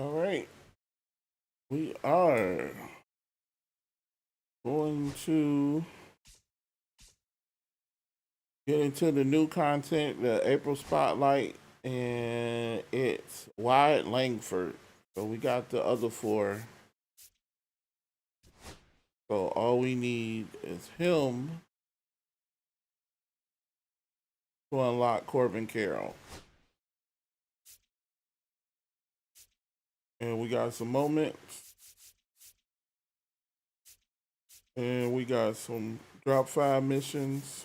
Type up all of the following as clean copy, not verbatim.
All right. We are going to get into the new content, the April Spotlight, and it's Wyatt Langford. So we got the other four. So all we need is him to unlock Corbin Carroll. And we got some moments. And we got some drop 5 missions.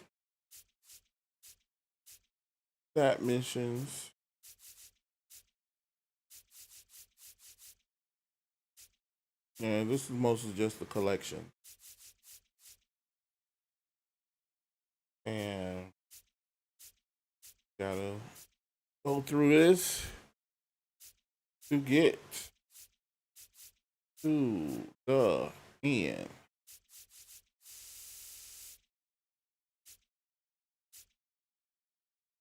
Stat missions. And this is mostly just the collection. And gotta go through this to get to the end.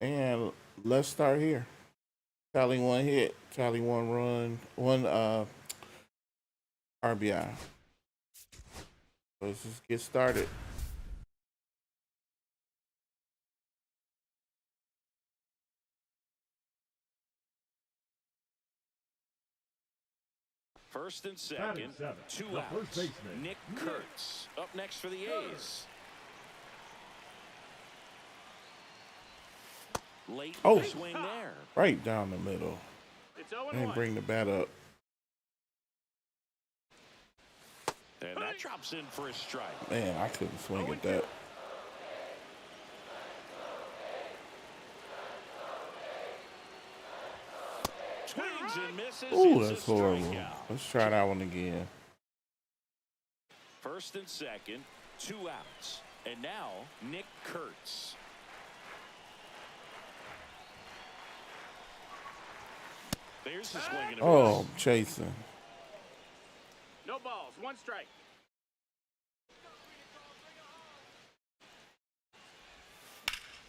And let's start here. Tally 1 hit, tally 1 run, 1 RBI. Let's just get started. First and second, 2 outs. Nick Kurtz up next for the A's. Late swing there. Right down the middle. And bring the bat up. And that drops in for a strike. Man, I couldn't swing at that. Swings and misses. Ooh, that's horrible. Let's try that one again. First and second, 2 outs. And now, Nick Kurtz. There's the swing and a Oh, miss. chasing. No balls, 1 strike.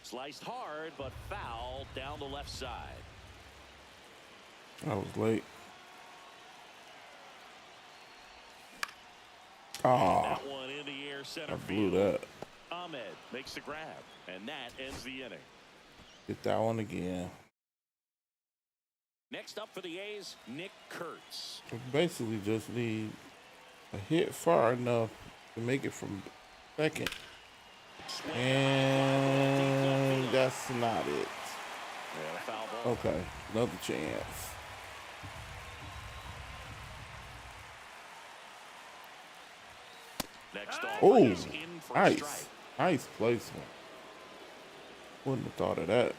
Sliced hard, but foul down the left side. I was late. Oh, That one in the air, center I blew field. that. Ahmed makes the grab, and that ends the inning. Get that one again. Next up for the A's, Nick Kurtz. We basically just need a hit far enough to make it from second. And that's not it. Yeah, foul ball. Okay, another chance. Next off, Oh, he's in for a strike. nice. Nice placement. Wouldn't have thought of that.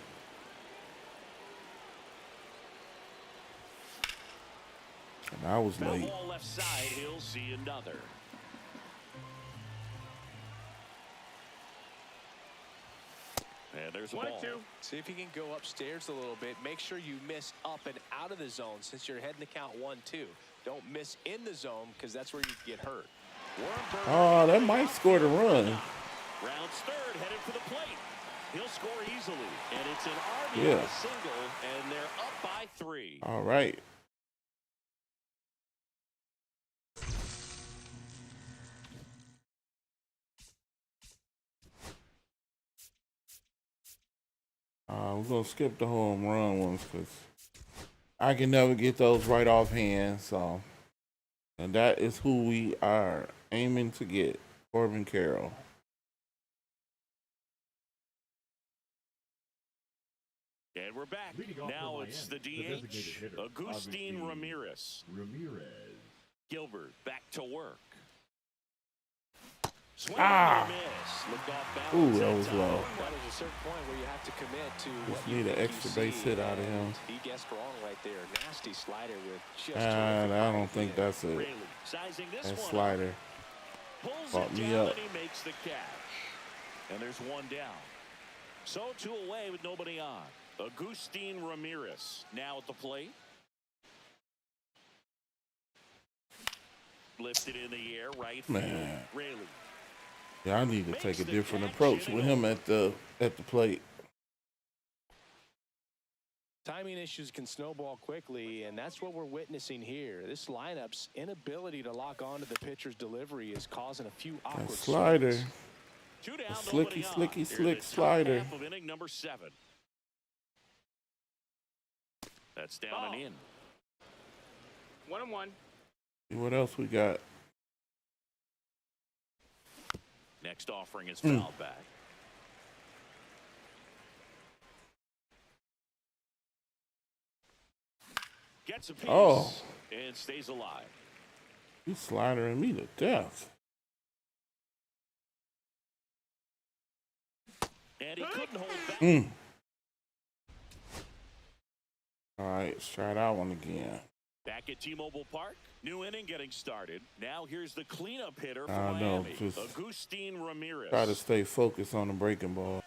And I was Foul late. ball left side, he'll see another. And there's a ball. 1-2. See if you can go upstairs a little bit. Make sure you miss up and out of the zone since you're heading to count 1-2. Don't miss in the zone because that's where you get hurt. Oh, that might score the run. Rounds third, headed for the plate. He'll score easily, and it's an RBI single, and they're up by 3. All right. We're going to skip the home run ones because I can never get those right offhand. So, and that is who we are aiming to get, Corbin Carroll. And we're back. Now it's the DH, Agustin Ramirez. Gilbert back to work. Swing and a miss. Looked off balance. Ooh, that was low. That is a certain point where you have to commit to Just what you need an think extra you base see, hit out of him. and he guessed wrong right there. Nasty slider with just And terrific I don't eye think feel. that's it. Rayleigh sizing this That one up. slider Pulls caught it me down up. and he makes the catch. And there's one down. So 2 away with nobody on. Agustin Ramirez now at the plate. Lifted in the air, right field. Man. Rayleigh. Yeah, I need to take a different approach with him at the plate. Timing issues can snowball quickly, and that's what we're witnessing here. This lineup's inability to lock onto the pitcher's delivery is causing a few awkward slider. swings. Two down, Slicky, nobody on. slick Top slider. half of inning number 7. That's down and in. 1-1. See what else we got? Next offering is fouled back. Gets a piece and stays alive. You slidering me to death. And he couldn't hold back. All right, let's try that one again. Back at T-Mobile Park, new inning getting started. Now here's the cleanup hitter for I know, Miami, just Agustin Ramirez. Try to stay focused on the breaking ball.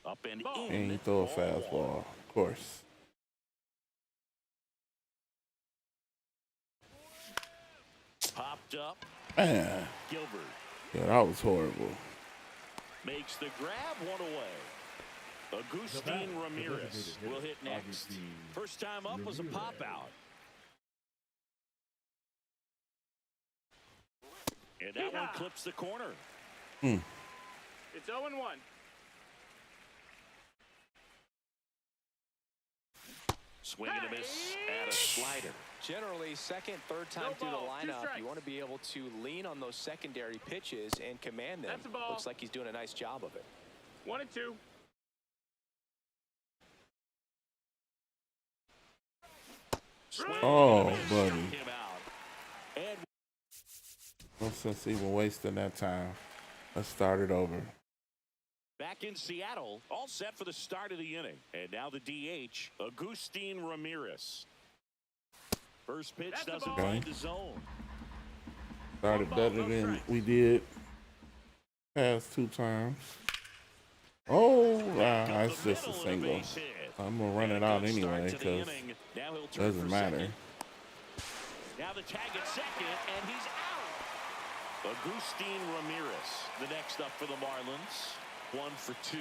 Up and And in. you throw a fastball, of course. Popped up. Man, Gilbert yeah, that was horrible. makes the grab, one away. Agustin Ramirez will hit next. First time up was a pop out. And that one clips the corner. It's 0-1. Swing and a miss at a slider. Generally, second, third time No through ball, the 2 lineup, strikes. you want to be able to lean on those secondary pitches and command them. That's a ball. Looks like he's doing a nice job of it. 1-2. Swing Oh, and a miss, buddy. struck him out. And No sense even wasting that time. Let's start it over. back in Seattle, all set for the start of the inning. And now the DH, Agustin Ramirez. First pitch That's the doesn't ball. find the zone. Started better than we did past 2 times. Oh, wow, it's just a single. I'm going to run it out anyway because it doesn't matter. Now the tag at second, and he's out. Agustin Ramirez, the next up for the Marlins. 1 for 2.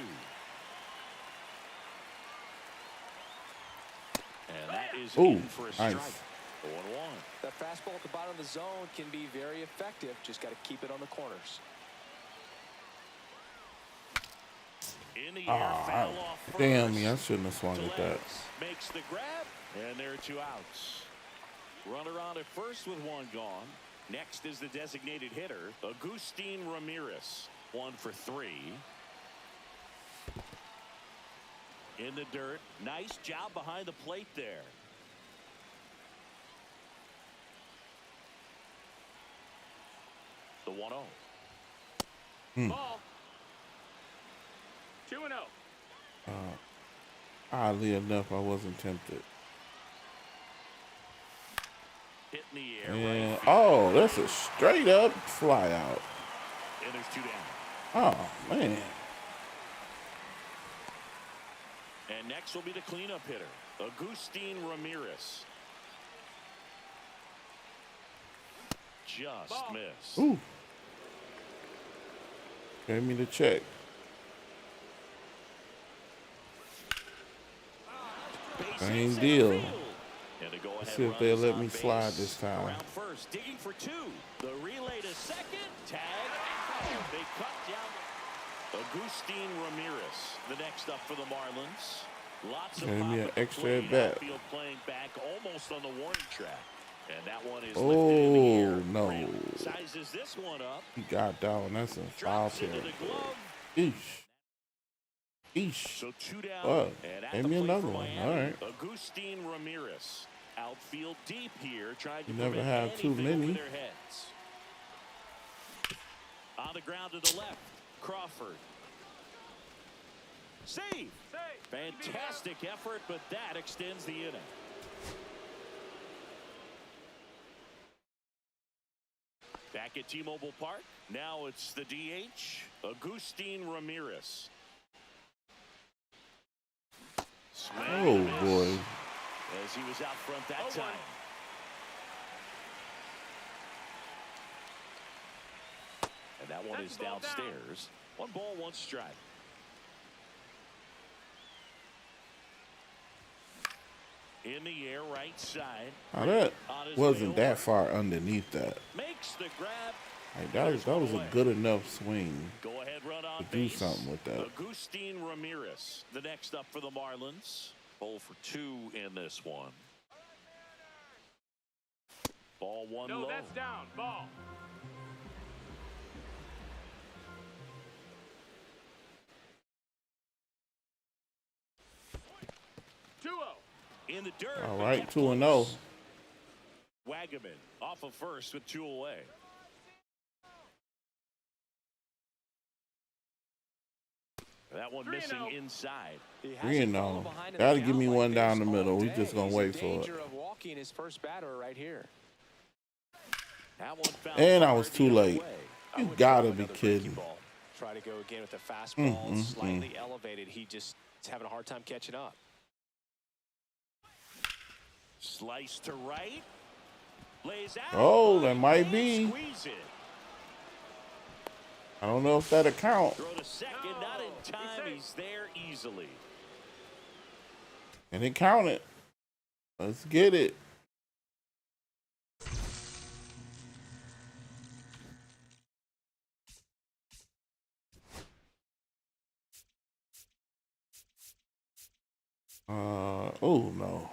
And that is Ooh, in for a strike. nice. 0-1. That fastball at the bottom of the zone can be very effective. Just got to keep it on the corners. In the air, foul off first. Damn me, I shouldn't have swung at that. Delays, makes the grab, and there are 2 outs. Runner on at first with 1 gone. Next is the designated hitter, Agustin Ramirez. 1 for 3. In the dirt. Nice job behind the plate there. The 1-0. Ball. 2-0. Oddly enough, I wasn't tempted. Hit in the air. And, Right field. oh, that's a straight up fly out. And there's 2 down. Oh, man. And next will be the cleanup hitter, Agustin Ramirez. Just Ball. missed. Ooh. Gave me the check. Base Same hit center deal. field. And the go-ahead Let's see if run they'll is let on me base. slide this time. Around first, digging for 2. The relay to second. Tag out. They cut down Agustin Ramirez, the next up for the Marlins. Lots of Gave me pop an at the extra plate. at bat. Outfield playing back almost on the warning track. And that one is Oh, lifted in the air. no. Graham sizes this one up. He got that one. That's in foul Drops into the territory. glove. Eesh. Eesh. So 2 down. Well, and at give the me plate another for one. Miami, All right. Agustin Ramirez. Outfield deep here, trying to You never prevent have too anything many. over their heads. On the ground to the left, Crawford. Save. Fantastic effort, but that extends the inning. Back at T-Mobile Park, now it's the DH, Agustin Ramirez. Swing Oh, and a miss boy. as he was out front that 0-1. time. And that one That's is the ball down. downstairs. 1 ball, 1 strike. In the air, right side. Now that On his wasn't way that over. far underneath that. Makes the grab. Like that was a good enough swing Go ahead, run on to do base. something with that. Agustin Ramirez, the next up for the Marlins. 0 for 2 in this one. Ball one No, low. that's down. Ball. In the dirt. All but right, kept 2-0. close. Wagaman off of first with 2 away. That one missing 3-0. inside. He 3-0. Gotta give me one down the middle. We just gonna wait for it. Danger of walking his first batter right here. That one found And I hard was the too other late. way. You gotta be Another breaking kidding. ball. Try to go again with the fastball, slightly elevated. He just is having a hard time catching up. Slice to right. Lays out. Oh, that might Can't be. Squeeze it. I don't know if that'll count. Throw to second, not in time. He's there easily. And it counted. Let's get it. Oh no.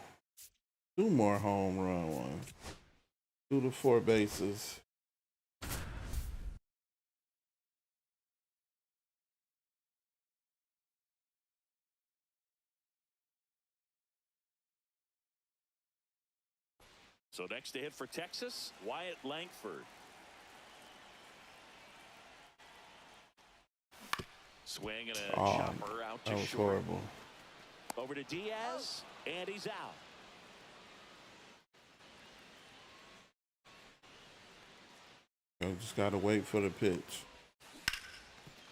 2 more home run ones. 2 to 4 bases. So next to hit for Texas, Wyatt Langford. Swing and a chopper out to That was short. horrible. Over to Diaz, and he's out. You just gotta wait for the pitch.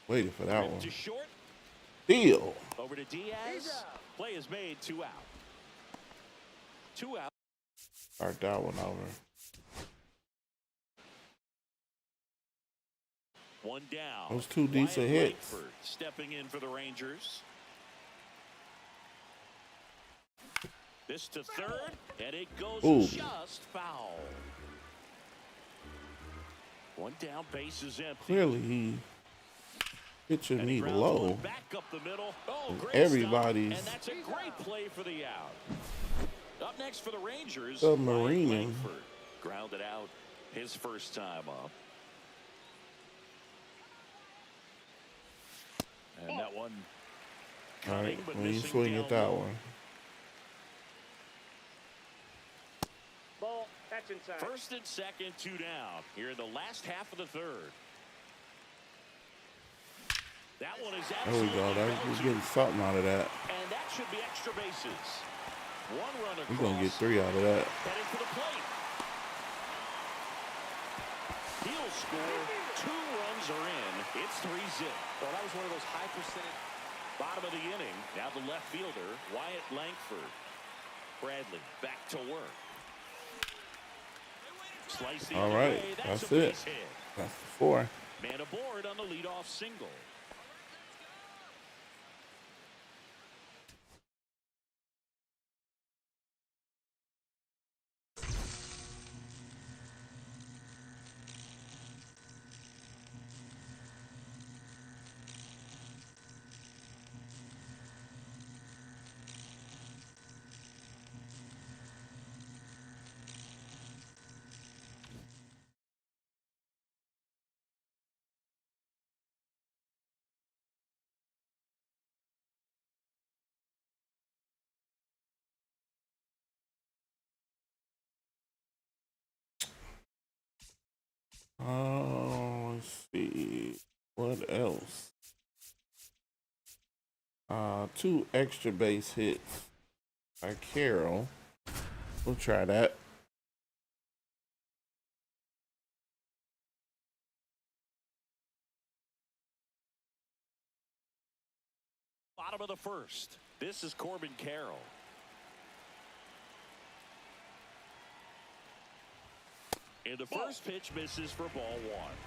Waiting for that one. To short, Deal. over to Diaz. Play is made, 2 out. 2 out. Start that one over. 1 down. Those 2 decent Wyatt hits. Langford stepping in for the Rangers. This to third, and it goes Ooh. just foul. 1 down, base is empty. Clearly he hit your And he knee grounds low. one back up the middle. Oh, great Everybody's stop, and that's a great play for the out. Up next for the Rangers, submarining. Wyatt Langford grounded out his first time up. And that one All right, cutting, but when you missing swing down at that low. one. Ball. That's inside. First and second, 2 down. Here in the last half of the third. That one is There we absolutely go. We're belted. getting something out of that. And that should be extra bases. 1 run across. We're gonna get 3 out of that. Headed for the plate. He'll score. 2 runs are in. It's 3-0. Well, that was one of those high percentage. Bottom of the inning. Now the left fielder, Wyatt Langford. Bradley back to work. Slice the All other right, way. that's a it. base hit. That's the 4. Man aboard on the leadoff single. Let's see. What else? 2 extra base hits by Carroll. We'll try that. Bottom of the first. This is Corbin Carroll. And the first pitch misses for ball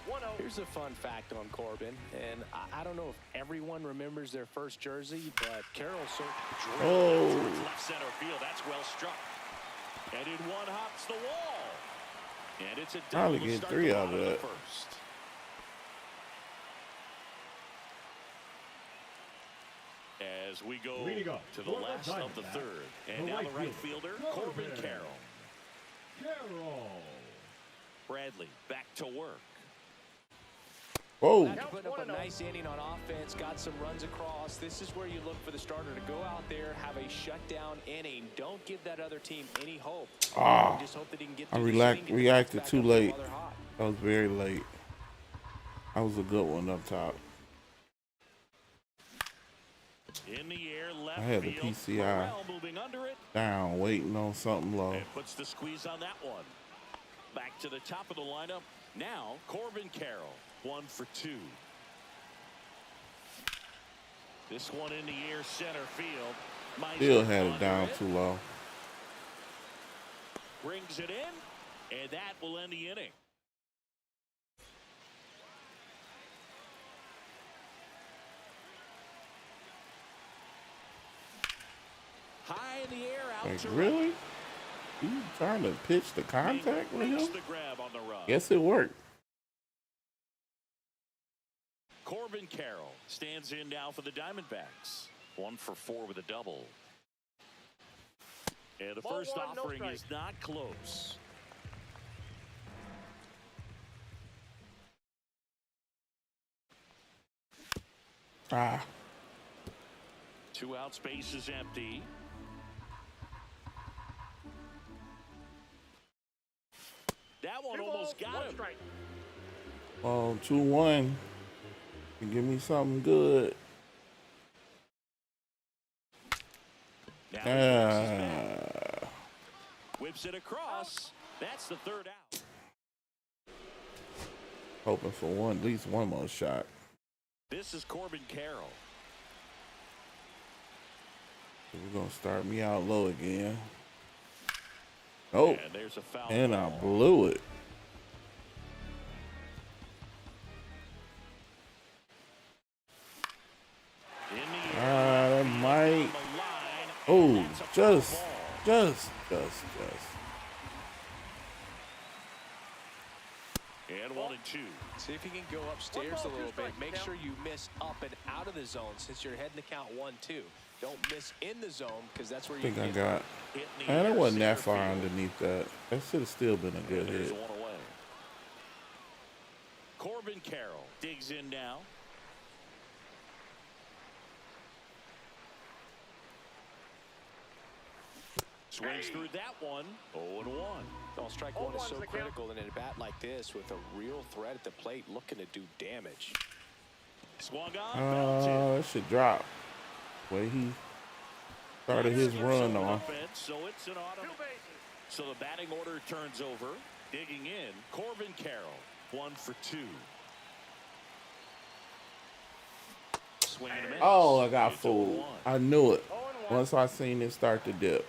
1. 1-0. Here's a fun fact on Corbin, and I don't know if everyone remembers their first jersey, but Carroll Towards left center field. That's well struck. And in one hops the wall. And it's a double Probably to get start 3 the out bottom of the that. first. As we go to the last of the third. And now the right fielder, Corbin Carroll. Bradley back to work. Whoa. After putting up a nice inning on offense, got some runs across. This is where you look for the starter to go out there, have a shutdown inning. Don't give that other team any hope. Just hope that he can get I through this inning, get reacted back too up late. while they're hot. That was very late. That was a good one up top. In the air, left I had the field. PCI Carroll moving under it. down, waiting on something low. And puts the squeeze on that one. Back to the top of the lineup. Now, Corbin Carroll, 1 for 2. This one in the air, center field. Still had it down too low. Brings it in, and that will end the inning. High in the air, out Like, to really? You trying to pitch the right. contact with Makes him? the grab on the run. Guess it worked. Corbin Carroll stands in now for the Diamondbacks. 1 for 4 with a double. And the Ball first 1, no offering strike. is not close. Ah, 2 out, space is empty. That one 2 almost balls, got 1 him. strike. well, 2-1. Give me something good. Now he works his bat. Whips it across. That's the 3rd out. Hoping for at least one more shot. This is Corbin Carroll. We're gonna start me out low again. Oh, And there's a foul and I ball. blew it. In the air, That might. on the line, Oh, and that's a foul just. And 1 and 2. See if you can go upstairs a little bit. Make sure you miss up and out of the zone since you're heading to count 1-2. Don't miss in the zone because that's where I you think I get got. Hit in the Man, it air, wasn't that center far field. underneath that. That should have still been a good And there's hit. one away. Corbin Carroll digs in now. Swings through that one. 0-1. Oh, strike Oh, one is one's so the count. critical in a bat like this with a real threat at the plate looking to do damage. Swung on, belted. It should drop. Way he started his run on. Offense, so it's an 2 automatic. bases. So the batting order turns over. Digging in, Corbin Carroll, 1 for 2. Swing and a miss. Oh, I got It's fooled. 0-1. I knew it. 0-1. Once I seen it start to dip.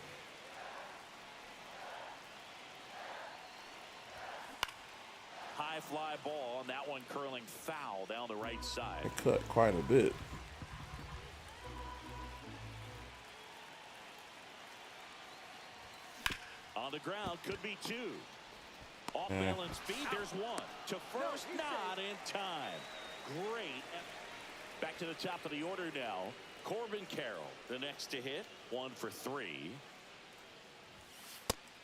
High fly ball, and that one curling foul down the right side. It cut quite a bit. On the ground, could be 2. Off Yeah. balance feed, there's 1. To first, not in time. Great. Back to the top of the order now. Corbin Carroll, the next to hit, 1 for 3.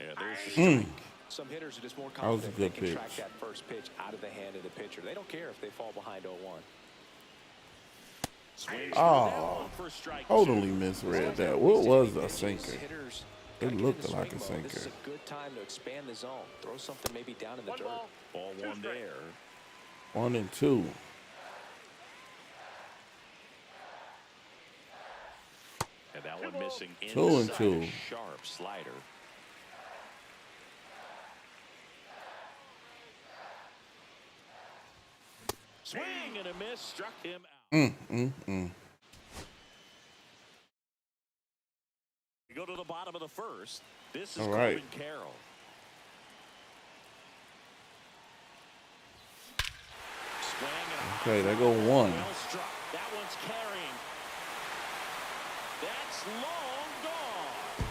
And there's the strike. Some hitters are just more was a confident they good can track pitch. that first pitch out of the hand of the pitcher. They don't care if they fall behind 0-1. Swings through that Oh, one for strike 2. totally misread that. What was a sinker? Hitters It gotta get looked into like a swing mode. This is sinker. a good time to expand the zone. Throw something maybe down in the 1 dirt. ball. Ball 2 1 strike. there. 1 and 2. And that 2 one balls. missing 2 and inside 2. a sharp slider. Swing and a miss, struck him out. We go to the bottom of the first. This is All right. Corbin Carroll. Okay, there go one. Well struck. That one's carrying. That's long gone.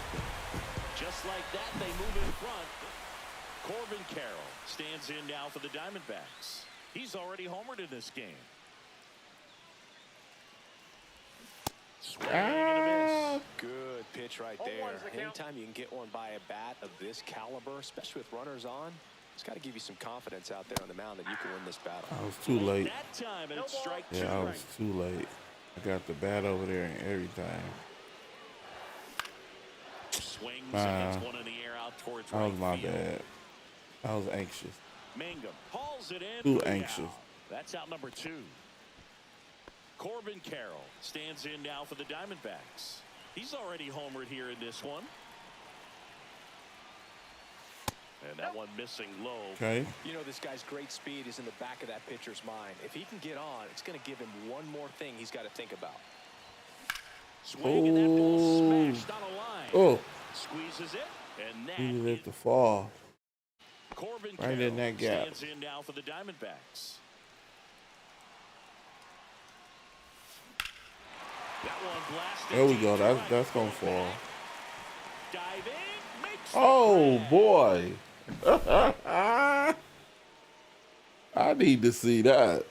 Just like that, they move in front. Corbin Carroll stands in now for the Diamondbacks. He's already homered in this game. Swing and a miss. Good pitch right Home there. runs the count. Anytime you can get one by a bat of this caliber, especially with runners on, it's got to give you some confidence out there on the mound that you can win this battle. I was too late. That time, and it's strike two. Yeah, I was too late. I got the bat over there and everything. Swings against one in the air out towards That right was my field. bad. I was anxious. Mangum hauls it in. Too for the anxious. out. That's out number 2. Corbin Carroll stands in now for the Diamondbacks. He's already homered here in this one. And that one missing low. Okay. You know, this guy's great speed is in the back of that pitcher's mind. If he can get on, it's going to give him one more thing he's got to think about. Swing and that ball smashed on a line. Oh, Squeezes it, and that he is let the fall. Corbin right in Carroll that gap. stands in now for the Diamondbacks. That one blasted There we deep go. to That's right. that's gonna fall. Diving, makes the Oh grab. boy. I need to see that.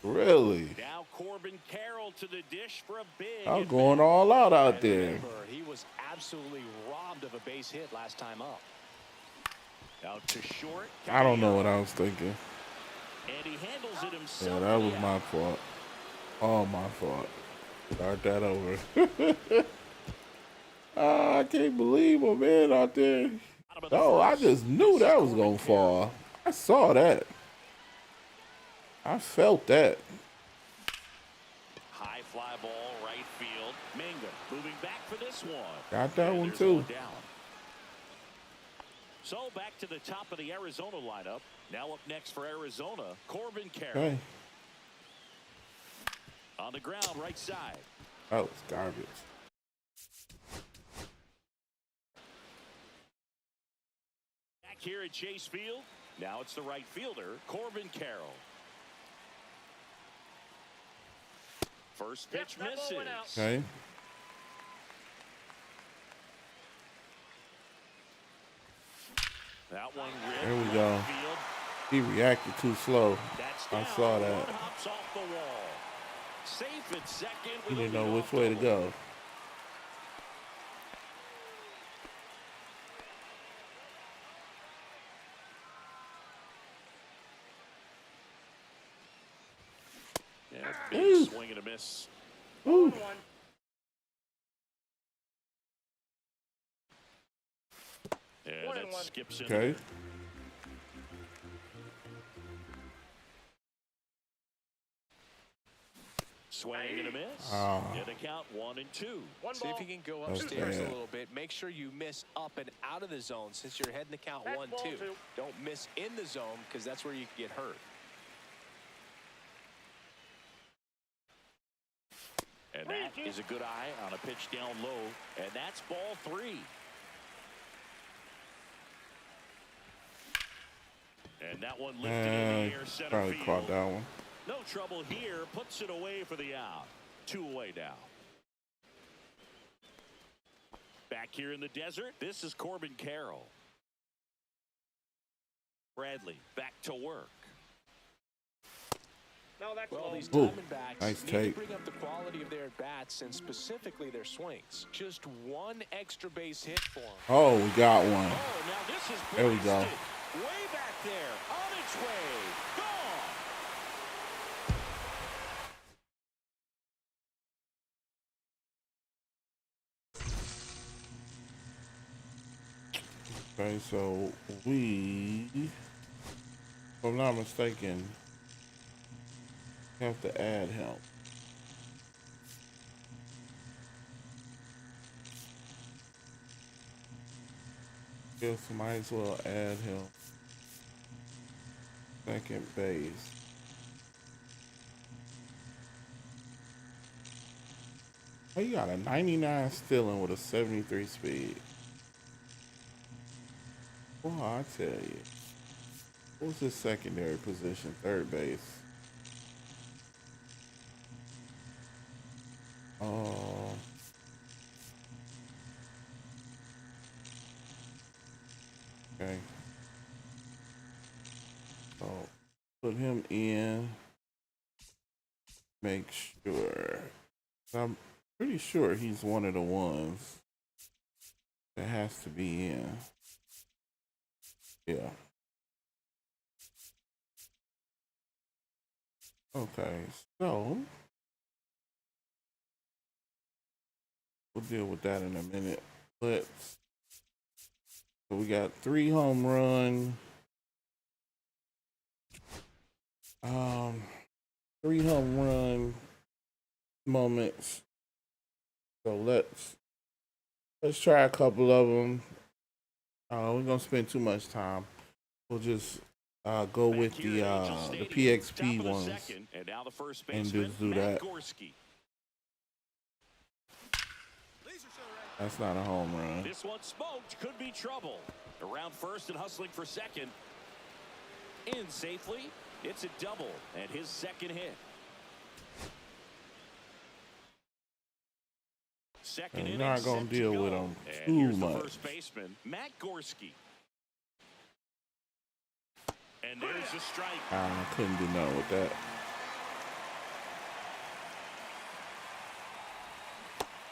Really? Now Corbin Carroll to the dish for a big. I'm at going bat. all out out And there. remember, he was absolutely robbed of a base hit last time up. Out to short. I don't know what I was thinking. And he handles it himself. Yeah, that was Yeah. my fault. All my fault. Start that over. I can't believe my man out there. Bottom of the No, I first. just knew This that is was Corbin gonna Carroll. fall. I saw that. I felt that. High fly ball, right field. Mangum moving back for this one. Got that And one there's too. one down. So back to the top of the Arizona lineup. Now up next for Arizona, Corbin Carroll. Okay. On the ground, right side. That was garbage. Back here at Chase Field. Now it's the right fielder, Corbin Carroll. First pitch Yep, that ball went misses. out. Okay. That one ripped There we left go. field. He reacted too slow. That's I down. saw that. One hops off the wall. Safe at second. He with a didn't know leadoff which way to double. go. Yeah, big Ooh. swing and a miss. Ooh. 1-1. And One that and one. skips in. Okay. Swing and a miss. Ah. And the count 1-2. One See ball. if you can go That's upstairs a bad. little bit. Make sure you miss up and out of the zone since you're heading to count That's 1-2. ball two. Don't miss in the zone because that's where you can get hurt. And that is a good eye on a pitch down low. And that's ball 3. And that one lifted in the air center Probably field. caught that one. No trouble here. Puts it away for the out. 2 away now. Back here in the desert, this is Corbin Carroll. Bradley back to work. No, that's Well, low. these Ooh, Diamondbacks nice need take. to bring up the quality of their bats and specifically their swings. Just one extra base hit for them. Oh, we got one. Oh, now this is There we go. blasted. Way back there, on its way, gone. Okay, so we, if I'm not mistaken, have to add him. Guess might as well add him. Second base. Oh, you got a 99 stealing with a 73 speed. Boy, I tell you. What's his secondary position? Third base. Oh. Okay. So put him in. Make sure. I'm pretty sure he's one of the ones that has to be in. Yeah. Okay, so we'll deal with that in a minute. So we got 3 home run. 3 home run moments. So let's try a couple of them. We're gonna spend too much time. We'll just go with the PXP ones and just do that. That's not a home run. This one smoked, could be trouble. Around first and hustling for second. In safely, it's a double and his second hit. Second You're not gonna deal with him too much. First baseman Matt Gorski. And there's a strike. I couldn't do nothing with that.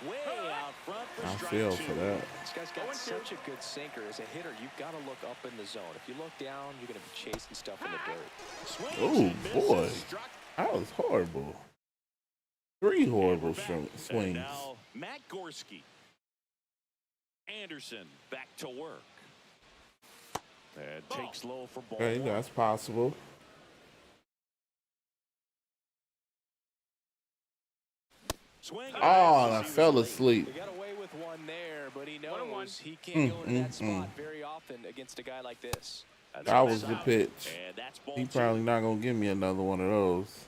Way out front for I strike feel 2. for that. This guy's got such a good sinker. As a hitter, you've got to look up in the zone. If you look down, you're going to be chasing stuff in the dirt. Oh boy, that was horrible. 3 horrible swings. And now Matt Gorski. Anderson back to work. And takes low for ball. Okay, that's possible. Swing. Oh, I fell asleep. He got away with one there, but he knows he can't go into that spot very often against a guy like this. That was the pitch. And that's ball He 2. probably not gonna give me another one of those.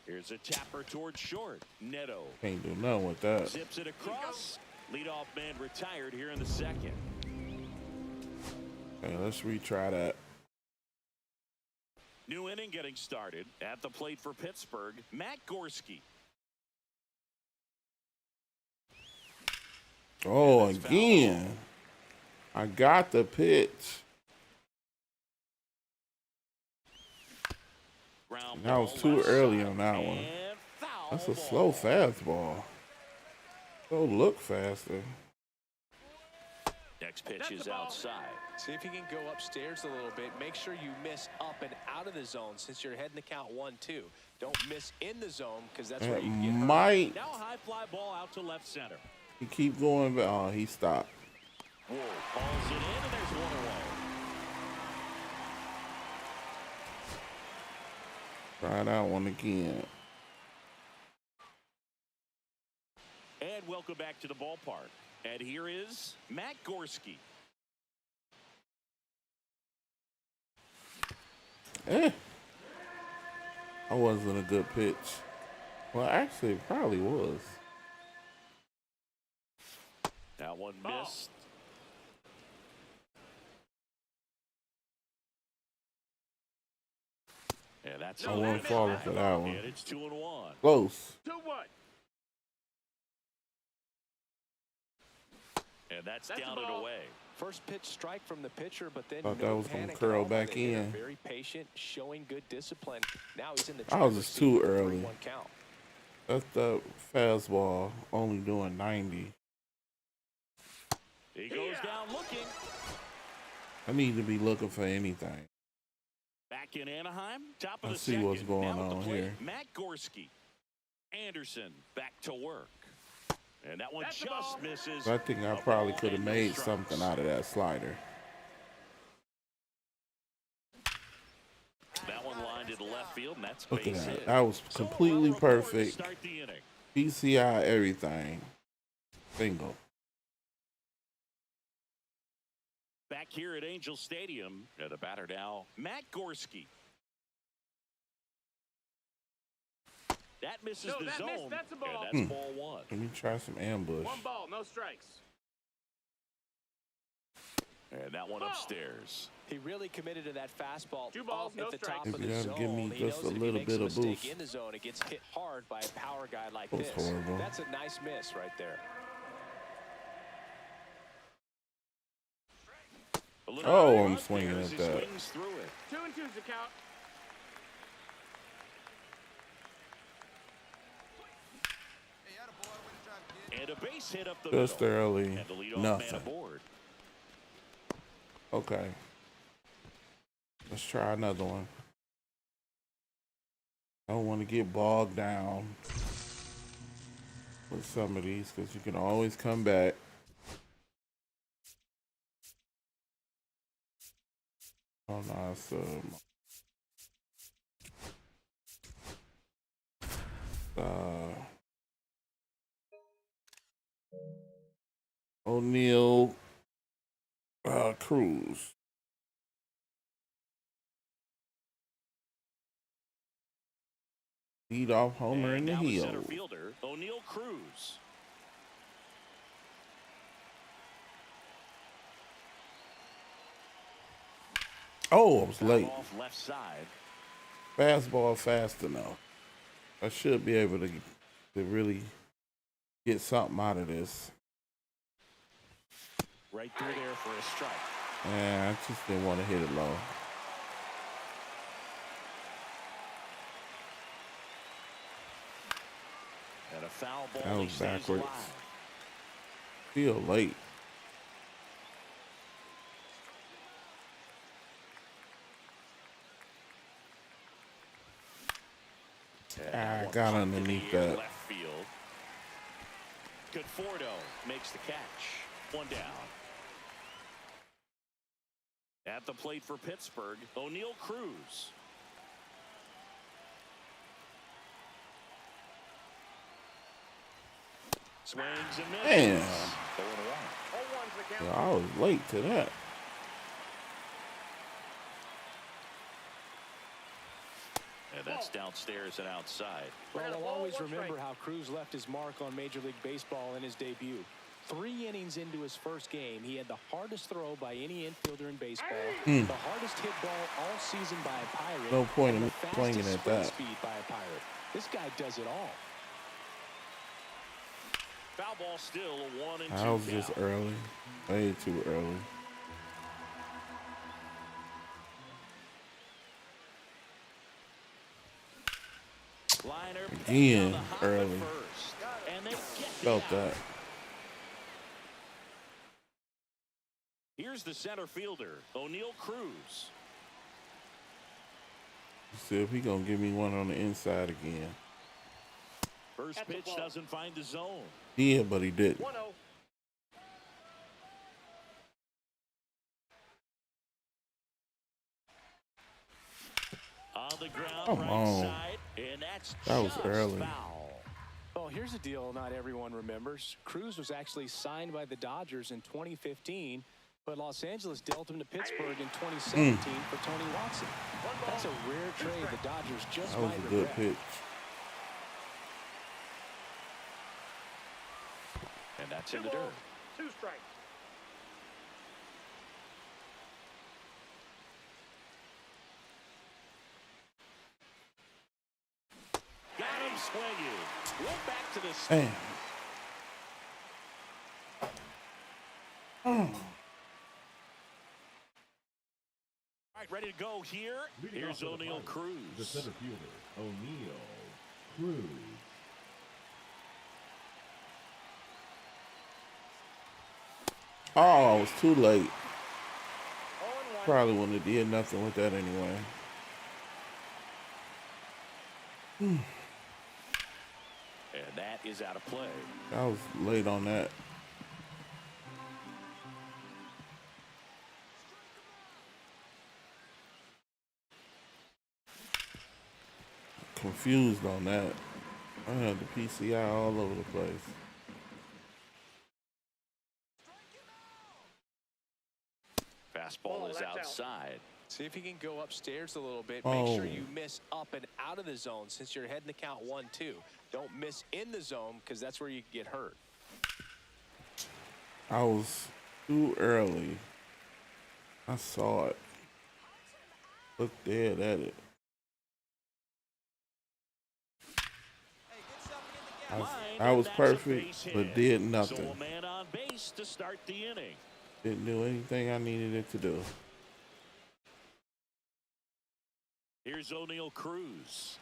Here's a tapper towards short. Neto Can't do nothing with that. zips it across. Leadoff man retired here in the second. Okay, let's retry that. New inning getting started. At the plate for Pittsburgh, Matt Gorski. Oh, again. I got the pitch. That was too early on that one. That's a slow fastball. Go look faster. Next pitch is outside. See if you can go upstairs a little bit. Make sure you miss up and out of the zone since you're heading to count 1-2. Don't miss in the zone because that's where you can get hurt. Might. Now a high fly ball out to left center. He keep going, but oh, he stopped. Whoa, balls it in, and there's 1 away. Try that one again. And welcome back to the ballpark. And here is Matt Gorski. That wasn't a good pitch. Well, actually, it probably was. That one missed. And that's I wasn't falling for that one. And it's 2-1. Close. 2-1. And that's That's down the and ball. away. First pitch strike from the pitcher, but then Thought no that was gonna panic curl at all by back the hitter. in. Very patient, showing good discipline. Now he's in the I was driver's just seat too with a early. 3-1 count. That's the fastball only doing 90. He goes down looking. I need to be looking for anything. Back in Anaheim, top of Let's the see second. what's going Now at the on plate, here. Matt Gorski. Anderson back to work. And that one That's the just ball. misses. So I think I A probably ball could have and no made strikes. something out of that slider. That one lined to the left field, and that's Look at base that. hit. That was So, completely a run report to perfect. Start the inning. PCI, everything. Single. Back here at Angel Stadium, the batter now, Matt Gorski. That misses No, the that zone, missed. That's a ball. and that's ball 1. Let me try some ambush. 1 ball, no strikes. And that one upstairs. He really committed to that fastball 2 balls, off no at the top strikes. of If the you zone. have give me He just knows a that if little he makes bit a of mistake boost. in the zone, it gets hit hard by a power guy like That's this. horrible. That's a nice miss right there. Oh, I'm swinging at He that. swings through it. 2 and 2's the count. And a base hit up the Just middle. early. And the leadoff man Nothing. aboard. Okay. Let's try another one. I don't want to get bogged down with some of these because you can always come back. Oh no, it's O'Neal Cruz. Lead off homer in And the now heel. center fielder, O'Neal Cruz. Oh, I was Foul late. off left side. Fastball fast enough. I should be able to really get something out of this. Right through there for a strike. Yeah, I just didn't want to hit it low. And a foul ball. That He was stays backwards. alive. Feel late. I One got pumped in the underneath air, that. Left field. Conforto makes the catch. One down. At the plate for Pittsburgh, O'Neal Cruz. Swings and misses. Damn. 0-1. 0-1's the count. Yeah, I was late to that. And that's downstairs and outside. Well, Got a I'll ball, always 1 remember strike. how Cruz left his mark on Major League Baseball in his debut. 3 innings into his first game, he had the hardest throw by any infielder in baseball, the hardest hit ball all season by a Pirate, No point and in the swinging fastest at sprint that. speed by a Pirate. This guy does it all. Foul ball still a 1 and 2 I was just count. early. Way too early. Liner Again, on the hop at early. first, and they get the Felt out. that. Here's the center fielder, O'Neal Cruz. See if he gonna give me one on the inside again. First That's a pitch ball. doesn't find the zone. Yeah, but he didn't. 1-0. On the ground, Come right on. side, and that's That was just early. foul. Well, here's a deal not everyone remembers. Cruz was actually signed by the Dodgers in 2015, but Los Angeles dealt him to Pittsburgh in 2017 for Tony Watson. That's a rare trade the Dodgers just That was might a good regret. pitch. And that's 2 in the balls, dirt. 2 strikes. Got him swinging. Went back to the Damn. All right, ready to go here. Here's O'Neal The Cruz. center fielder, O'Neal Cruz. Oh, I was too late. 0-1. Probably wouldn't have did nothing with that anyway. And that is out of play. I was late on that. Confused on that. I had the PCI all over the place. Fastball Ball, is that's out. outside. See if you can go upstairs a little bit. Oh. Make sure you miss up and out of the zone since you're heading to count 1-2. Don't miss in the zone because that's where you get hurt. I was too early I saw it. Look dead at it. I was perfect, but did So a nothing. man on base to start the inning. Didn't do anything I needed it to do. Here's O'Neal Cruz.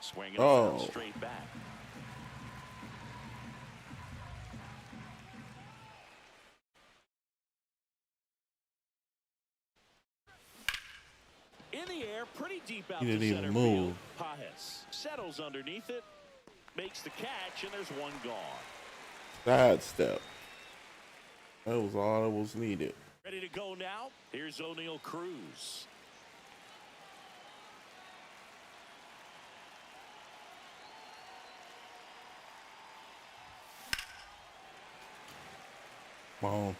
Swinging Oh. straight back. In the air, pretty deep out He to didn't even center move. field. Pajes settles underneath it, makes the catch, and there's one gone. Side step. That was all that was needed. Ready to go now? Here's O'Neal Cruz. Come on.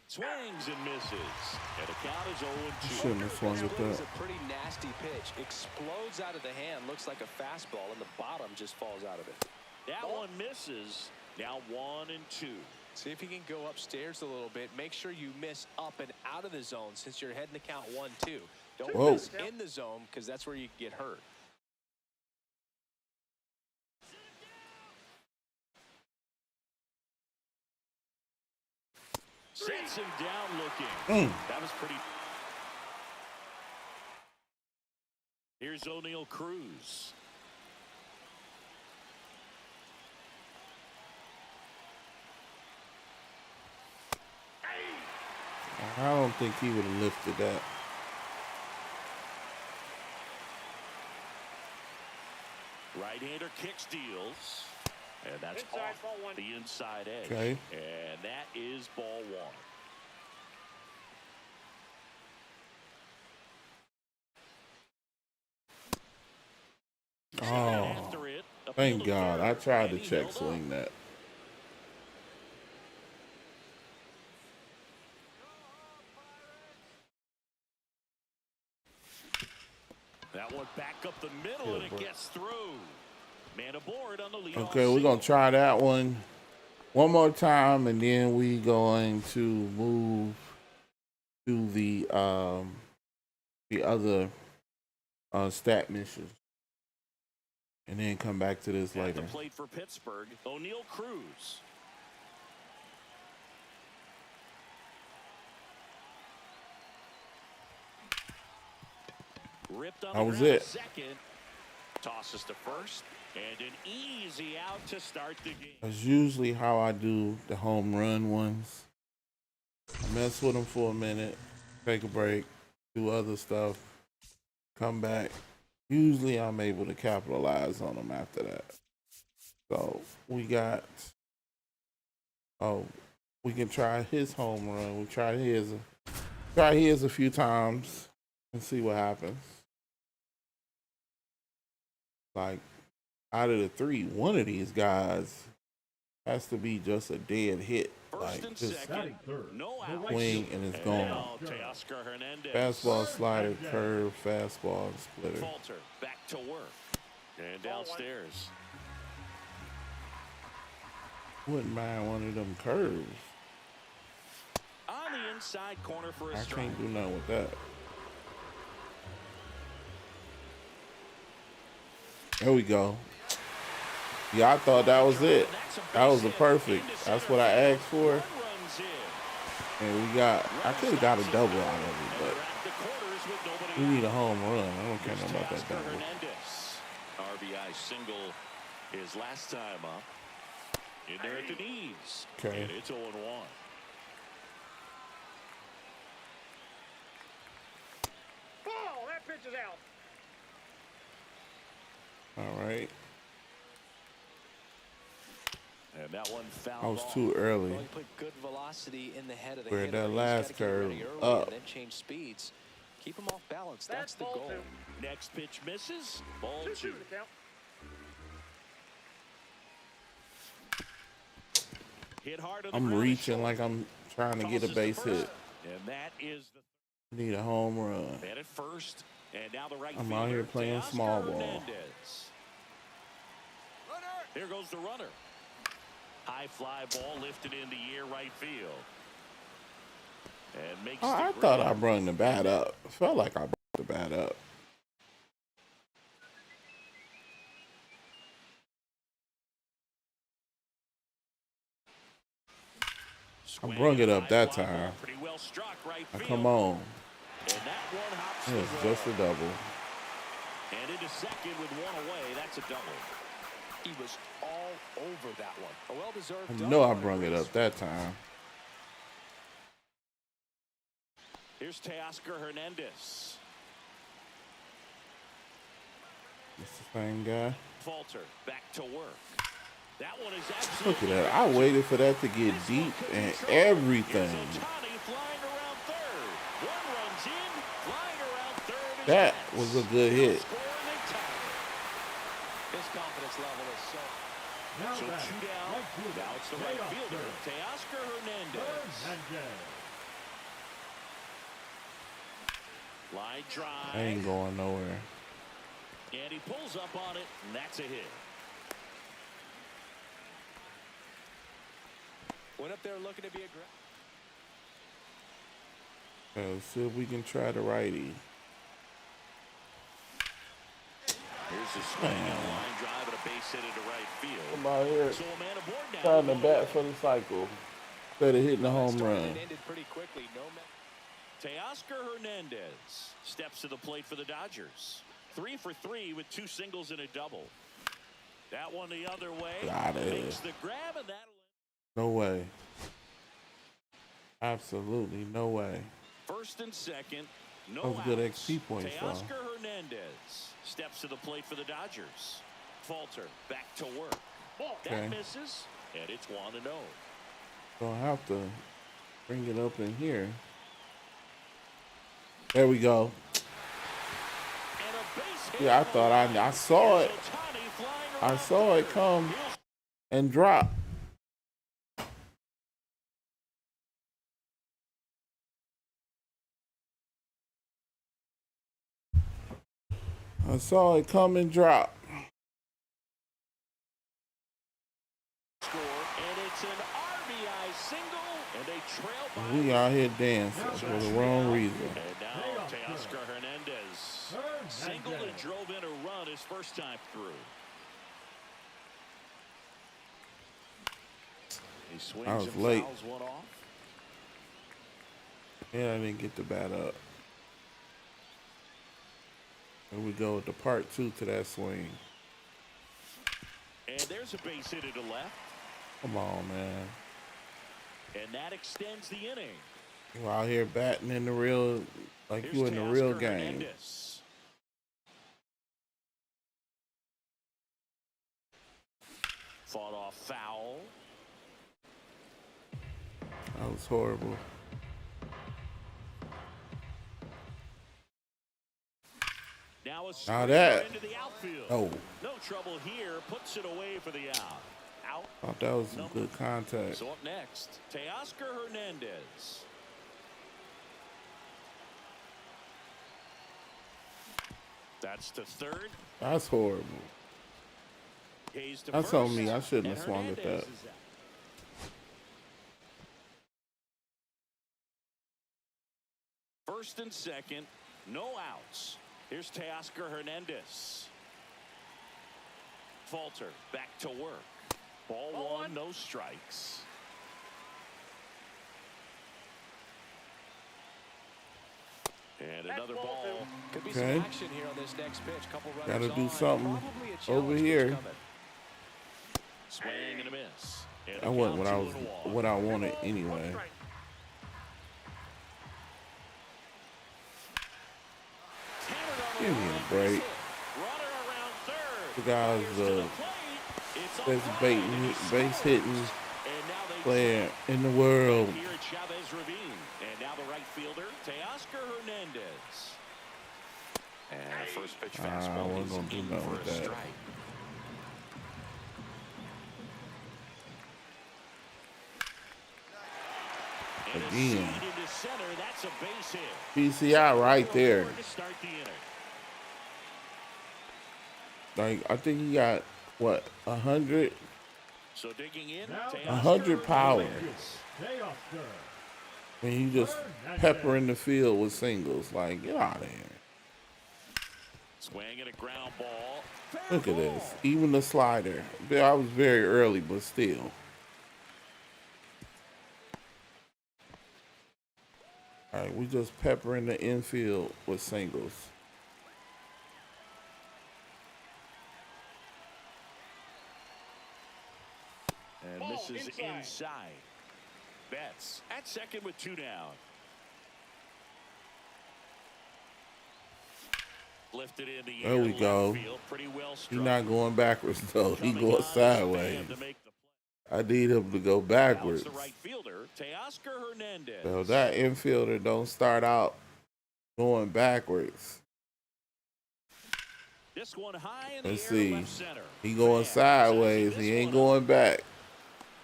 Swings and misses. And the count is 0-2. Shouldn't have swung at That was that. a pretty nasty pitch. Explodes out of the hand. Looks like a fastball, and the bottom just falls out of it. That one misses. Now 1-2. See if you can go upstairs a little bit. Make sure you miss up and out of the zone since you're heading to count 1-2. Don't Whoa. miss in the zone because that's where you get hurt. Sets him down looking. That was pretty. Here's O'Neal Cruz. I don't think he would have lifted that. Right-hander kicks, deals. And that's Inside, off ball one. the inside edge. Okay. And that is ball one. Oh, After it, a thank field God. I third, tried and to he check held swing up. that. That one back up the middle, Yeah, and it bro. gets through. Man aboard on the lead. Okay, we're going to try that one more time, and then we going to move to the other stat missions, and then come back to this At later. the plate for Pittsburgh, O'Neal Cruz. Ripped on That the was ground it. Second. Tosses to first. And an easy out to start the game. That's usually how I do the home run ones. I mess with them for a minute, take a break, do other stuff, come back. Usually I'm able to capitalize on them after that. So we got, we can try his home run. We tried his a few times and see what happens. Like, out of the three, one of these guys has to be just a dead hit. First Like, and just second. No out. swing and it's And gone. now Teoscar Hernandez. Fastball, slider, curve, fastball, and splitter. Falter back to work. And downstairs. Wouldn't mind one of them curves. On the inside corner for a I strike. can't do nothing with that. There we go. Yeah, I thought that was it. That was the perfect. That's what I asked for. Runs in. And we got, I could have got a double out of it, And but they're at the quarters with nobody we need a out. home run. I don't care nothing about that Teoscar double. Hernandez. RBI single his last time up. In there at the knees. Okay. And it's 0-1. Ball. That pitch is out. All right. And that one fouled I was off. too early. Well, you put good velocity in the head of the Where hitter. that He's last gotta get ready curve early up. and then change speeds. Keep him off balance. That's the ball goal. two. Next pitch misses. Ball 2-2 two. the count. Hit hard on the I'm ground to reaching short. like I'm trying to get a Tosses base first. hit. And that is the Need a home run. man at first. And now the right I'm fielder, out here playing Teoscar small ball. Hernandez. Here goes the runner. High fly ball lifted in the air right field. And makes Oh, I the thought grab. I brung the bat up. Felt like I brought the bat up. I brung it up that time. Pretty well struck right Now, field. come on. And that one hops It the was wall. just a double. And into second with one away. That's a double. He was all over that one. A well-deserved I double know I on a brung it great up that time. Here's Teoscar Hernandez. It's the same guy. Falter back to work. That one is absolutely. Look at that. I waited for that to get deep and everything. Here's Ohtani flying around third. One runs in, flying around third. is That Betts. was a good He'll hit. score and they tie it. His confidence level is so. Now So batting, two down. right fielder, Now it's the right fielder, Teoscar Teoscar Hernandez. Hernandez. Line drive. I ain't going nowhere. And he pulls up on it, and that's a hit. Went up there looking to be aggressive. Let's see if we can try the righty. Here's the swing and a line drive and a base hit into right field. I'm out here So a man aboard now. trying to bat for the cycle instead of hitting the home Started run. and ended pretty quickly. No Teoscar Hernandez steps to the plate for the Dodgers. 3 for 3 with 2 singles and a double. That one the other way. Got it. Makes the grab, and that'll. No way. Absolutely no way. First and second. No That was good outs. XP points, though. Teoscar Hernandez steps to the plate for the Dodgers. Falter back to work. Okay. That misses, and it's 1-0. Don't have to bring it up in here. There we go. And a base hit. Yeah, I thought I saw it. Here's Ohtani flying I around saw it third. come He'll and drop. I saw it come and drop. score, and it's an RBI single, and they trail by. We out here dancing for the wrong reason. And now Teoscar Hernandez singled and drove in a run his first time through. He swings I was and late. fouls one off. Yeah, I didn't get the bat up. Here we go with the part 2 to that swing. And there's a base hit to left, Come on, man. and that extends the inning. You out here batting in the real, like Here's you in the real Teoscar game. Hernandez. Fought off foul. That was horrible. Now a Now straight that- into the outfield. Oh, No trouble here. Puts it away for the out. Out. thought that was some good contact. So up next, Teoscar Hernandez. That's to third. That's horrible. Hayes to That's first, on me. I shouldn't and have swung at Hernandez that. is out. First and second, no outs. Here's Teoscar Hernandez. Falter back to work. Ball one, no strikes. And another ball. Could be Okay. some action here on this next pitch. Couple runners Gotta do on, something probably a over challenge here. coming. Swing and a miss. And I a wasn't count 2-1. what I wanted anyway. Hammered on the Give me line, a break. hit. Runner around third. The guy's Fires to the the plate. It's a best fly, bait, and he base scores. hitting And now they player in the world. here at Chavez Ravine. And now the right fielder, Teoscar Hernandez. And the first pitch I fastball wasn't is gonna do in nothing for with a that. strike. And a Again. seed into center. That's a base hit. PCI right there. To start the inning. Like, I think he got, what, 100? So digging in, 100 power. Teoscar. And you just peppering the field with singles. Like, get out of here. Swing and a ground ball. Look at this. Even the slider. I was very early, but still. All right, we just peppering the infield with singles. And misses inside. Betts at second with 2 down. Lifted in the There air, we go. field, pretty well He's not going backwards, though. He Coming going on sideways. to make the play. I need him to go backwards. Now it's the right fielder, Teoscar Hernandez. So that infielder don't start out going backwards. This one high in Let's the air, see. left center. He going Fan sideways. says He ain't this one going back.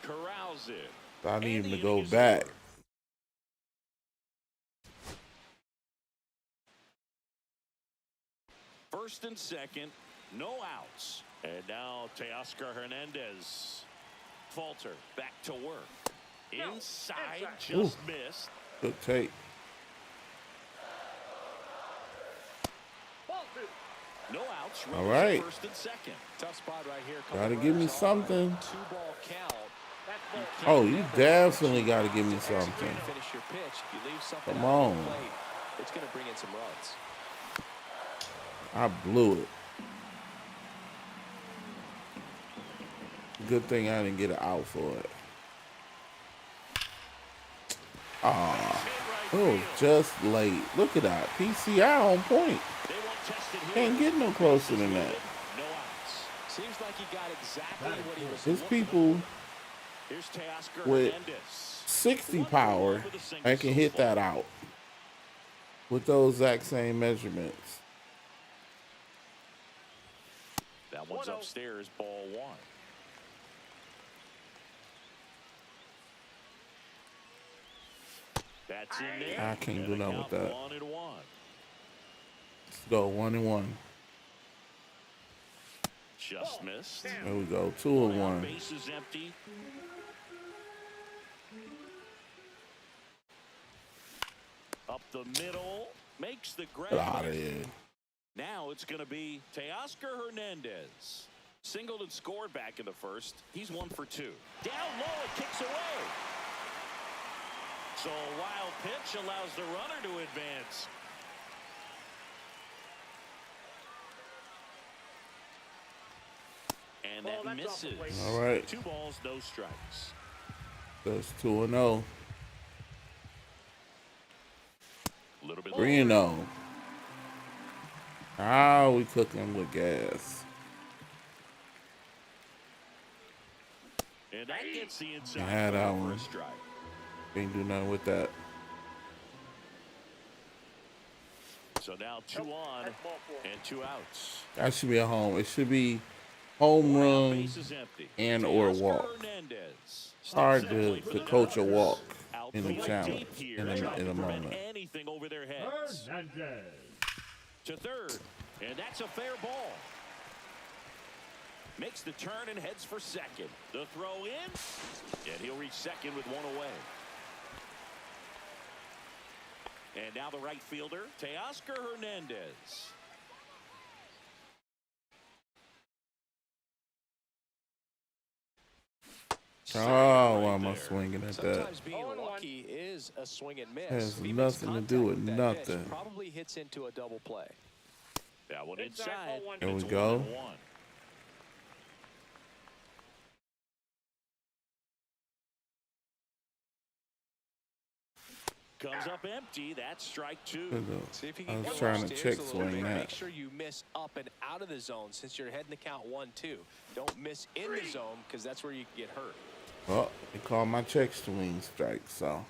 corrals it. So I need And him the to go inning is back. over. First and second, no outs. And now Teoscar Hernandez. Falter back to work. Inside, just missed. Good take. No outs. All right. First and second. Tough spot right here. Gotta give me something. 2-ball count. Oh, you definitely got to give me something. Finish your pitch. You leave something Come out on the on. plate, it's going to bring in some runs. I blew it. Good thing I didn't get an out for it. Ah, it was just late. Look at that. PCI on point. They won't test it here. Can't get no closer than that. No outs. Seems like he got exactly what he was There's looking people Here's Teoscar with Hernandez. 60 power that can hit that out with those exact same measurements. That one's upstairs, ball 1. That's in there. I can't And do the nothing with count that. 1-1. Let's go 1-1. Just missed. There we go. 2-1. Base is empty. Up the middle. Makes the grab. Get out of here. Now it's going to be Teoscar Hernandez. Singled and scored back in the first. He's 1 for 2. Down low, it kicks away. So a wild pitch allows the runner to advance. And that misses. All right. 2 balls, no strikes. That's 2-0. A little bit 3-0. Ah, we cooking with gas. And that gets the inside. I had that for one. a strike. Can't do nothing with that. So now 2 on and 2 outs. That should be a home. It should be home run Base is empty. and or Teoscar walk. Hernandez. It's hard Simply to for the coach a Dodgers. walk Out in the the right challenge deep here, in trying a to prevent moment. anything over their heads. Hernandez. To third, and that's a fair ball. Makes the turn and heads for second. The throw in, and he'll reach second with 1 away. And now the right fielder, Teoscar Hernandez. Oh, why am I swinging at that? Sometimes being lucky is a swing and miss. Has If he makes nothing to do with contact that pitch, nothing. probably hits into a double play. That one inside. There we It's go. 1-1. Comes up empty. That's strike 2. See if you I can was go trying to upstairs check a little swing bit. that. Make sure you miss up and out of the zone since you're heading the count 1-2. Don't miss in the zone because that's where you get hurt. Well, they call my check swing strike, so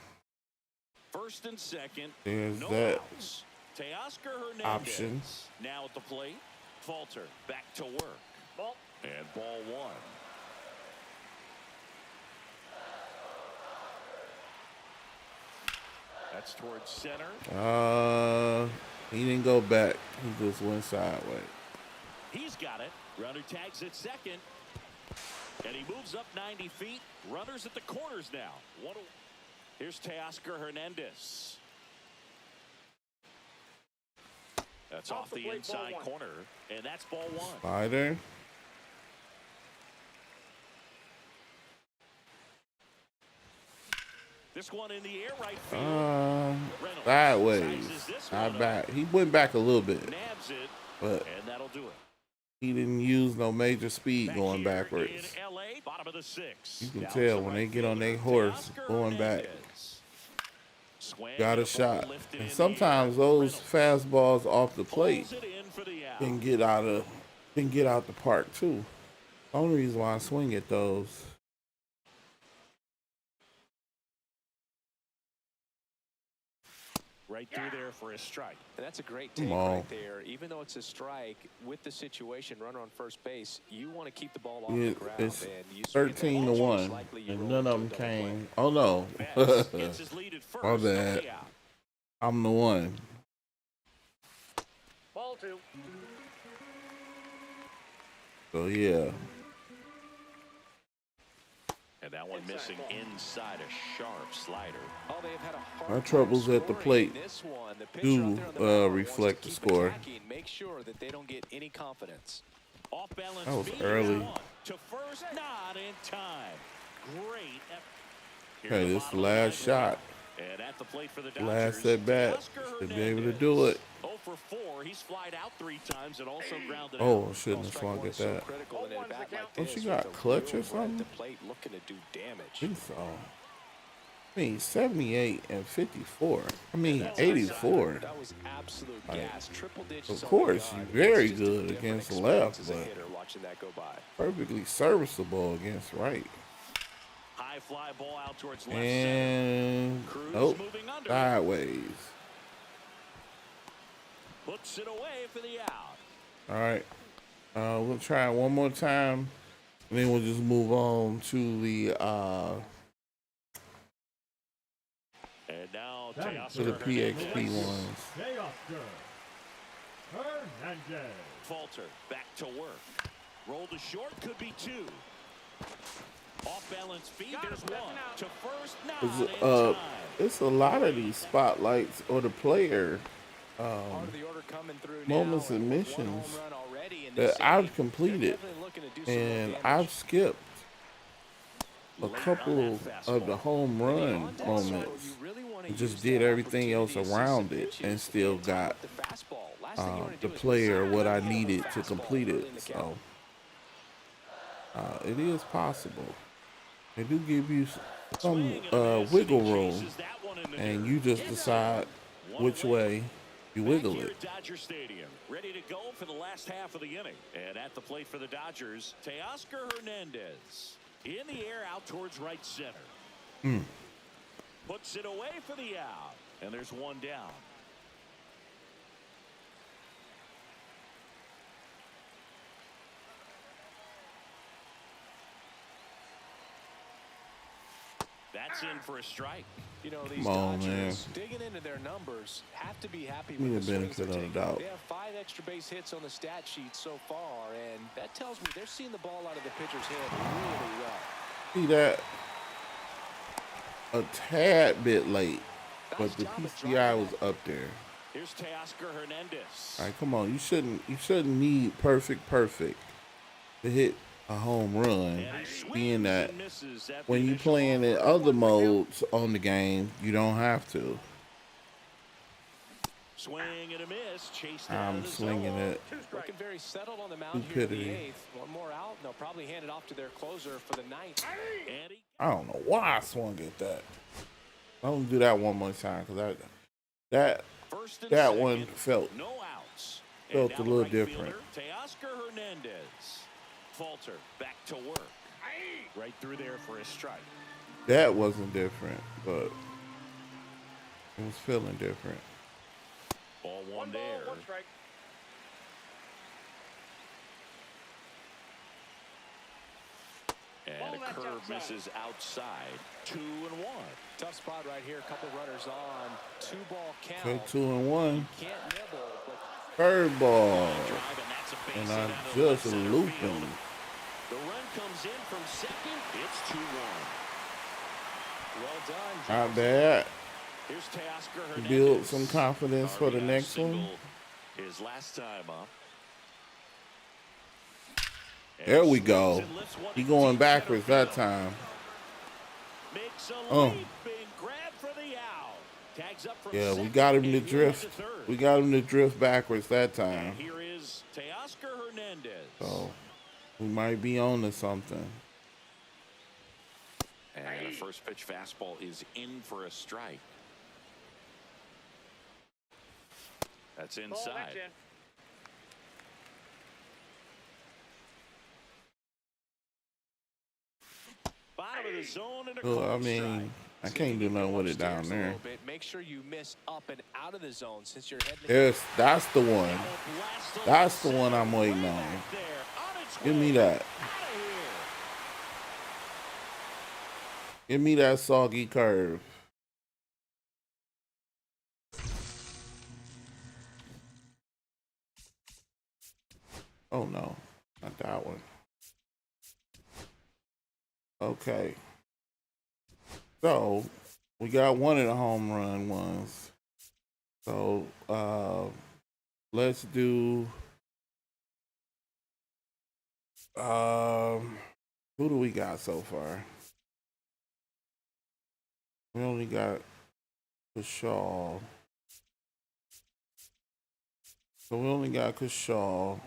First and second. there's No that outs. Teoscar Hernandez. option. Now at the plate. Falter back to work. And ball 1. That's towards center. He didn't go back. He just went sideways. He's got it. Runner tags at second. And he moves up 90 feet. Runners at the corners now. Here's Teoscar Hernandez. That's off the inside corner. And that's ball one. Slider. This one in the air, right field. Sideways. Not back. He went back a little bit. Nabs it, but and that'll do it. he didn't use no major speed going backwards. In LA, bottom of the sixth. You can tell when they get on their horse going back. Got a shot. And sometimes those fastballs off the plate can get out the park too. Only reason why I swing at those. Right through there for a strike. And that's a great take right there. Even though it's a strike, with the situation, runner on first base, you want to keep the ball off the ground. It's and you 13-1, and none of them came. Oh no, my bad. I'm the one. Ball two. So yeah. And that one missing inside a sharp slider. Oh, they've had a hard My troubles at the plate do reflect the score. Make sure that they don't get any confidence. Off balance. That was early. To first, not in time. Great. Okay, this is the last shot. And at the plate for the Dodgers, Last at bat. Should be able to do it. 0 for 4. He's flied out 3 times and also grounded Oh, out. shouldn't have swung at that. Don't you you got clutch or something? The plate looking to do damage. I think so. I mean, 78 and 54. I mean, 84. That was absolute gas. Triple digits. Of course, you're very good against the left, but watching that go by. perfectly serviceable against right. High fly ball out towards left And nope, sideways. Puts it away for the out. All right, we'll try it one more time, and then we'll just move on to the And now to the PXP ones. Hernandez. Falter back to work. Roll to short, could be 2. Off balance speed, there's 1. To first, not in time. It's a lot of these spotlights or the player moments and missions that I've completed, and I've skipped a couple of the home run moments and just did everything else around it and still got the player what I needed to complete it. So it is possible. They do give you some wiggle room, and you just decide which way you wiggle it. Dodger Stadium, ready to go for the last half of the inning. And at the plate for the Dodgers, Teoscar Hernandez. In the air, out towards right center. Puts it away for the out. And there's 1 down. That's in for a strike. You know, these Dodgers, digging into their numbers, have to be happy Give me with the the swings benefit they're of the taking. doubt. They have 5 extra base hits on the stat sheet so far, and that tells me they're seeing the ball out of the pitcher's hand really well. See that a tad bit late, but the PCI was up there. Here's Teoscar Hernandez. All right, come on. You shouldn't need perfect to hit a home run, being that when you playing in other modes on the game, you don't have to. Swing and a miss. Chased I'm swinging it. Looking very settled on the mound here in the 8th. 1 more out, and they'll probably hand it off to their closer for the 9th. I don't know why I swung at that. I'm gonna do that one more time because that one felt a little different. Teoscar Hernandez. Falter back to work. Right through there for a strike. That wasn't different, but it was feeling different. Ball 1 there. 1 strike. And a that's curve outside. misses outside. 2-1. Tough spot right here. A couple runners on. 2-ball count. Okay, 2-1. Can't nibble, but Curveball. Drive, and that's a base And hit I'm out of the left just center looping. field. The run comes in from second. It's 2-1. well done. Not bad. Here's Teoscar Hernandez. Build some confidence for the RBI next single one. his last time up. And There we swings go. and lifts one He to going deep backwards center that field. time. Makes a Oh. leap and grab for the out. Tags up from Yeah, we second, got him to and he'll head drift. third. We got him to drift backwards that And time. here is Teoscar Hernandez. So we might be on to something. And a first pitch fastball is in for a strike. That's Ball, inside. that's in. Bottom of the zone and a Well, I called mean, I see if can't you do can nothing go with it upstairs down a there. little bit. Make sure you miss up and out of the zone since you're heading. That's the one. That's the one I'm waiting on. Give me that. Give me that soggy curve. Oh no, not that one. Okay. So we got one of the home run ones. So let's do who do we got so far? We only got Kashaw. So we only got Kashaw.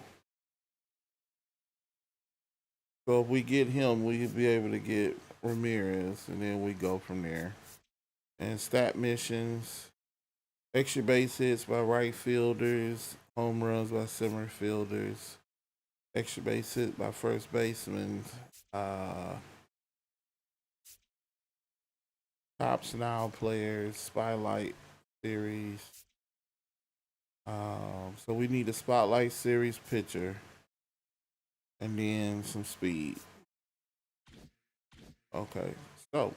So if we get him, we'll be able to get Ramirez, and then we go from there. And stat missions, extra base hits by right fielders, home runs by center fielders, extra base hit by first baseman, tops now players, spotlight series. So we need a spotlight series pitcher, and then some speed. Okay, so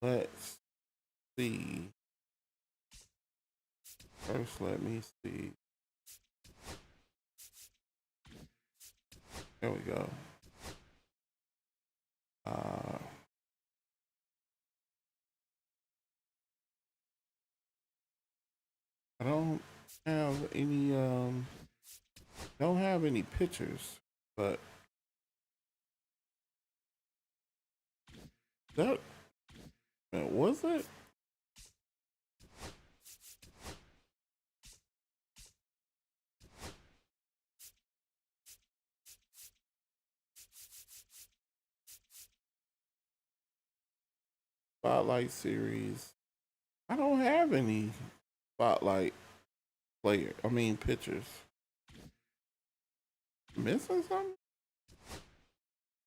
let's see. First, let me see. There we go. I don't have any don't have any pictures, but that was it. Spotlight series. I don't have any spotlight pictures. Missing something?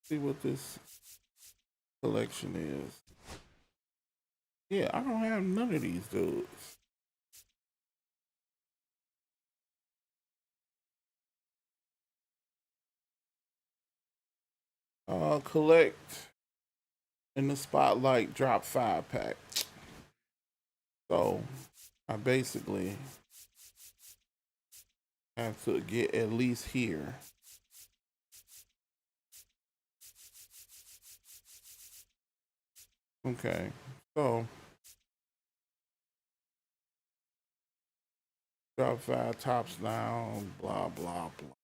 See what this collection is. Yeah, I don't have none of these dudes. Collect in the spotlight drop 5-pack. So I basically have to get at least here. Okay, so drop 5 tops now, blah blah blah.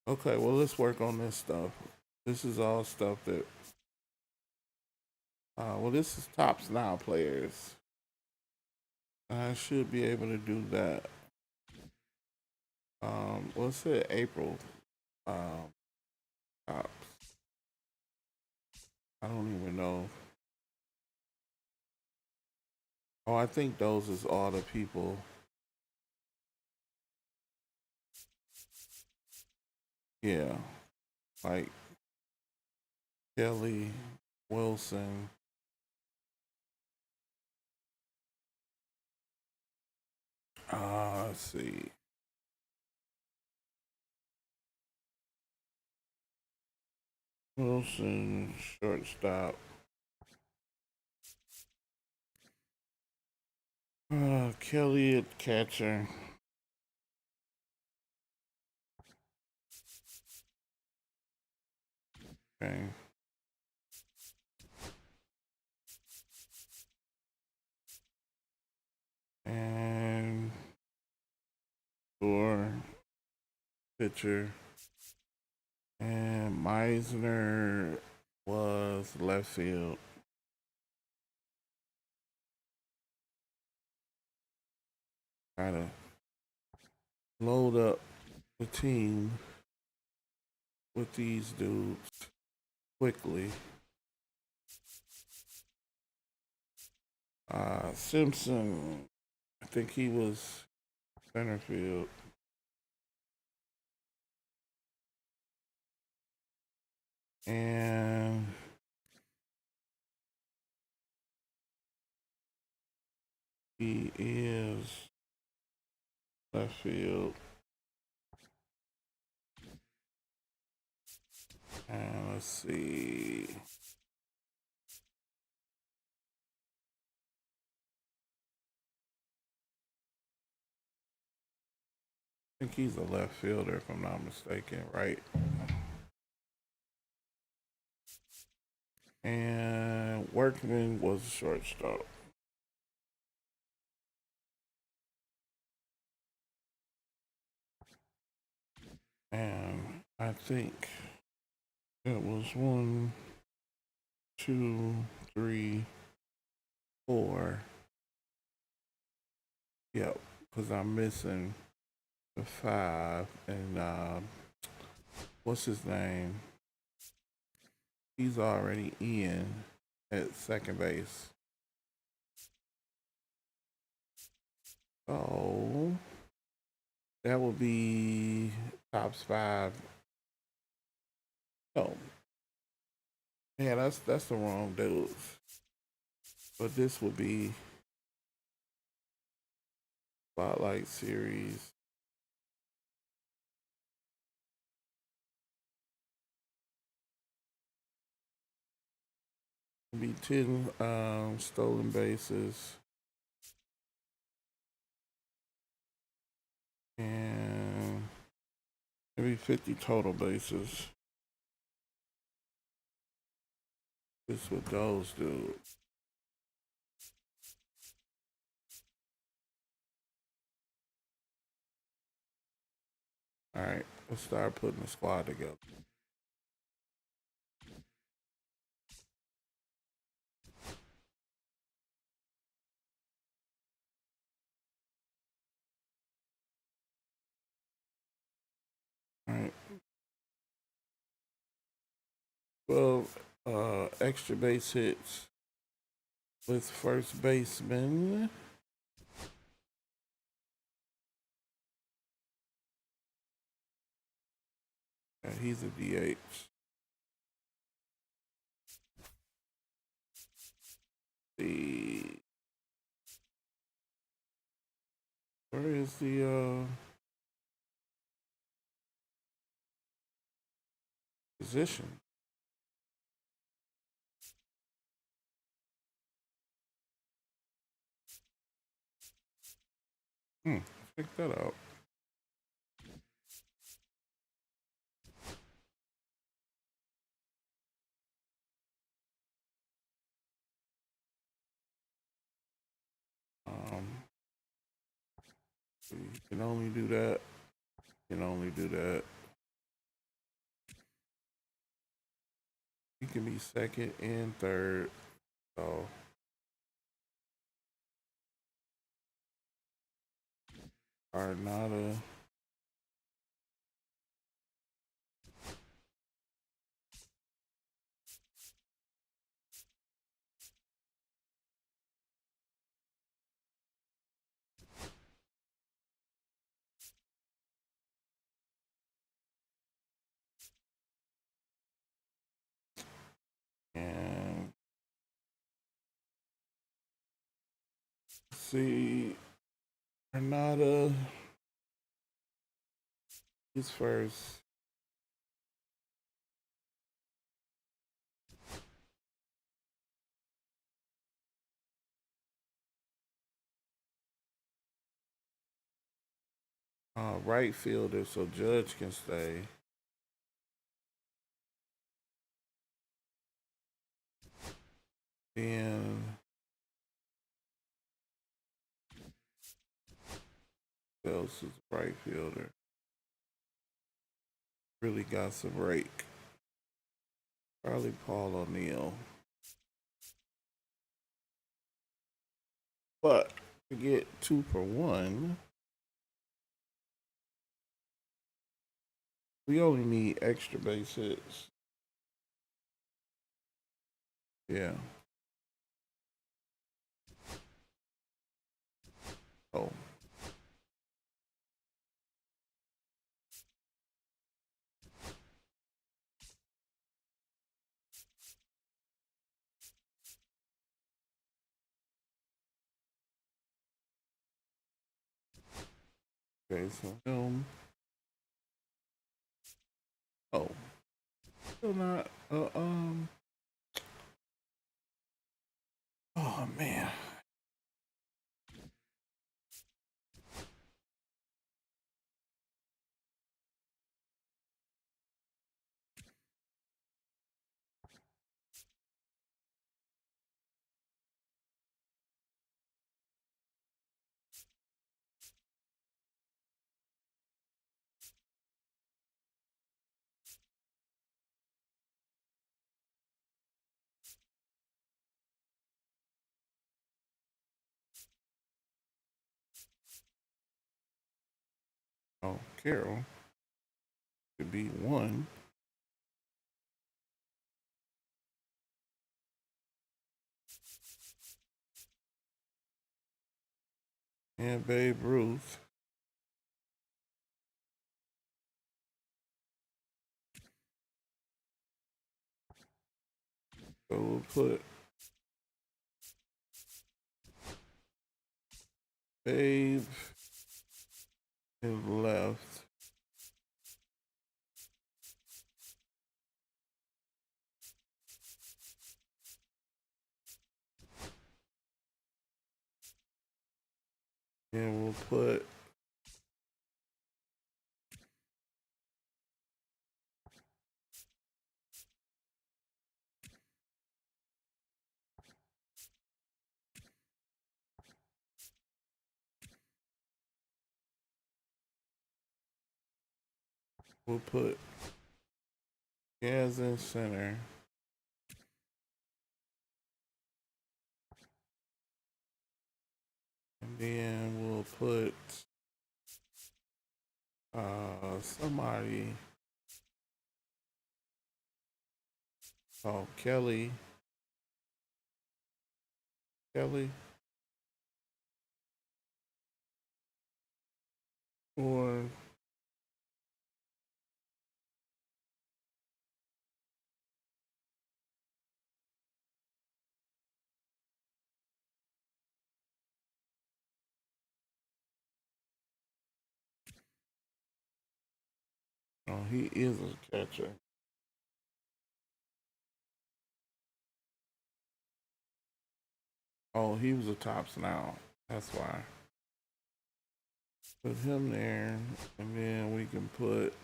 Okay, well let's work on this stuff. This is all stuff that well, this is tops now players. I should be able to do that. What's it? April. Tops. I don't even know. Oh, I think those is all the people. Yeah, like Kelly, Wilson. Let's see. Wilson, shortstop. Kelly at catcher. Okay. And for pitcher. And Meisner was left field. Try to load up the team with these dudes quickly. Simpson, I think he was center field. And he is left field. And let's see. I think he's a left fielder, if I'm not mistaken, right? And Workman was a shortstop. And I think it was 1, 2, 3, 4. Yep, because I'm missing the 5. And what's his name? He's already in at second base. So that would be tops 5. Oh, yeah, that's the wrong dudes. But this would be Spotlight Series. It'd be 10 stolen bases. And maybe 50 total bases. This what those do. All right, let's start putting the squad together. All right. 12 extra base hits with first baseman. He's a DH. Where is the position? Check that out. You can only do that. You can only do that. You can be second and third. So Arnada. And see, Arnada is first. right fielder so Judge can stay. Then who else is right fielder? Really got some break. Probably Paul O'Neill. But to get 2 for 1, we only need extra base hits. Yeah. Oh. Okay, so oh, still not. Oh man. Oh, Carroll could be 1. And Babe Ruth. So we'll put Babe in left. And we'll put Gaz in center. And then we'll put somebody. Oh, Kelly. Or oh, he is a catcher. Oh, he was a tops now. That's why. Put him there, and then we can put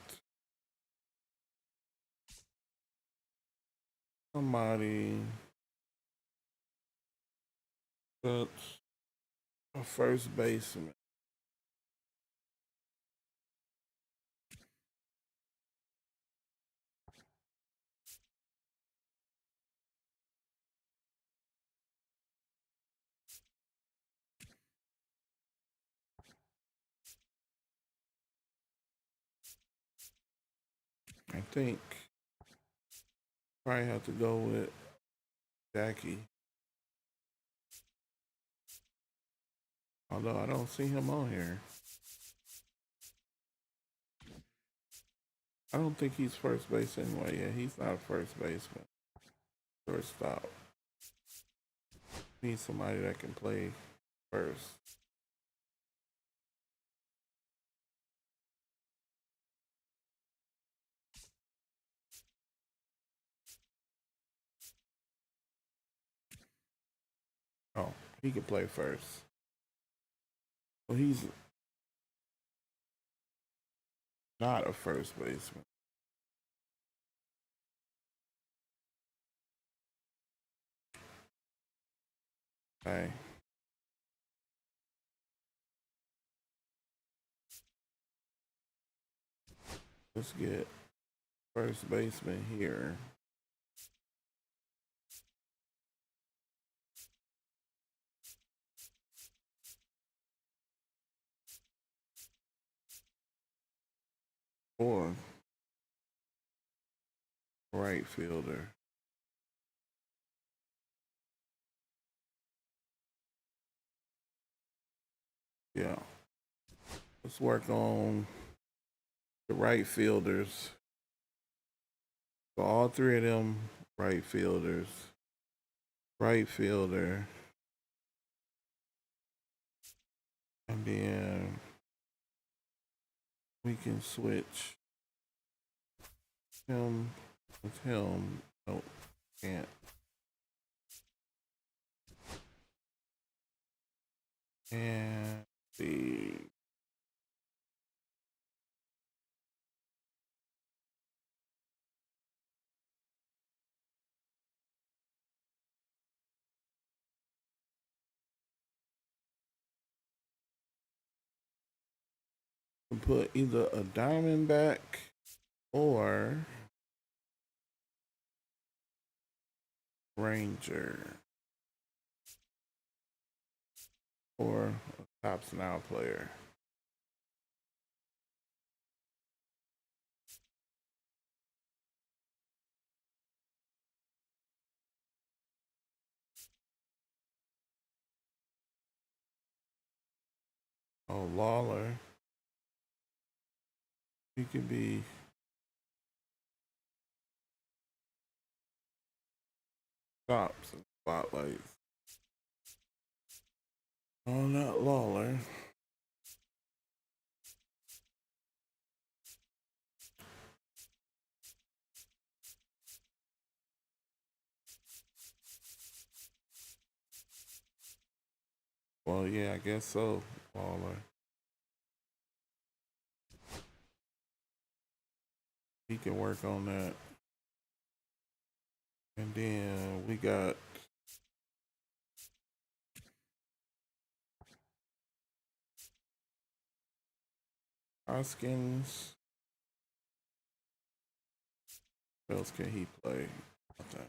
somebody that's a first baseman. I think probably have to go with Jackie. Although I don't see him on here. I don't think he's first base anyway. Yeah, he's not a first baseman. Shortstop. Need somebody that can play first. Oh, he can play first. Well, not a first baseman. Okay. Let's get first baseman here. Or right fielder. Yeah. Let's work on the right fielders. So all three of them right fielders. Right fielder. And then we can switch him with him. No, can't. And the put either a Diamondback or Ranger or a Tops Now player. Oh, Lawler. He could be tops and spotlights. Oh, not Lawler. Well, yeah, I guess so. Lawler. He can work on that. And then we got Hoskins. What else can he play? Okay.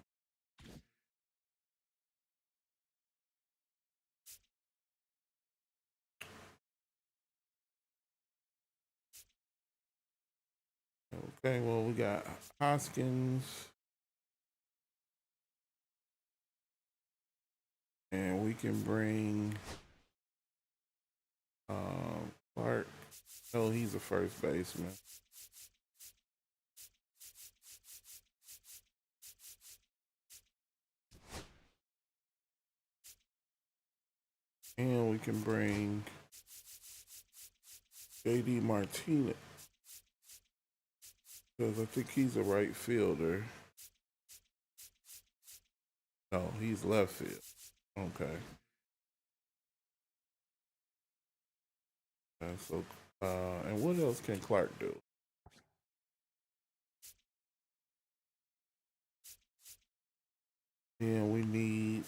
Okay, well, we got Hoskins. And we can bring Clark. Oh, he's a first baseman. And we can bring JD Martinez. Because I think he's a right fielder. No, he's left field. Okay. So, and what else can Clark do? And we need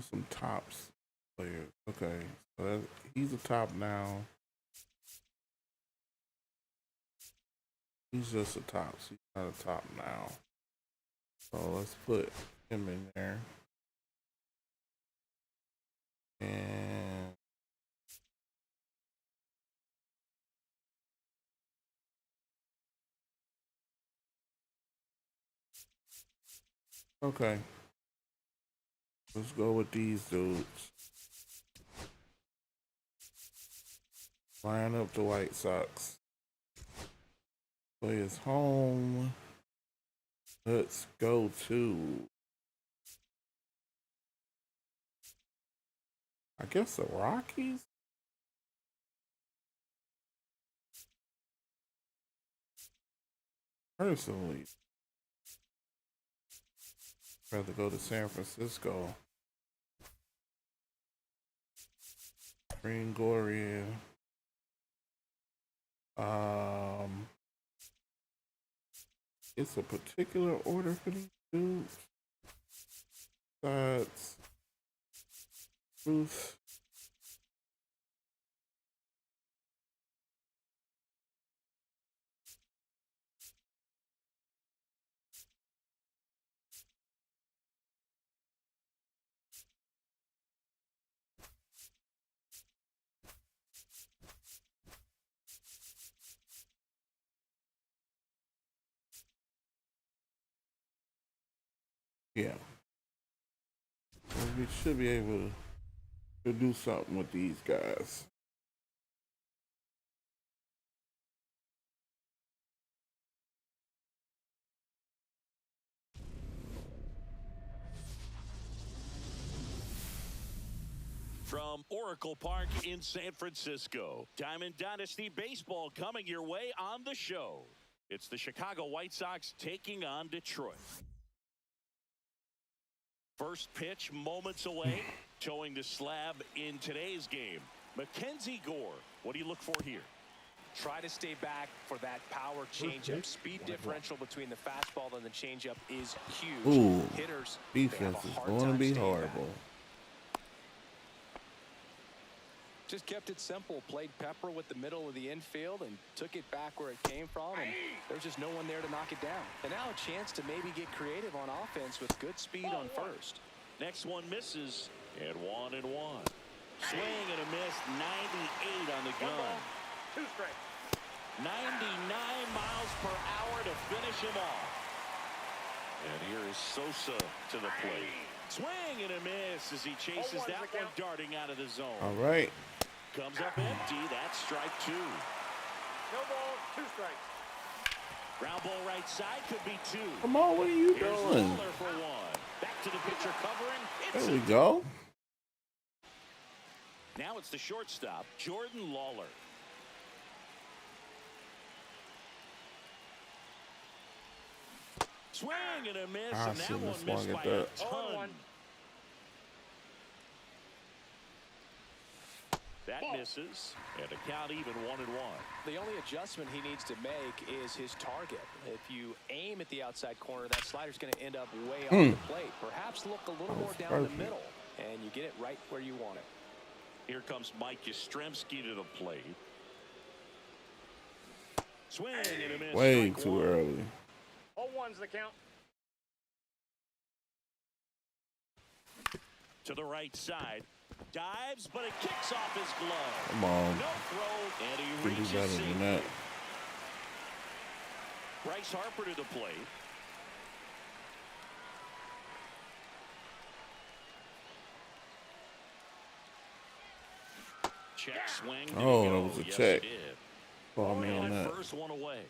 some tops players. Okay, so he's a top now. He's just a top. So he's not a top now. So let's put him in there. And okay, let's go with these dudes. Line up the White Sox. Play is home. Let's go to, I guess, the Rockies. Personally, Rather go to San Francisco. Green Gloria. It's a particular order for these dudes. Besides Bruce. Yeah. We should be able to do something with these guys. From Oracle Park in San Francisco, Diamond Dynasty Baseball coming your way on the show. It's the Chicago White Sox taking on Detroit. First pitch moments away, towing the slab in today's game. Mackenzie Gore, what do you look for here? Try to stay back for that power changeup. Speed differential between the fastball and the changeup is huge. Ooh, hitters, defense is going to be horrible. Just kept it simple, played pepper with the middle of the infield and took it back where it came from, and there's just no one there to knock it down. And now a chance to maybe get creative on offense with good speed on first. Next one misses, and 1-1. Swing and a miss, 98 on the gun. 2 straight. 99 miles per hour to finish him off. And here is Sosa to the plate. Swing and a miss as he chases that one darting out of the zone. All right. Comes up empty. That's strike 2. No ball, 2 strikes. Ground ball right side could be 2. Come on, what are you Here's doing? Lawler for 1. Back to the pitcher covering. It's There we go. Now it's the shortstop, Jordan Lawler. Swing and a miss, I and that shouldn't have one missed swung by at a that. ton. That misses, and a count even 1-1. The only adjustment he needs to make is his target. If you aim at the outside corner, that slider's going to end up way off the plate. Perhaps look a little more down the middle, and you get it right where you want it. Here comes Mike Yastrzemski to the plate. Swing and a miss. Way strike too 1. early. 0-1's the count. To the right side. Dives, but it kicks off his glove. Come on. No throw, and he Can do reaches better than safety. that. Bryce Harper to the plate. Check swing. Did Oh, he that go? was a Yes, check. he did. Call me on that. First one away.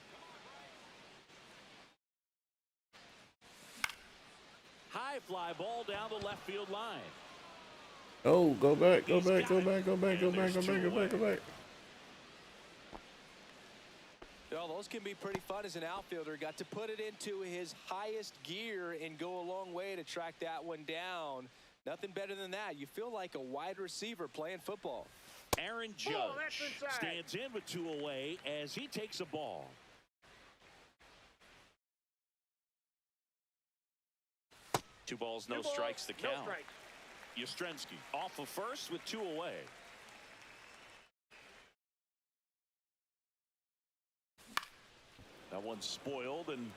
High fly ball down the left field line. Oh, go back, go back, go back, go back, go back, go back, go back, go back. Well, those can be pretty fun as an outfielder. Got to put it into his highest gear and go a long way to track that one down. Nothing better than that. You feel like a wide receiver playing football. Aaron Judge stands in with 2 away as he takes a ball. Two balls, no strikes, the count. No strikes. Yastrzemski off of first with 2 away. That one's spoiled, and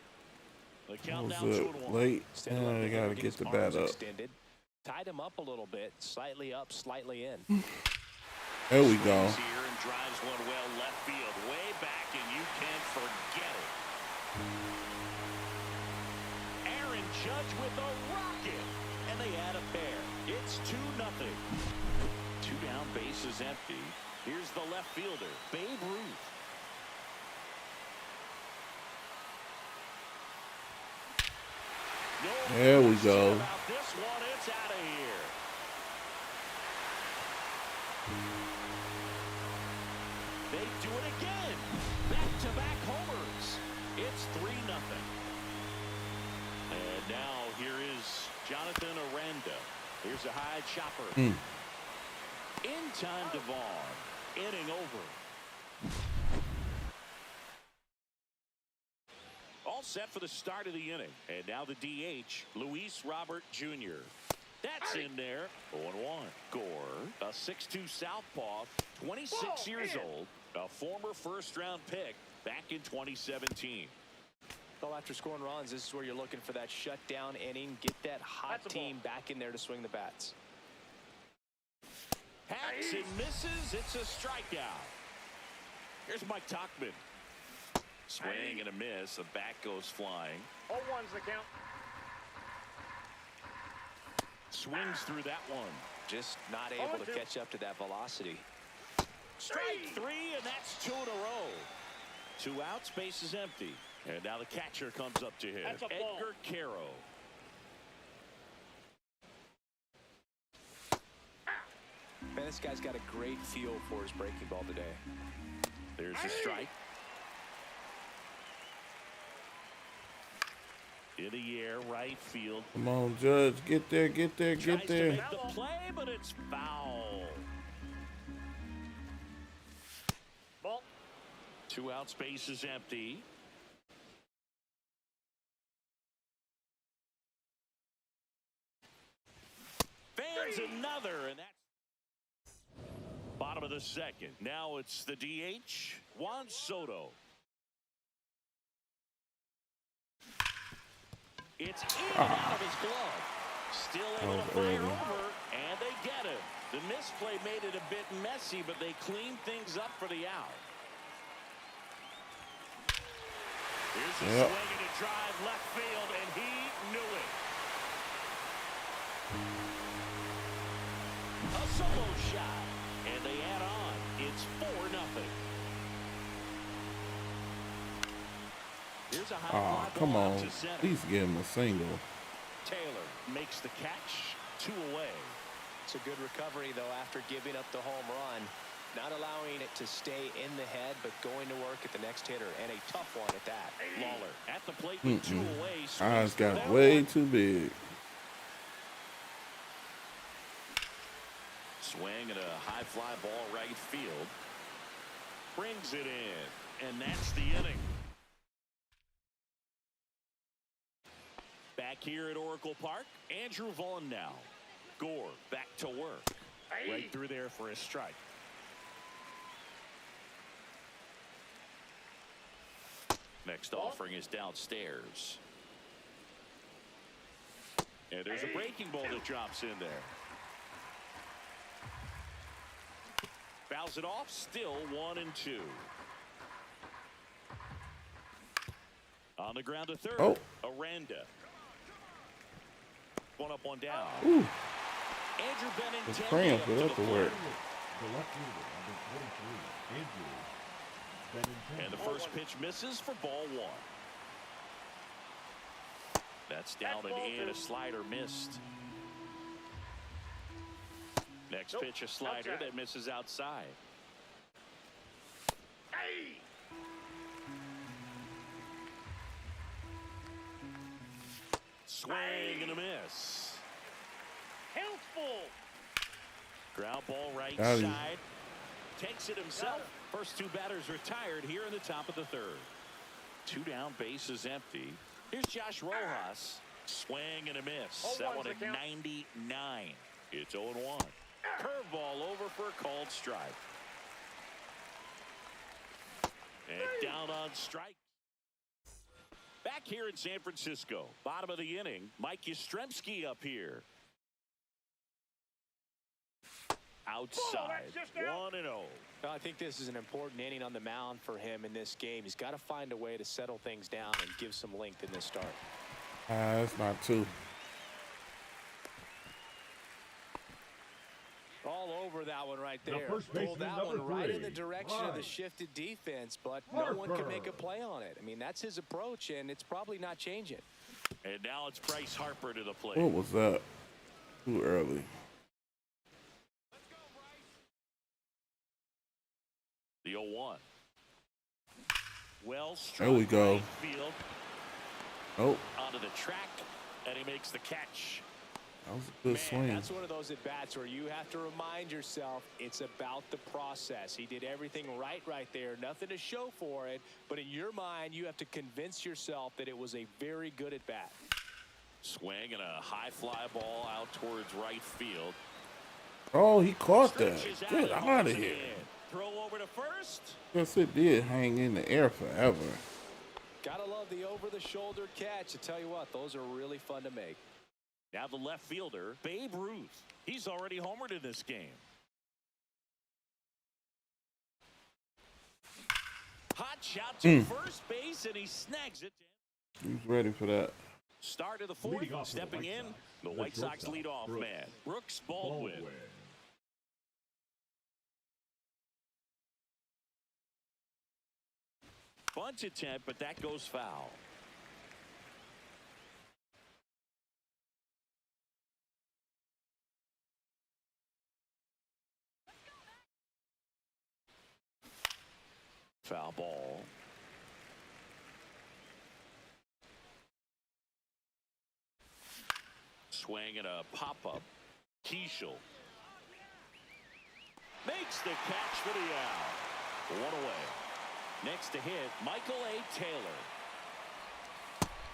the count Was down it 2-1. late? Instead of letting I him gotta get get his the arms bat up. extended, tied him up a little bit, slightly up, slightly in. There we go. Swings here and drives one well left field, way back, and you can forget it. Aaron Judge with a rocket, and they add a pair. It's 2-0. 2 down, bases empty. Here's the left fielder, Babe Ruth. No There we question go. about this one, it's out of here. They do it again. Back-to-back homers. It's 3-0. And now here is a high chopper. In time to Vaughn. Inning over. All set for the start of the inning. And now the DH, Luis Robert Jr. That's in there. 0-1. Gore, a 6'2 southpaw, 26 years old, a former first-round pick back in 2017. Well, after scoring runs, this is where you're looking for that shutdown inning. Get that hot team back in there to swing the bats. Hacks and misses. It's a strikeout. Here's Mike Tauchman. Swing and a miss. The bat goes flying. 0-1's the count. Swings through that one. Just not able to catch up to that velocity. Strike three, and that's 2 in a row. 2 outs, base is empty. And now the catcher comes up to him. Edgar Carroll. Man, this guy's got a great feel for his breaking ball today. There's the strike. In the air, right field. Come on, Judge. Get there, get there, get Tries to there. make the play, but it's foul. Ball. 2 outs, base is empty. Fans another, and that's bottom of the second. Now it's the DH, Juan Soto. It's in and out of his glove. Still able to fire over, and they get him. The misplay made it a bit messy, but they cleaned things up for the out. Here's a swing and a drive left field, and he knew it. A solo shot, and they add on. It's 4-0. Here's a high fly Come ball on. out to center. Please give him a single. Taylor makes the catch. 2 away. It's a good recovery, though, after giving up the home run. Not allowing it to stay in the head, but going to work at the next hitter, and a tough one at that. Lawler at the plate with 2 away. Eyes got way too big. Swing and a high fly ball right field. Brings it in, and that's the inning. Back here at Oracle Park, Andrew Vaughn now. Gore back to work. Right through there for a strike. Next offering is downstairs. And there's a breaking ball that drops in there. Fouls it off, still 1-2. On the ground to third. Oh. Aranda. 1 up, 1 down. Ooh. Andrew It's Benintendi cramp, up but to that's the the word. plate. The left fielder, number 23, Andrew Benintendi. And the first pitch misses for ball 1. That's down and in. A slider missed. Next pitch, a slider that misses outside. Swing and a miss. Healthful. Ground ball right Got him. side. Takes it himself. First 2 batters retired here in the top of the third. 2 down, base is empty. Here's Josh Rojas. Swing and a miss. That one at 99. It's 0-1. Curveball over for a called strike. And down on strike. Back here in San Francisco. Bottom of the inning. Mike Yastrzemski up here. Outside. 1-0. I think this is an important inning on the mound for him in this game. He's got to find a way to settle things down and give some length in this start. That's not 2. All over that one right The there. first Pulled baseman, that one number right in 3, the direction of the Ryan shifted defense, but no one can make a Harper. play on it. I mean, that's his approach, and it's probably not changing. And now it's Bryce Harper to the plate. What was that? Too early. The 0-1. Well struck. There we go. Right field Oh, onto the track, and he makes the catch. That was a good Man, swing. that's one of those at-bats where you have to remind yourself it's about the process. He did everything right there. Nothing to show for it. But in your mind, you have to convince yourself that it was a very good at-bat. Swing and a high fly ball out towards right field. Oh, he caught that. Stretches out Get and out hauls of it here. in. Throw over to first. Yes, it did hang in the air forever. Gotta love the over-the-shoulder catch. I tell you what, those are really fun to make. Now the left fielder, Babe Ruth. He's already homered in this game. Hot shot to first base, and he snags it. He's ready for that. Start of the fourth, Leading off for the stepping White in, Sox, the the White Sox shortstop, leadoff Brooks man, Brooks Baldwin. Bunt attempt, but that goes foul. Foul ball. Swing and a pop-up. Keishel makes the catch for the out. One away. Next to hit, Michael A. Taylor.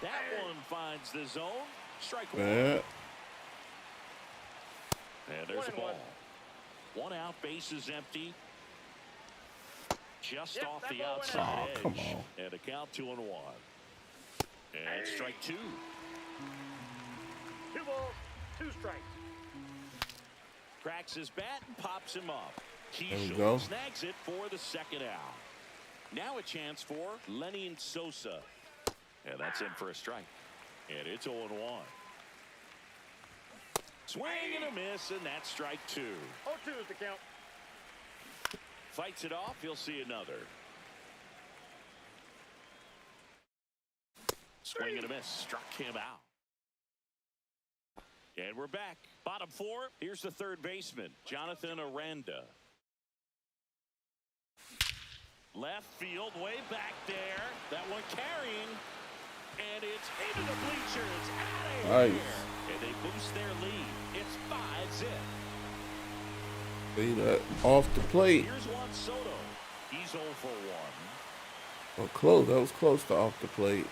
That one finds the zone. Strike one. Bad. And there's a 1-1. ball. One out, base is empty. Just Yep, off that the ball went outside out. edge. Oh, come on. And a count 2-1. And strike two. 2 balls, 2 strikes. Cracks his bat and pops him up. we Keishel go. snags it for the second out. Now a chance for Lenin Sosa. And that's in for a strike. And it's 0-1. Swing and a miss, and that's strike two. 0-2 is the count. Fights it off. He'll see another. Swing and a miss. Struck him out. And we're back. Bottom four. Here's the third baseman, Jonathan Aranda. Left field, way back there. That one carrying. And it's into the bleachers. Out of Nice. here. And they boost their lead. It's 5-zip. See that off the plate. Here's Juan Soto. He's 0 for 1. Well, close. That was close to off the plate.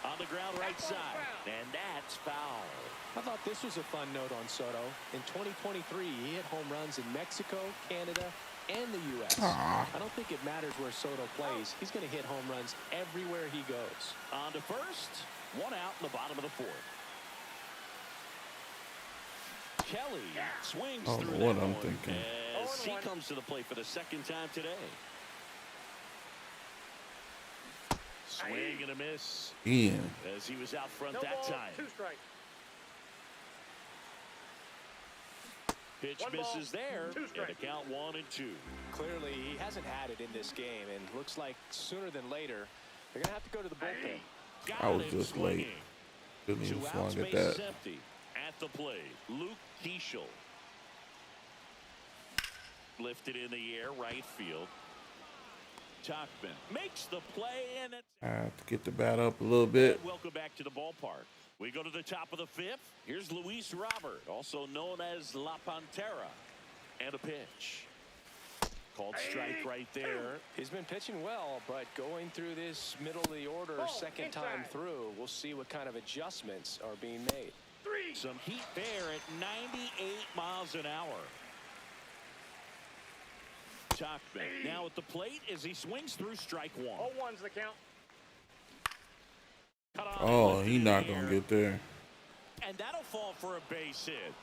On the ground right side. And that's foul. I thought this was a fun note on Soto. In 2023, he hit home runs in Mexico, Canada, and the U.S. I don't think it matters where Soto plays. He's going to hit home runs everywhere he goes. On to first. One out in the bottom of the fourth. Kelly swings I don't through know what that I'm one thinking. as he 0-1. comes to the plate for the second time today. Swing and a miss Ian. as he was out front No that balls, time. 2 strikes. Pitch One ball, misses there, 2 and strikes. the count 1-2. Clearly, he hasn't had it in this game, and looks like sooner than later, they're going to have to go to the bullpen. Got I was him just late. swinging. Didn't even 2 outs, swing at base is that. empty. At the plate, Luke Keishel. Lifted in the air, right field. Tachman makes the play, and it's... I have to get the bat up a little bit. Welcome back to the ballpark. We go to the top of the fifth. Here's Luis Robert, also known as La Pantera. And a pitch. Called strike right there. He's been pitching well, but going through this middle of the order, Ball, second time inside. through, we'll see what kind of adjustments are being made. 3. Some heat there at 98 miles an hour. Tachman now at the plate as he swings through strike one. 0-1's the count. Cut on, Oh, lifted he in not the gonna air, get there. and that'll fall for a base hit.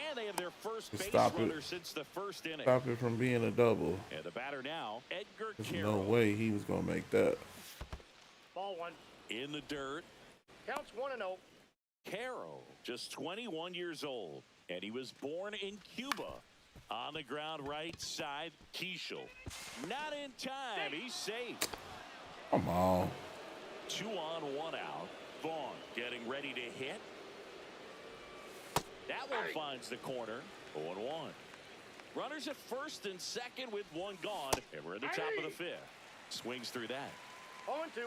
And they have their first base Stop it. runner since the first inning. Stop it from being a double. And the batter now, Edgar There's Carroll. no way he was gonna make that. Ball 1. In the dirt. Counts 1-0. Carroll, just 21 years old, and he was born in Cuba. On the ground right side, Keishel. Not in time. He's safe. Come on. 2 on, 1 out. Vaughn getting ready to hit. That one finds the corner. 0-1. Runners at first and second with 1 gone. And we're in the top of the fifth. Swings through that. 0-2.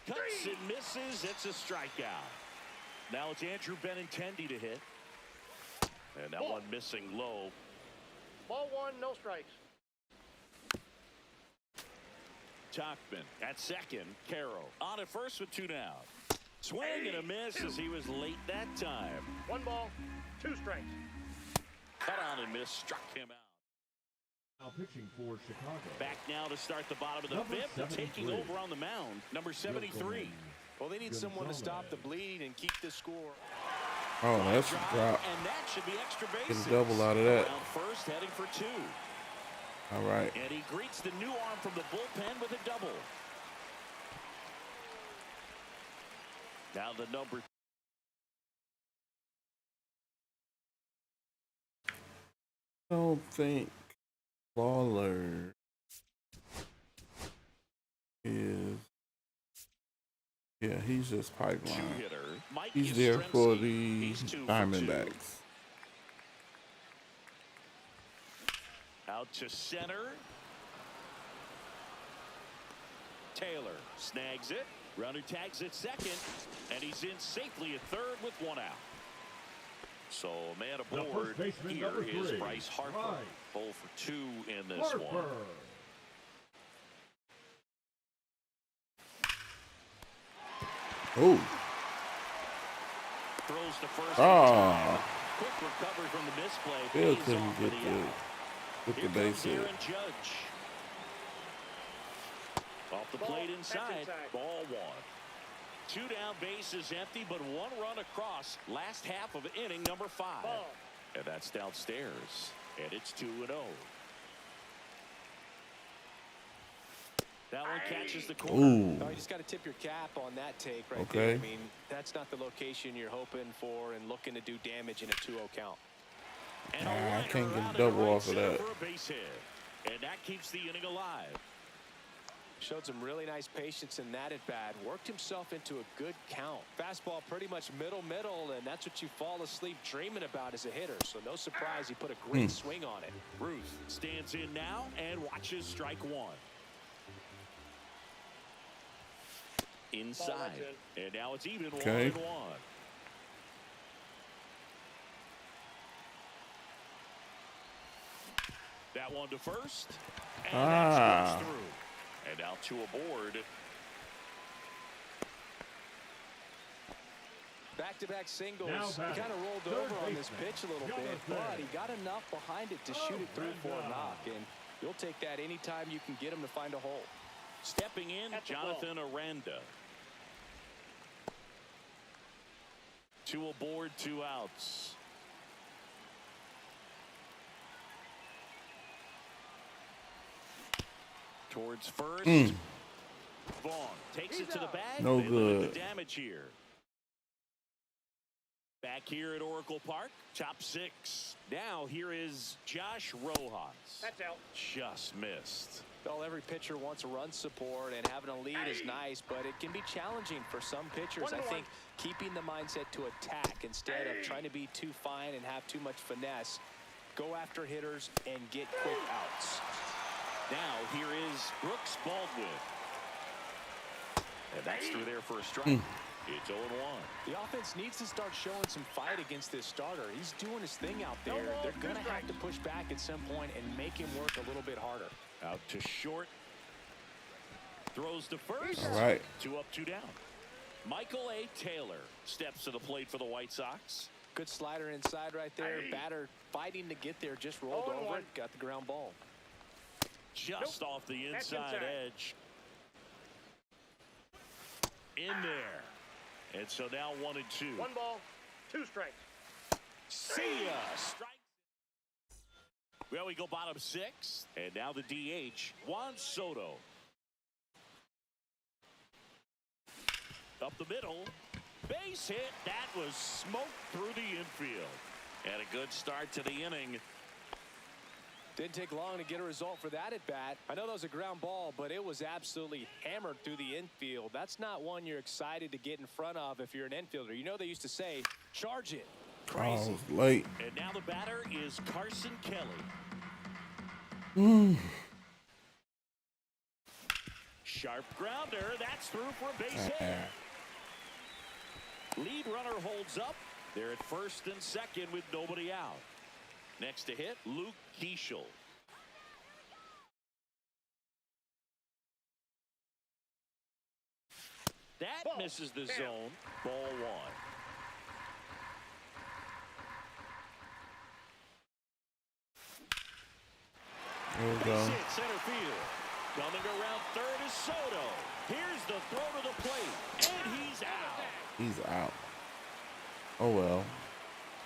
Cuts and misses. It's a strikeout. Now it's Andrew Benintendi to hit. And that one missing low. Ball one, no strikes. Tachman at second. Carroll on at first with 2 down. Swing and a miss as he was late that time. 1 ball, 2 strikes. Cut on and miss, struck him out. Now pitching for Chicago. Back now to start the bottom of the Number fifth. And taking 73. over on the mound, number 73. Well, they need someone to stop the bleeding and keep the score. Oh, that's a drop. And that should be extra Get bases. a double out of that. Around first, heading for 2. All right. And he greets the new arm from the bullpen with a double. Now the number. I don't think Lawler is. Yeah, he's just pipeline. Two-hitter. Mike He's there for Yastrzemski. the He's 2 for 2. Diamondbacks. Out to center. Taylor snags it. Runner tags at second. And he's in safely at third with 1 out. So a man The aboard first baseman, here number is 3, Bryce Harper. Bryce 0 for 2 in this Harper. one. Oh. Throws to first. Ah. Quick recovery from the misplay. Bill Pays couldn't off for get the the out. with Here the base comes hit. Aaron Judge. Off the Ball, plate that's inside. inside. Ball 1. 2 down, bases empty, but 1 run across. Last half of inning number 5. Ball. And that's downstairs. And it's 2-0. That one catches the corner. Ooh. No, you just got to tip your cap on that take right Okay. there. I mean, that's not the location you're hoping for and looking to do damage in a 2-0 count. And Nah, a I liner can't get around a double to right off of center that. for a base hit. And that keeps the inning alive. Showed some really nice patience in that at bat. Worked himself into a good count. Fastball pretty much middle, and that's what you fall asleep dreaming about as a hitter. So no surprise he put a great swing on it. Ruth stands in now and watches strike 1. Inside. And now it's even Okay. 1-1. That one to first. And that scores through. And now 2 aboard. Back-to-back singles. Now He batting, kind of rolled third over on this baseman, pitch a little Jonathan. bit, but he got enough behind it to shoot it through for a knock. And you'll take that anytime you can get him to find a hole. Stepping in, That's a Jonathan Aranda. 2 aboard, 2 outs. Towards first. Vaughn takes it to the bag. No They limit good. the damage here. Back here at Oracle Park, top 6. Now here is Josh Rojas. That's out. Just missed. Well, every pitcher wants a run support, and having a lead is nice, but it can be challenging for some pitchers. I think keeping the mindset to attack instead of trying to be too fine and have too much finesse. Go after hitters and get quick outs. Now here is Brooks Baldwin. And that's through there for a strike. It's 0-1. The offense needs to start showing some fight against this starter. He's doing his thing out there. They're going to have to push back at some point and make him work a little bit harder. Out to short. Throws to first. All right. 2 up, 2 down. Michael A. Taylor steps to the plate for the White Sox. Good slider inside right there. Batter fighting to get there, just rolled 0-1. over it, got the ground ball. Just off the That's inside inside. edge. In there. And so now 1-2. 1 ball, 2 strikes. See ya. Strike. Well, we go bottom 6. And now the DH, Juan Soto. Up the middle. Base hit. That was smoked through the infield. And a good start to the inning. Didn't take long to get a result for that at bat. I know that was a ground ball, but it was absolutely hammered through the infield. That's not one you're excited to get in front of if you're an infielder. You know they used to say, charge it. Oh, Crazy. it was late. And now the batter is Carson Kelly. Sharp grounder. That's through for a base hit. Lead runner holds up. They're at first and second with nobody out. Next to hit, Luke Keeschel. That misses the zone. Ball one. There we Base go. hit center field. Coming around third is Soto. Here's the throw to the plate, and he's out. He's out. Oh well.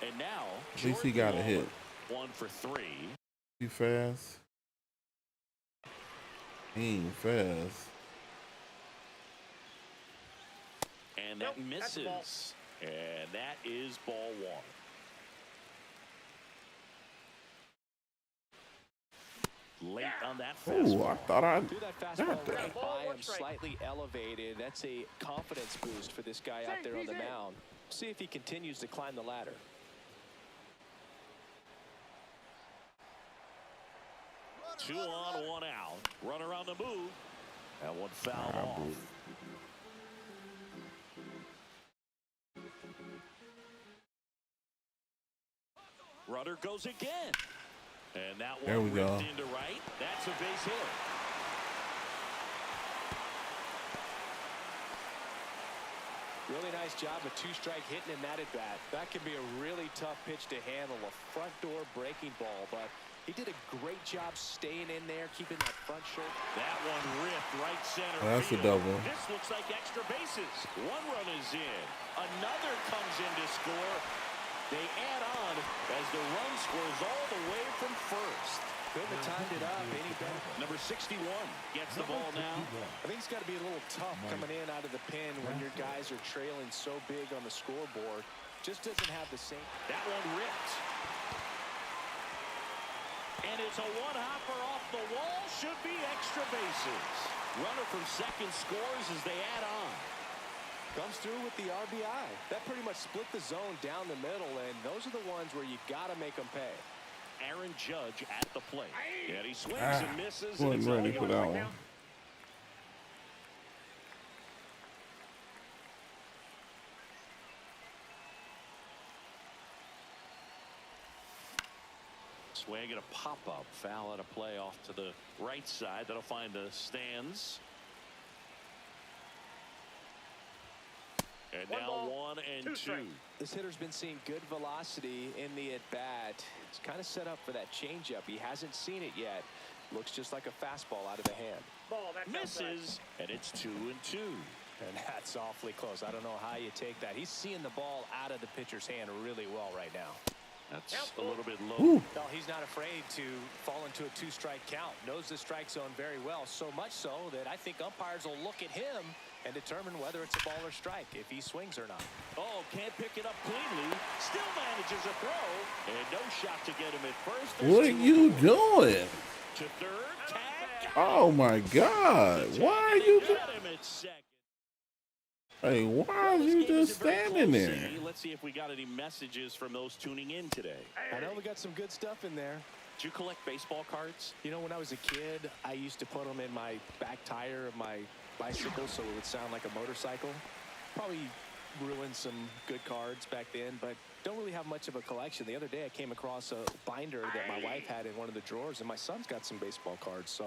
And now, At least he got a hit. 1 for 3. He fast. He ain't fast. And that Nope, that's a ball. misses. And that is ball one. Late on that Ooh, I fastball. thought I Threw that got fastball that. right Ball, by one him, strike. slightly elevated. That's a confidence boost for this guy out there on the mound. See if he continues to climb the ladder. Two on, one out. Runner on the move. That one fouled off. Runner goes again. And that one There we go. ripped into right. That's a base hit. Really nice job of two-strike hitting in that at-bat. That can be a really tough pitch to handle, a front door breaking ball, but he did a great job staying in there, keeping that front shoulder. That one ripped right center Oh, that's a field. double. This looks like extra bases. One run is in. Another comes in to score. They add on as the run scores all the way from first. Couldn't have timed it up any better. Number 61 gets the ball now. I think it's got to be a little tough coming in out of the pen when your guys are trailing so big on the scoreboard. Just doesn't have the same. That one ripped. And it's a one-hopper off the wall. Should be extra bases. Runner from second scores as they add on. Comes through with the RBI. That pretty much split the zone down the middle, and those are the ones where you got to make them pay. Aaron Judge at the plate. And he swings and misses. And Wasn't it's ready only for one that right one. now. Swing and a pop-up. Foul at a play off to the right side. That'll find the stands. And One now ball, 1 and 2. strikes. This hitter's been seeing good velocity in the at-bat. It's kind of set up for that changeup. He hasn't seen it yet. Looks just like a fastball out of the hand. Ball, that's outside. Misses, and it's 2 and 2. And that's awfully close. I don't know how you take that. He's seeing the ball out of the pitcher's hand really well right now. That's a little bit low. Ooh. No, he's not afraid to fall into a two-strike count. Knows the strike zone very well, so much so that I think umpires will look at him and determine whether it's a ball or strike, if he swings or not. Oh, can't pick it up cleanly. Still manages a throw. And no shot to get him at first. What are you doing? To third, tag. Oh my God! Why are you? Got him at second. Hey, why are This you game is just a very standing close there? city. Let's see if we got any messages from those tuning in today. I know we got some good stuff in there. Did you collect baseball cards? You know, when I was a kid, I used to put them in my back tire of my bicycle so it would sound like a motorcycle. Probably ruined some good cards back then, but don't really have much of a collection. The other day I came across a binder that my wife had in one of the drawers, and my son's got some baseball cards. So,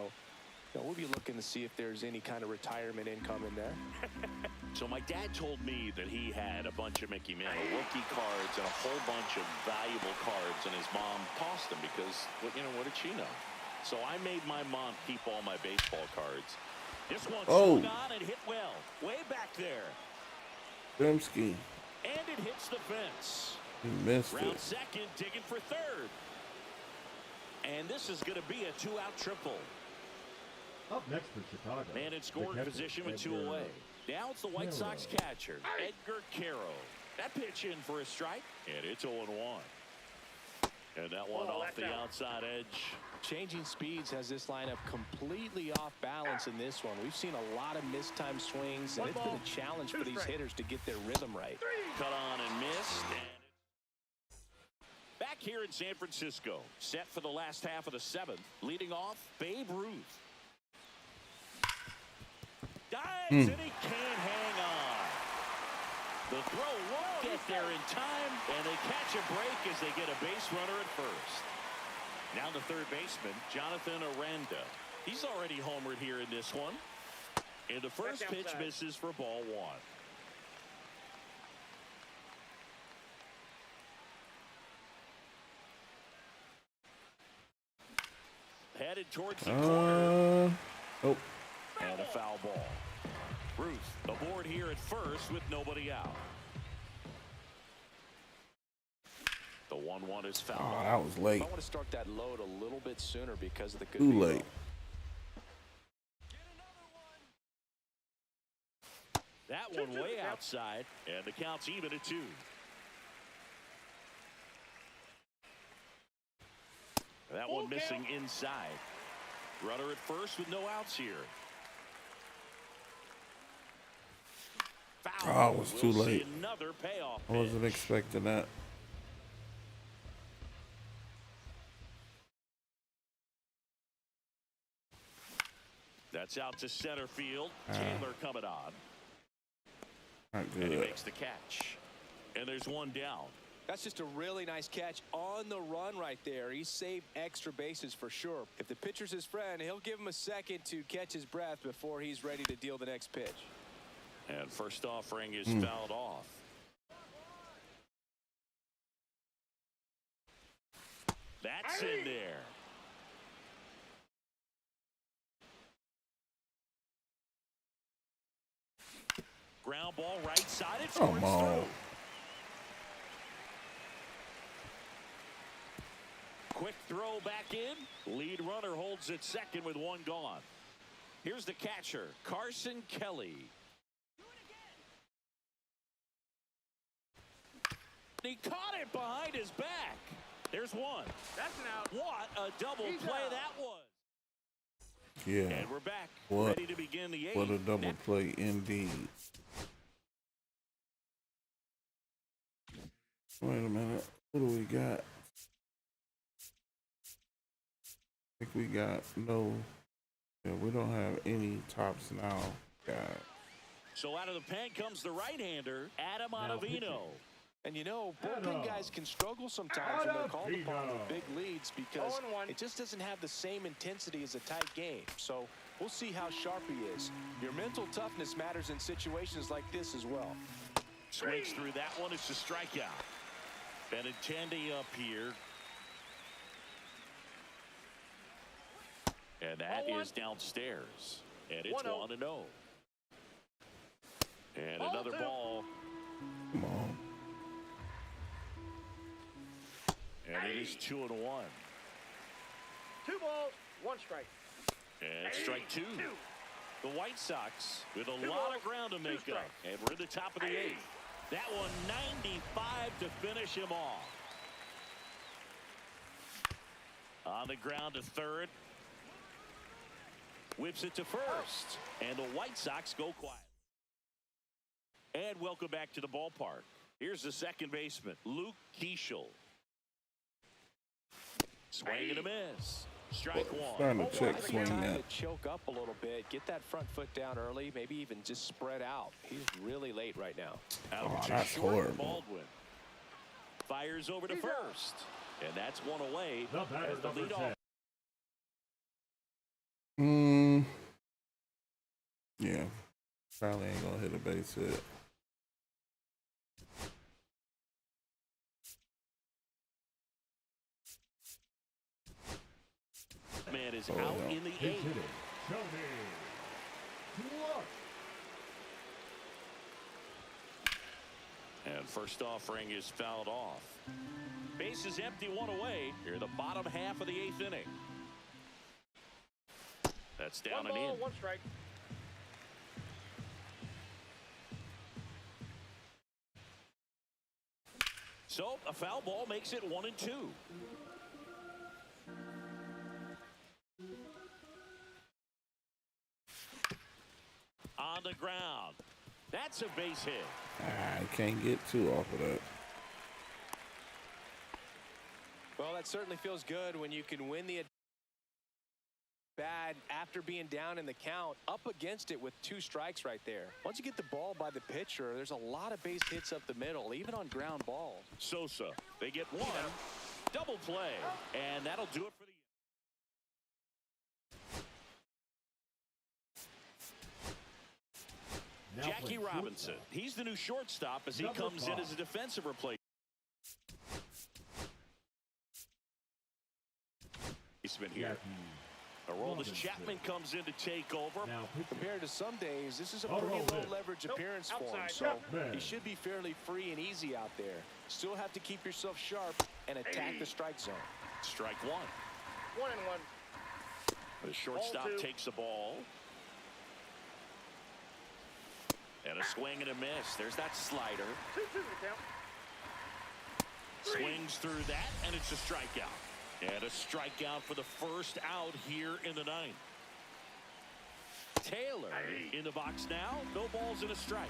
you know, we'll be looking to see if there's any kind of retirement income in there. So my dad told me that he had a bunch of Mickey Mantle rookie cards and a whole bunch of valuable cards, and his mom tossed them because, well, you know, what did she know? So I made my mom keep all my baseball cards. This one swung on and hit well, way back there. Dembski. And it hits the fence. He missed Round it. second, digging for third. And this is going to be a two-out triple. Up next for Chicago. Man in scoring the catcher, position with 2 Edgar away. Now it's the White Sox catcher, Edgar Carroll. That pitch in for a strike, and it's 0-1. And that one Oh, off that's the out. outside edge. Changing speeds has this lineup completely off balance in this one. We've seen a lot of mistimed swings, and One it's ball, been a challenge for 2 these strikes. hitters to get their rhythm right. Cut on and missed. And back here in San Francisco, set for the last half of the 7th. Leading off, Babe Ruth. Dives and he can't hang on. The throw there in time, and they catch a break as they get a base runner at first. Now the third baseman, Jonathan Aranda. He's already homered here in this one. And the first pitch misses for ball one. Headed towards the corner. Oh. And a foul ball. Ruth aboard here at first with nobody out. The 1-1 is fouled. Oh, that was late. I want to start that load a little bit sooner because of the good Too late. That one way outside, and the count's even at 2. That one missing inside. Runner at first with no outs here. Foul. Oh, it was too We'll see late. another payoff I wasn't pitch. expecting that. That's out to center field. Taylor coming on. Not And he good. makes the catch. And there's one down. That's just a really nice catch on the run right there. He saved extra bases for sure. If the pitcher's his friend, he'll give him a second to catch his breath before he's ready to deal the next pitch. And first offering is fouled off. That's in there. Ground ball right side. It scores Come on. through. Quick throw back in. Lead runner holds it second with one gone. Here's the catcher, Carson Kelly. He caught it behind his back. There's one. That's an out. What a double He's play out. that was. Yeah. And we're back. What? Ready to begin the 8th. What a double play indeed. Wait a minute. What do we got? I think we got no. Yeah, we don't have any tops now. God. So out of the pen comes the right-hander, Adam Ottavino. And you know, bullpen guys can struggle sometimes when they're called upon with big leads because 0-1. it just doesn't have the same intensity as a tight game. So we'll see how sharp he is. Your mental toughness matters in situations like this as well. Swings through that one. It's a strikeout. Benintendi up here. And that is downstairs. And it's 1-0. And another ball. Come on. And it is 2-1. 2 balls, 1 strike. And strike 2. The White Sox with a lot of ground to make up. And we're at the top of the 8th. That one 95 to finish him off. On the ground to third. Whips it to first. And the White Sox go quiet. And welcome back to the ballpark. Here's the second baseman, Luke Keeschel. Swing and a miss. Strike one. Starting to check I think swing time that. to choke up a little bit, get that front foot down early, maybe even just spread out. He's really late right now. Out Oh, to that's short, horrible. Baldwin fires over to first, and that's one away The batter, as the number leadoff. 10. Yeah. Probably ain't gonna hit a base hit. Man is Oh, out yeah. in the Base 8th. hitter, Tony Clark. And first offering is fouled off. Base is empty, one away. Here in the bottom half of the 8th inning. That's down 1 and ball, in. 1 strike. So a foul ball makes it 1-2. On the ground. That's a base hit. I can't get two off of that. Well, that certainly feels good when you can win the bad after being down in the count, up against it with 2 strikes right there. Once you get the ball by the pitcher, there's a lot of base hits up the middle, even on ground balls. Sosa, they get 1. Double play, and that'll do it for the Now Jackie playing Robinson. shortstop. He's the new shortstop as he Number comes in 5. as a defensive replacement. Here. Jackie Aroldis Robinson. Chapman comes in to take over. Now pitching. Compared to some days, this is a Oh, pretty no, low man. leverage Nope, appearance for him, outside. so Man. he should be fairly free and easy out there. Still have to keep yourself sharp and attack the strike zone. Strike 1. 1-1. The shortstop Ball 2. takes the ball. And a swing and a miss. There's that slider. 2-2 to count. Swings through that, and it's a strikeout. And a strikeout for the first out here in the 9th. Taylor in the box now. No balls and a strike.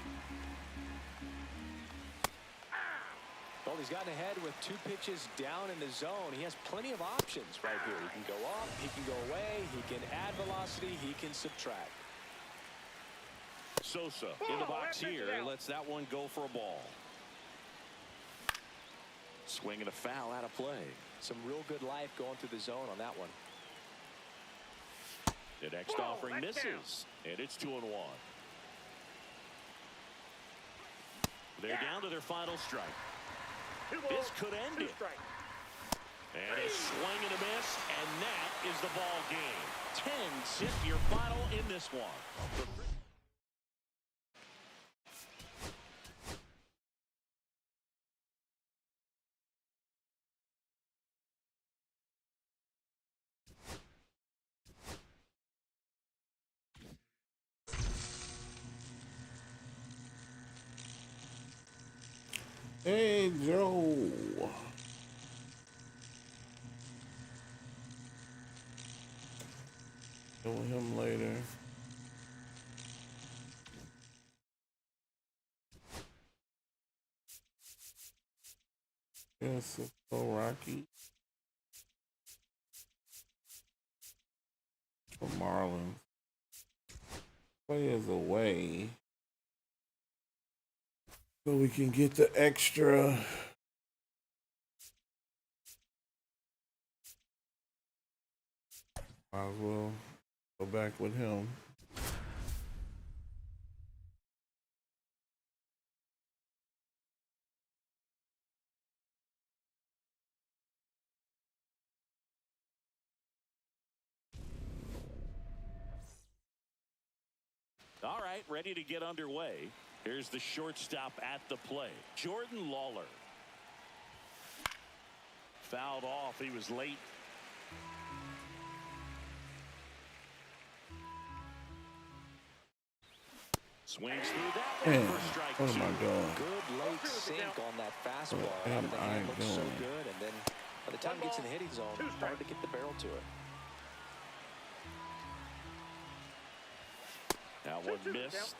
Well, he's gotten ahead with 2 pitches down in the zone. He has plenty of options right here. He can go up, he can go away, he can add velocity, he can subtract. Sosa in the box here. Lets that one go for a ball. Swing and a foul out of play. Some real good life going through the zone on that one. The next offering misses, and it's 2-1. They're down to their final strike. 2 balls, This could end 2 it. strikes. And a swing and a miss, and that is the ball game. 10-6 your final in this one. Hey, Joe. Show him later. Yes, it's so Rocky. For Marlins. Players away. So we can get the extra. Might as well go back with him. All right, ready to get underway. Here's the shortstop at the plate, Jordan Lawler. Fouled off. He was late. Swings through that one Man, for strike what am 2. I doing? Good late sink on that fastball. What am The I hand looks so doing? good, and then by the time it gets in the hitting zone, hard to get the barrel to it. Now one 2-2 missed. count.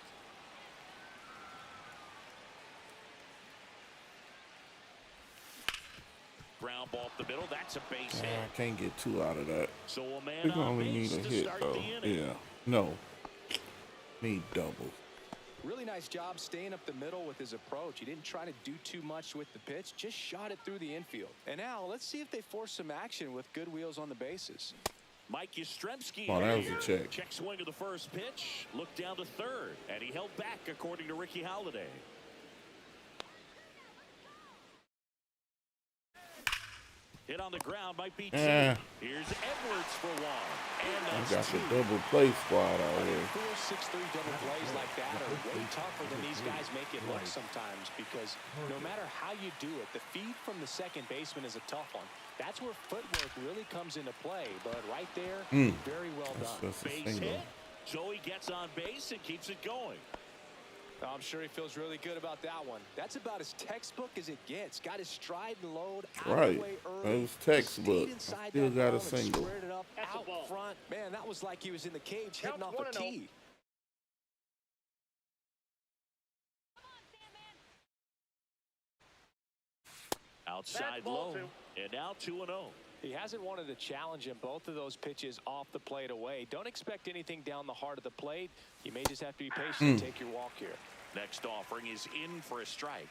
Ground ball up the middle. That's a base hit. I can't get 2 out of that. So a man We on only base need a to hit start though. the inning. Yeah. No. Need doubles. Really nice job staying up the middle with his approach. He didn't try to do too much with the pitch, just shot it through the infield. And now let's see if they force some action with good wheels on the bases. Mike Yastrzemski. Oh, that was here. a check. Check swing of the first pitch. Looked down to third, and he held back according to Ricky Halladay. Hit on the ground might be 2. Here's Edwards for 1. And I that's got 2. the double play squad out here. 4-6-3 double plays like that are way tougher than these guys make it look sometimes, because no matter how you do it, the feed from the second baseman is a tough one. That's where footwork really comes into play, but right there, very well done. That's a Base single. hit. So he gets on base and keeps it going. I'm sure he feels really good about that one. That's about as textbook as it gets. Got his stride and load out of Right. the way early. That was textbook. Stayed inside Still that got a ball and single. squared it up That's a out ball. front. Man, that was like he was in the cage hitting Counts off a 1-0. tee. Outside Ball low. 2. And now 2-0. He hasn't wanted a challenge in both of those pitches off the plate away. Don't expect anything down the heart of the plate. You may just have to be patient and take your walk here. Next offering is in for a strike.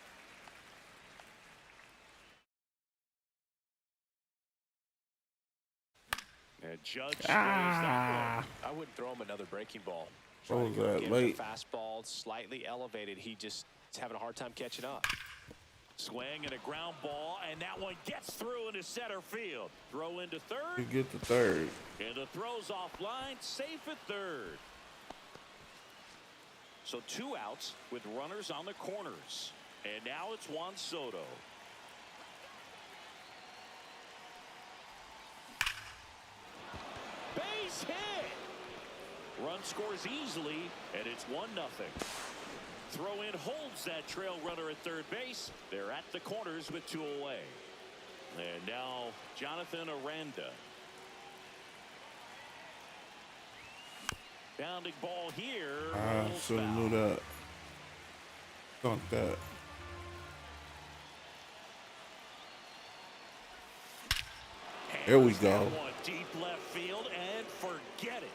And Judge throws that one. I wouldn't throw him another breaking ball. What was that, Give him late? a fastball slightly elevated. He just is having a hard time catching up. Swing and a ground ball, and that one gets through into center field. Throw into third. You get the third. And the throw's offline, safe at third. So 2 outs with runners on the corners. And now it's Juan Soto. Base hit. Run scores easily, and it's 1-0. Throw in holds that trail runner at third base. They're at the corners with 2 away. And now Jonathan Aranda. Bounding ball here. I should have knew that. Dunk that. There we go. That one deep left field and forget it.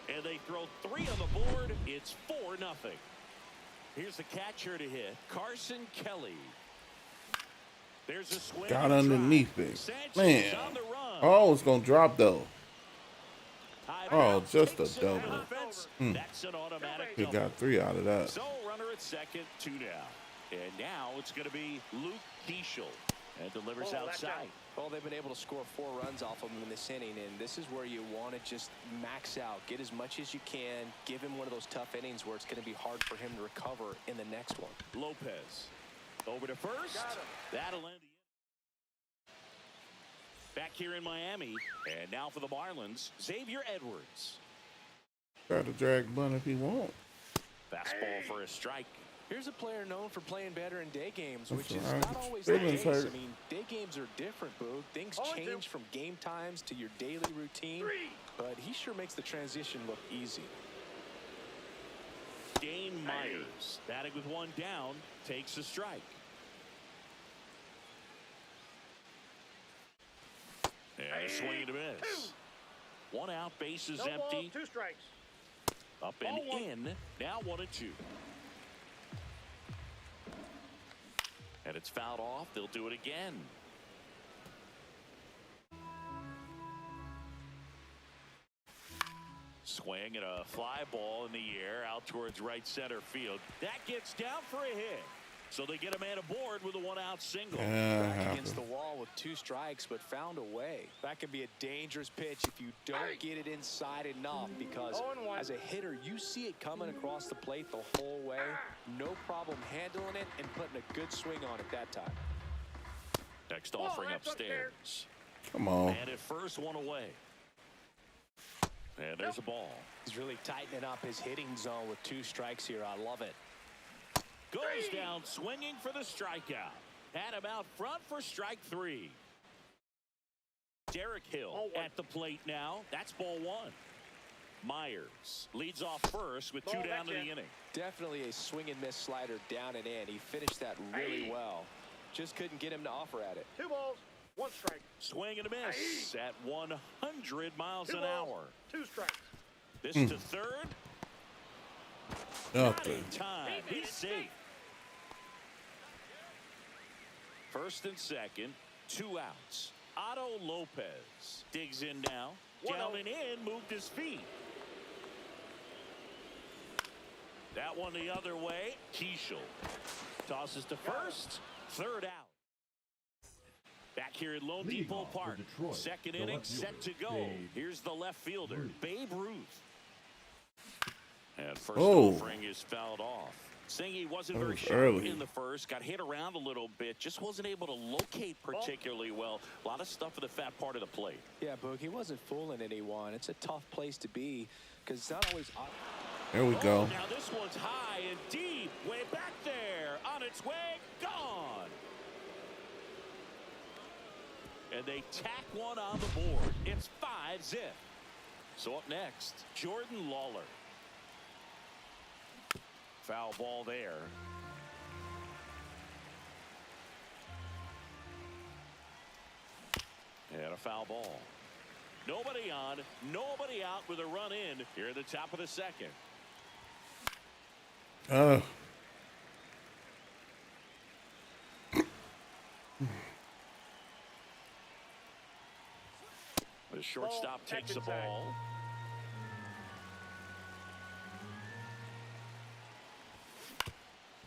And they throw 3 on the board. It's 4-0. Here's the catcher to hit, Carson Kelly. There's a swing. Got underneath it. Sanchez Man. on the run. Oh, it's going to drop, though. High Oh, ball just a takes it over double. the fence. That's an automatic He double. got 3 out of that. So runner at second, 2 down. And now it's going to be Luke Keeschel. And delivers outside. Well, they've been able to score 4 runs off of him in this inning, and this is where you want to just max out. Get as much as you can. Give him one of those tough innings where it's going to be hard for him to recover in the next one. Lopez over to first. That'll end the inning. Back here in Miami. And now for the Marlins, Xavier Edwards. Try to drag Bun if he won't. Fastball for a strike. Here's a player known for playing better in day games, That's which is right. not always the Feelings case. hurt. I mean, day games are different, Boog. Things change from game times to your daily routine, but he sure makes the transition look easy. Dane Myers, batting with 1 down, takes a strike. And a swing and a miss. 1 out, bases No ball, empty. 2 strikes. Up and in. Now 1-2. And it's fouled off. They'll do it again. Swing and a fly ball in the air out towards right center field. That gets down for a hit. So they get a man aboard with a 1-out single. Back against the wall with 2 strikes, but found a way. That can be a dangerous pitch if you don't get it inside enough, because as a hitter, you see it coming across the plate the whole way. No problem handling it and putting a good swing on it that time. Next offering upstairs. Come on. And at first, 1 away. And there's a ball. He's really tightening up his hitting zone with 2 strikes here. I love it. Goes down swinging for the strikeout. Had him out front for strike 3. Derek Hill at the plate now. That's ball 1. Myers leads off first with 2 down to the inning. Definitely a swing and miss slider down and in. He finished that really well. Just couldn't get him to offer at it. 2 balls, 1 strike. Swing and a miss at 100 miles 2 an balls, hour. 2 strikes. This to third. Not in time. He's safe. First and second, 2 outs. Otto Lopez digs in now. Down and in, moved his feet. That one the other way. Keeschel tosses to first. 3rd out. Back here at Lone Leading Depot off for Park. Detroit, Second the inning left set to fielder, go. Babe Here's the left fielder, Ruth. Babe Ruth. And first Oh. offering is fouled off. Saying he wasn't That very was sharp early. in the first. Got hit around a little bit. Just wasn't able to locate particularly well. A lot of stuff in the fat part of the plate. Yeah, Boog, he wasn't fooling anyone. It's a tough place to be because it's not always. There we go. Now this one's high and deep. Way back there. On its way. Gone. And they tack one on the board. It's 5-zip. So up next, Jordan Lawler. Foul ball there. a foul ball. Nobody on, nobody out with a run in here at the top of the second. The shortstop takes the ball.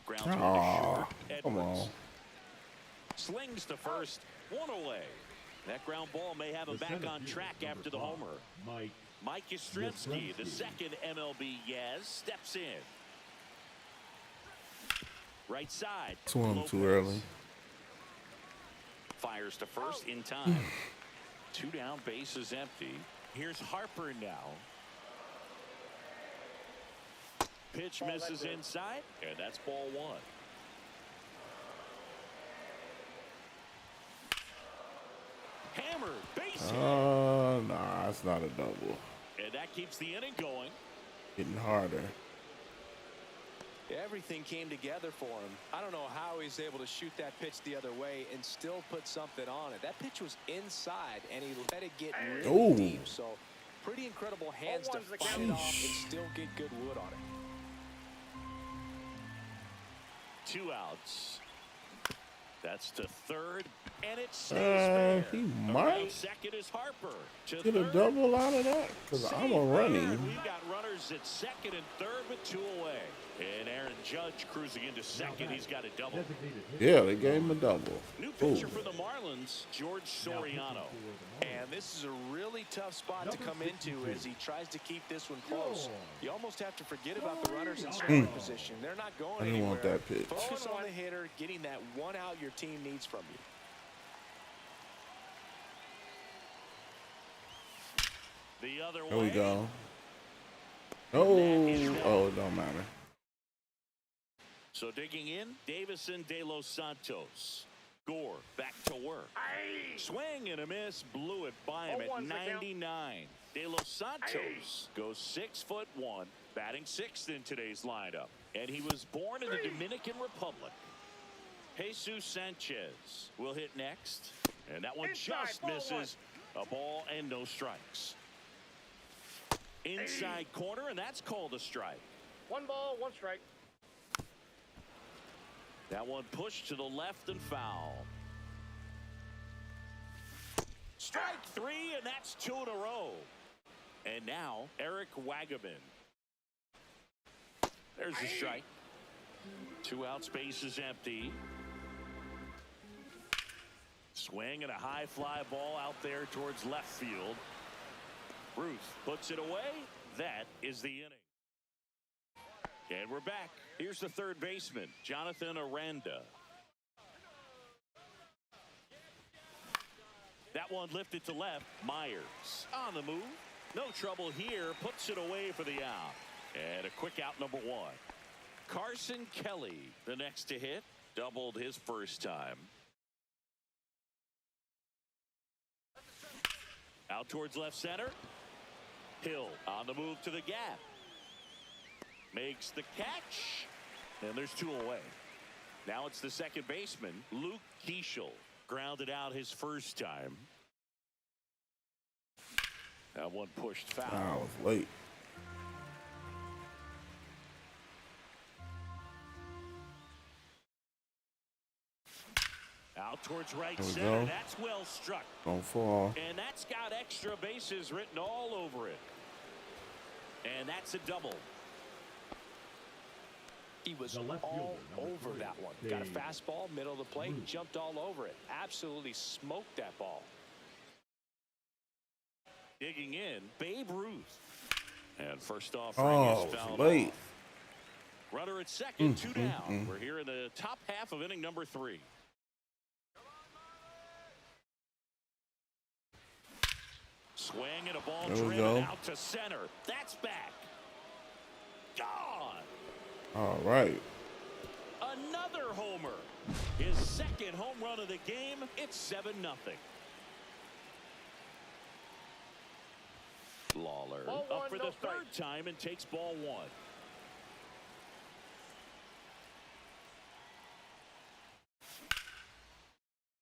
Grounds one to short. Come on. Edwards slings to first, one away. That ground ball may have him back on track after the homer. Mike Yastrzemski, the second MLB Yaz, steps in. Right side. Swung too early. Fires to first in time. 2 down, bases empty. Here's Harper now. Pitch misses inside, and that's ball 1. Hammer, base hit. Nah, it's not a double. And that keeps the inning going. Getting harder. Everything came together for him. I don't know how he's able to shoot that pitch the other way and still put something on it. That pitch was inside, and he let it get really deep. So, pretty incredible hands to fight it off and still get good wood on it. 2 outs. That's to third, and it stays there. He Around might second is Harper. To get a third, double out of that because I'm a running. We've got runners at second and third with 2 away. And Aaron Judge cruising into second. He's got a double. Yeah, they gave him a double. New pitcher for the Marlins, George Soriano. And this is a really tough spot to come into as he tries to keep this one close. You almost have to forget about the runners in scoring position. They're not going I didn't anywhere. want that pitch. Focus on the hitter, getting that 1 out your team needs from you. The other way. There we go. Oh, it don't matter. So digging in, Davison De Los Santos. Gore back to work. Swing and a miss, blew it by him at 99. De Los Santos goes 6'1", batting 6th in today's lineup. And he was born in the Dominican Republic. Jesus Sanchez will hit next. And that one just misses. A ball and no strikes. Inside corner, and that's called a strike. 1 ball, 1 strike. That one pushed to the left and foul. Strike 3, and that's 2 in a row. And now, Eric Wagaman. There's the strike. 2 outs, base is empty. Swing and a high fly ball out there towards left field. Ruth puts it away. That is the inning. And we're back. Here's the third baseman, Jonathan Aranda. That one lifted to left. Myers on the move. No trouble here. Puts it away for the out. And a quick out, number 1. Carson Kelly, the next to hit. Doubled his first time. Out towards left center. Hill on the move to the gap. Makes the catch. And there's 2 away. Now it's the second baseman, Luke Keeschel. Grounded out his first time. That one pushed foul. I was late. Out towards right There we center. go. That's well struck. Don't fall. And that's got extra bases written all over it. And that's a double. He was The left all fielder, number over 3, that one. Got a Dave fastball, middle of the plate, Ruth. jumped all over it. Absolutely smoked that ball. Digging in, Babe Ruth. And first off, Oh, is fouled late. off. Runner at second, 2 down. We're here in the top half of inning number 3. Swing and a ball There we driven go. out to center. That's back. Gone. All right. Another homer. His second home run of the game. It's 7-0. Lawler Ball up one, for no the strike. third time and takes ball 1.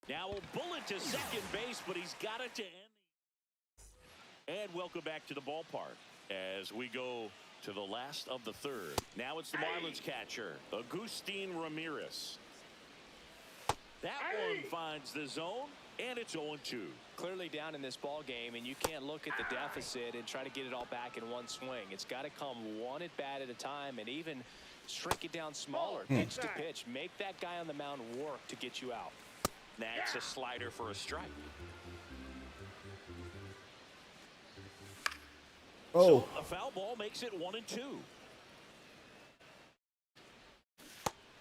Now a bullet to second base, but he's got it to end. And welcome back to the ballpark as we go to the last of the third. Now it's the Marlins catcher, Agustin Ramirez. That one finds the zone, and it's 0-2. Clearly down in this ball game, and you can't look at the deficit and try to get it all back in one swing. It's got to come one at bat at a time, and even shrink it down smaller, pitch to pitch. Make that guy on the mound work to get you out. That's a slider for a strike. Oh, So a foul ball makes it 1-2.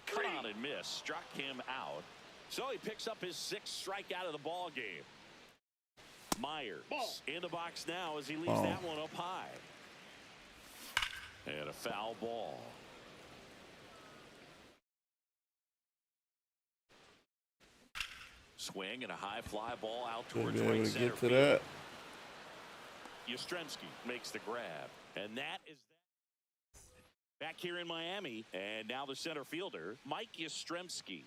Cut on and miss, struck him out. So he picks up his 6th strikeout of the ball game. Myers in the box now as he leaves that one up high. And a foul ball. Swing and a high fly ball out should towards be right able to center get to field. that. Yastrzemski makes the grab, and that is that. Back here in Miami, and now the center fielder, Mike Yastrzemski.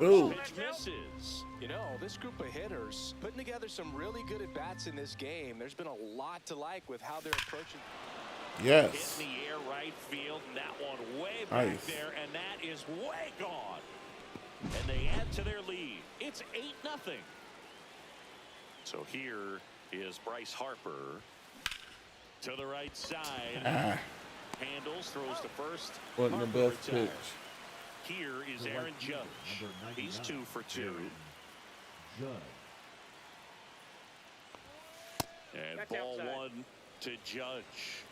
Ooh. First pitch misses. You know, this group of hitters putting together some really good at-bats in this game. There's been a lot to like with how they're approaching. Yes. Hit in the air right field, and that one way back Nice. there, and that is way gone. And they add to their lead. It's 8-0. So here is Bryce Harper to the right side. Handles, throws to first. Wasn't the Harper best retires. pitch. Here is The Aaron right fielder, Judge. number 99, He's 2 for 2. Aaron Judge. And That's ball outside. 1 to Judge.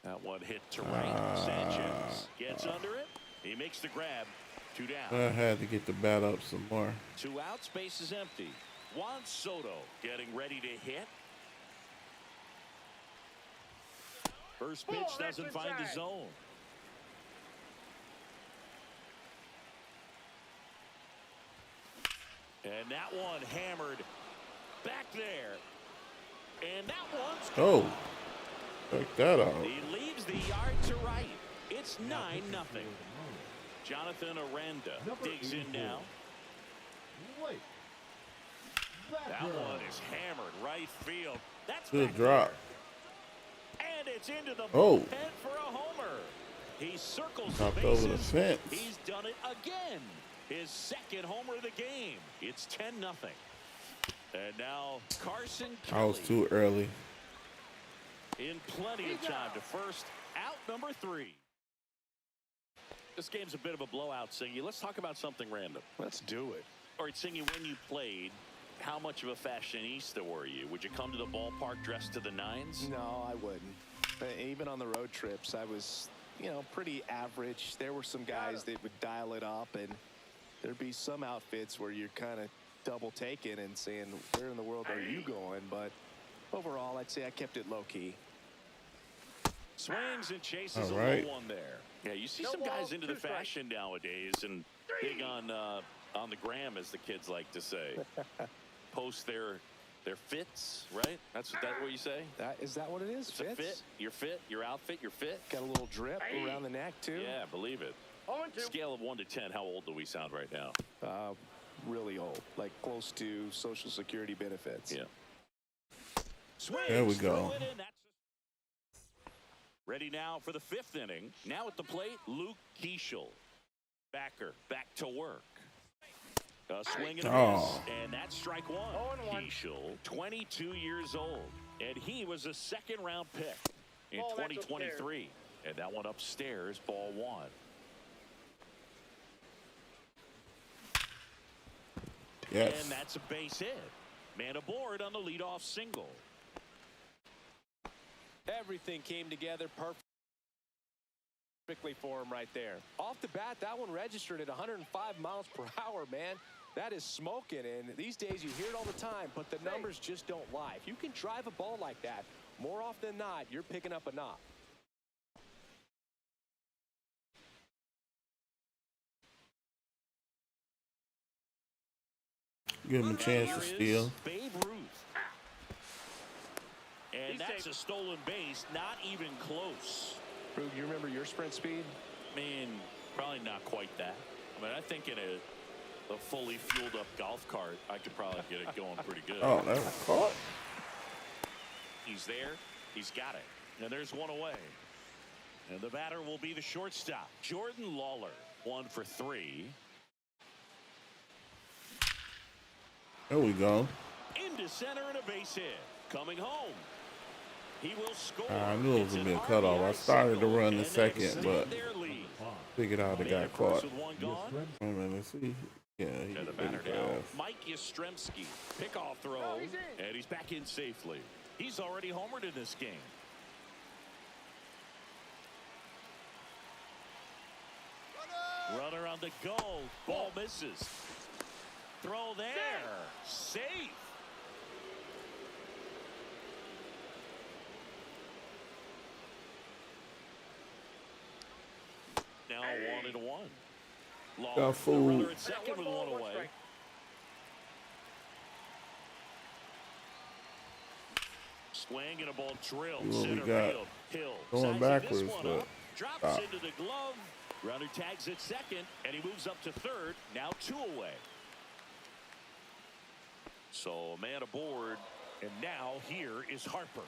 That one hit to right. Sanchez gets under it. He makes the grab. 2 down. I had to get the bat up some more. 2 outs, space is empty. Juan Soto getting ready to hit. First pitch Ball, doesn't that's find the inside. zone. And that one hammered back there. And that one's Oh, check that out. He leaves the yard to right. It's 9-0. Jonathan Aranda Number digs in 84. now. Wait. That one is hammered right field. That's Good back drop. there. And it's into the Oh. bullpen for a homer. He circles the Hopped bases. over the fence. He's done it again. His 2nd homer of the game. It's 10-0. And now Carson I was Kelly too early. in plenty of time to first. Out number 3. This game's a bit of a blowout, Singy. Let's talk about something random. Let's do it. All right, Singy, when you played, how much of a fashionista were you? Would you come to the ballpark dressed to the nines? No, I wouldn't. Even on the road trips, I was, you know, pretty average. There were some guys that would dial it up, and there'd be some outfits where you're kind of double taking and saying, where in the world are you going? But overall, I'd say I kept it low key. Swings and chases All a right. low one there. Yeah, you see No some ball, guys into the 2 strikes. fashion nowadays and big on the gram, as the kids like to say. Post their fits, right? That's what you say? Is that what it is? It's a fit, your outfit, your fit. Got a little drip around the neck, too. Yeah, believe it. 0-2. Scale of 1 to 10, how old do we sound right now? Really old, like close to Social Security benefits. Yeah. Swings, There we go. throw it in, that's ready now for the 5th inning. Now at the plate, Luke Keeschel. Backer, back to work. A swing and a miss, Oh. and that's strike 1. 0-1. Keeschel, 22 years old, and he was a 2nd-round pick in Ball, that's 2023. And that one upstairs, ball 1. Yes. And that's a base hit. Man aboard on the leadoff single. Everything came together perfectly for him right there. Off the bat, that one registered at 105 miles per hour, man. That is smoking, and these days you hear it all the time, but the numbers just don't lie. If you can drive a ball like that, more often than not, you're picking up a knock. Give him a chance to Here is steal. Babe Ruth. And And that's a stolen base, not even close. Rube, you remember your sprint speed? I mean, probably not quite that. I mean, I think in a fully fueled up golf cart, I could probably get it going pretty good. Oh, that was caught. He's there. He's got it. And there's one away. And the batter will be the shortstop, Jordan Lawler. 1 for 3. There we go. Into center and a base hit. Coming home. He will score. I knew it was going to be a cutoff. I started to run the second, but figured out it got caught. Wait a minute, let's see. Yeah, he's And the pretty batter now, fast. Mike Yastrzemski. Pickoff throw. Oh, he's in. And he's back in safely. He's already homered in this game. Runner on the go. Ball misses. Throw there. Safe. Now 1-1. Got Lawler, the fooled. runner at second with 1 away. Swing and a ball drilled. See what we Center got. field. Hill Going sizing backwards, this one but up, drops stop. into the glove. Runner tags at second, and he moves up to third. Now 2 away. So a man aboard, and now here is Harper.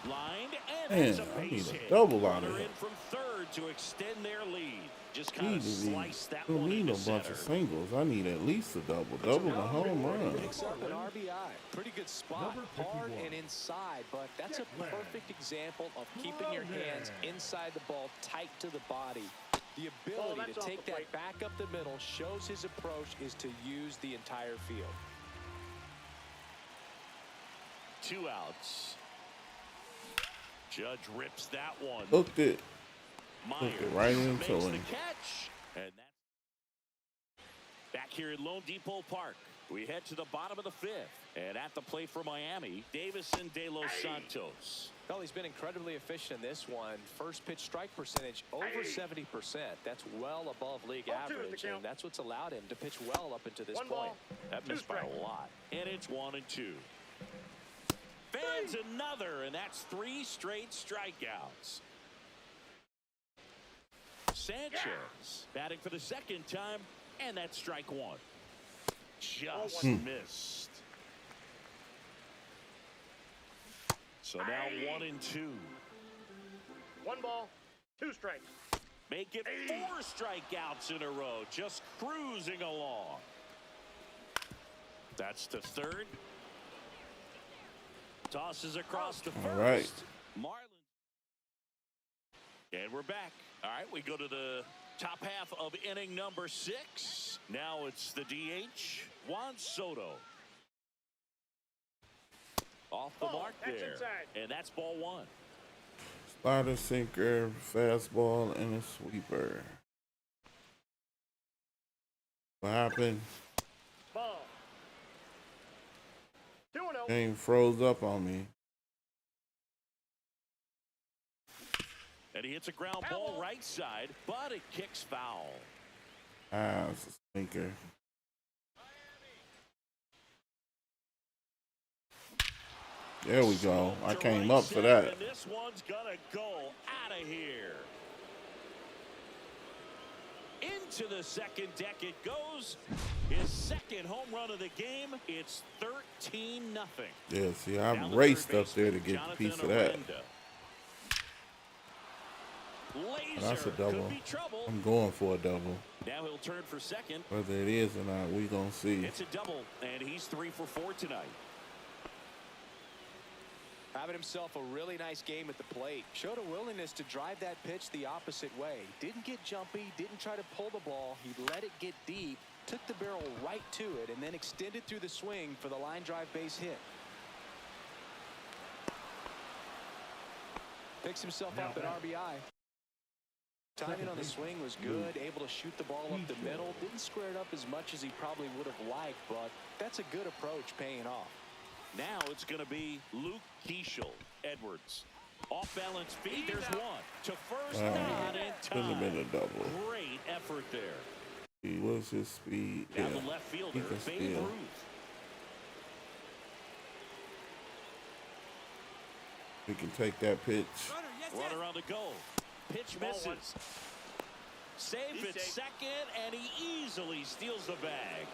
Lined and Man, it's a I need base a hit. double out of Runner here. in from third to extend their lead. Just He kind of need slice that don't one need into no bunch center. of singles. I need at least a double. Double the home run. Picks up an RBI. Pretty good spot. Number Hard 51. and inside, but that's a perfect example of keeping your hands inside the ball, tight to the body. The ability that's to off take the that plate. back up the middle shows his approach is to use the entire field. 2 outs. Judge rips that one. Hooked it. Myers it right into makes him. the catch. And that's back here at Lone Depot Park. We head to the bottom of the 5th. And at the plate for Miami, Davison De Los Santos. Well, he's been incredibly efficient in this one. First pitch strike percentage over 70%. That's well above league 0-2 is the average, count. and that's what's allowed him to pitch well up into this 1 point. ball. That 2 missed by strikes. a lot. And it's 1-2. Fans another, and that's 3 straight strikeouts. Sanchez batting for the second time, and that's strike 1. Just missed. So now 1-2. 1 ball, 2 strikes. Make it 4 strikeouts in a row, just cruising along. That's to third. Tosses across to first. All right. Marlins. And we're back. All right, we go to the top half of inning number 6. Now it's the DH, Juan Soto. Off the Ball, mark that's there. inside. And that's ball 1. Slider, sinker, fastball, and a sweeper. What happened? Ball. 2-0. Game froze up on me. And he hits a ground ball right side, but it kicks foul. Ah, it's a sinker. There we go. I To came right up for center, that. And this one's gonna go out of here. Into the second deck it goes. His second home run of the game. It's 13-0. Yeah, see, I Now the raced third up there to baseman, get a piece of Jonathan that. Aranda. That's a Laser double. could be trouble. I'm going for a double. Now he'll turn for second. Whether it is or not, we gonna see. It's a double, and he's 3 for 4 tonight. Having himself a really nice game at the plate. Showed a willingness to drive that pitch the opposite way. Didn't get jumpy, didn't try to pull the ball. He let it get deep, took the barrel right to it, and then extended through the swing for the line drive base hit. Picks himself up an RBI. Timing on the swing was good, able to shoot the ball up the middle. Didn't square it up as much as he probably would have liked, but that's a good approach paying off. Now it's going to be Luke Keeschel. Edwards. Off balance feed. There's one. To first, not in Could have been time. a double. Great effort there. What's his speed? Now Yeah, the left fielder, he can Babe steal. Ruth. We can take that pitch. Runner on the go. Pitch Ball one. misses. Safe He's at safe. second, and he easily steals the bag.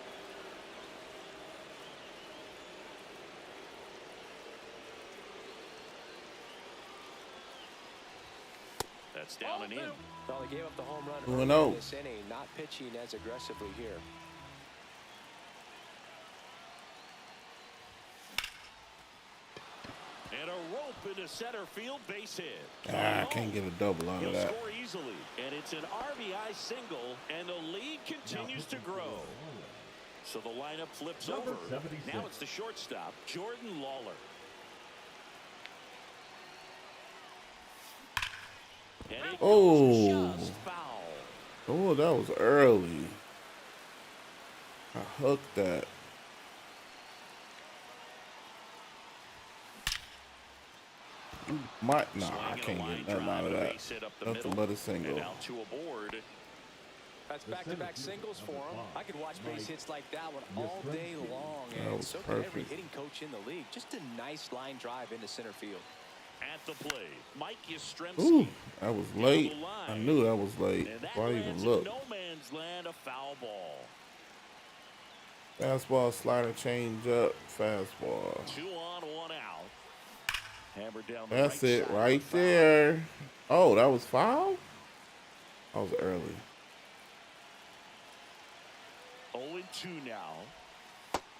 That's down and in. Well, they gave up the home run 2-0. early in this inning, not pitching as aggressively here. And a rope into center field, base hit. I can't get a double out He'll of that. score easily, and it's an RBI single, and the lead continues to grow. So the lineup flips Number over. 76. Now it's the shortstop, Jordan Lawler. And it Oh. goes just foul. Oh, that was early. I hooked that. Nah, I Swinging can't a line get nothing drive out of and a that. base hit up the Nothing middle, but a single. and out to a board. That's back-to-back singles for him. I could watch base hits like that one Yes, all French day field. long, That and was so could every perfect. hitting coach in the league. Just a nice line drive into center field. At the plate, Mike Yastrzemski. Ooh, that was late. Down the line. I knew that was late And that before I lands even in looked. no man's land, a foul ball. Fastball, slider, change up, fastball. 2 on, 1 out. Hammered down the That's right it side right for foul. there. Oh, that was foul? That was early. 0-2 now.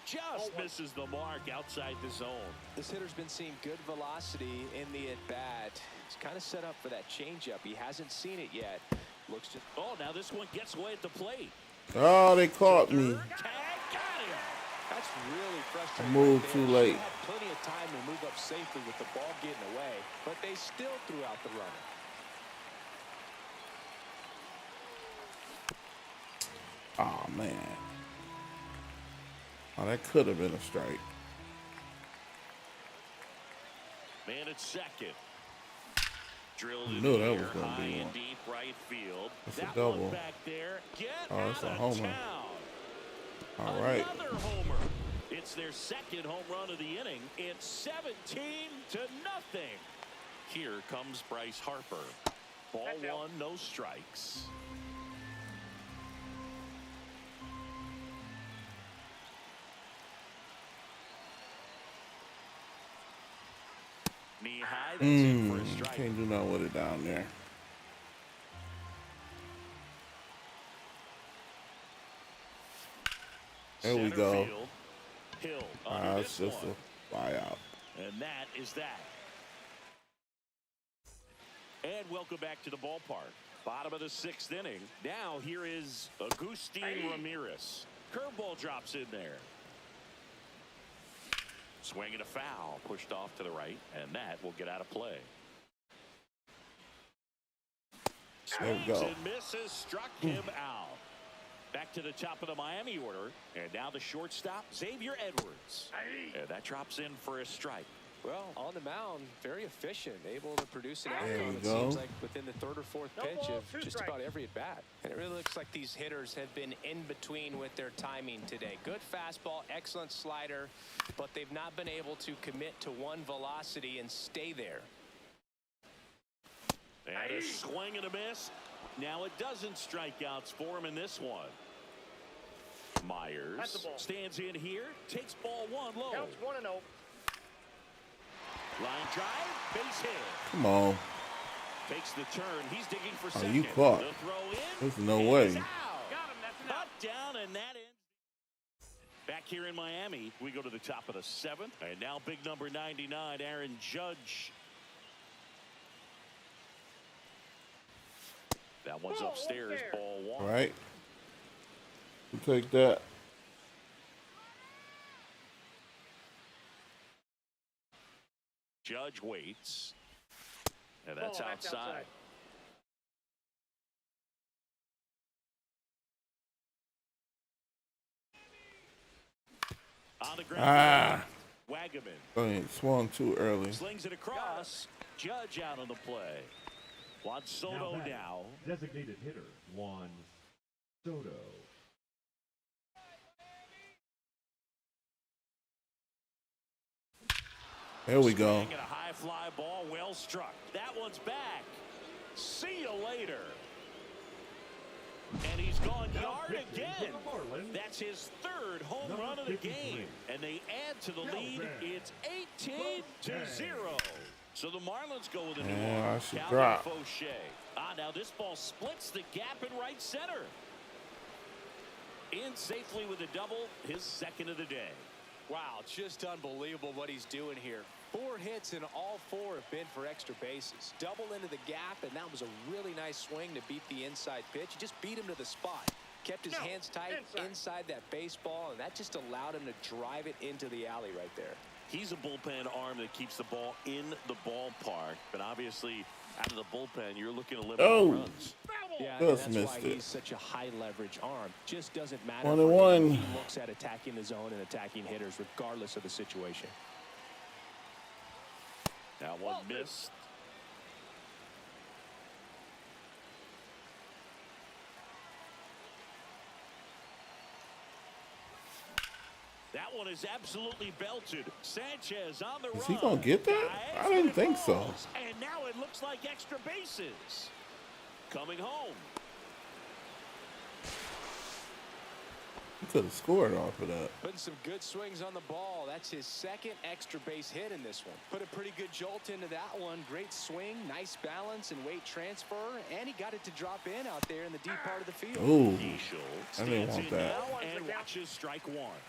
Just misses the mark outside the zone. This hitter's been seeing good velocity in the at-bat. He's kind of set up for that changeup. He hasn't seen it yet. Looks to... Oh, now this one gets away at the plate. Oh, they caught me. Third tag, got him. That's really frustrating. Moved right too there. late. They had plenty of time to move up safely with the ball getting away, but they still threw out the runner. Oh, man. Oh, that could have been a strike. Man at second. Drilled I in knew the that air, was gonna high be and one. deep right field. That's a That double. one back there. Get Oh, out that's a of homer. town. All right. Another homer. It's their second home run of the inning. It's 17-0. Here comes Bryce Harper. Ball That's out. one, no strikes. Knee high, that's in for a strike. Can't do nothing with it down there. There we Center go. field. Hill under It's this just one. a buyout. And that is that. And welcome back to the ballpark. Bottom of the 6th inning. Now here is Agustin Ramirez. Curveball drops in there. Swinging a foul. Pushed off to the right. And that will get out of play. There we Swings go. and misses. Struck him out. Back to the top of the Miami order. And now the shortstop, Xavier Edwards. And that drops in for a strike. Well, on the mound, very efficient, able to produce an There outcome, we it go. seems like, within the third or fourth No pitch ball, of 2 just strikes. about every at-bat. And it really looks like these hitters have been in between with their timing today. Good fastball, excellent slider, but they've not been able to commit to one velocity and stay there. And a swing and a miss. Now a dozen strikeouts for him in this one. That's the Myers ball. stands in here, takes ball one low. Counts 1-0. Line drive, base hit. Come on. Takes the turn. He's digging for Oh, second. you caught. The throw in. There's no and way. he's out. Got him. That's an out. Up, down, and that ends. Back here in Miami, we go to the top of the 7th. And now big number 99, Aaron Judge. That one's Ball upstairs, upstairs. ball one. All right. We'll take that. Judge waits. And that's Ball, that's outside. outside. On the ground. Ah. Wagaman Oh, he swung too early. slings it across. Judge out on the play. Juan Soto batting, now. Designated hitter, Juan Soto. There we go. Swing and a high fly ball, well struck. That one's back. See you later. And he's gone yard again. That's his third home run of the game. And they add to the lead. It's 18-0. So the Marlins go with a new I arm. should Calvin drop. Fauché. Now this ball splits the gap in right center. In safely with a double, his second of the day. Wow, just unbelievable what he's doing here. 4 hits and all 4 have been for extra bases. Double into the gap, and that was a really nice swing to beat the inside pitch. He just beat him to the spot. Kept his hands tight inside that baseball, and that just allowed him to drive it into the alley right there. He's a bullpen arm that keeps the ball in the ballpark, but obviously out of the bullpen, you're looking to limit runs. Yeah, Just that's missed why it. he's such a high leverage arm. Just doesn't matter. 1-1. He looks at attacking the zone and attacking hitters regardless of the situation. That one missed. That one is absolutely belted. Sanchez on the run. Is he gonna get that? I didn't think so. And now it looks like extra bases. Coming home. He could have scored off of that. Putting some good swings on the ball. That's his second extra base hit in this one. Put a pretty good jolt into that one. Great swing, nice balance and weight transfer, and he got it to drop in out there in the deep part of the field. Ooh, Eagle I didn't stands want in that. now and watches strike one.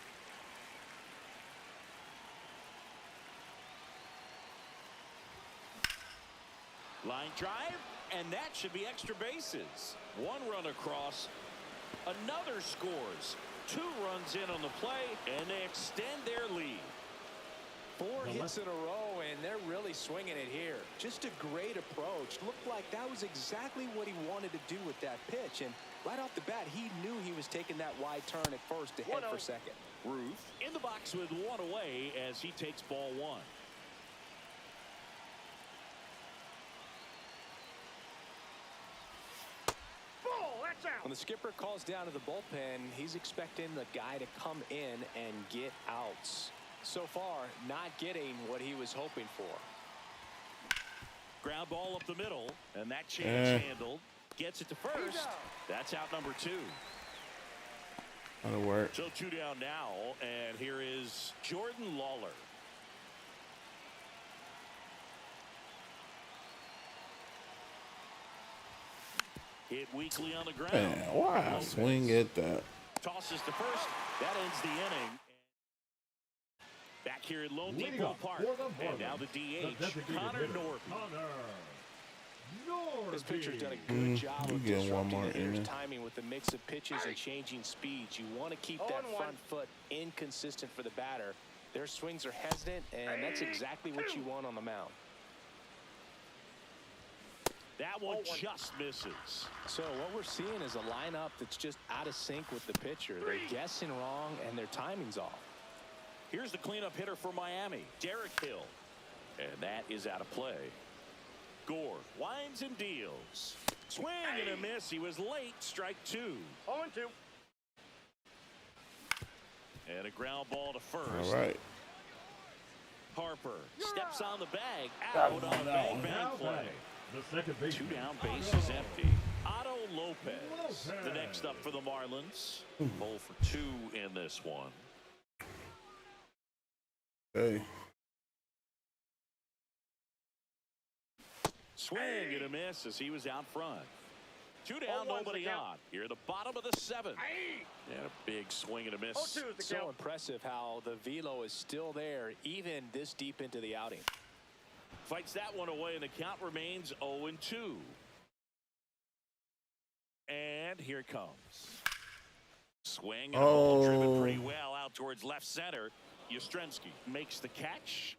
Line drive, and that should be extra bases. 1 run across. Another scores. 2 runs in on the play, and they extend their lead. 4 hits in a row, and they're really swinging it here. Just a great approach. Looked like that was exactly what he wanted to do with that pitch. And right off the bat, he knew he was taking that wide turn at first to head for second. Ruth in the box with 1 away as he takes ball 1. When the skipper calls down to the bullpen, he's expecting the guy to come in and get outs. So far, not getting what he was hoping for. Ground ball up the middle, and that chance handled. Gets it to first. That's out number 2. That'll work. So 2 down now, and here is Jordan Lawler. Hit weakly on the ground. Man, why I swing at that? Tosses to first. That ends the inning. Back here at Lone Leading Depot up Park. for the And now the Marlins, DH, designated Connor hitter, Norby. Connor This pitcher's done a Norby. good job you of get one disrupting more the hitter's inning. timing with the mix of pitches and changing speeds. You want to keep that front foot inconsistent for the batter. Their swings are hesitant, and that's exactly what you want on the mound. That one just misses. So what we're seeing is a lineup that's just out of sync with the pitcher. They're guessing wrong, and their timing's off. Here's the cleanup hitter for Miami, Derek Hill. And that is out of play. Gore winds and deals. Swing and a miss. He was late. Strike 2. 0-2. And a ground ball to first. All right. Harper steps on the bag. Out on a bang Now play. batting, the second 2 baseman, down, base is empty. Otto Lopez, the next up for the Marlins. 0 for 2 in this one. Hey. Swing and a miss as he was out front. 2 down, nobody on. Here at the bottom of the 7th. And a big swing and a miss. So impressive how the velo is still there even this deep into the outing. Fights that one away, and the count remains 0-2. And here it comes. Swing and a ball driven pretty well out towards left center. Yastrzemski makes the catch.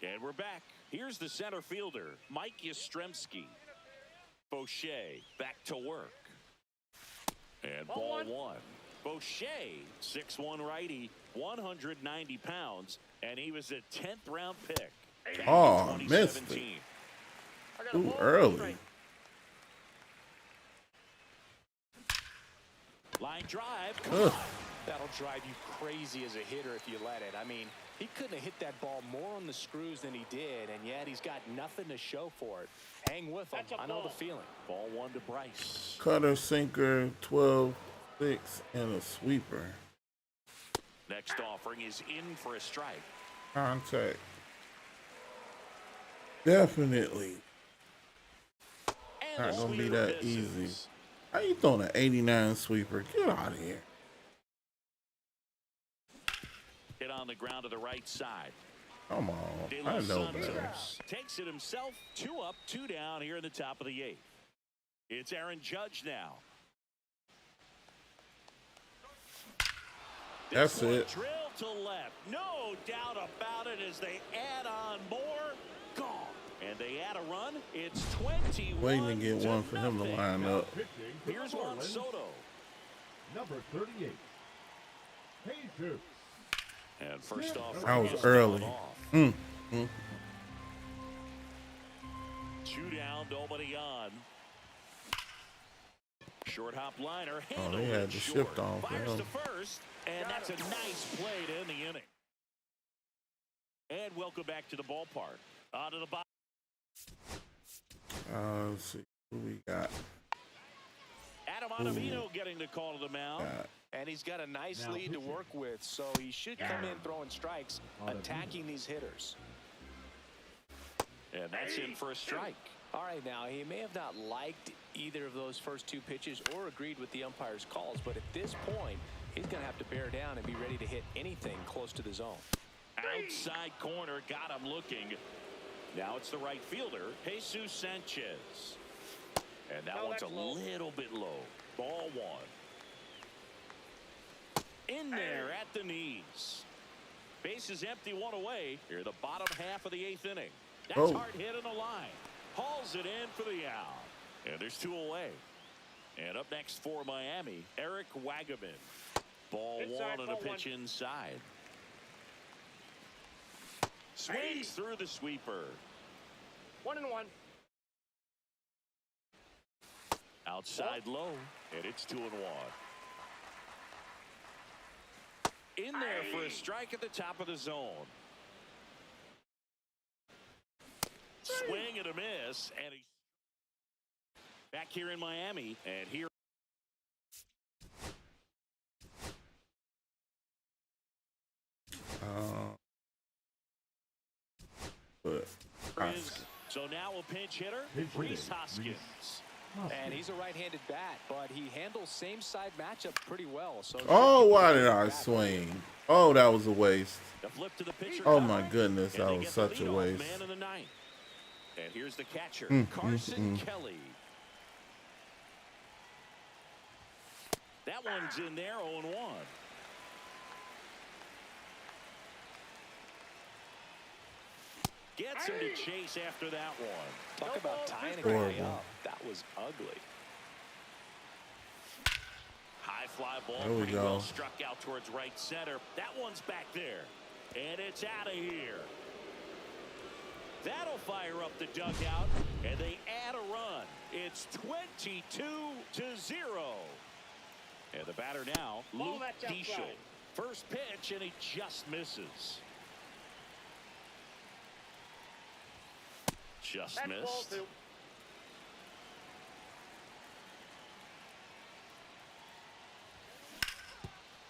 And we're back. Here's the center fielder, Mike Yastrzemski. Fauché back to work. And ball 1. Fauché, 6'1" righty, 190 pounds, and he was a 10th round pick. Back Oh, in missed 2017. it. Too early. Line drive. Ugh. That'll drive you crazy as a hitter if you let it. I mean, He couldn't have hit that ball more on the screws than he did, and yet he's got nothing to show for it. Hang with him. I know the feeling. Ball 1 to Bryce. Cutter, sinker, 12, 6, and a sweeper. Next offering is in for a strike. Contact. Definitely And not the gonna be sweeper that misses. easy. How you throwing an 89 sweeper? Get out of here. Hit on the ground to the right side. Come on. De I Los know better. Santos takes it himself. 2 up, 2 down here in the top of the 8th. It's Aaron Judge now. That's This one it. drilled to left. No doubt about it as they add on more. Gone. And they add a run. It's 21 Waiting to get one for him to nothing. line Now up. pitching for Here's the Juan Marlins, Soto. number 38. Jesus. And first off, That was is early. fouled off. 2 down, nobody on. Short hop liner. Oh, they handled had it the short. shift on for Fires him. to first, and that's a nice play to end the inning. And welcome back to the ballpark. On to the bottom. Let's see who we got. Adam Ottavino getting the call to the mound. And he's got a nice Now lead to pitching. work with, so he should come in throwing strikes, attacking these hitters. And that's in for a strike. All right, now, he may have not liked either of those first 2 pitches or agreed with the umpire's calls, but at this point, he's going to have to bear down and be ready to hit anything close to the zone. Outside corner, got him looking. Now it's the right fielder, Jesus Sanchez. And that one's a little bit low. Ball 1. In there at the knees. Base is empty, 1 away. Here, the bottom half of the 8th inning. That's Oh. hard hit in the line. Hauls it in for the out. And there's 2 away. And up next for Miami, Eric Wagaman. Ball 1 and a pitch inside. Swings through the sweeper. 1-1. Outside low, and it's 2-1. In there for a strike at the top of the zone. Swing and a miss, and he's back here in Miami, and here. But So now a pinch hitter, Pinch hitter, Reese Hoskins. Reese. And he's a right-handed bat, but he handles same-side matchup pretty well. So oh, why did I swing? Oh, that was a waste. The flip to the pitcher. Oh my cover, goodness, and that they was get such the a leadoff waste. Man in the 9th. And here's the catcher, Mm, Carson Kelly. That one's in there, 0-1. Gets him to chase after that one. Talk about tying a guy Horrible. up. That was ugly. High fly ball, There we pretty go. well struck out towards right center. That one's back there, and it's out of here. That'll fire up the dugout, and they add a run. It's 22-0. And the batter now, Luke Diesel. First pitch, and he just misses. Just missed.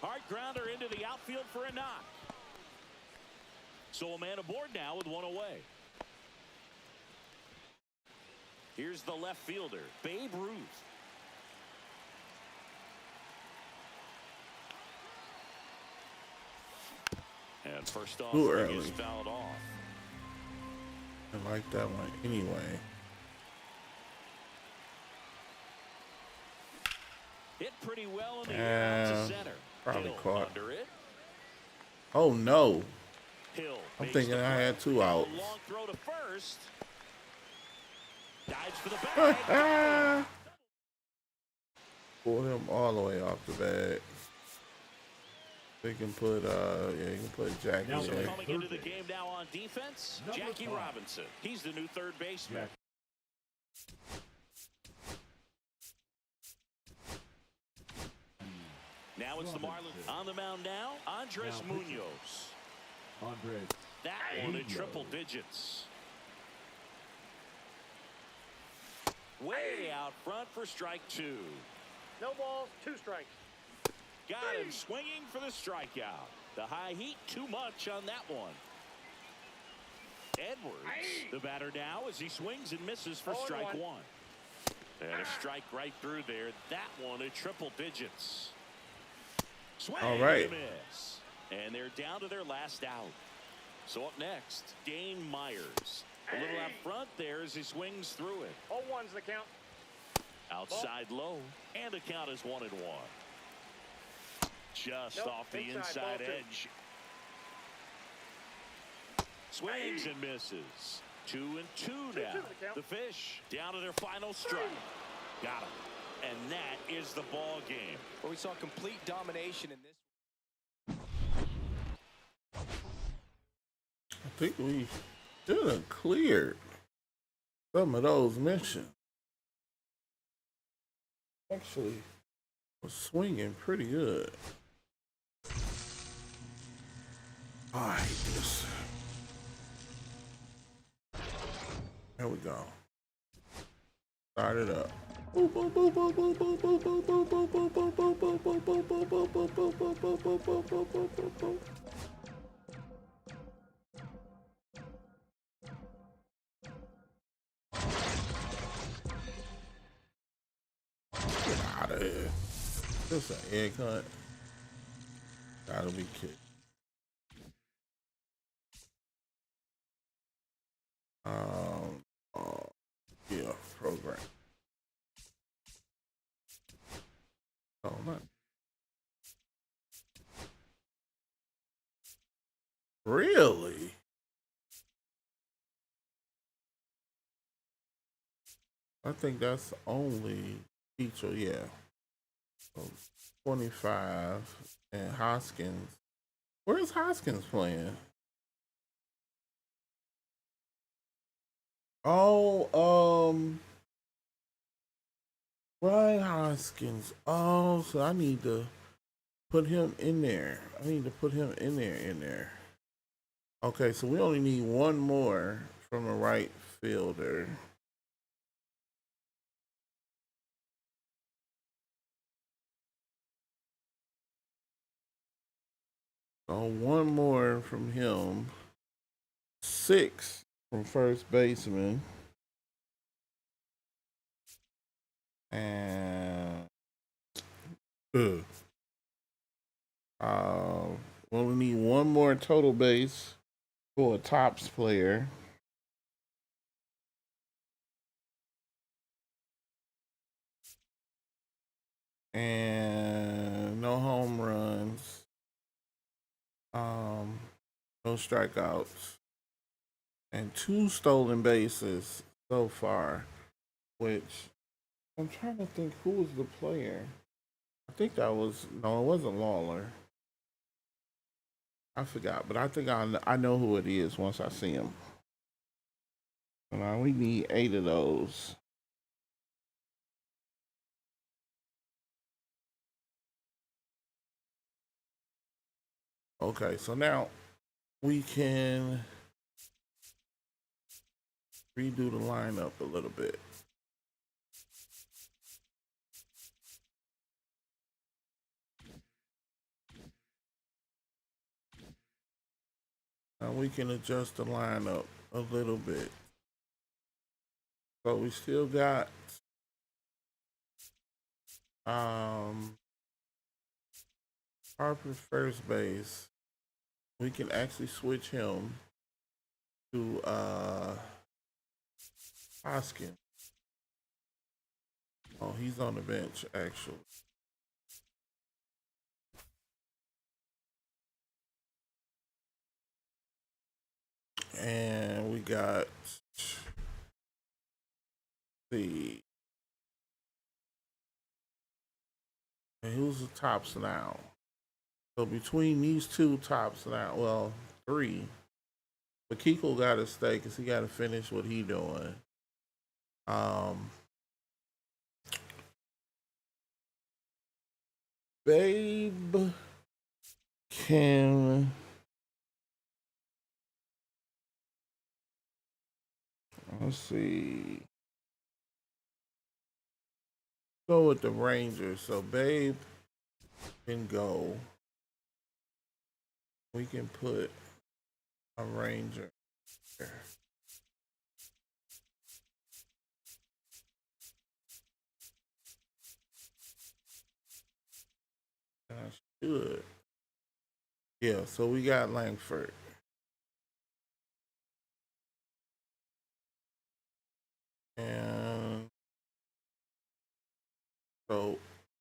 Hard grounder into the outfield for a knock. So a man aboard now with 1 away. Here's the left fielder, Babe Ruth. And first off, Too he early. is fouled off. I like that one anyway. Hit pretty well in the air out to center. probably Hill caught. under it. Oh no. Hill I'm makes thinking the I had play. 2 outs. A long throw to first. Dives for the bag. Pull him all the way off the bag. They can put yeah, you can put Jackie Now So there. coming into the game now on defense, Number Jackie 5. Robinson. He's the new third baseman. Jack. Now it's the Marlins on the mound now. Andres Now pitching. Munoz. Andre. That one in triple digits. Way out front for strike two. No balls, 2 strikes. Got him swinging for the strikeout. The high heat, too much on that one. Edwards, the batter now as he swings and misses for strike 1. And a strike right through there. That one in triple digits. Swing All right. and a miss. And they're down to their last out. So up next, Dane Myers. A little out front there as he swings through it. 0-1's the count. Outside low, and the count is 1-1. Just Nope, off the inside, inside ball 2. edge. Swings and misses. 2-2 now. 2-2 the count. The Fish down to their final strike. Got him. And that is the ball game. Where we saw complete domination in this. I think we should have cleared some of those missions. Actually, was swinging pretty good. I hate this. There we go. Start it up. Get out of here. This an egg hunt. Gotta be kidding. Yeah, program. Oh, man. Really? I think that's the only feature, yeah. So 25 and Hoskins. Where's Hoskins playing? Oh, Ryan Hoskins. Oh, so I need to put him in there. I need to put him in there. Okay, so we only need one more from a right fielder. So one more from him. 6 from first baseman. And we only need one more total base for a tops player. And no home runs. No strikeouts. And 2 stolen bases so far, which I'm trying to think who was the player. I think that was, no, it wasn't Lawler. I forgot, but I think I know who it is once I see him. We need 8 of those. Okay, so now we can redo the lineup a little bit. Now we can adjust the lineup a little bit. So we still got Harper first base. We can actually switch him to Hoskins. Oh, he's on the bench actually. And we got the and who's the tops now? So between these 2 tops now, well, 3. But Kiko got to stay because he got to finish what he doing. Babe can Let's see. Go with the Rangers. So Babe can go. We can put a Ranger there. I should. Yeah, so we got Langford. And so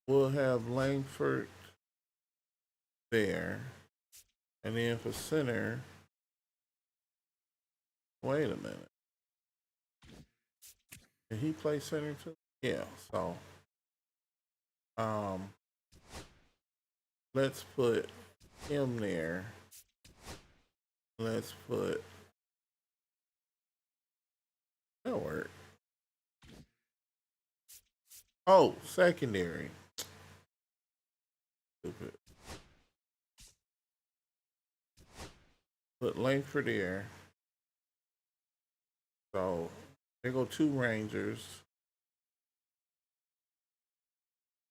we'll have Langford there. And then for center, wait a minute. Did he play center too? Yeah, so um let's put him there. Let's put that'll work. Oh, secondary. Stupid. Put Langford there. So there go two Rangers.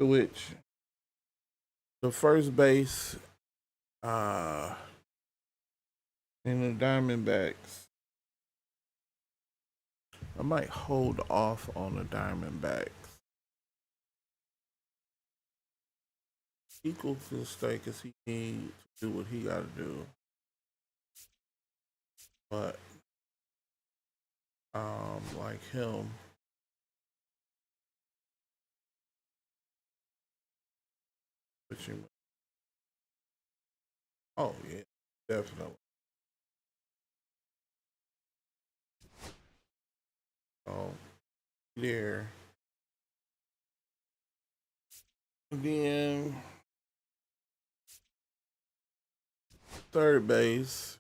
To which the first base in the Diamondbacks. I might hold off on the Diamondbacks. Equal to the stake because he needs to do what he got to do. But like him, pitching. Oh yeah, definitely. So there. Then third base.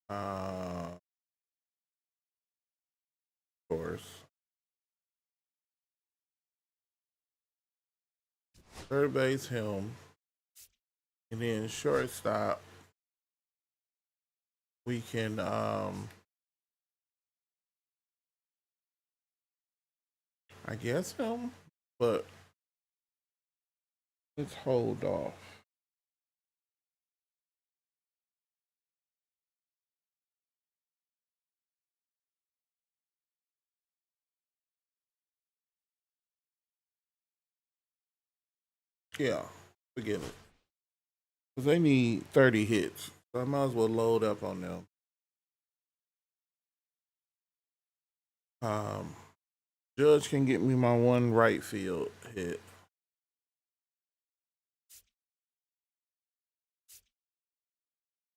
Of course. Third base him. And then shortstop. We can I guess him, but let's hold off. Yeah, forget it. Because they need 30 hits. So I might as well load up on them. Judge can get me my one right field hit.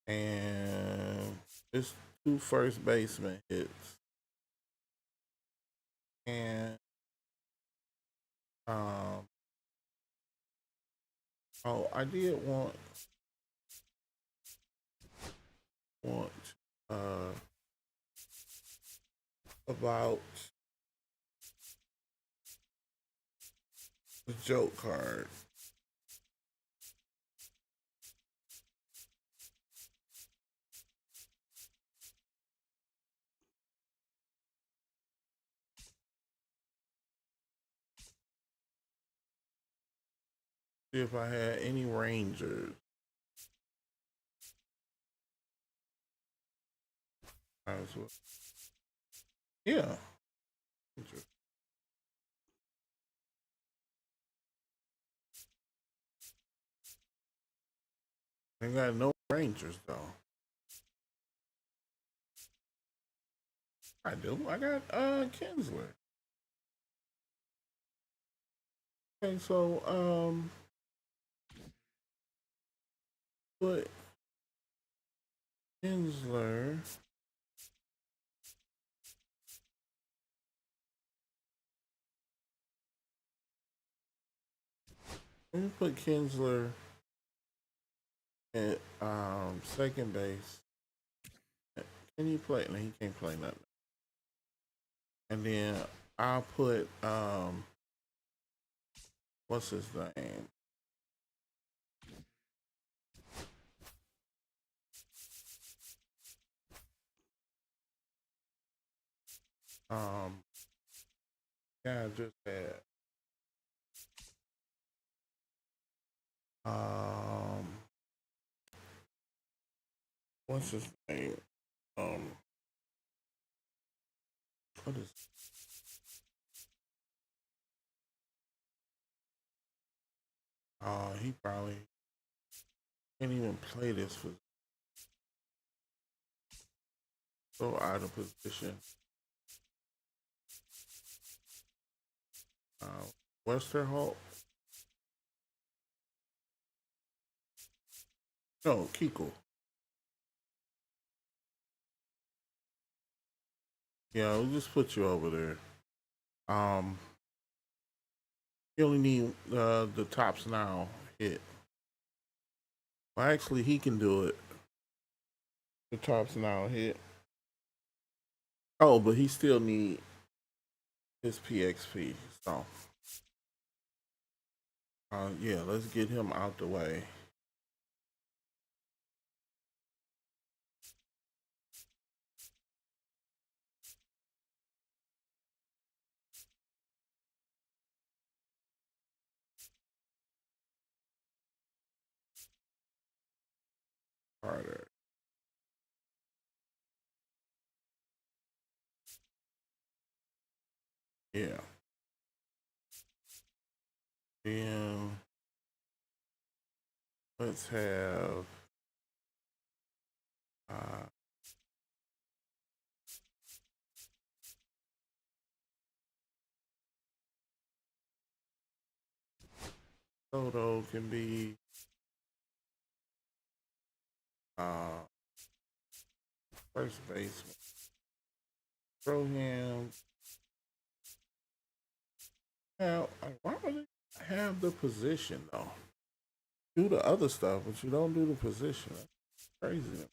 And it's two first baseman hits. And oh, I did want uh about the joke card. See if I had any Rangers. Might as well. Yeah. I got no Rangers though. I do. I got Kinsler. Okay, so put Kinsler. Let me put Kinsler at second base. Can he play? No, he can't play nothing. And then I'll put what's his name? Um, yeah, I just had. Um, what's his name? Um, what is? He probably can't even play this for so out of position. Uh, Westerholt? No, Kiko. Yeah, we'll just put you over there. Um, you only need the tops now hit. Well, actually, he can do it. The tops now hit. Oh, but he still need his PXP. So, yeah, let's get him out the way. Harder. Yeah. Then let's have uh, Soto can be uh, first baseman. Throw him. Now, why would they have the position though? Do the other stuff, but you don't do the position. That's crazy.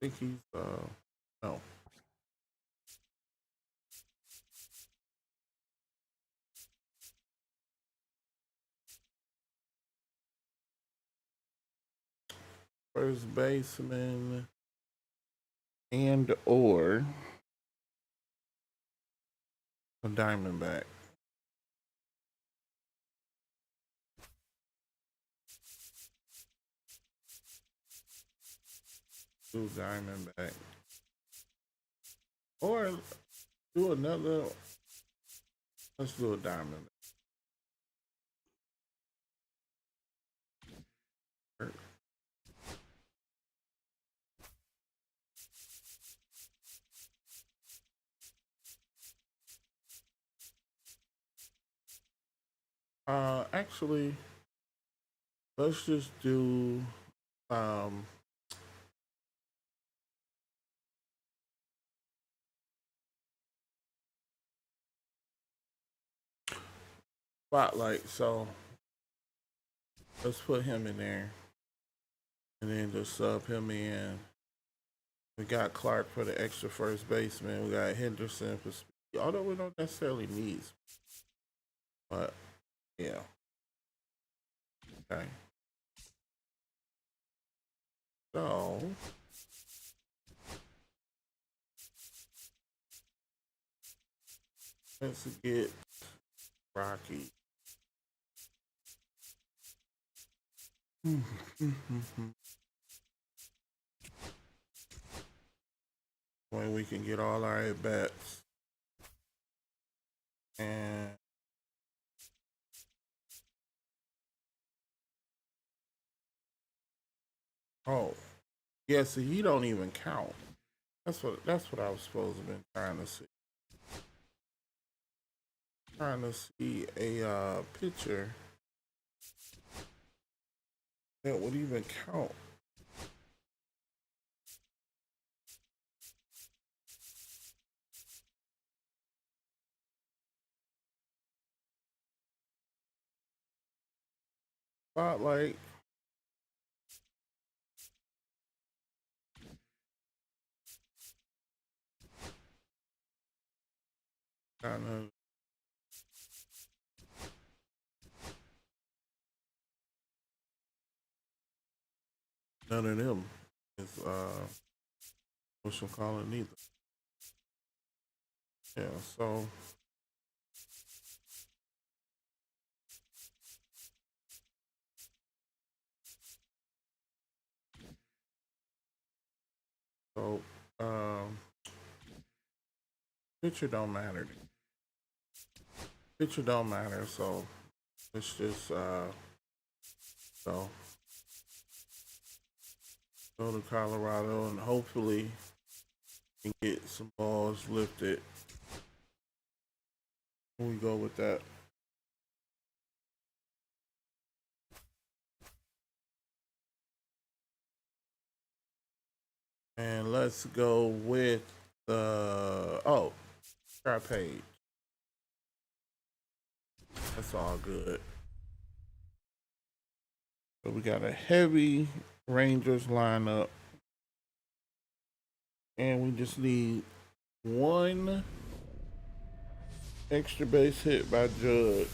I think he's no. First baseman and or a Diamondback. Do Diamondback. Or do another. Let's do a Diamondback. Actually, let's just do um spotlight. So let's put him in there, and then just sub him in. We got Clark for the extra first baseman. We got Henderson for speed, although we don't necessarily need. But yeah, okay. So let's get Rocky. When we can get all our at bats. And oh, yeah, see he don't even count. That's what I was supposed to have been trying to see. Trying to see a picture that would even count. Spotlight. kind of. None of them is what you call it neither. Yeah, so so picture don't matter. Picture don't matter, so let's just so go to Colorado and hopefully can get some balls lifted. When we go with that. And let's go with the trap page. That's all good. So we got a heavy Rangers lineup. And we just need one extra base hit by Judge.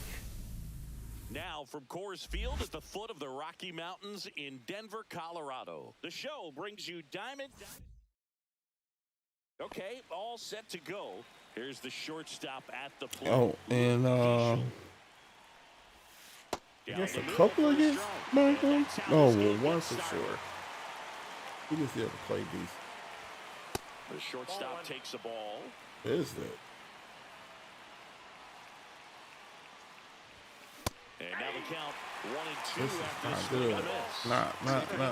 Now from Coors Field at the foot of the Rocky Mountains in Denver, Colorado. The show brings you Diamond. Okay, all set to go. Here's the shortstop at the plate. Oh, and I guess a couple against Michael? No, well, one for sure. He just had to play decent. The shortstop takes the ball. What is that? And now the count 1-2 This is after not swing good. and a miss. Not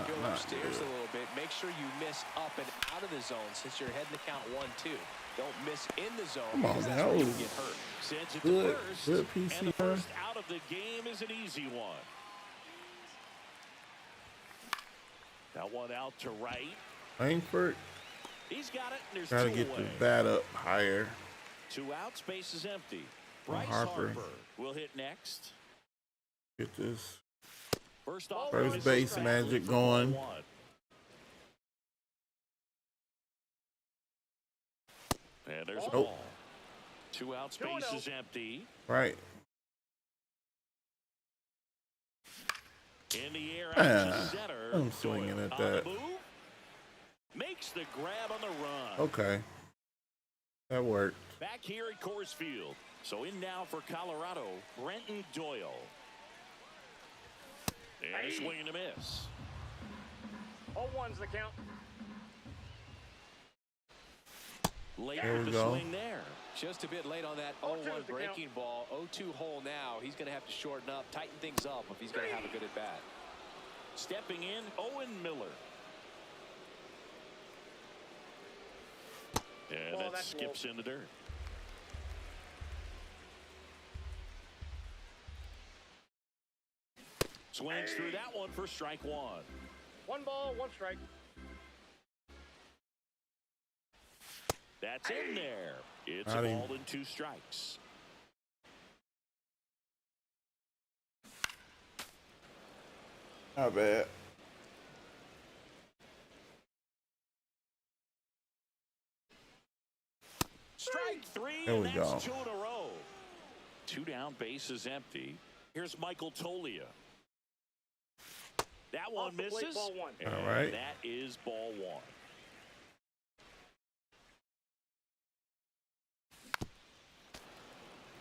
Go upstairs good. a little bit. Make sure you miss up and out of the zone since you're heading to count 1-2. Don't miss in the zone. Come on, because that's man. where you That can get hurt. Sends it Good, to first, good and the PCR. first out of the game is an easy one. That one out to right. Langford He's got it, and there's gotta two get away. the bat up higher. 2 out, space is empty. Bryce Harper. Harper will hit next. Get this First off, first base magic going. And there's a Nope. ball. 2 out, space is empty. Right. In the air out to center. I'm swinging at On the that. move. Makes the grab on the run. Okay. That worked. Back here at Coors Field. So in now for Colorado, Brenton Doyle. And a swing and a miss. 0-1's the count. Late There with we the go. swing there. Just a bit late on that 0-2 0-1 is the breaking ball. 0-2 hole now. He's going to have to shorten up, tighten things up if he's going to have a good at bat. Stepping in, Owen Miller. And Ball, that that's skips in the dirt. Swings through that one for strike one. 1 ball, 1 strike. That's in there. It's Got a him. ball and 2 strikes. Not bad. Strike 3, There and we that's go. 2 in a row. 2 down, base is empty. Here's Michael Tolia. That one Off the plate, misses. ball 1. And All right. that is ball 1.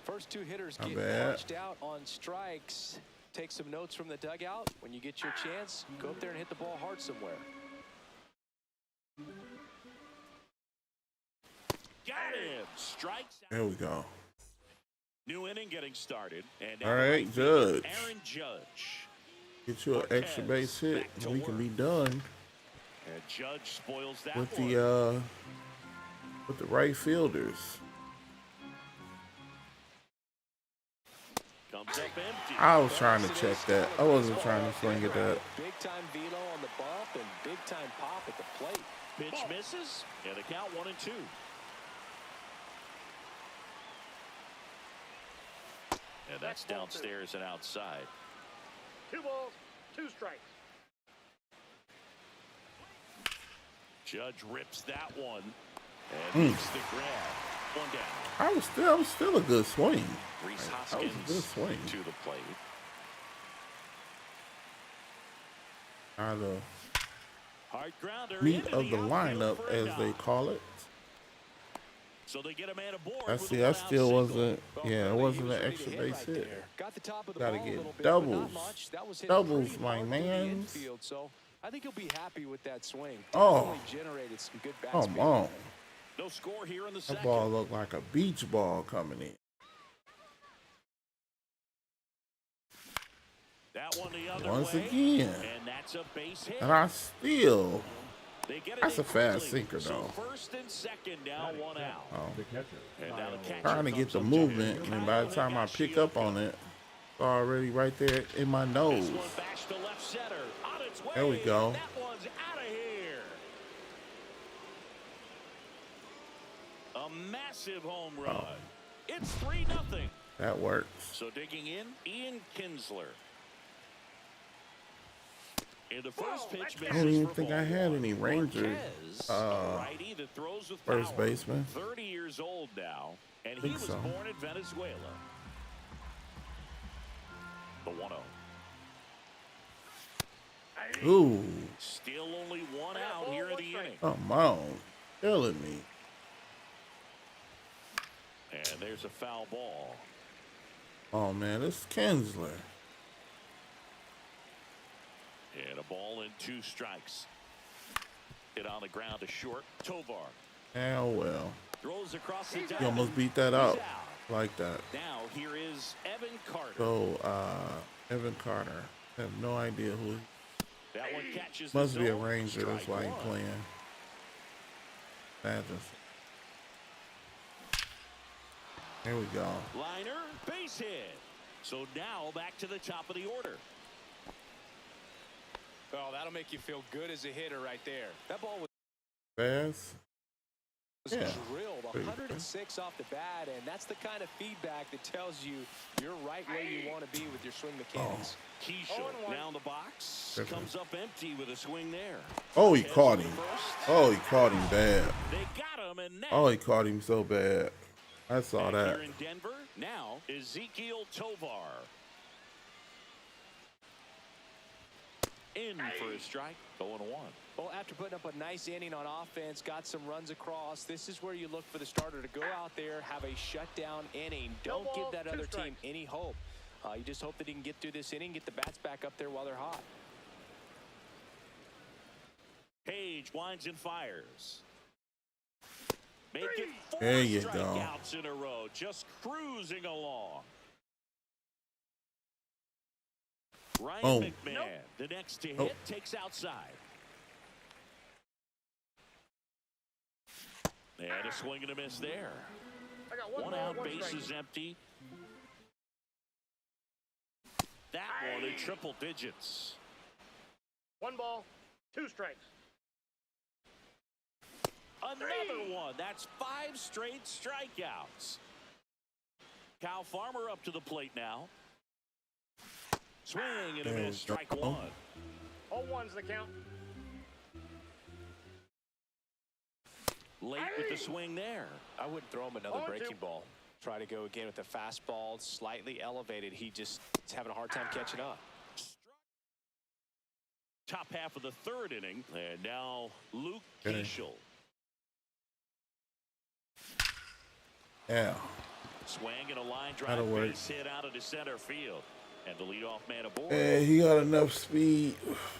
First 2 hitters Not get bad. punched out on strikes. Take some notes from the dugout. When you get your chance, go up there and hit the ball hard somewhere. Got him. Strikes out. There we go. New inning getting started. And All right, Judge. Aaron Judge. Get you an extra base hit, Back to and we can work. be done And Judge spoils that with one. the right fielders. Comes up empty. I was trying to check that. I wasn't trying to swing at that. Big time velo on the bump and big time pop at the plate. Pitch misses. And the count 1-2. And that's downstairs and outside. 2 balls, 2 strikes. Judge rips that one and makes the grab. one down. I was still a good swing. Reese That was a Hoskins good swing. to the plate. The Hard grounder meat into of the outfield lineup, for a as they knock. call it. So they get a man aboard. I with see. a That one-out still single. wasn't. Well, Yeah, it clearly he wasn't was an ready extra to hit base right hit. there. Got the top of the Gotta ball get a little bit, doubles. but not much. That was hit Doubles, pretty my hard through the mans. infield, so I think he'll be happy with that swing. Oh. Definitely generated some good bat Come speed. on. No score here in the That second. ball looked like a beach ball coming in. That one the other Once way. again. And that's a base hit. And I still. They get it That's in a fast quickly. sinker, So though. first and second, now one out. Oh, The catcher. And now the catcher trying to get comes the up to movement, him. and by the time I pick up on it, it's already right there in my nose. This one bashed to left center. On its way. There we go. That one's out of here. A massive home run. It's 3-0. That works. So digging in, Ian Kinsler. In the first pitch, I don't even think I had any Ranger righty that throws with first power. baseman. 30 years old now, and he Think was so. born in Venezuela. The 1-0. Ooh, Still only one out here in the inning. come on, killing me. And there's a foul ball. Oh man, this is Kinsler. And a ball and 2 strikes. Hit on the ground to short. Tovar Hell well. throws across the You diamond. almost beat that He's up out. like that. Now here is Evan Carter. So, Evan Carter. I have no idea who. That one catches Must the be a zone. Ranger. That's Strike why he's one. playing. Imagine. Here we go. Liner, base hit. So now back to the top of the order. Oh, that'll make you feel good as a hitter right there. That ball was Fast. Yeah. drilled Pretty 106 off the bat, and that's the kind of feedback that tells you you're right where you want to be with your swing mechanics. Keishel 0-1. down the box. Perfect. Comes up empty with a swing there. Oh, he Heads caught to him. first. Oh, he caught him bad. They got him, and now Oh, he caught him so bad. I saw back that. here in Denver. Now Ezekiel Tovar. In for a strike. 0-1. Well, after putting up a nice inning on offense, got some runs across, this is where you look for the starter to go out there, have a shutdown inning. Don't No give balls, that 2 other team strikes. any hope. You just hope that he can get through this inning, get the bats back up there while they're hot. Page winds and fires. Make it 4 There you go. strikeouts in a row. Just cruising along. Ryan Oh. McMahon, the next to hit, Oh. takes outside. And a swing and a miss there. I got One ball, out, 1 base strike. is empty. That one in triple digits. 1 ball, 2 strikes. Another one. That's 5 straight strikeouts. Kyle Farmer up to the plate now. Swing and a There miss. we Strike go. 1. 0-1's the count. Late with the swing there. I wouldn't throw him another 0-2. breaking ball. Try to go again with the fastball, slightly elevated. He just is having a hard time catching up. Top half of the 3rd inning. And now Luke Okay. Keishel. Yeah. Swing and a line That'll drive work. base hit out into center field. And the leadoff man aboard. Hey, he got enough speed.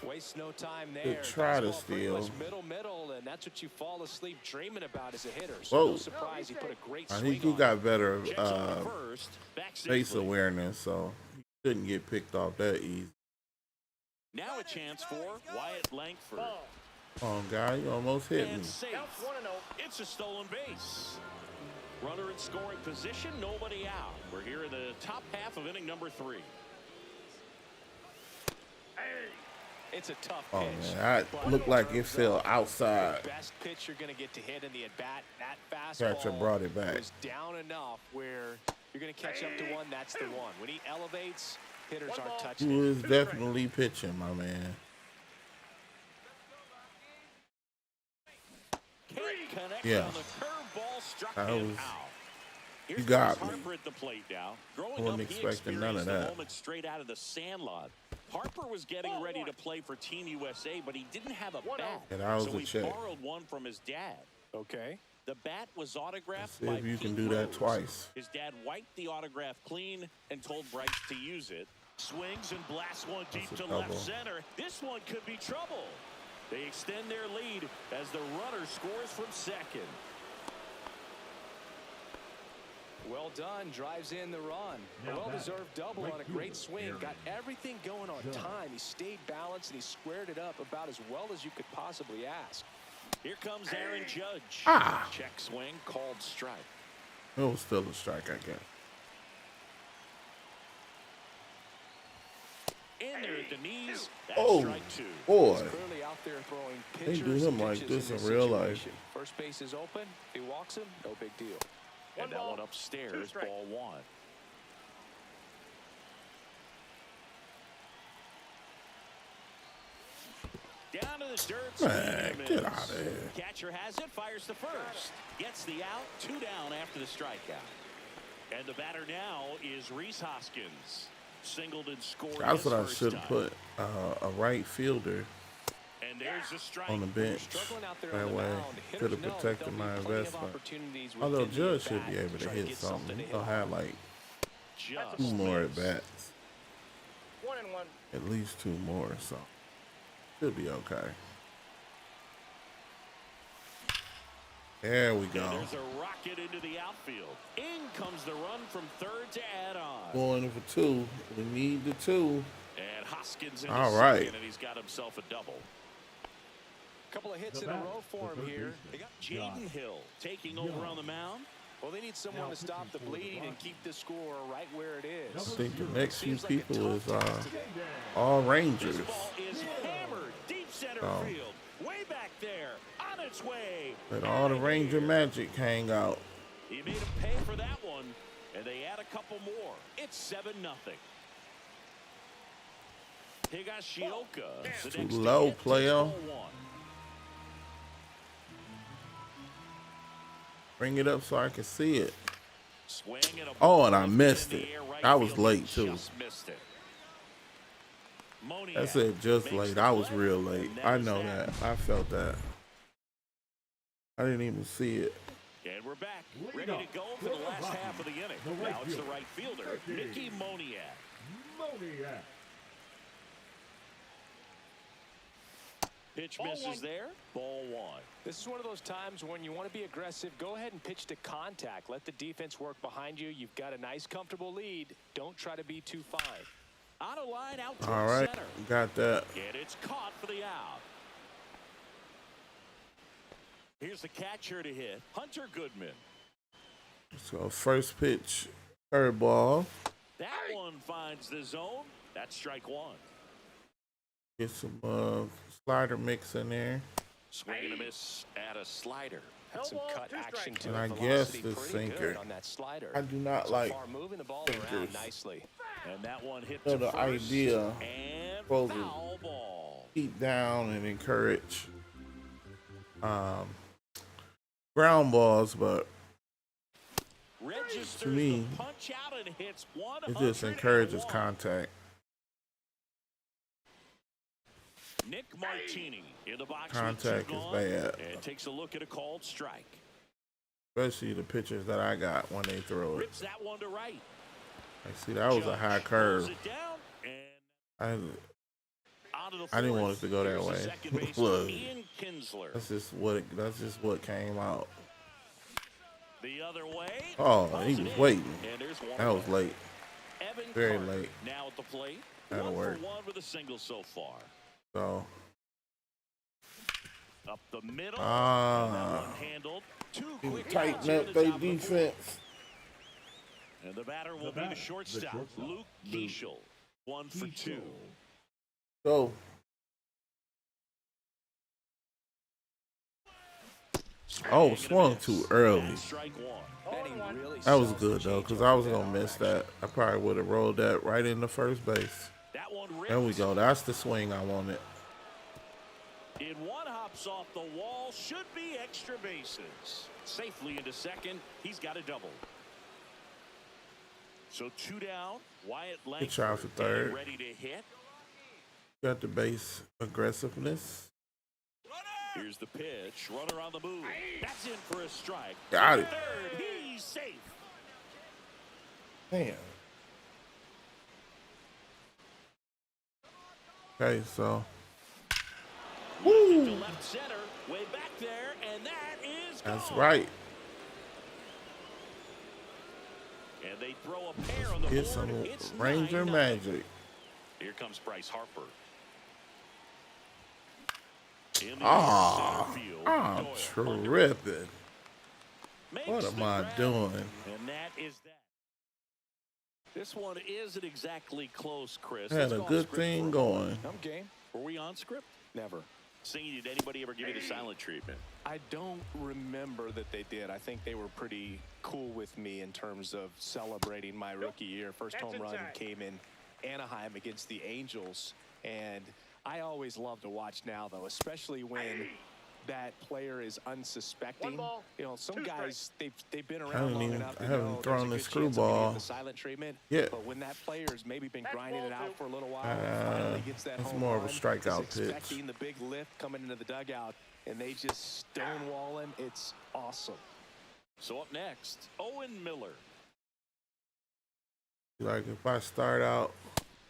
Waste no time there. try to Fastball pretty steal. much middle, and that's what you fall asleep dreaming about as a hitter. So Whoa. no surprise he put a great I swing think he on got it. better Checks on first. Back base safely. awareness, so he couldn't get picked off that easy. Now a chance for Wyatt Langford. Ball. Oh, guy, you almost hit me. And safe. Counts 1-0. It's a stolen base. Runner in scoring position, nobody out. We're here in the top half of inning number 3. It's a tough Oh, pitch. man, that but looked like it turns fell out outside. The best pitch you're going to get to hit in the at-bat. That Catcher fastball brought it back. was down enough where you're going to catch up to one. That's the one. When he elevates, hitters One aren't ball. touching Who it. is definitely pitching, my man. Can't connect Yeah. on the curveball, struck That him was- out. Here's got Bryce me. Harper at the plate now. Growing Wasn't up, he expecting none of experienced the that. moment straight out of the sandlot. Harper was getting ready to play for Team USA, but he didn't have a bat, And that was so a he check. borrowed one from his dad. Okay. The bat was autographed See by if you can Pete do that Rose. twice. His dad wiped the autograph clean and told Bryce to use it. Swings and blasts one deep That's a to left double. center. This one could be trouble. They extend their lead as the runner scores from second. Well done. Drives in the run. A Now well-deserved double right on a great fielder, swing. Carroll. Got everything going on time. He stayed balanced, and he squared it up about as well as you could possibly ask. Here comes Aaron Judge. Ah. Check swing, called strike. It was still a strike, I guess. In there at the knees. That's Oh, strike two. boy. He's clearly out there throwing They pitchers do him like pitches this in in real life. situation. First base is open. If he walks him, no big deal. And that ball, one two upstairs, strikes. ball one. Down to the dirt. Man, swing and a get miss. out of here. Catcher has it, fires to first. Gets the out, 2 down after the strikeout. And the batter now is Reese Hoskins. Singled and scored. That's his what I first should time. have put a right fielder And there's the strike. on the bench. Struggling out there That on the way, mound. Hitters could have know that protected there'll my be plenty of investment. opportunities Although within the Judge should at-bat be able to try hit get something. to hit He'll on. have like Just 2 more at missed. bats, 1-1. at least 2 more. So should be okay. There we And go. there's a rocket into the outfield. In comes the run from third to add on. Going for 2. We need the 2. And Hoskins in All the right. second, and he's got himself a double. Couple of hits The in a batter, row for the him third here. baseman. They got Jaden Hill taking over on the mound. Well, they need someone Now to stop the pitching for the bleeding and Rockies. keep the score right where it I is. think the next few Seems like a people is tough task today. all This Rangers. ball is hammered deep center Oh. field. Way back there. On its way. Let all the Ranger magic hang out. He made him pay for that one, and they add a couple more. It's 7-0. Higashioka. The Too next low, hit takes player. ball one. Bring it up so I can see it. Swing and a Oh, ball and I lifted missed in the it. air, right I was field, late, too. just missed it. Moniak That's it, just makes late. the I was play, real late. and I is know that. I felt that. I didn't even see it. And we're back, Lead ready up to go for for the the last Rockies, half of the inning. the right Now it's the fielder, right fielder, Ricky. Mickey Moniak. Moniak. Pitch Ball misses one. there. Ball one. This is one of those times when you want to be aggressive. Go ahead and pitch to contact. Let the defense work behind you. You've got a nice, comfortable lead. Don't try to be too fine. On a line out towards All right, center. got that. And it's caught for the out. Here's the catcher to hit, Hunter Goodman. So first pitch, curveball. That one finds the zone. That's strike one. Get some slider mix in there. Swing and a miss at a slider. Had some Ball, cut 2 action strikes. to And it. I Velocity guess the pretty good sinker. on that slider. I do not So like far moving the ball sinkers. around nicely. And that one hit So to the first. idea And supposed to foul ball. keep down and encourage ground balls, but Registers to me, the punch out and hits it just encourages 101. contact. Nick Martini in the box Contact with is 2 gone, bad. and takes a look at a called strike. Especially the pitchers that I got when they throw it. Rips that one to right. Like, see, that was a high Judge curve. pulls it down and onto the I didn't fourth. want it to go that Here's the way. second baseman, Look. Ian Kinsler. That's just what came out. The other way. Oh, Pulls he it was in, waiting. and there's one That was away. late. Evan Very Carter late. now at the plate. That'll 1 work. for 1 with a single so far. So Up the middle. Ah. And that one handled. 2 quick outs tighten here up in the their top of the fourth. defense. And the batter will The be batter, the the shortstop, shortstop, Luke Luke Keeschel. 1 for 2. So oh, swung too early. And strike one. And he really That was sells good the though, change because up I was in gonna that miss direction. that. I probably would have rolled that right into first base. That one There we ripped. go. That's the swing I wanted. In one hops off the wall, should be extra bases. Safely into second, he's got a double. So 2 down. Wyatt Good Langford try for third. ready to hit. Got the base aggressiveness. Here's the pitch. Runner on the move. That's in for a strike. Got it. Third. He's safe. Damn. Okay, so. Lifted to Woo! left center. Way back there. And that is That's gone. right. And they throw a pair on the Get board. some It's Ranger 9-0. magic. Here comes Bryce Harper. In the Ah, center field, I'm Doyle under tripping. makes What the am I grab. doing? And that is that. This one isn't exactly close, Chris. Had Let's a go on good script thing for a moment. going. I'm game. Were we on script? Never. Singing, did anybody ever give you the silent treatment? I don't remember that they did. I think they were pretty cool with me in terms of celebrating my rookie year. First home run came in Anaheim against the Angels, and I always love to watch now, though, especially when that player is unsuspecting. You know, some guys they've been around long enough. I to haven't know thrown there's the a good chance I'm gonna screwball get the silent treatment. yet. But when that player's maybe been grinding it out for a little while, and finally gets that It's home more of a run, strikeout is pitch. expecting the big lift coming into the dugout, and they just stonewall him. It's awesome. So up next, Owen Miller. Like if I start out,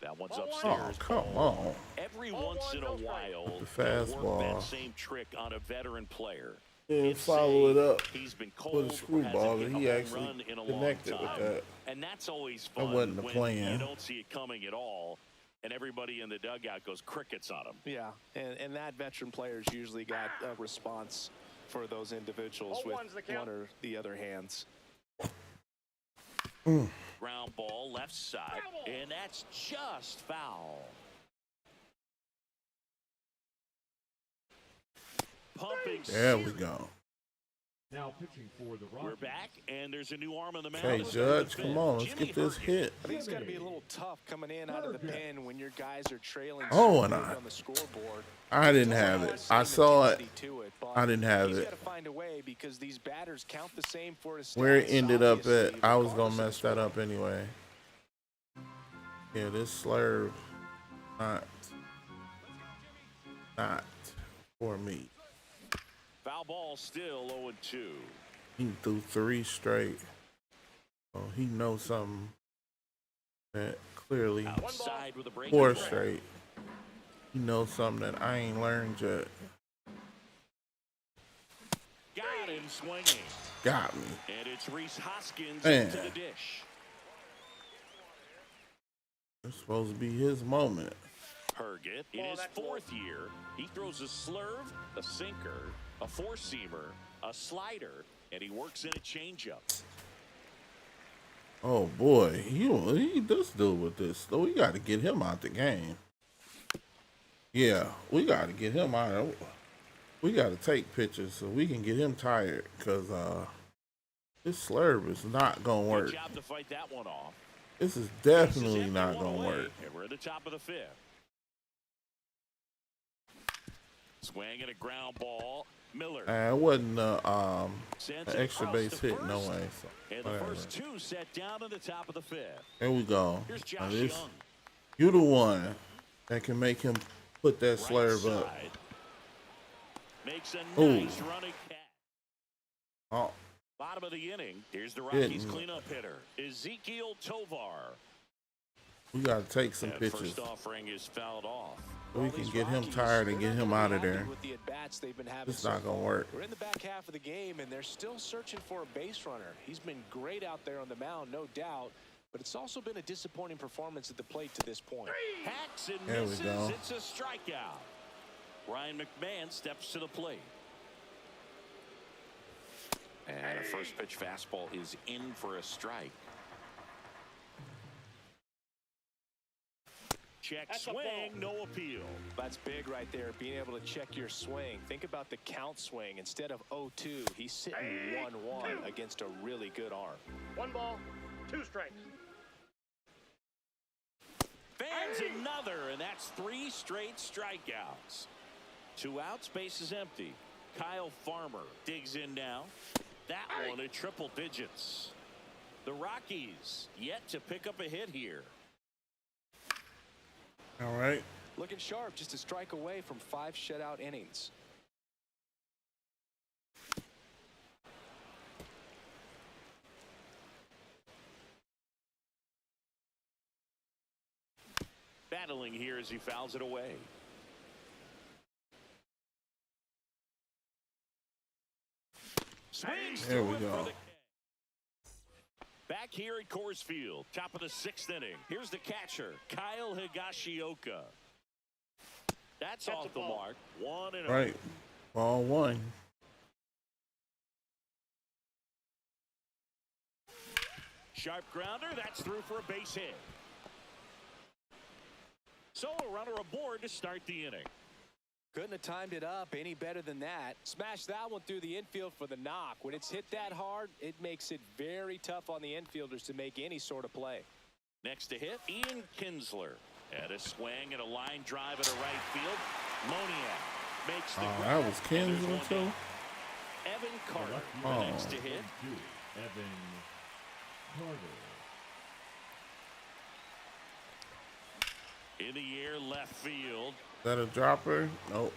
That one's oh upstairs. come on, Every once in a while, The they'll work fastball. that same trick on a veteran player. and If, follow it say, up He's been with cold, a screwball, hasn't and hit he a home actually run in a long connected with time. that. And that's always That fun wasn't the when plan. you don't see it coming at all, and everybody in the dugout goes crickets on him. Yeah, and that veteran player's usually got a response for those individuals with one or the other hands. Ground ball left side, and that's just foul. Pumping. There we go. Now pitching for the We're Rockies. back, and there's a new arm on the mound. Okay, to start the Judge, fifth. come on, let's Jimmy get this Herget. hit. I think it's got to be a little tough coming in out of the pen when your guys are trailing Oh, so and big I- on the scoreboard. I didn't have it. I saw it. I didn't have He's it. got to find a way because these batters count the same for his Where it stats, ended up obviously, at, I was regardless gonna of mess the that score. up anyway. Yeah, this slurve, not for me. Foul ball still 0-2. He threw 3 straight. So he knows something that clearly Outside with a break. 4 straight. He knows something that I ain't learned yet. Got him swinging. Got me. And it's Reese Hoskins Man. into the dish. It's supposed to be his moment. Herget, in his 4th year, he throws a slurve, a sinker, a 4-seamer, a slider, and he works in a changeup. Oh boy, he does deal with this. So we got to get him out the game. Yeah, we got to get him out. We got to take pictures so we can get him tired because this slurve is not gonna work. Good job to fight that one off. This is This definitely is not one gonna away, work. And we're at the top of the 5th. Swing and a ground ball. Miller. It wasn't an Sends it extra across base to hit, no first. way. So, And the whatever. first 2 set down in the top of the 5th. There we go. Here's Now Josh this, Young. you the one that can make him put that Right slurve up. side. Makes a Ooh. nice running catch. Oh, Bottom of the inning. Here's the Rockies Didn't. cleanup hitter, Ezekiel Tovar. we got to take some And pictures first offering is fouled off. so we Well, can these get him Rockies, tired and they're get not him gonna out be of happy there. with the at-bats they've been having It's so not gonna far. work. We're in the back half of the game, and they're still searching for a base runner. He's been great out there on the mound, no doubt, but it's also been a disappointing performance at the plate to this point. Hacks and There we misses. go. It's a strikeout. Ryan McMahon steps to the plate. And a first pitch fastball is in for a strike. Check swing, no appeal. That's big right there, being able to check your swing. Think about the count swing. Instead of 0-2, he's sitting 1-1 against a really good arm. 1 ball, 2 strikes. Fans another, and that's 3 straight strikeouts. 2 outs, base is empty. Kyle Farmer digs in now. That one at triple digits. The Rockies yet to pick up a hit here. All right. Looking sharp, just a strike away from 5 shutout innings. Battling here as he fouls it away. Swings There we through it go. for the back here at Coors Field, top of the 6th inning. Here's the catcher, Kyle Higashioka. That's off the mark. 1-0. Right. Ball 1. Sharp grounder. That's through for a base hit. So a runner aboard to start the inning. Couldn't have timed it up any better than that. Smash that one through the infield for the knock. When it's hit that hard, it makes it very tough on the infielders to make any sort of play. Next to hit, Ian Kinsler. And a swing and a line drive at a right field. Moniak makes the That grab, was and there's Kinsler one too. down. Evan Carter, Oh. the next to hit. Evan Carter. In the air, left field. Is that a dropper? Nope.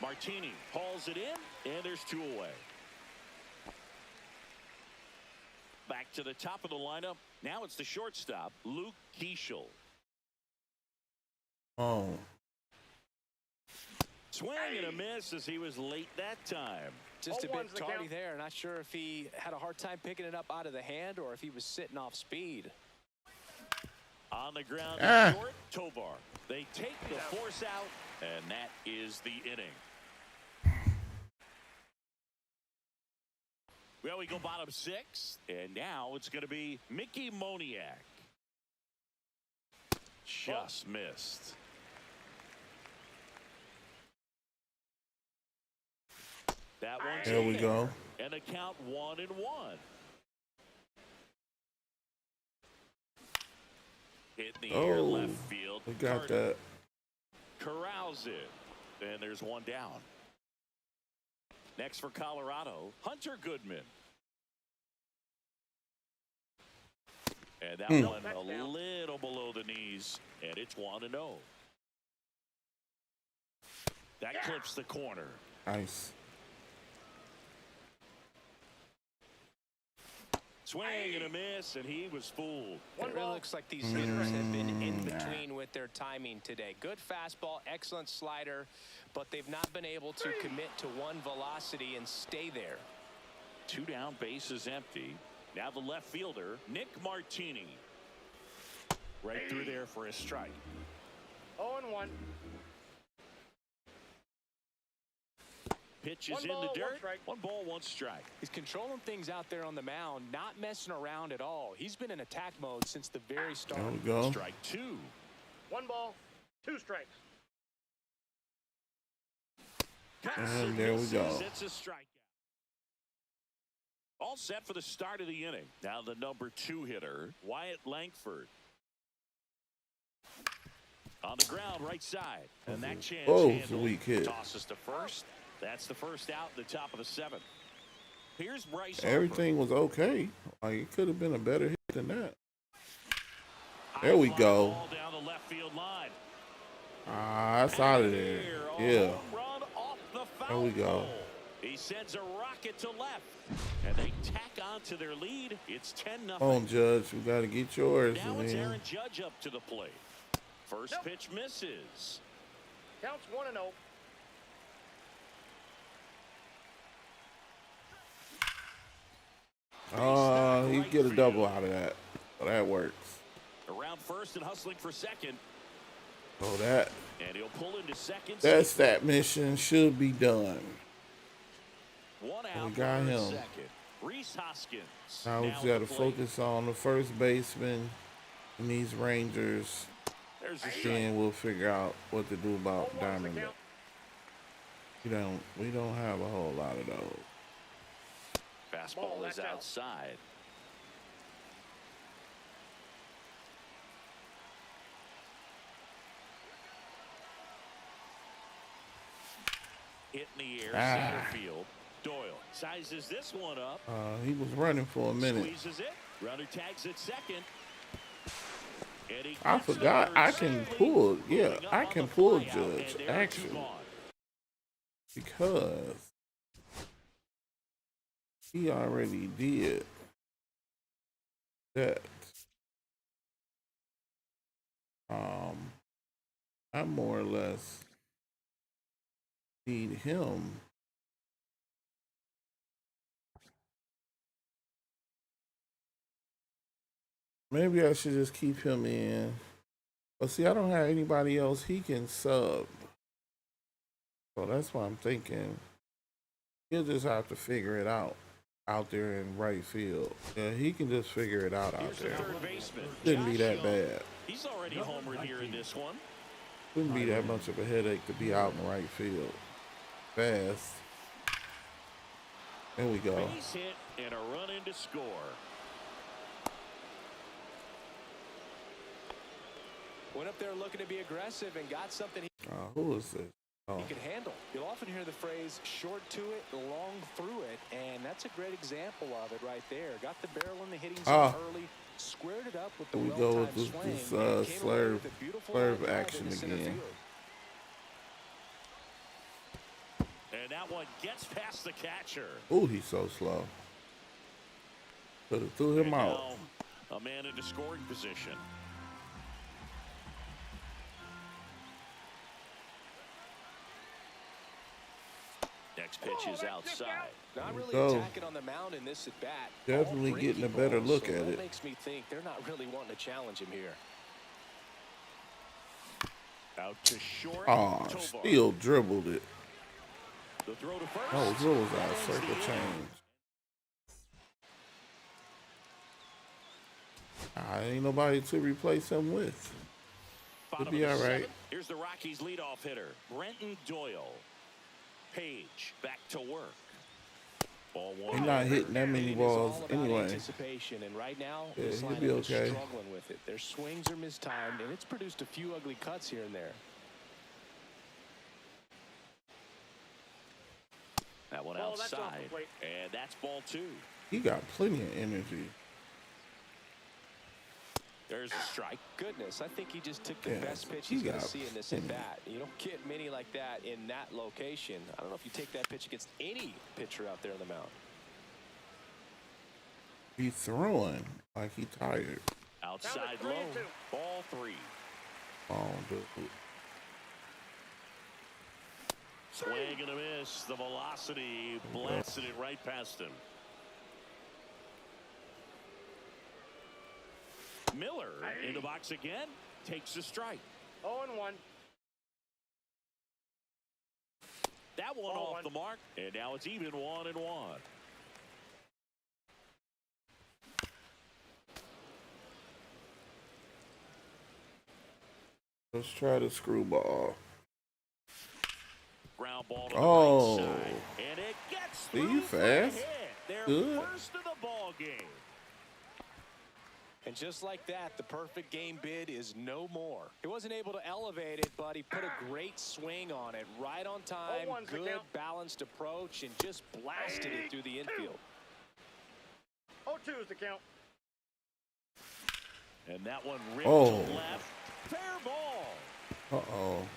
Martini hauls it in, and there's 2 away. Back to the top of the lineup. Now it's the shortstop, Luke Keeschel. Oh. Swing and a miss as he was late that time. Just a 0-1's bit the tardy count. there. Not sure if he had a hard time picking it up out of the hand or if he was sitting off speed. On the ground, Ah. short, Tovar. They take the force out, and that is the inning. Well, we go bottom 6, and now it's going to be Mickey Moniak. Just missed. That one's There we in. go. And a count 1-1. Hit in the air Oh, left field. we got Carter that. corrals it. And there's one down. Next for Colorado, Hunter Goodman. And that one a little below the knees, and it's 1-0. That clips the corner. Nice. Swing and a miss, and he was fooled. It really looks like these hitters have been in between with their timing today. Good fastball, excellent slider, but they've not been able to commit to one velocity and stay there. 2 down, bases empty. Now the left fielder, Nick Martini. Right through there for a strike. 0-1. Pitch is One in ball, the one dirt. strike. 1 ball, 1 strike. He's controlling things out there on the mound, not messing around at all. He's been in attack mode since the very start. There we go. Strike 2. 1 ball, 2 strikes. And there we go. It's a strikeout. All set for the start of the inning. Now the number 2 hitter, Wyatt Langford. On the ground, right side. And that chance Oh, handled. it's a weak hit. Tosses to first. That's the first out, the top of the 7th. Here's Bryce Harper. Everything was okay. Like, it could have been a better hit than that. High There we fly go. ball down the left field line. That's out of there. Here, a Yeah. home run off the foul There we go. pole. He sends a rocket to left, and they tack on to their lead. It's 10-0. Come on, Judge. We got to get yours. Now it's Man. Aaron Judge up to the plate. First pitch misses. Counts 1-0. He get a double out of that. So that works. Around first and hustling for second. Oh, that And he'll pull into second. that mission should be done. 1 out. We got for him. Second. Reese Hoskins. Now we now just got at to the plate. focus on the first baseman and these Rangers. There's a strike. Then we'll figure out what to do about 0-1's the Diamond. count. We don't have a whole lot of those. Fastball Ball, is that's out. outside. Hit in the air, center field. Doyle sizes this one up. He was running for a minute. Squeezes it. Runner tags at second. And he I gets to forgot third I can safely. pull. Yeah, Moving up I on can the pull flyout, Judge and there are two action gone. because he already did that. I more or less need him. Maybe I should just keep him in. But see, I don't have anybody else he can sub. So that's why I'm thinking he'll just have to figure it out there in right field. Yeah, he can just figure it out Here's the there. third baseman. Shouldn't be Josh that Young. bad. He's already homered here in this one. Shouldn't be that much of a headache to be out in right field. Fast. There we go. Base hit and a run in to score. Went up there looking to be aggressive and got something Who is this? Oh, he could handle. You'll often hear the phrase short to it, long through it, and that's a great example of it right there. Got the barrel in the hitting zone early, squared it up with the here we go well-timed with swing, this and came away slurve with a beautiful line drive action into center again. field. And that one gets past the catcher. Oh, he's so slow. Could have threw him And out. now a man into scoring position. Next pitch is outside. Not really go. attacking on the mound in this at bat. Definitely All getting a breaking better balls, look so at that it. makes me think they're not really wanting to challenge him here. Out to short. Oh, Tovar. still dribbled it. The throw to first. Oh, what was That that? ends Circle the inning. change. Ain't nobody to replace him with. Bottom He'll be of the all right. seventh. Here's the Rockies leadoff hitter, Brenton Doyle. Page back to work. Ball one. He's not hitting that many It is balls all about anyway. anticipation, and right now, Yeah, this he'll lineup be is okay. struggling with it. Their swings are mistimed, and it's produced a few ugly cuts here and there. That one Ball, that's off the outside. plate. And that's ball two. He got plenty of energy. There's a strike. Goodness, I think he just took the Yeah, best pitch he he's going to got see in this plenty. at bat. You don't get many like that in that location. I don't know if you take that pitch against any pitcher out there on the mound. He's throwing like he tired. Outside Count low. it 3-2. Ball three. Oh, dude. Swing and a miss. The velocity blasted it right past him. Miller in the box again. Takes the strike. 0-1. That one Ball off one. the mark. And now it's even 1-1. Let's try the screwball. Ground ball to Oh. the right side. And it gets See, through you for a fast. hit. Their Good. first of the ball game. And just like that, the perfect game bid is no more. He wasn't able to elevate it, but he put a great swing on it. Right on time, 0-1's the good count. balanced approach, and just blasted it through the infield. 0-2 is the count. And that one ripped Oh. to left. Fair ball. Uh-oh.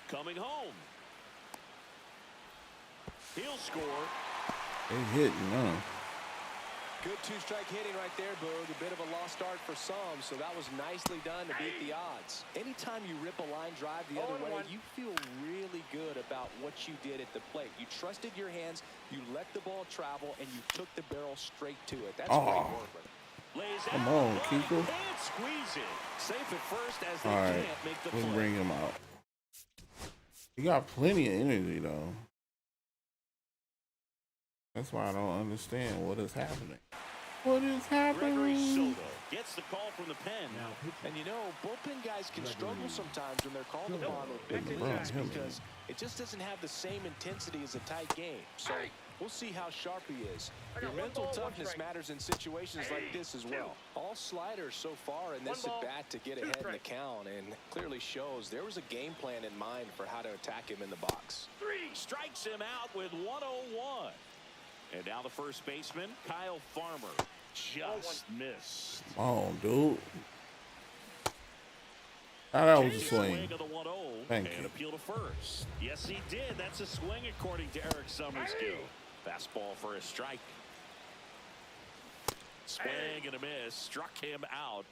Coming home. He'll score. They hitting, huh? Good two-strike hitting right there, Boog. A bit of a lost start for some, so that was nicely done to beat the odds. Anytime you rip a line drive the other way, 0-1. you feel really good about what you did at the plate. You trusted your hands, you let the ball travel, and you took the barrel straight to it. That's great work. Lays Come out, on, but Kiko. can't squeeze it. Safe at first as they All right. can't make the We'll play. bring him out. He got plenty of energy, though. That's why I don't understand what is happening. What is Gregory happening? Soto gets the call from the pen. Now pitching. And you know, bullpen guys can struggle sometimes when they're called upon with big Bro, innings him. because it just doesn't have the same intensity as a tight game. So we'll see how sharp he is. I Your got one mental ball, one toughness strike. matters in situations like this as well. All sliders so far in this One ball, at bat to get two ahead in the strikes. count, and clearly shows there was a game plan in mind for how to attack him in the box. Strikes him out with 101. And now the first baseman, Kyle Farmer, just missed. Oh, dude. That was a swing. Of the 1-0 Thank and you. appeal to first. Yes, he did. That's a swing according to Eric Summerskill. Fastball for a strike. Swing and a miss. Struck him out.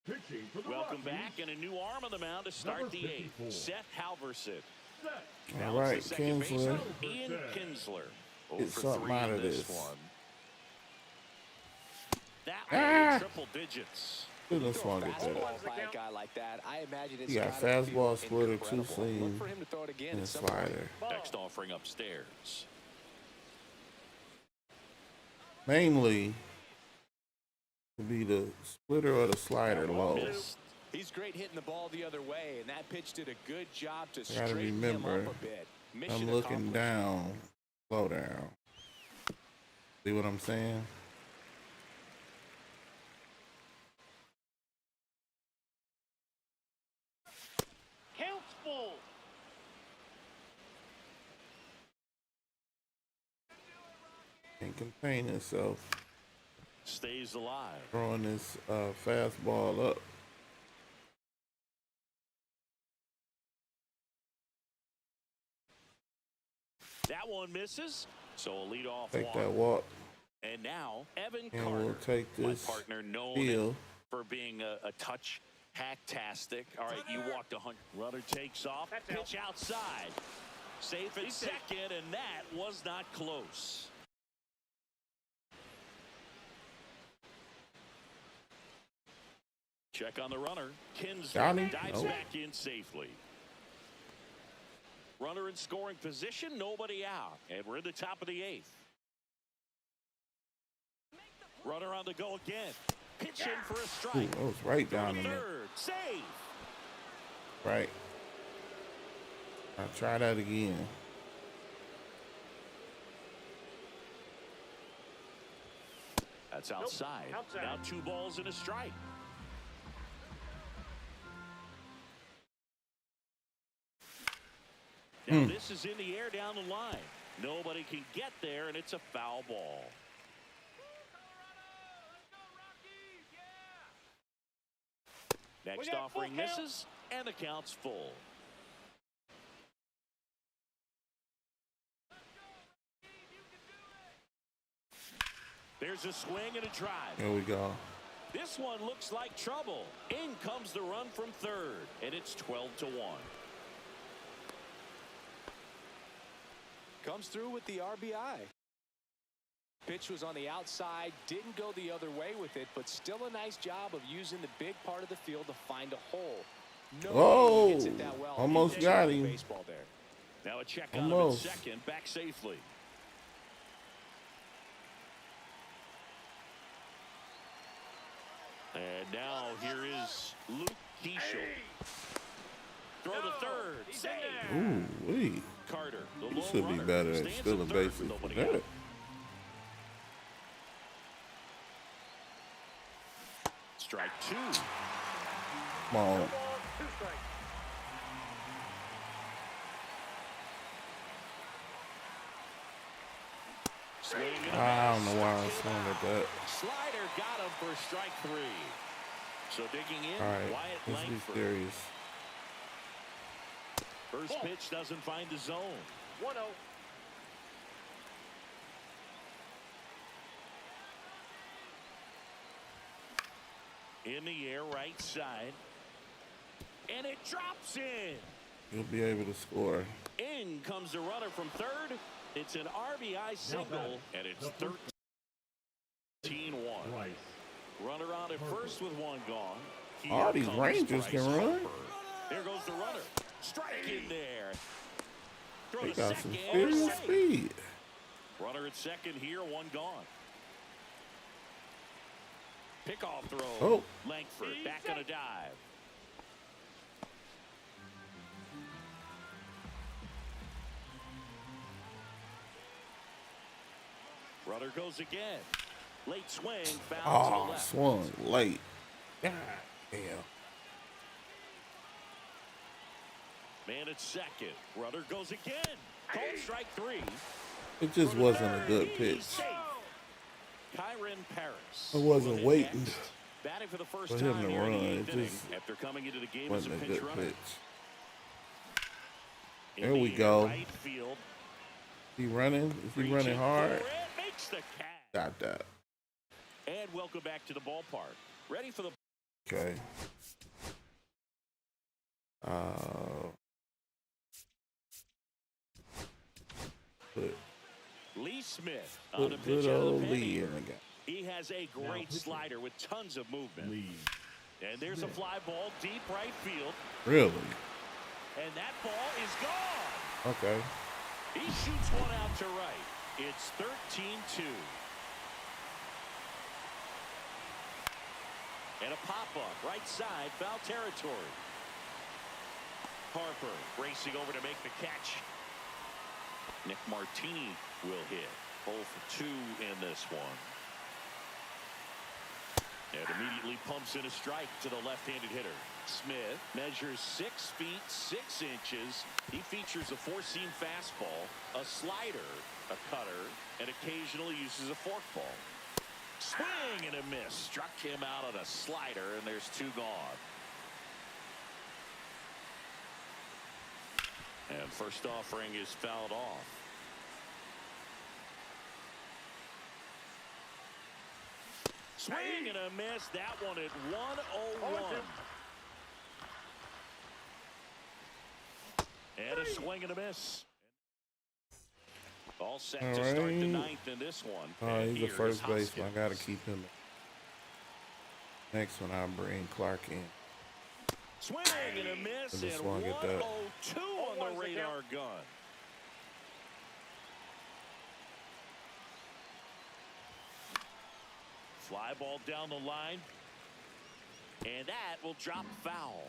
Pitching for the Welcome Rockies, back, and a new arm on the mound to start Number the eighth. 54. Seth Halverson. Set. All right, The second baseman, Kinsler. Ian Kinsler. Get something out of this. One. That Ah! one triple digits. Let's swung at that. Fastball by a guy like that, I imagine it's He got gotta feel fastball, splitter, incredible. two-seam, Look for him to throw it again and a at some point. slider. Next offering upstairs. Mainly to be the splitter or the slider low. Missed. He's great hitting the ball the other way, and that pitch did a good job to Gotta straighten him remember, up a bit. Mission I'm looking accomplished. down, slow down. See what I'm saying? Count's full. Can't contain himself. Stays alive. Throwing this fastball up. That one misses. So a leadoff Take walk. that walk, And now Evan and Carter, we'll take my this partner, known steal. for being a touch hacktastic. All right, you walked 100. Runner takes off. That's Pitch outside. Safe at second, and that was not close. Check on the runner. Got Kinsler him? dives Nope. back in safely. Runner in scoring position, nobody out. And we're in the top of the eighth. Runner on the go again. Pitch in for a Ooh, strike. that was right Throw down to in there. third. Save. Right. I'll try that again. That's outside. Outside. Now 2 balls and a strike. Now this is in the air down the line. Nobody can get there, and it's a foul ball. Next We got full offering count. misses, and the count's full. There's a swing and a drive. Here we go. This one looks like trouble. In comes the run from third, and it's 12-1. Comes through with the RBI. Pitch was on the outside, didn't go the other way with it, but still a nice job of using the big part of the field to find a hole. Whoa, Hits it that well. almost He got takes him. Baseball there. Now a check on him at Almost. second, back safely. And now here is Luke Keishel. Throw to third. Save. Ooh, wait. Carter, the He lone should be runner, better at stands stealing at third bases with for nobody that. out. Strike 2. Come on. Ball, 2 strikes. Swing and a I don't miss. know why I swung at that. Slider got him for strike 3. So digging in, All right, Wyatt let's be Langford. serious. First pitch doesn't find the zone. 1-0. In the air, right side. And it drops in. You'll be able to score. In comes the runner from third. It's an RBI single, and it's 13-1. Rice. Runner on at first with 1 gone. Here All these comes Rangers Bryce can run. Harper. There goes the runner. Strike in there. Throw They to got some second. serious Safe. speed. Runner at second here, 1 gone. Pickoff throw. Oh. Langford back on a dive. Runner goes again. Late swing, foul to the Oh, left. swung late. God damn. Man at second. Runner goes again. Called strike 3. It just wasn't a good pitch. Kyron Paris. I wasn't waiting next. Batting for the first for him time to here in the run. eighth It inning just after coming into the game as a wasn't a pinch good runner. pitch. In There we the go. right field. He running? Is he running Reaching hard? for it, makes the catch. Got that. And welcome back to the ballpark. Ready for the Okay. Put Lee Smith on the good pitch out of old the pen Lee here. in the game. He has a great slider with tons of movement. Lee. And there's a fly ball deep right field. Really? And that ball is gone. Okay. He shoots one out to right. It's 13-2. And a pop-up right side, foul territory. Harper racing over to make the catch. Nick Martini will hit. 0 for 2 in this one. And immediately pumps in a strike to the left-handed hitter. Smith measures 6 feet 6 inches. He features a four-seam fastball, a slider, a cutter, and occasionally uses a forkball. Swing and a miss. Struck him out on a slider, and there's 2 gone. And first offering is fouled off. Swing and a miss. That one at 101. And a swing and a miss. All set to start the ninth in this one. He's the first baseman. I got to keep him. Next one, I'll bring Clark in. Swing and a miss. I just And want to get that. 102 on the radar gun. Fly ball down the line. And that will drop foul.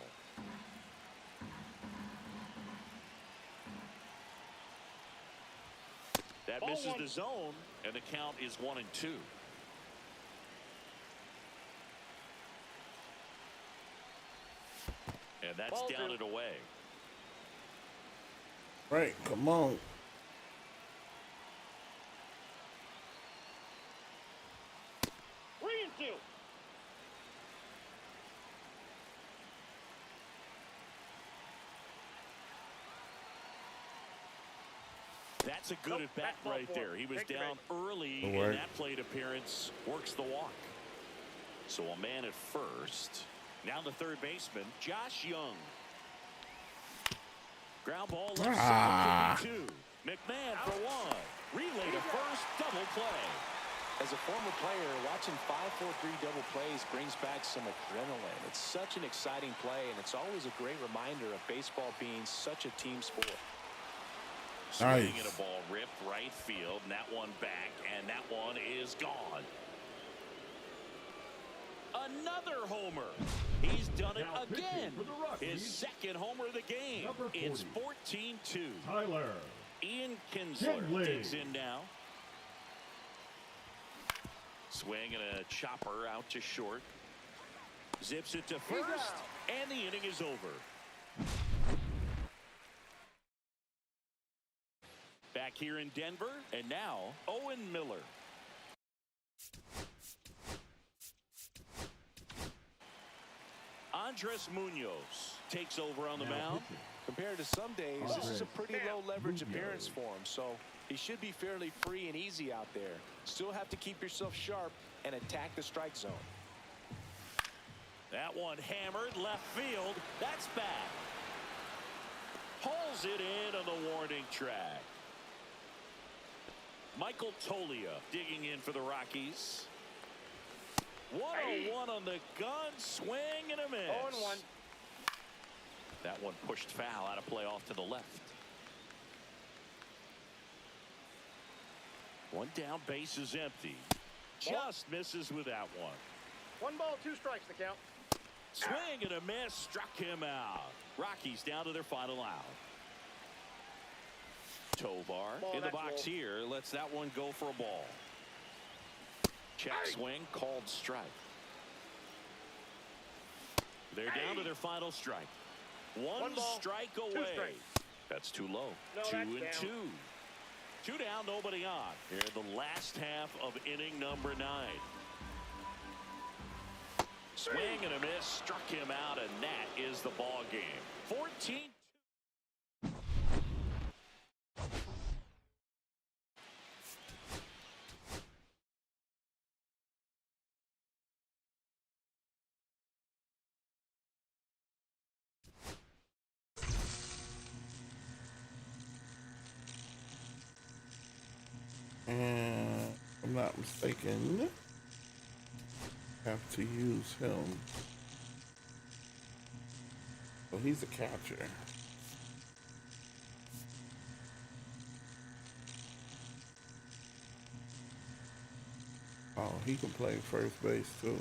That misses the zone, and the count is 1-2. And that's down and away. Right, come on. That's a good at bat right there. He was down early in that plate appearance. Works the walk. So a man at first. Now the third baseman, Josh Young. Ground ball left side 52. McMahon for 1. Relay to first, double play. As a former player, watching 5-4-3 double plays brings back some adrenaline. It's such an exciting play, and it's always a great reminder of baseball being such a team sport. Swinging at a ball ripped right field, and that one back, and that one is gone. Another homer. He's done it again. His second homer of the game. It's 14-2. Tyler. Ian Kinsler digs in now. Swing and a chopper out to short. Zips it to first, and the inning is over. Back here in Denver, and now Owen Miller. Andres Munoz takes over on the mound. Compared to some days, this is a pretty low leverage appearance for him, so he should be fairly free and easy out there. Still have to keep yourself sharp and attack the strike zone. That one hammered left field. That's back. Pulls it in on the warning track. Michael Tolia digging in for the Rockies. 101 on the gun, swing and a miss. 0-1. That one pushed foul, out of play off to the left. One down, base is empty. Just misses with that one. 1 ball, 2 strikes the count. Swing and a miss, struck him out. Rockies down to their final out. Tovar in the box here, lets that one go for a ball. Check swing, called strike. They're down to their final strike. One ball, strike 2 away. strikes. That's too low. No, 2-2. Two down, nobody on. Here in the last half of inning number 9. Swing and a miss, struck him out, and that is the ball game. 14. And if I'm not mistaken, have to use him. So he's a catcher. Oh, he can play first base too.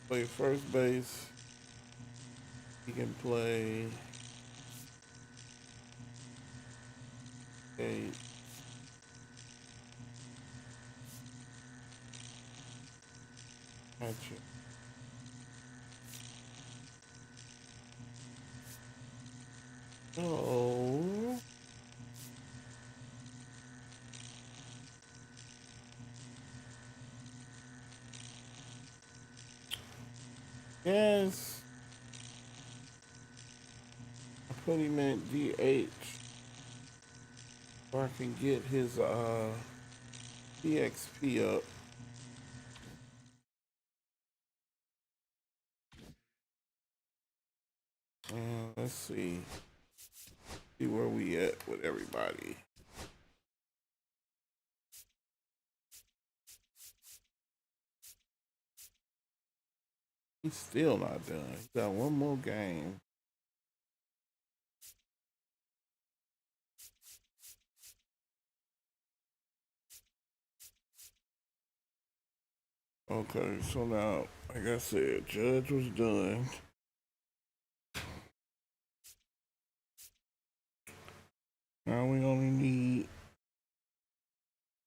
Play first base. He can play a catcher. Oh. Yes. I put him at DH so I can get his EXP up. And let's see where we at with everybody. He's still not done. He's got one more game. Okay, so now, like I said, Judge was done. Now we only need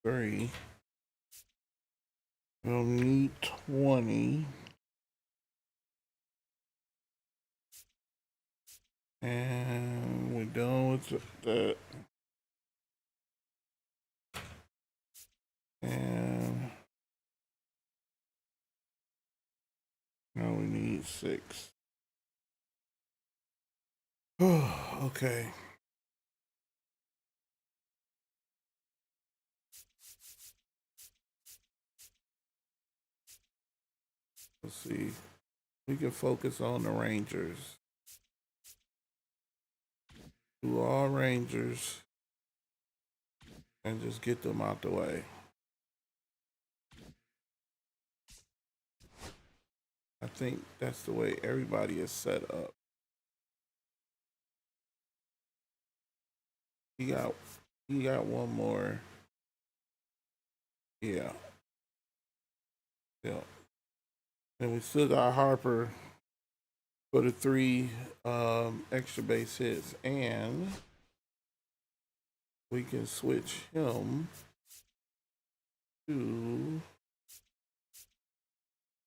3. We only need 20. And we're done with that. And now we need 6. Okay. Let's see. We can focus on the Rangers. Do all Rangers and just get them out the way. I think that's the way everybody is set up. He got one more. Yeah. Yeah. And we still got Harper for the 3 extra base hits, and we can switch him to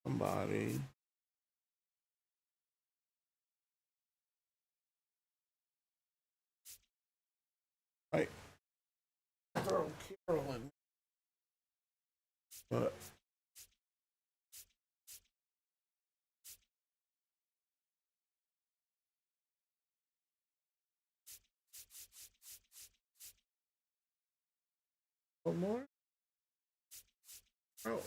somebody. Right. Throw Carroll in. But one more? Oh.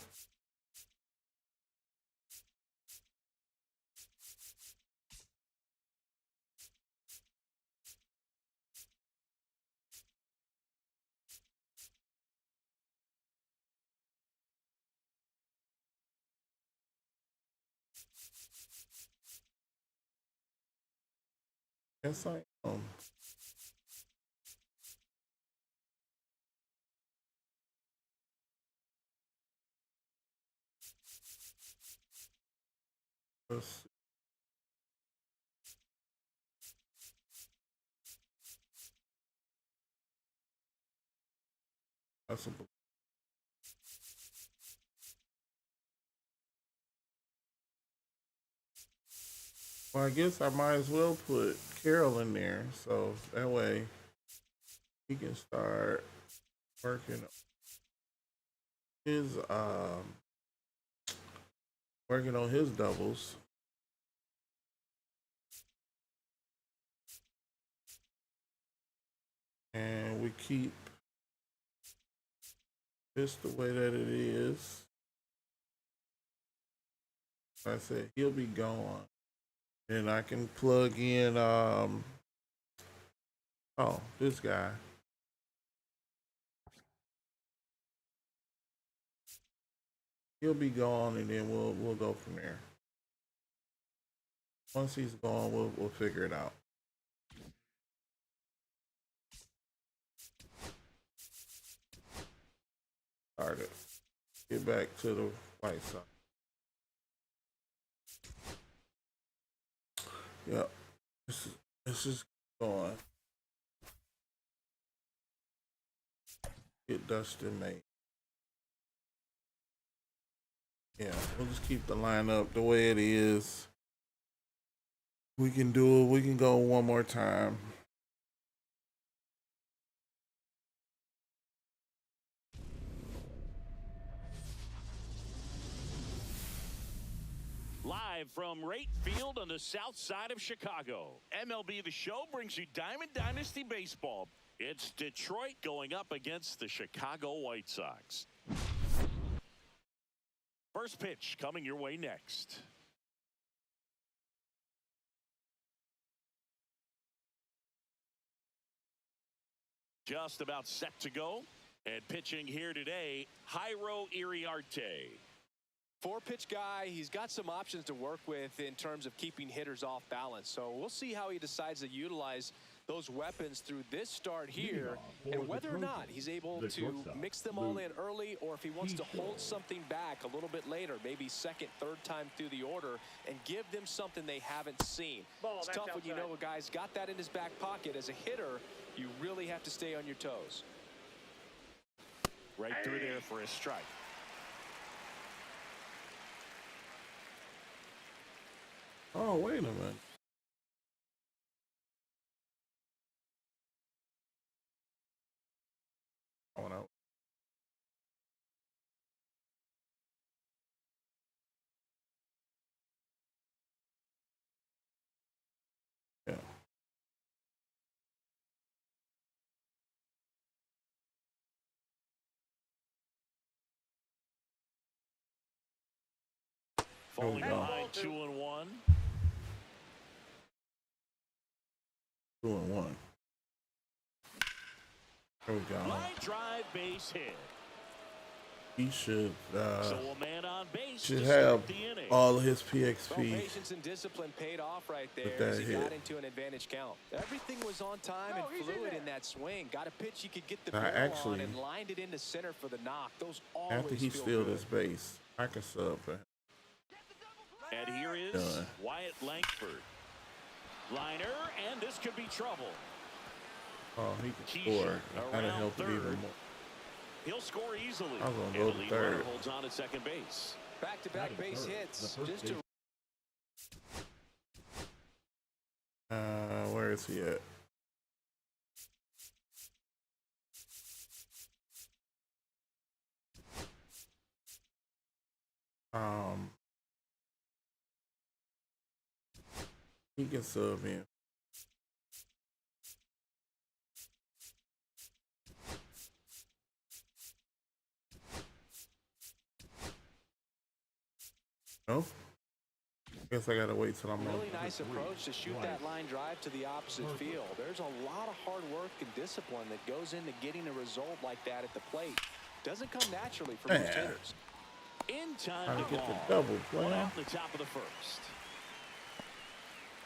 Yes, I am. Let's see. That's a Well, I guess I might as well put Carroll in there so that way he can start working his working on his doubles. And we keep this the way that it is. Like I said, he'll be gone. And I can plug in this guy. He'll be gone and then we'll go from there. Once he's gone, we'll figure it out. All right, get back to the White Sox. Yep, this is going. Get Dustin made. Yeah, we'll just keep the lineup the way it is. We can do it. We can go one more time. Live from right field on the south side of Chicago, MLB The Show brings you Diamond Dynasty Baseball. It's Detroit going up against the Chicago White Sox. First pitch coming your way next. Just about set to go. And pitching here today, Jairo Iriarte. Four-pitch guy, he's got some options to work with in terms of keeping hitters off balance. So we'll see how he decides to utilize those weapons through this start here, and whether or not he's able to mix them all in early, or if he wants to hold something back a little bit later, maybe second, third time through the order, and give them something they haven't seen. It's tough when you know a guy's got that in his back pocket. As a hitter, you really have to stay on your toes. Right through there for a strike. Oh, wait a minute. Oh, no. Yeah. Falling go. behind 2-1. 2-1. There we go. Line drive base hit. He should So a man on base should to have start the inning. all of his Well, PXP. patience and discipline paid off right there With that as he hit. got into an advantage count. Everything was on time and fluid in that swing. Got a pitch he could get the Now, barrel actually, on and lined it into center for the knock. Those always After he feel steals good. his base, I can sub for him. And here is Done. Wyatt Langford. Liner, and this could be trouble. Oh, he can Keisha score. That'll around help it even third. more. He'll score easily. I was gonna And go the to lead third. runner holds on at second base. Back-to-back base hits. Just to Where is he at? He can sub in. No? Guess I gotta wait till I'm on. really nice approach to shoot that line drive to the opposite field. There's a lot of hard work and discipline that goes into getting a result like that at the plate. Doesn't come naturally for most Man. hitters. In time Trying to to get the ball. double, One man. out in the top of the first.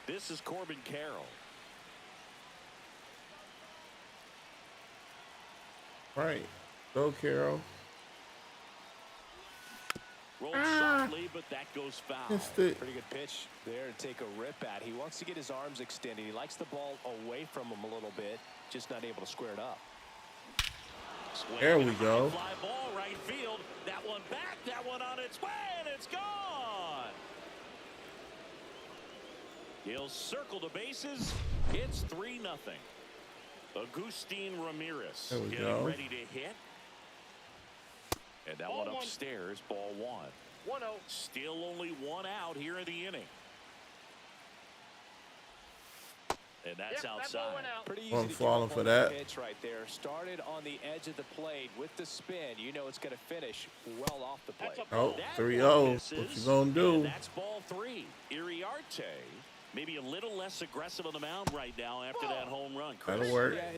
This is Corbin Carroll. Right. Go, Carroll. Rolled softly, but that goes foul. Missed it. Pretty good pitch there to take a rip at. He wants to get his arms extended. He likes the ball away from him a little bit, just not able to square it up. Swing There and we a go. Fly ball right field. That one back. That one on its way, and it's gone. He'll circle the bases. It's 3-0. Agustin Ramirez There we getting go. ready to hit. And that one upstairs, ball 1. 1-0. Still only one out here in the inning. And that's Yep, that ball outside. went out. Pretty easy I'm to falling give up for on that. pitch right there. Started on the edge of the plate with the spin. You know it's going to finish well off the plate. That's a Oh, That 3-0. one What you misses, gonna do? and that's ball 3. Iriarte maybe a little less aggressive on the mound right now after that home run. Chris. That'll work. Yeah,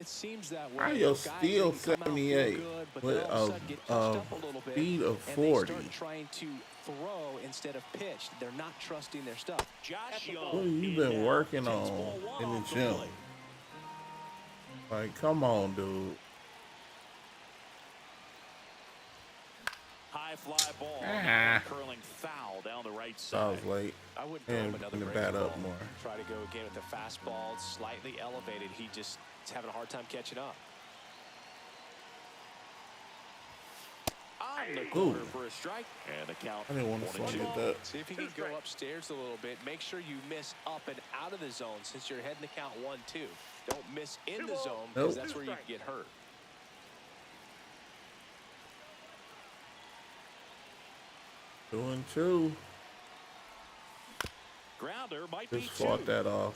it seems that way. How You you know, guys steal that can come out feel 78 good, but with then all of a sudden get touched up a little bit, speed of and 40? they start trying to throw instead of pitch. They're not trusting their stuff. Josh Young. What have you in been now. working Takes on ball 1 in the off gym? plate. Like, come on, dude. High fly ball. Ah. Curling foul down the right I side. was late. I wouldn't throw him And another bring the breaking bat up ball. more. Try to go again with the fastball, slightly elevated. He just is having a hard time catching up. On the corner Ooh. for a strike. And the count. I didn't want to 1-2. swing at that. See if he can go upstairs a little bit. Make sure you miss up and out of the zone since you're heading the count 1-2. Don't miss in the zone because Nope. that's where you can get hurt. Doing 2. Grounder might Just be 2. fought that off.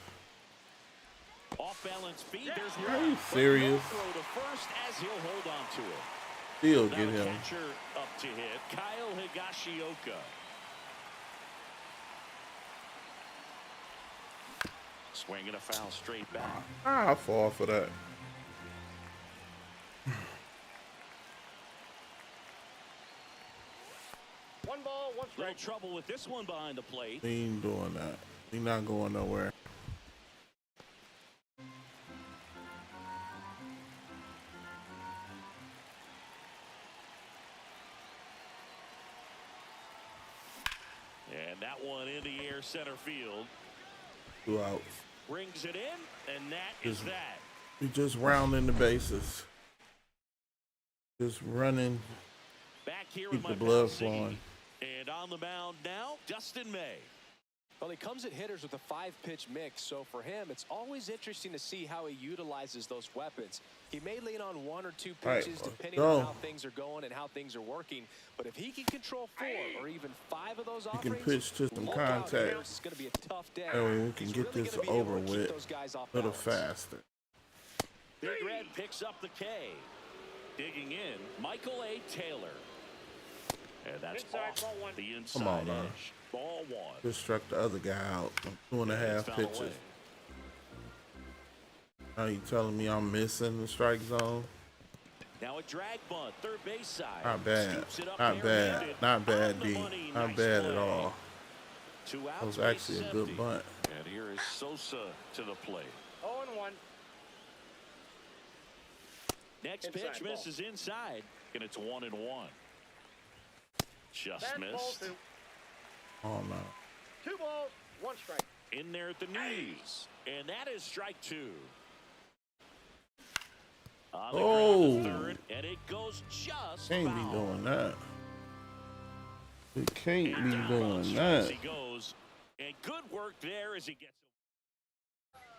Off balance feed. There's Are one. you But serious? no throw to first as he'll hold on to it. Still Now get the him. catcher up to hit. Kyle Higashioka. Swinging a foul straight back. I'll fall for that. One ball, one Little strike. trouble with this one behind the plate. We ain't doing that. We not going nowhere. And that one in the air center field. 2 outs. Brings it in, and that is Just- that. We just rounding the bases. Just running. Back here Keep with my the blood pal Ziggy. flowing. And on the mound now, Dustin May. Well, he comes at hitters with a 5-pitch mix, so for him, it's always interesting to see how he utilizes those weapons. He may lean on 1 or 2 Right, pitches let's depending go. on how things are going and how things are working, but if he can control 4 or even 5 of those He can offerings, pitch to some look out here. contact. It's going to be a tough day. That way we can He's get really this gonna be able over to keep with those guys off a little balance. faster. Big Red picks up the K. Digging in, Michael A. Taylor. And that's Inside, off ball 1. the inside Come on now. edge. Ball 1. Just struck the other guy out. 2.5 It's fouled away. pitches. Now you telling me I'm missing the strike zone? Now a drag bunt, third base side. Not bad. Scoops it up Not there, bad. handed. Not bad, On the D. money, Not nice bad play. at all. 2 outs, That was base actually a good empty. bunt. And here is Sosa to the plate. 0-1. Next Inside pitch ball. misses inside, and it's 1-1. Just Bad ball missed. 2. Oh no. 2 balls, 1 strike. In there at the knees, and that is strike 2. On the ground to Oh. third, and it goes just Can't foul. be doing that. We can't And be down on doing strikes that. He goes, and good work there as he gets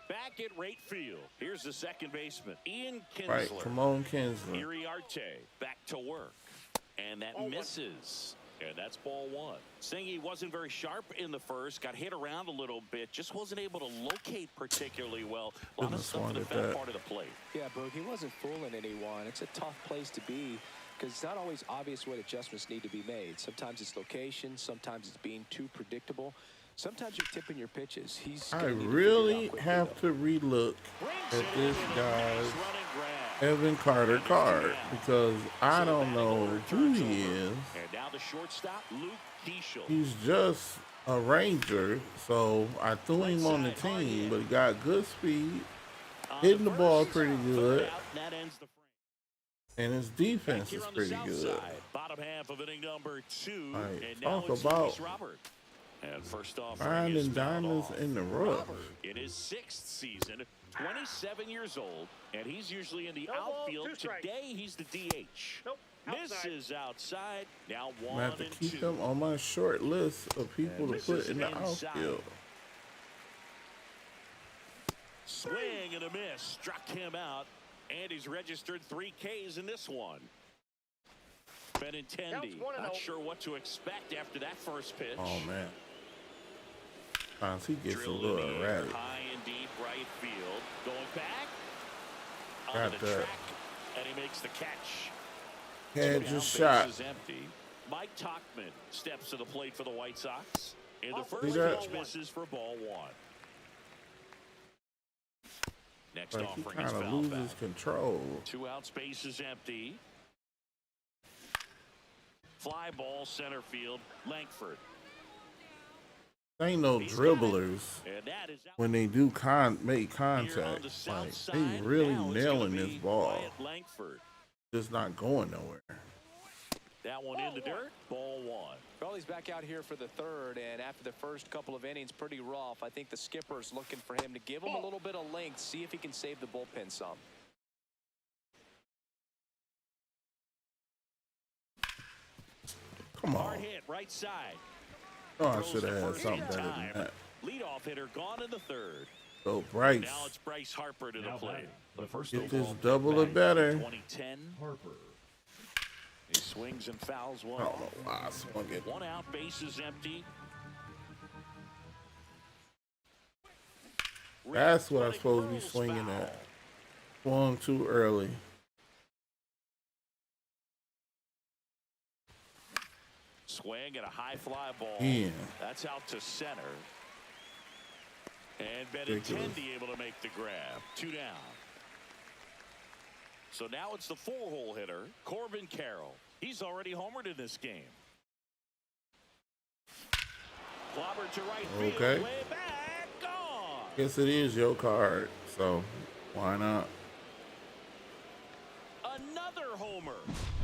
back at right field. Here's the second baseman, Ian Kinsler. Right, come on, Kinsler. Iriarte back to work, and that misses. And that's ball 1. Singy wasn't very sharp in the first, got hit around a little bit, just wasn't able to locate particularly well. A lot of Goodness, stuff in the wanted back that. part of the plate. Yeah, Boog, he wasn't fooling anyone. It's a tough place to be because it's not always obvious what adjustments need to be made. Sometimes it's location, sometimes it's being too predictable. Sometimes you're tipping your pitches. I gonna need to figure it really out quickly, have though. to relook Brings at it this in with a guy's nice running grab. Evan Carter card because I don't know who he is. And now the shortstop, Luke Keeschel. He's just a Ranger, so I threw him on the team, but he got good speed, hitting the ball pretty good, That ends the frame. and his Back defense here is on the pretty south good. side, bottom half of inning number 2. Right, And now talk it's about Luis Robert. And first off, Finding diamonds in the rough. Robert in his 6th season, 27 years old, and he's usually in the No ball, outfield. 2 strikes. Today, he's the DH. Nope. Outside. Misses outside. Now I 1 have to and keep 2. him on my short list of people to This put is in the inside. outfield. Swing and a miss. Struck him out. And he's registered 3 Ks in this one. Benintendi, not sure what to expect after that first pitch. Oh, man. He gets a Drilled little in the air, erratic. high and deep right field. Going back. Got Onto the that. track. And he makes the catch. Had Down, just shot. base is empty. Mike Tauchman steps to the plate for the White Sox. And the See first that? pitch misses for ball 1. Next Like he offering kind is of foul loses back. control. 2 out, space is empty. Fly ball center field. Langford. Ain't no He's got it. dribblers And that is out. when they do make Here on contact. the south Like side, they really now it's nailing gonna this be ball. Wyatt Langford. Just not going nowhere. That one in the dirt. Ball 1. Well, he's back out here for the third, and after the first couple of innings, pretty rough. I think the skipper's looking for him to give him a little bit of length, see if he can save the bullpen some. Come Hard on. hit, right side. Oh, I Throws should to have had first something in better time. than that. Leadoff hitter gone in the third. So Bryce, Now it's Bryce Harper to the Now plate. batting, The first get this overall double or pick back in better. 2010. Harper. He swings and fouls I one. don't know why I swung it. 1 out, base is empty. That's what I'm Rick supposed to be Carroll's swinging foul. at. Swung too early. Swing at a high fly ball. Yeah. That's out to center. And Ridiculous. Benintendi able to make the grab. 2 down. So now it's the 4-hole hitter, Corbin Carroll. He's already homered in this game. Clobber to right field. Okay. Way back. Gone. Guess it is your card, so why not? Another homer.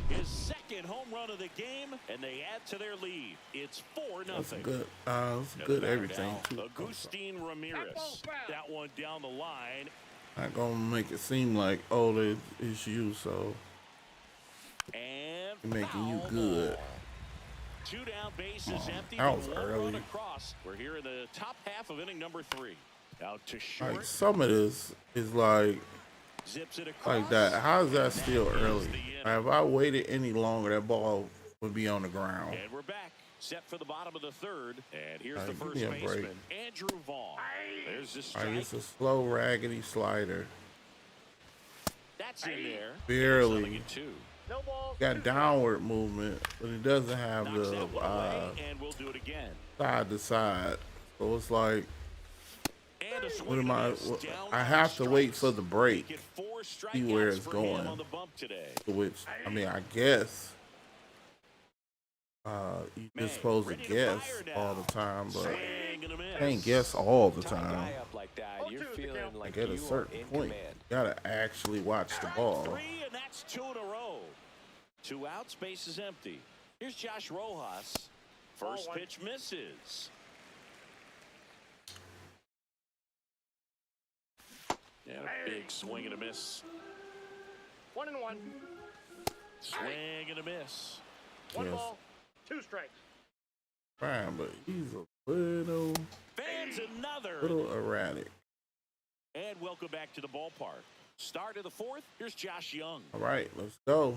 His second home run of the game, and they add to their lead. It's 4-0. That's good. That's good everything too. Agustin Ramirez. That one down the line. Not gonna make it seem like it's you, so And making you foul good. ball. 2 down, base is empty. that was but 1 early. run across. We're here in the top half of inning number 3. Out to short. Like some of this is like Zips it across. like that. How is that still That is early? the inning. If I waited any longer, that ball would be on the ground. And we're back. Set for the bottom of the third. And here's All the right, give first me a break. baseman, Andrew Vaughn. There's the Like strike. it's a slow, raggedy slider. That's in there. Barely. Something in 2. No balls. Got downward movement, but it doesn't have Knocks the that one away, and we'll do it again. side to side. So it's like, And a what swing am and I? a miss What, down I on have to wait strikes. for the break, Get 4 see where strikeouts it's for him going. on the bump today. which I mean, I guess you're just supposed to Ready to guess fire now. all the time, but Swing and a miss. can't guess all the Tie a time. guy up like that, you're 0-2 the feeling count. like Like at you a are certain in point, command. you gotta actually watch the ball. 3, and that's 2 in a row. 2 outs, base is empty. Here's Josh Rojas. First Ball 1. pitch misses. And a big swing and a miss. 1-1. Swing and a miss. 1 Yes. ball, 2 strikes. Fine, but he's a little Fans another. erratic. And welcome back to the ballpark. Start of the 4th. Here's Josh Young. All right, let's go.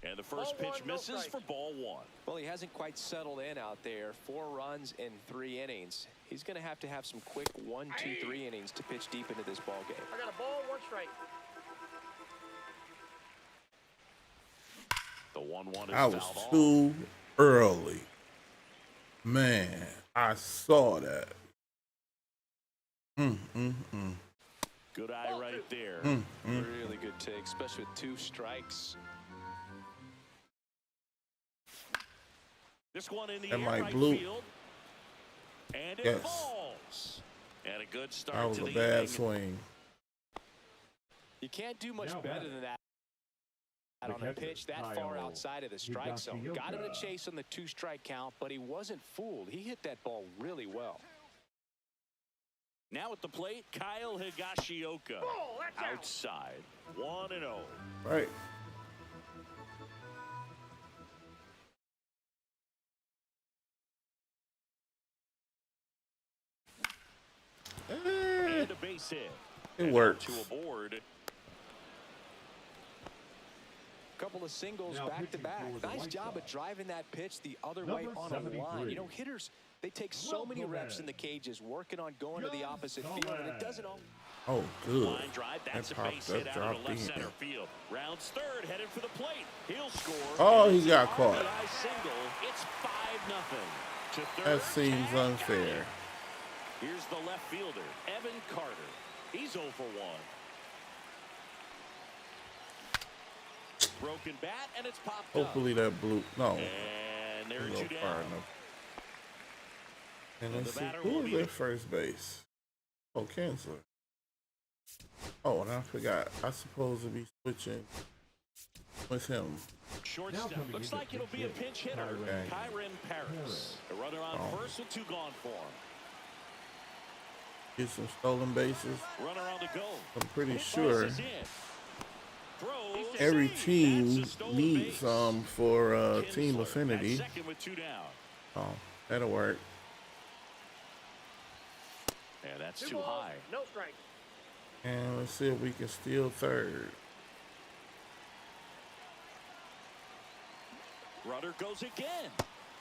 And the first Ball pitch 1, no misses strike. for ball 1. Well, he hasn't quite settled in out there. 4 runs in 3 innings. He's going to have some quick 1, 2, 3 innings to pitch deep into this ball game. I got a ball, 1 strike. The 1-1 is I was fouled off. too early. Man, I saw that. Good eye right there. Really good take, especially with 2 strikes. This one in the That air, might right bloop. field. And it Yes. falls. And a good start That was to a the bad inning. swing. You can't do much Now better batting. than that The on a catcher, pitch that far Kyle outside of the strike zone. Got him in a Higashioka. chase on the 2-strike count, but he wasn't fooled. He hit that ball really well. Now at the plate, Kyle Higashioka. Ball, that's out. Outside. 1-0. Right. base hit. It And works. to aboard. Couple of singles Now back to pitching back. for the Nice White job of Sox. driving that pitch the other way Number on a line. 73. You know, hitters, they take so many reps in the cages working on going to the opposite field, and it doesn't all. Oh, good. Line drive, that's a That base popped hit up, out of dropped the left in. center field. Rounds third, headed for the plate. He'll score. Oh, And he it's got an caught. RBI single. It's 5-0. To third, That seems tag, unfair. got it. Here's the left fielder, Evan Carter. He's 0 for 1. Broken bat, and it's popped Hopefully that blue. No. up. And there are Go two far down. enough. And And let's the see, batter who will was be at first base? Oh, Kinsler. Oh, and I forgot. I supposed to be switching with him. Shortstop. coming Looks into like it'll be a pitch pinch hitter. Okay. Kyron Paris. A runner on Oh. first with 2 gone for him. Get some stolen bases. Runner on the go. I'm pretty Hit sure buzz is in. Throws, every save. team That's a stolen needs base. for team Kinsler at affinity. second with 2 down. Oh, that'll work. And that's 2 too balls, high. no strike. And let's see if we can steal third. Runner goes again.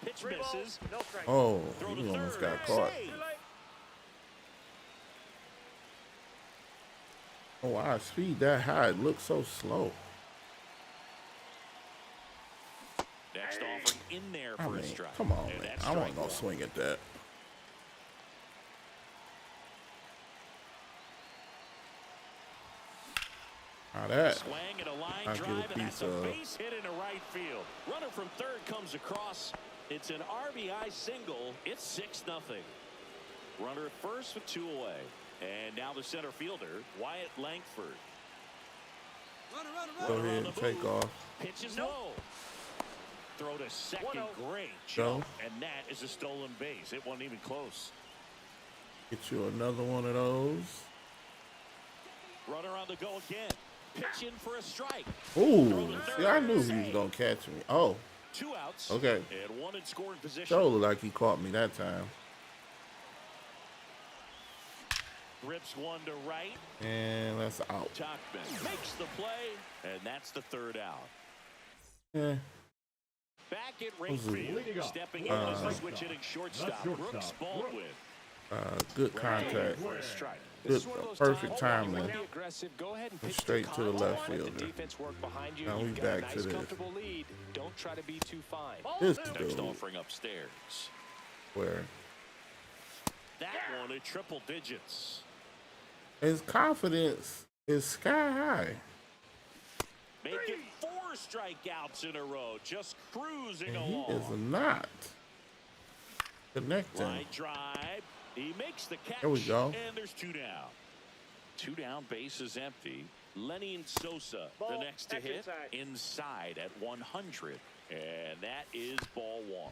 Pitch 3 balls, misses. no strike. Oh, Throw to he almost third. got caught. Save. Too late. Oh, wow, speed that high. It looks so slow. Next offering in there I for a mean, strike. come on, And man. that's I wasn't strike gonna one. swing at that. Now that, Swing and a line I'll give a drive, and that's piece a of- base hit into right field. Runner from third comes across. It's an RBI single. It's 6-0. Runner at first with 2 away. And now the center fielder, Wyatt Langford. go Runner on ahead the and take move. off. Pitch is low. Throw to second. 1-0. Great Go. jump. And that is a stolen base. It wasn't even close. Get you another one of those. Runner on the go again. Pitch in for a strike. Ooh, see, I knew he was gonna catch me. Oh, 2 outs. okay. And 1 in scoring position. Sure looked like he caught me that time. Rips one to right. And that's out. Tachman makes the play, and that's the 3rd out. Yeah. Back at right Who's it? field, Leading off. stepping in as the Right switch hitting shortstop, shortstop, Brooks Baldwin. Good contact. For a strike. Good, This is one of those perfect times when you timing. wanna be aggressive, go ahead and pitch Straight to the contact. left Let the fielder. defense work behind you. Now You've we got a back to nice, this. comfortable lead. Don't try to be too fine. Ball This 2. Next dude, offering upstairs. where That one at triple digits. his confidence is sky high. Making 4 strikeouts in a row, just cruising And he along. is not connecting. Line drive. He makes the catch. There we go. And there's 2 down. 2 down, base is empty. Lenny and Sosa, the Ball, next to that's hit, inside. inside at 100. And that is ball 1.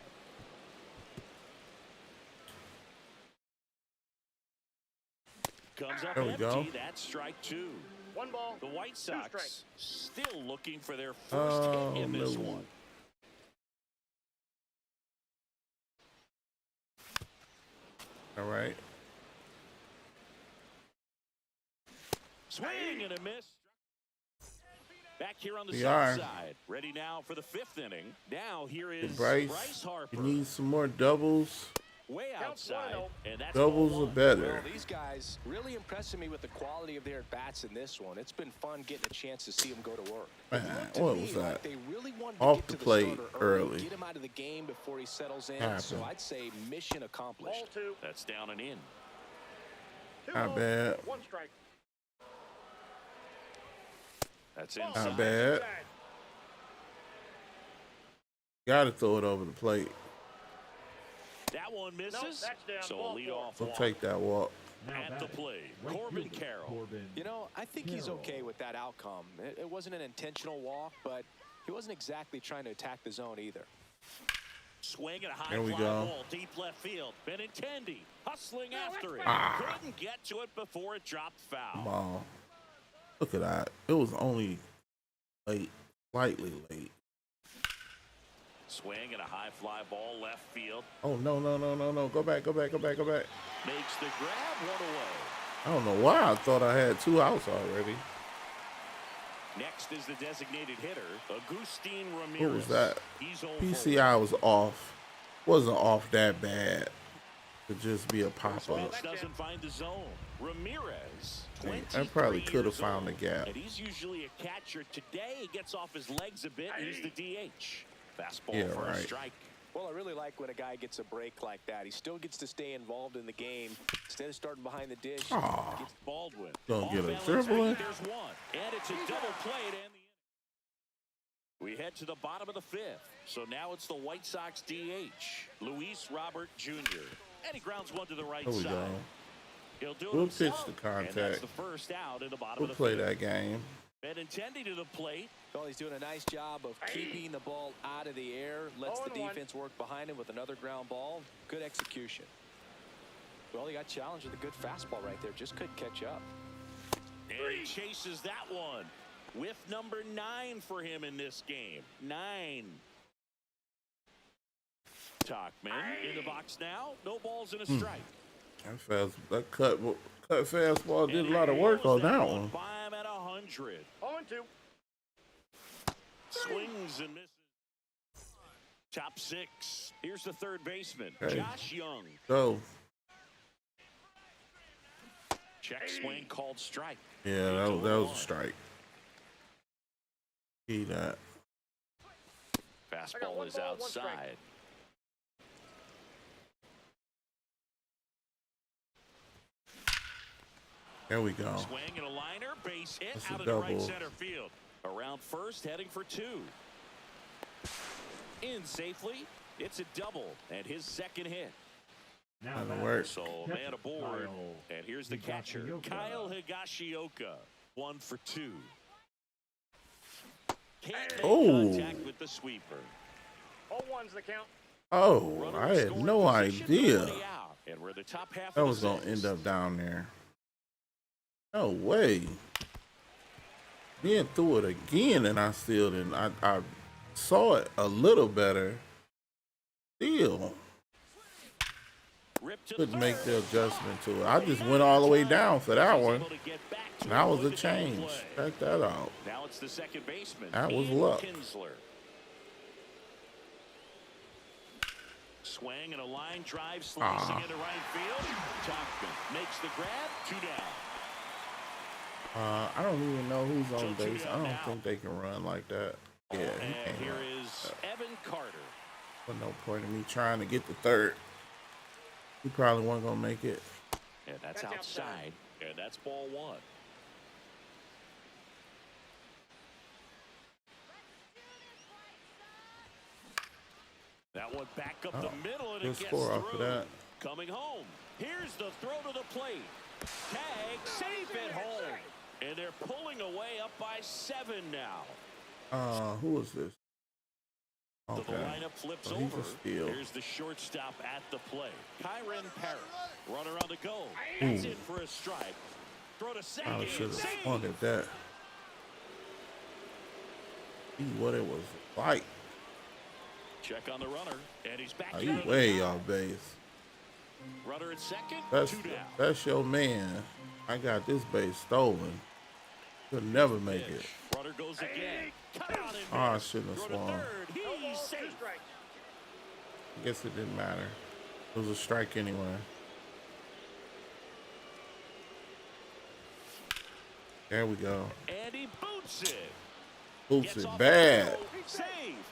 Comes up There we empty. go. That's strike 2. 1 ball. The White 2 Sox strikes. still looking for their first Oh, hit in this no. one. All right. Swing and a miss. Back here on the We south are. side. Ready now for the 5th inning. Now here is Bryce, Harper. you need some more doubles. Way Counts outside. 1-0. And that's Doubles ball are 1. better. Well, these guys really impressing me with the quality of their at-bats in this one. It's been fun getting a chance to see them go to work. It Man, looked to what me was like that? They really wanted to Off get the to the plate starter early. get him out of the game before he settles in. Happened. So I'd say mission accomplished. Ball 2. That's down and in. 2 Not balls, bad. 1 strike. That's Ball. inside. Not bad. Inside. Got to throw it over the plate. That one misses. that's down. So a Ball lead 4. off We'll walk take that walk. Now at the batting, plate. right Corbin fielder, Carroll. Corbin. You know, I think he's Carroll. okay with that outcome. It wasn't an intentional walk, but he wasn't exactly trying to attack the zone either. Swing at a high There we fly go. ball deep left field. Benintendi hustling after it. Ah. Couldn't get to it before it dropped foul. Ball. Look at that. It was only late, slightly late. Swing and a high fly ball left field. Oh, no, no, no, no, no. Go back, go back, go back, go back. Makes the grab, 1 away. I don't know why I thought I had 2 outs already. Next is the designated hitter, Agustin Ramirez. What was that? He's 0 PCI was off. Wasn't off that bad to just be a First pop-up. pitch doesn't find the zone. Ramirez, I probably 23 could have years found the old, gap. and he's usually a catcher. Today, he gets off his legs a bit. He's the DH. Fastball Yeah, for a right. strike. Well, I really like when a guy gets a break like that. He still gets to stay involved in the game. Instead of starting behind the dish, Aw. gets Baldwin. Don't get a Off balance dribble in. feet, There's one. And it's a double play to end the inning. We head to the bottom of the 5th. So now it's the White Sox DH, Luis Robert Jr. And he grounds one to the right There we side. go. He'll do it We'll pitch himself. the And that's contact. the first out in the bottom We'll of the play 5th. that game. Benintendi to the plate. Well, he's doing a nice job of keeping the ball out of the air, lets the 0-1. defense work behind him with another ground ball. Good execution. Well, he got challenged with a good fastball right there. Just couldn't catch up. And he chases that one. Whiff number 9 for him in this game. 9. Talkman in the box now. No balls and a strike. That cut fastball did a lot of work on that one. By him at 100. 0-2. Swings and misses. Top 6. Here's the third baseman, Okay. Josh Young. So, Check swing called strike. yeah, that was a strike. See that. Fastball one is ball, one strike. outside. There we go. Swing and a liner, base hit That's a out of the right double. center field. Around first, heading for 2. In safely, it's a double and his second hit. Now That'll batting work. So man aboard, Kyle and here's the catcher, Higashioka. Kyle Higashioka, 1 for 2. Can't make Oh. contact with the sweeper. 0-1's the count. Oh, Runner I in had scoring no position, idea nobody out. And we're the top half that of was the gonna end sixth. up down there. No way. Then threw it again, and I still didn't. I saw it a little better. Still Ripped to couldn't make third. the adjustment to it. I just went all the way down for that He's one. able to get back to That was avoid a the double change. play. Check that out. Now it's the second baseman. That was Ian luck. Kinsler. Swing and a line drive slicing into right field. Talkman makes the grab. 2 down. I don't even know who's on So two base. I down don't now. think they can run like that. Yeah, he And can't here run. is Evan Carter. But no point in me trying to get the third. He probably wasn't gonna make it. And that's That's outside. outside. And that's ball 1. That one back up the middle, and good it gets score off of through. that. Coming home. Here's the throw to the plate. Tag, safe at home. And they're pulling away up by 7 now. Who is this? So Okay. the lineup flips So he's over. a steal. Here's the shortstop at the plate. Kyron Parrott. Runner on the go. That's in for a strike. Throw to second. I should have Save. swung at that. See what it was like. Check on the runner. And he's back Are in you on the way top. off base? Runner at second. That's 2 down. that's your man. I got this base stolen. Could never make it. Pitch. Runner goes again. Cut out and Oh, I missed. shouldn't have Throw to swung. third. No He's balls, 2 safe. strikes. I guess it didn't matter. It was a strike anyway. There we go. And he boots it. Boots Gets it off bad. the throw. Safe.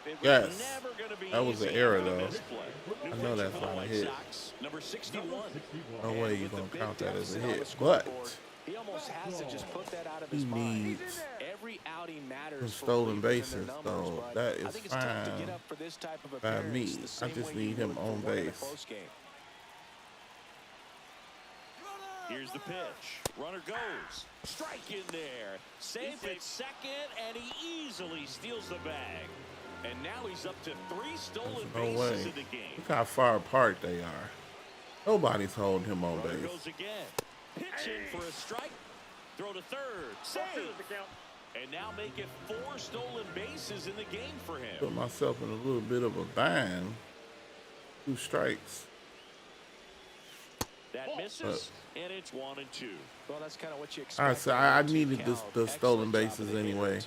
It was Yes. never gonna be That was an easy error, after the though. misplay. New I know pitcher that's for the not a White hit. Sox, number 61. 61. No way you're With the gonna big count that as a deficit on the hit. scoreboard, But he almost has to just put that out of he his mind. needs Every outing matters some for stolen relievers and bases, their numbers, so but that I is think it's tough to fine get up for this type of by appearance me. the I same just way need you him would for on winning a base. close game. Here's the pitch. Runner goes. Strike in there. Safe at second, and he easily steals the bag. And now he's up to 3 stolen No bases way. in the game. Look how far apart they are. Nobody's holding him on Runner base. goes again. Pitch in for a strike. Throw to third. 2 Save. is the count. And now make it 4 stolen bases in the game for him. Put myself in a little bit of a bind. 2 strikes. That misses, and it's 1-2. Well, that's kind of what you expect. All right, so I needed the stolen bases anyway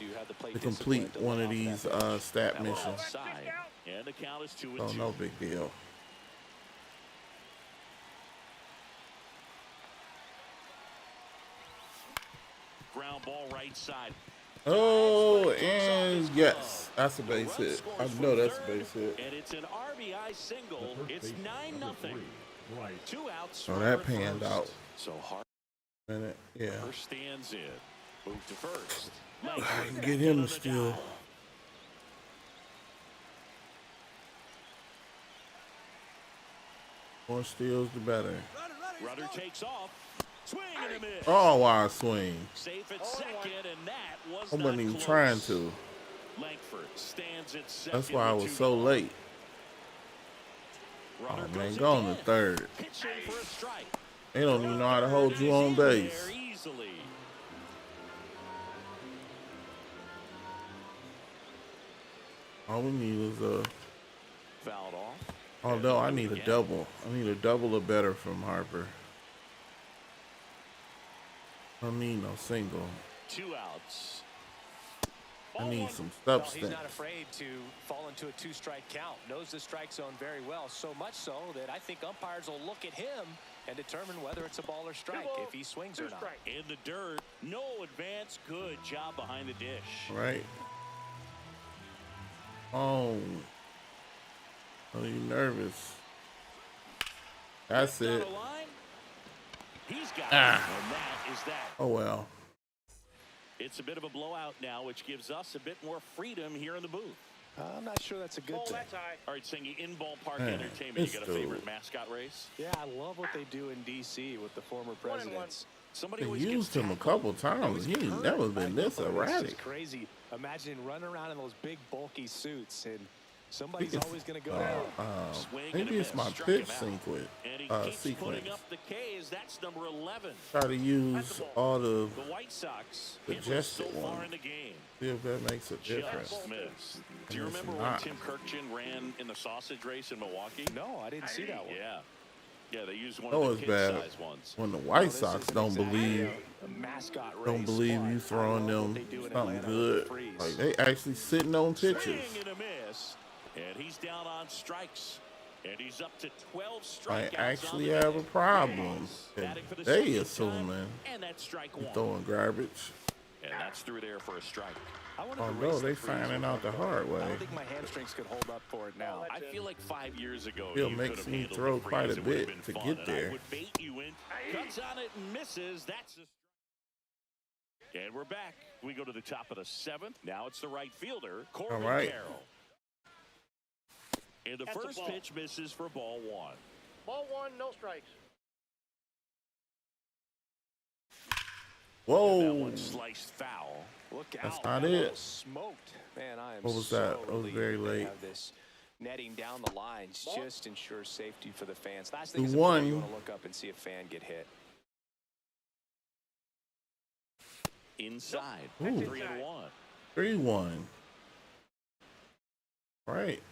to complete one of these stat missions. Outside, and the count is 2-2. So no big deal. Ground ball right side. Oh, and yes, that's a base hit. I know that's a base hit. And it's an RBI single. It's 9-0. Right. 2 outs. Oh, that panned out. So Harper Minute, yeah. stands in. Move to first. I can get him to steal. More steals, the better. Runner takes off. Swing and a miss. Oh, wow, swing. Safe at second, and that was I wasn't not even close. trying to. Langford stands at second. That's why I was so late. Runner Oh, man, goes go on the again. third. Pitching for a strike. They don't even know how to hold you on base. There easily. All we need is a... Fouled off. Oh, no, I need a double. I need a double or better from Harper. I don't need no single. 2 outs. I need some Well, substance. he's not afraid to fall into a 2-strike count. Knows the strike zone very well, so much so that I think umpires will look at him and determine whether it's a ball or strike, if he swings or not. In the dirt. No advance. Good job behind the dish. Right? Oh. Are you nervous? That's Down it. the line. He's got Ah. it, and that is that. Oh, well. It's a bit of a blowout now, which gives us a bit more freedom here in the booth. I'm not sure that's a good Ball, thing. that's high. All right, Singy, in ballpark Man, entertainment, you this got a dude. favorite mascot race? Yeah, I love what they do in D.C. with the former presidents. Somebody They always used gets him a tackled. couple times. He ain't never been this It's erratic. just crazy. Imagining running around in those big, bulky suits, and somebody's Because- always going to go down. Swing and a Maybe it's miss, my struck pitch him out. sequence. And he keeps Sequence. putting up the K's. That's number 11. Try to use all the The White Sox The hitless gesture so far one. in the game. see if that makes a difference. Just missed. Do you And it's remember when not. Tim Kirkjian ran in the sausage race in Milwaukee? No, I didn't see that one. Yeah. Yeah, they used one That of was the bad kid-sized ones. when the White This Sox isn't don't exactly believe a mascot race, don't believe but you I throwing love them what they do in something Atlanta good. with the freeze. Like they actually sitting on pitches. Swing and a miss. And he's down on strikes. And he's up to 12 strikeouts. I actually on the have a day. problem. Batting for the They second assuming time, and that's strike one. throwing garbage. And that's through there for a strike. I wanted Oh to no, race they the freeze finding with out the one, hard but I way. don't think my hamstrings could hold up for it now. I feel like 5 years ago, Still you makes could have me handled throw the quite a freeze. It would have bit been to fun, get and there. I would bait you in. Cuts on it and misses. That's a strike. And we're back. We go to the top of the 7th. Now it's the right fielder, Corbin All right. Carroll. And the That's a first ball. pitch misses for ball 1. Ball 1, no strikes. That Whoa. one sliced foul. Look That's out. not That one it. was smoked. Man, I am What was so that? It was relieved very they late. have this netting down the lines Ball. just ensures safety for the fans. Last The thing is important, you one- want to look up and see a fan get hit. Inside. Ooh. 3-1. 3-1. Right.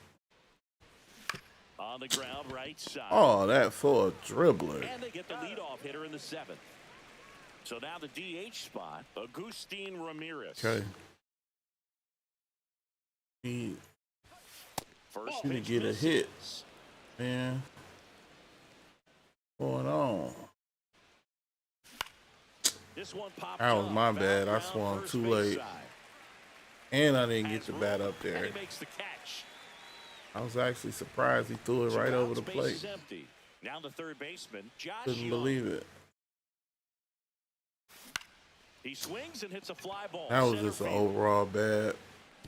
On the ground, right side. Oh, that for a dribbler. And they get the leadoff hitter in the 7th. So now the DH spot, Agustin Ramirez. Okay. He First gonna pitch get a misses. hit. Man. What's going on? This one popped That was up. my Foul bad. I ground, swung first too base late. side. And I didn't get Has the room, bat up and there. he makes the catch. I was actually surprised he threw it Two right over outs, the base plate. is empty. Now the third baseman, Josh Couldn't Young. believe it. He swings and hits a fly ball. That was center just an field. overall bad.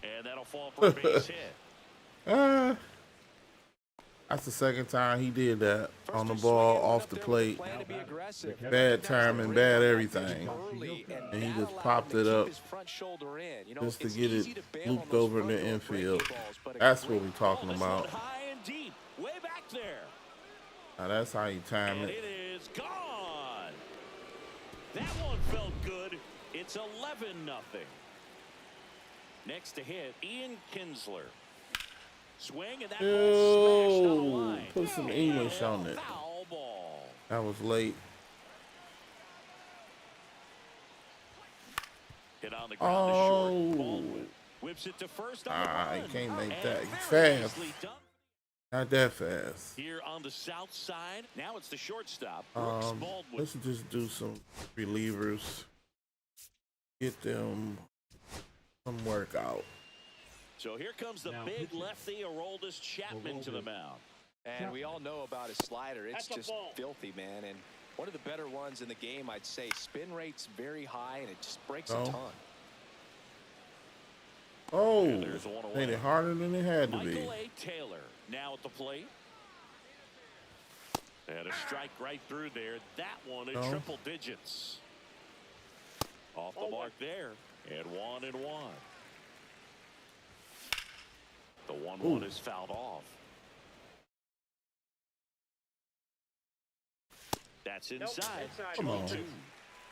And that'll fall for a base hit. That's the second time he did that on the First ball swing, off up the there with a plate. plan to be aggressive. Bad timing, bad everything. Early, And he that just allowed popped him it to keep up his front shoulder in. You know, just to it's get it easy to bail on looped those over in the front row infield. breaking balls, but a That's what great we're talking This about. one high and deep, way back there. Now that's how you time And it. it is gone. That one felt good. It's 11-0. Next to hit, Ian Kinsler. Swing, and that ball smashed on the Yo, line. put some English on it. Foul ball. That was late. Hit on the ground to short. Oh. Baldwin whips it to first on the run. You can't make And that. He's very fast. nicely done. Not that fast. Here on the south side, now it's the shortstop, Brooks Baldwin. Let's just do some relievers. Get them some workout. So here comes the Now big pitching. lefty, Aroldis Chapman to the mound. And we all know about his slider. It's That's a just ball. filthy, man. And one of the better ones in the game, I'd say. Spin rate's very high, and it just breaks Oh. a ton. Oh, And there's one away. made it harder than it had to be. Michael A. Taylor now at the plate. And a strike right through there. That one in No. triple digits. Off the mark there. And 1-1. The 1-1 is fouled off. That's inside. inside. Come on. 2-2.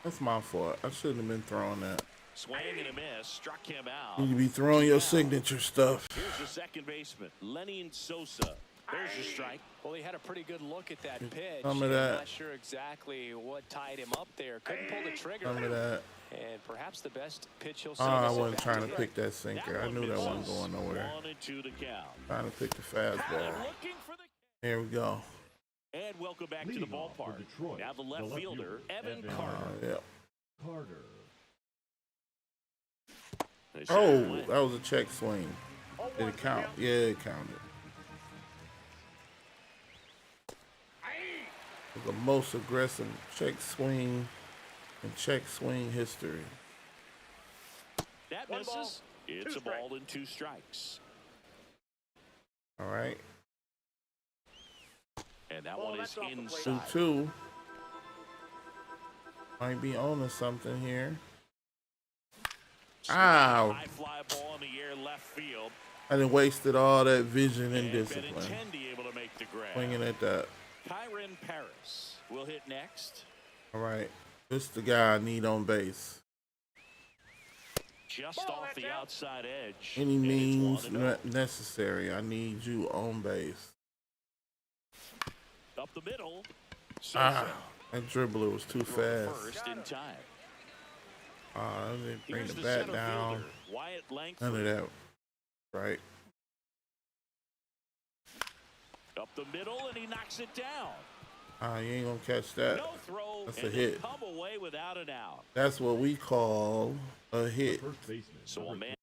That's my fault. I shouldn't have been throwing that. Swing and a miss. Struck him out. You need to be throwing your signature stuff. Here's the second baseman, Lenny Sosa. There's your strike. Well, he had a pretty good look at that pitch. Some of that. Not sure exactly what tied him up there. Couldn't pull the trigger. Some of that. And perhaps the best pitch he'll see. I this wasn't at-bat trying to today. pick that sinker. I knew that wasn't going nowhere. 1-2 the count. Trying to pick the And fastball. looking for the. Here we go. And welcome back to the Leading off for ballpark. Detroit, Now the left fielder, Evan Carroll. Yeah. Carter. They Oh, send it that was a check swing. Did it count? Yeah, it counted. It was the most aggressive check swing in check swing history. That One misses. ball, It's two a ball and 2 strikes. All right. And that Ball, one is that's off the plate. inside. 2-2. Might be on to something here. Ow. High fly ball in the air left field. I done wasted all that vision and And discipline Benintendi able to make the grab. swinging at that. Kyron Paris will hit next. All right. This is the guy I need on base. Just Ball, off that's the out. outside edge. Any And it's means 1-0. necessary. I need you on base. Up the middle. Ah, that dribbler was too Throw to fast. first in time. I didn't bring Here's the the bat center down. fielder, Wyatt None Langford. of that. Right. Up the middle, and he knocks it down. You ain't gonna catch that. No throw, That's and a they hit. come away without an out. That's what we call a hit. First baseman. So a number man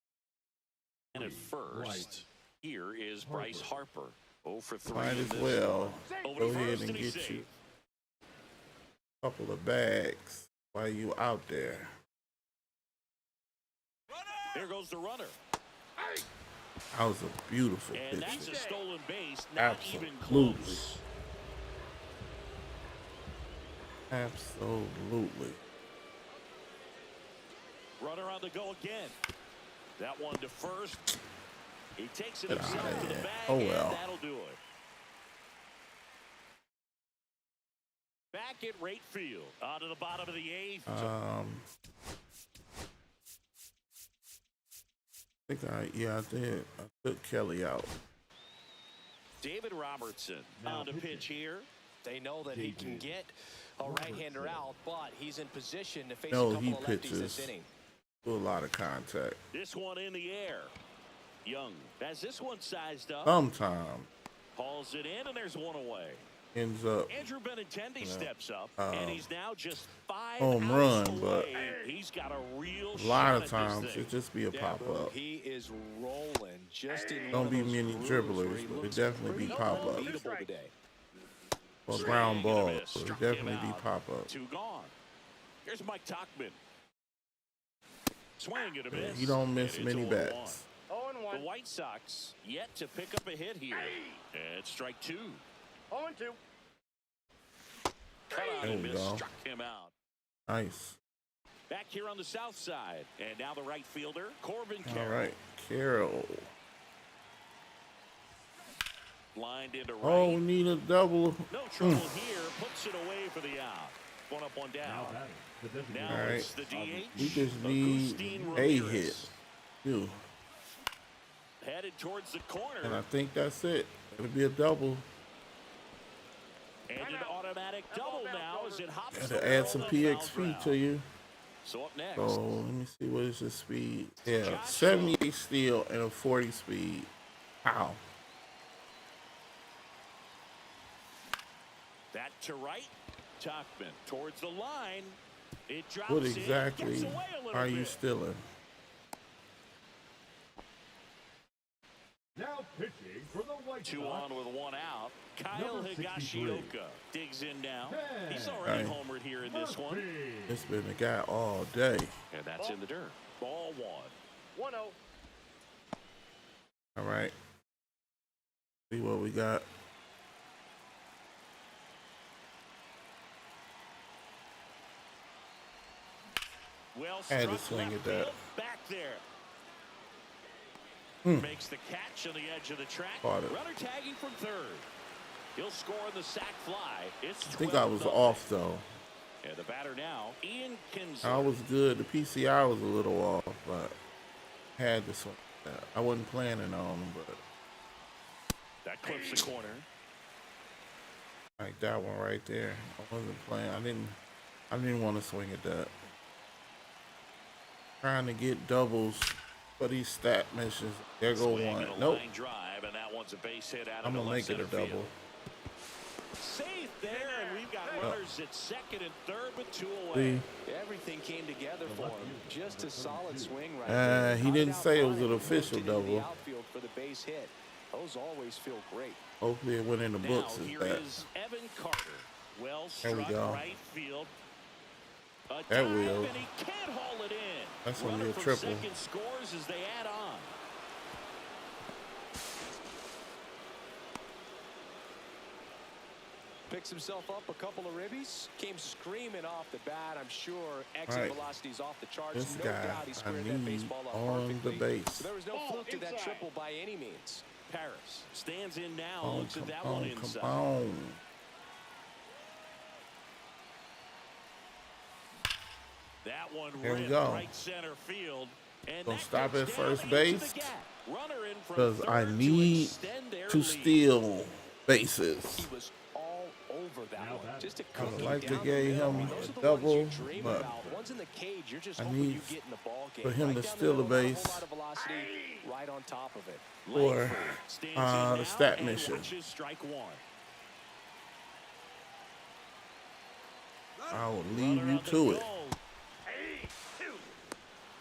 at first. Bryce Here is Bryce Harper. 0 for 3 Might in as this well one. Over go to ahead first, and he's get safe. you a couple of bags while you out there. There goes the runner. That was a beautiful And that's a pitch. stolen base, not even Absolutely. close. Absolutely. Runner on the go again. That one to first. He takes it Get himself outta to the here. bag, Oh, and well. that'll do it. Back at right field, out of the bottom of the 8th. I think I did. I took Kelly out. David Robertson Now on the pitching. pitch here. They know that he can JJ get a right-hander out, but he's in position to face No, a couple he of lefties this pitches. inning. Do a lot of contact. This one in the air. Young has this one sized up. Sometime Hauls it in, and there's one away. ends up Andrew Benintendi steps up, um, and he's now just 5 home outs run, but away. He's got a real a shot lot at of this times thing. it just be a pop up. He is rolling just in Don't one be of those many grooves dribblers, where he but it looks definitely be pretty pop up. unbeatable today. Or Swing ground and a ball, miss. but it Struck him definitely be out. pop up. 2 gone. Here's Mike Tachman. Swing and a Yeah, miss. he don't miss And it's many 0-1. bats. 0 The 1. White Sox yet to pick up a hit here. And strike 2. 0 2. Cut on There and we miss. go. Struck him out. Nice. Back here on the south side. And now the right fielder, Corbin All Carroll. right, Carroll. Lined into right. Oh, we need a double. No trouble here. Puts it away for the out. 1 up, 1 Now down. batting. The designated Now All right. it's the DH. We just Agustin need a Ramirez. hit. Two. Headed towards the corner. And I think that's it. It'll be a double. And an automatic double now as it hops Gotta add some the foul PXP ground. to you. So up next, So let me see, what is the speed? Yeah, Josh 78 steal and a 40 speed. Wow. that to right. Tuckman towards the line. It drops What in, exactly gets away a little are you bit. stealing? Now pitching for the White Two Sox. on with one out. Kyle Number 63. Higashioka digs in now. Yeah. He's already Right. homered here in this one. Murphy. It's been the guy all day. And that's in the dirt. Ball one. 1-0. All right. See what we got. Well Had to struck swing left at that. field, back there. Makes the catch on the edge of the track. Caught it. Runner tagging from third. He'll score on the sac fly. It's I think I was 12-0. off though. And the batter now, Ian Kinsler. I was good. The PCI was a little off, but had to swing that. I wasn't planning on him, but That clips the corner. like that one right there. I wasn't playing. I didn't want to swing at that. Trying to get doubles for these stat missions. There go Swing one. and a Nope. line drive, and that one's a base hit out I'm of gonna left make it a center double. field. Safe there, and we've got runners at second and third, but two away. See, Everything came together for him. Just a solid swing right there. he didn't Knocked out say it was fine an and official moved it into the double. outfield for the base hit. Those always feel great. hopefully it went in the Now books as here that. is Evan Carter. Well There we struck go. right field. A That dive, will. and he can't haul it in. That's gonna Runner be a from triple. second scores as they add on. Picks himself up a couple of ribbies. Came screaming off the bat. I'm sure exit Right. velocity's off the charts. This No guy, doubt he I squared that need baseball up on the perfectly. base. So there was no Ball fluke to that inside. triple by any means. Paris stands in now. Oh, Looks at come that one on, inside. come on. That one There we ripped go. right center field. And Gonna that stop gets at down first into base, the gap. Runner in from because I third need extend their to lead. steal bases. He was all over that Now one. that- Just a I would cookie like to down the give middle. I him mean, a those are the double, ones you dream but about. Ones in the cage, you're just I hoping need you get in the ball game. for him Right to down the steal the middle, not a base. whole lot of velocity, right on top of it. Or Langford stands in the now stat and mission. watches strike one. I will leave Runner you on the to it. goal.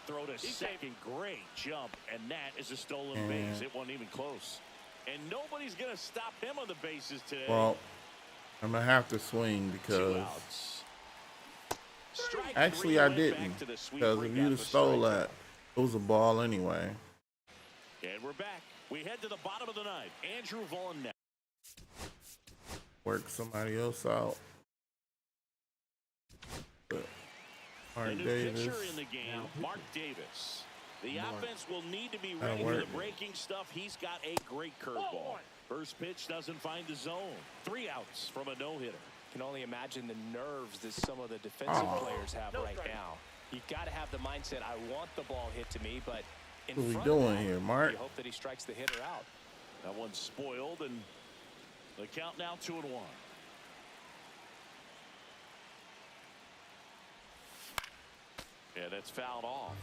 Throw to second, great jump, and that is a stolen base. It wasn't even close. And nobody's going to stop him on the bases today. Well, I'm gonna have to swing Two because outs. Strike actually three I went back didn't. to the sweep Because where if he you'd got have the stole strikeout. that, it was a ball anyway. And we're back. We head to the bottom of the ninth. Andrew Vaughn now. Work somebody else out. But The Mark new Davis. pitcher in the game, Mark Davis. The offense will need to be That'll ready for the work. breaking stuff. He's got a great curveball. First pitch doesn't find the zone. 3 outs from a no-hitter. Can only imagine the nerves that some of the defensive players have No right strike. now. You've got to have the mindset, I want the ball hit to me, but in What we front doing of that, here, Mark? you hope that he strikes the hitter out. That one's spoiled, and the count now 2-1. Yeah, that's fouled off.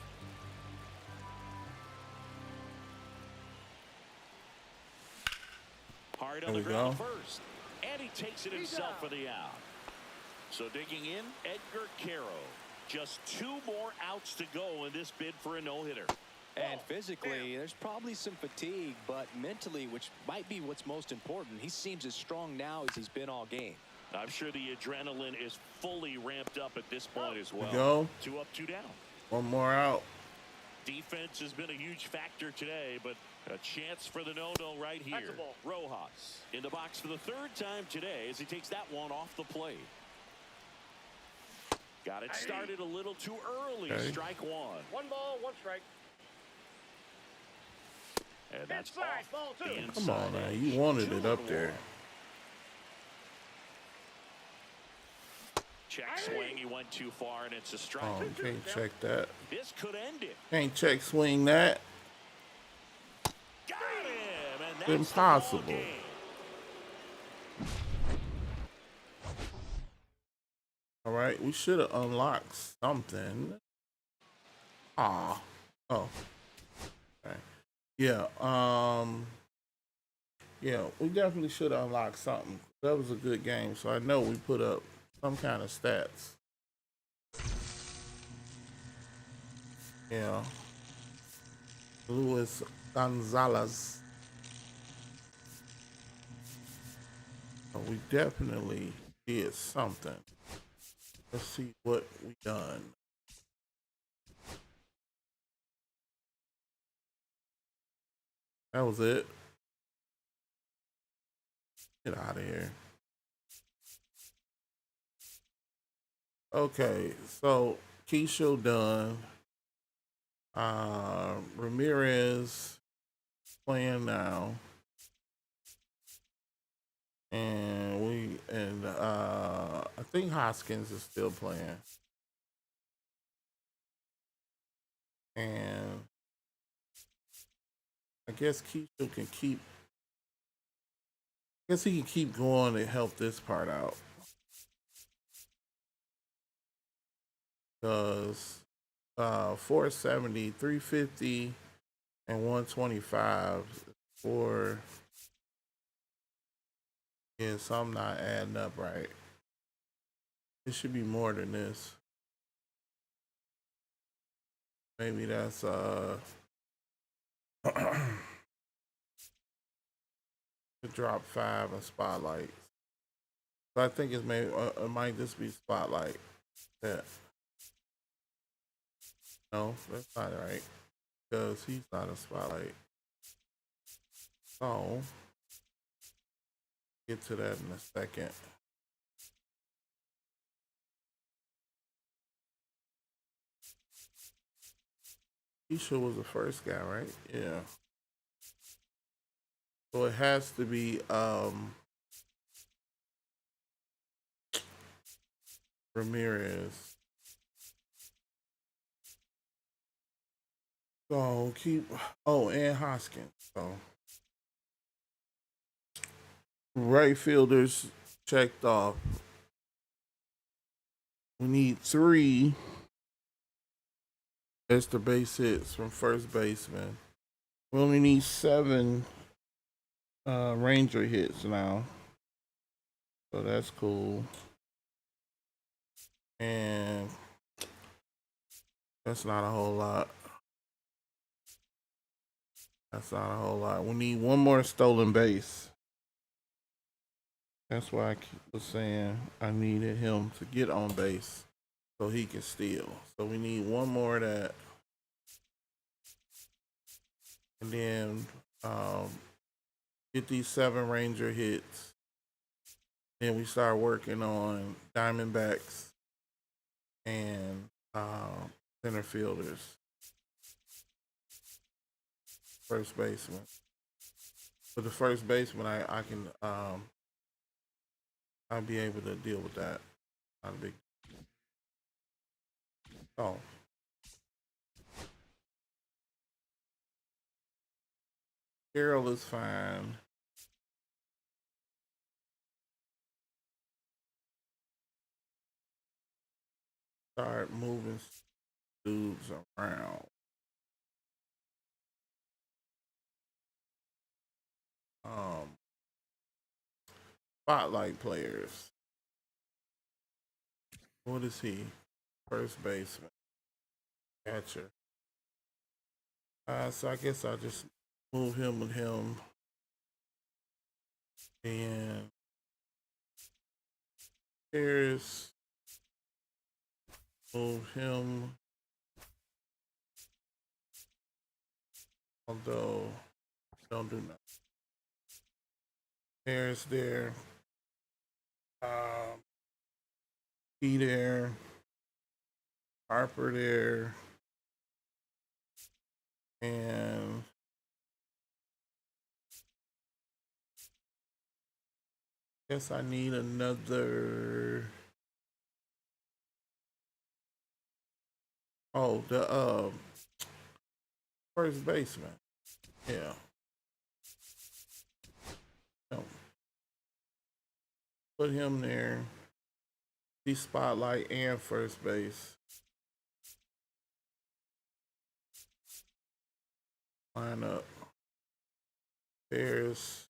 Hard on There the we ground go. first. And he takes it himself for the out. So digging in, Edgar Carroll. Just 2 more outs to go in this bid for a no-hitter. And physically, there's probably some fatigue, but mentally, which might be what's most important, he seems as strong now as he's been all game. I'm sure the adrenaline is fully ramped up at this point as well. go. 2 up, 2 down. One more out. Defense has been a huge factor today, but a chance for the no-no right here. That's a ball. Rojas in the box for the 3rd time today as he takes that one off the plate. Got it started a little too early. Okay. Strike 1. 1 ball, 1 strike. And that's Inside, off ball the 2. inside Come on, man. edge. You wanted it up 2-1. there. Check swing. He went too far, and it's a strike. Oh, you can't check that. This could end it. Can't check swing that. Got him, and that's Impossible. The ball game. right. We should have unlocked something. Ah. Oh. Okay. Yeah. Yeah, we definitely should have unlocked something. That was a good game, so I know we put up some kind of stats. Yeah. Luis Gonzalez. So we definitely did something. Let's see what we done. That was it. Get out of here. Okay, so Keisha done. Ramirez playing now. And I think Hoskins is still playing. And I guess Keisha can keep I guess he can keep going to help this part out. Because 470, 350, and 125 for yeah, some not adding up right. It should be more than this. Maybe that's to drop 5 and spotlight. So I think it's maybe it might just be spotlight. Yeah. No, that's not right. Because he's not a spotlight. So get to that in a second. Keisha was the first guy, right? Yeah. So it has to be Ramirez. So keep and Hoskins. So right fielders checked off. We need 3 extra base hits from first baseman. We only need 7 Ranger hits now. So that's cool. And that's not a whole lot. That's not a whole lot. We need 1 more stolen base. That's why I was saying I needed him to get on base so he can steal. So we need 1 more of that. And then get these 7 Ranger hits. Then we start working on Diamondbacks and center fielders, first baseman. For the first baseman, I can I'll be able to deal with that. Not a big. Oh, Carroll is fine. Start moving dudes around. Um, Spotlight players. What is he? First baseman. Catcher. So I guess I'll just move him with him. And Harris. Move him. Although, don't do nothing. Harris there. He there. Harper there. And guess I need another. Oh, the first baseman. Yeah. No. Put him there. see spotlight and first base. Line up. Bears,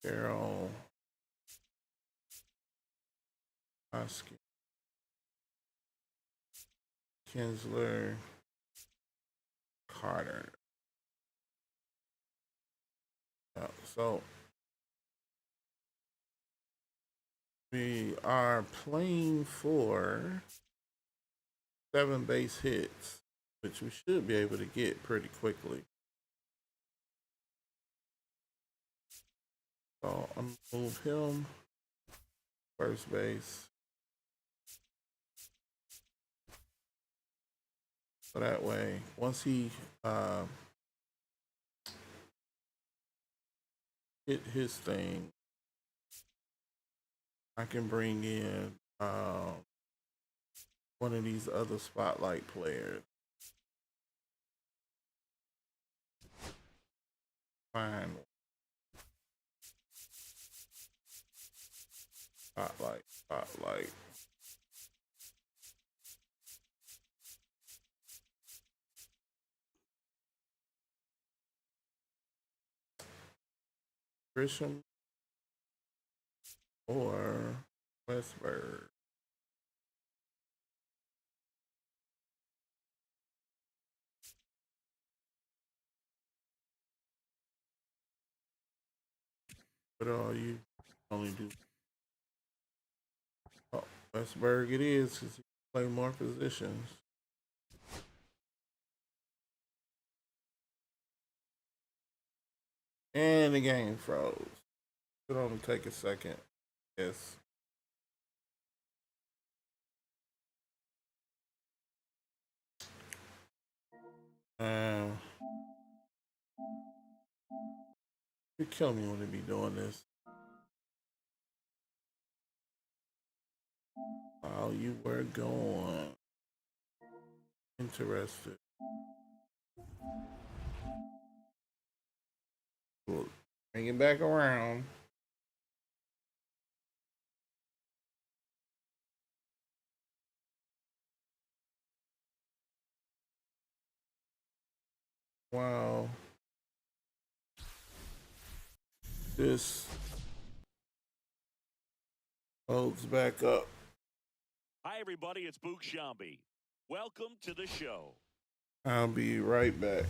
Carroll, Hoskin, Kinsler, Carter. Yeah, so we are playing for 7 base hits, which we should be able to get pretty quickly. So I'm gonna move him first base. So that way, once he hit his thing, I can bring in one of these other spotlight players. Fine. Spotlight. Grisham or Westberg. What all you only do? Oh, Westberg it is because he play more positions. And the game froze. It'll only take a second. Yes. You kill me when they be doing this. Oh, you were going. Interested. We'll bring it back around. Wow. This loads back up. Hi, everybody. It's Boog Shambi. Welcome to the show. I'll be right back.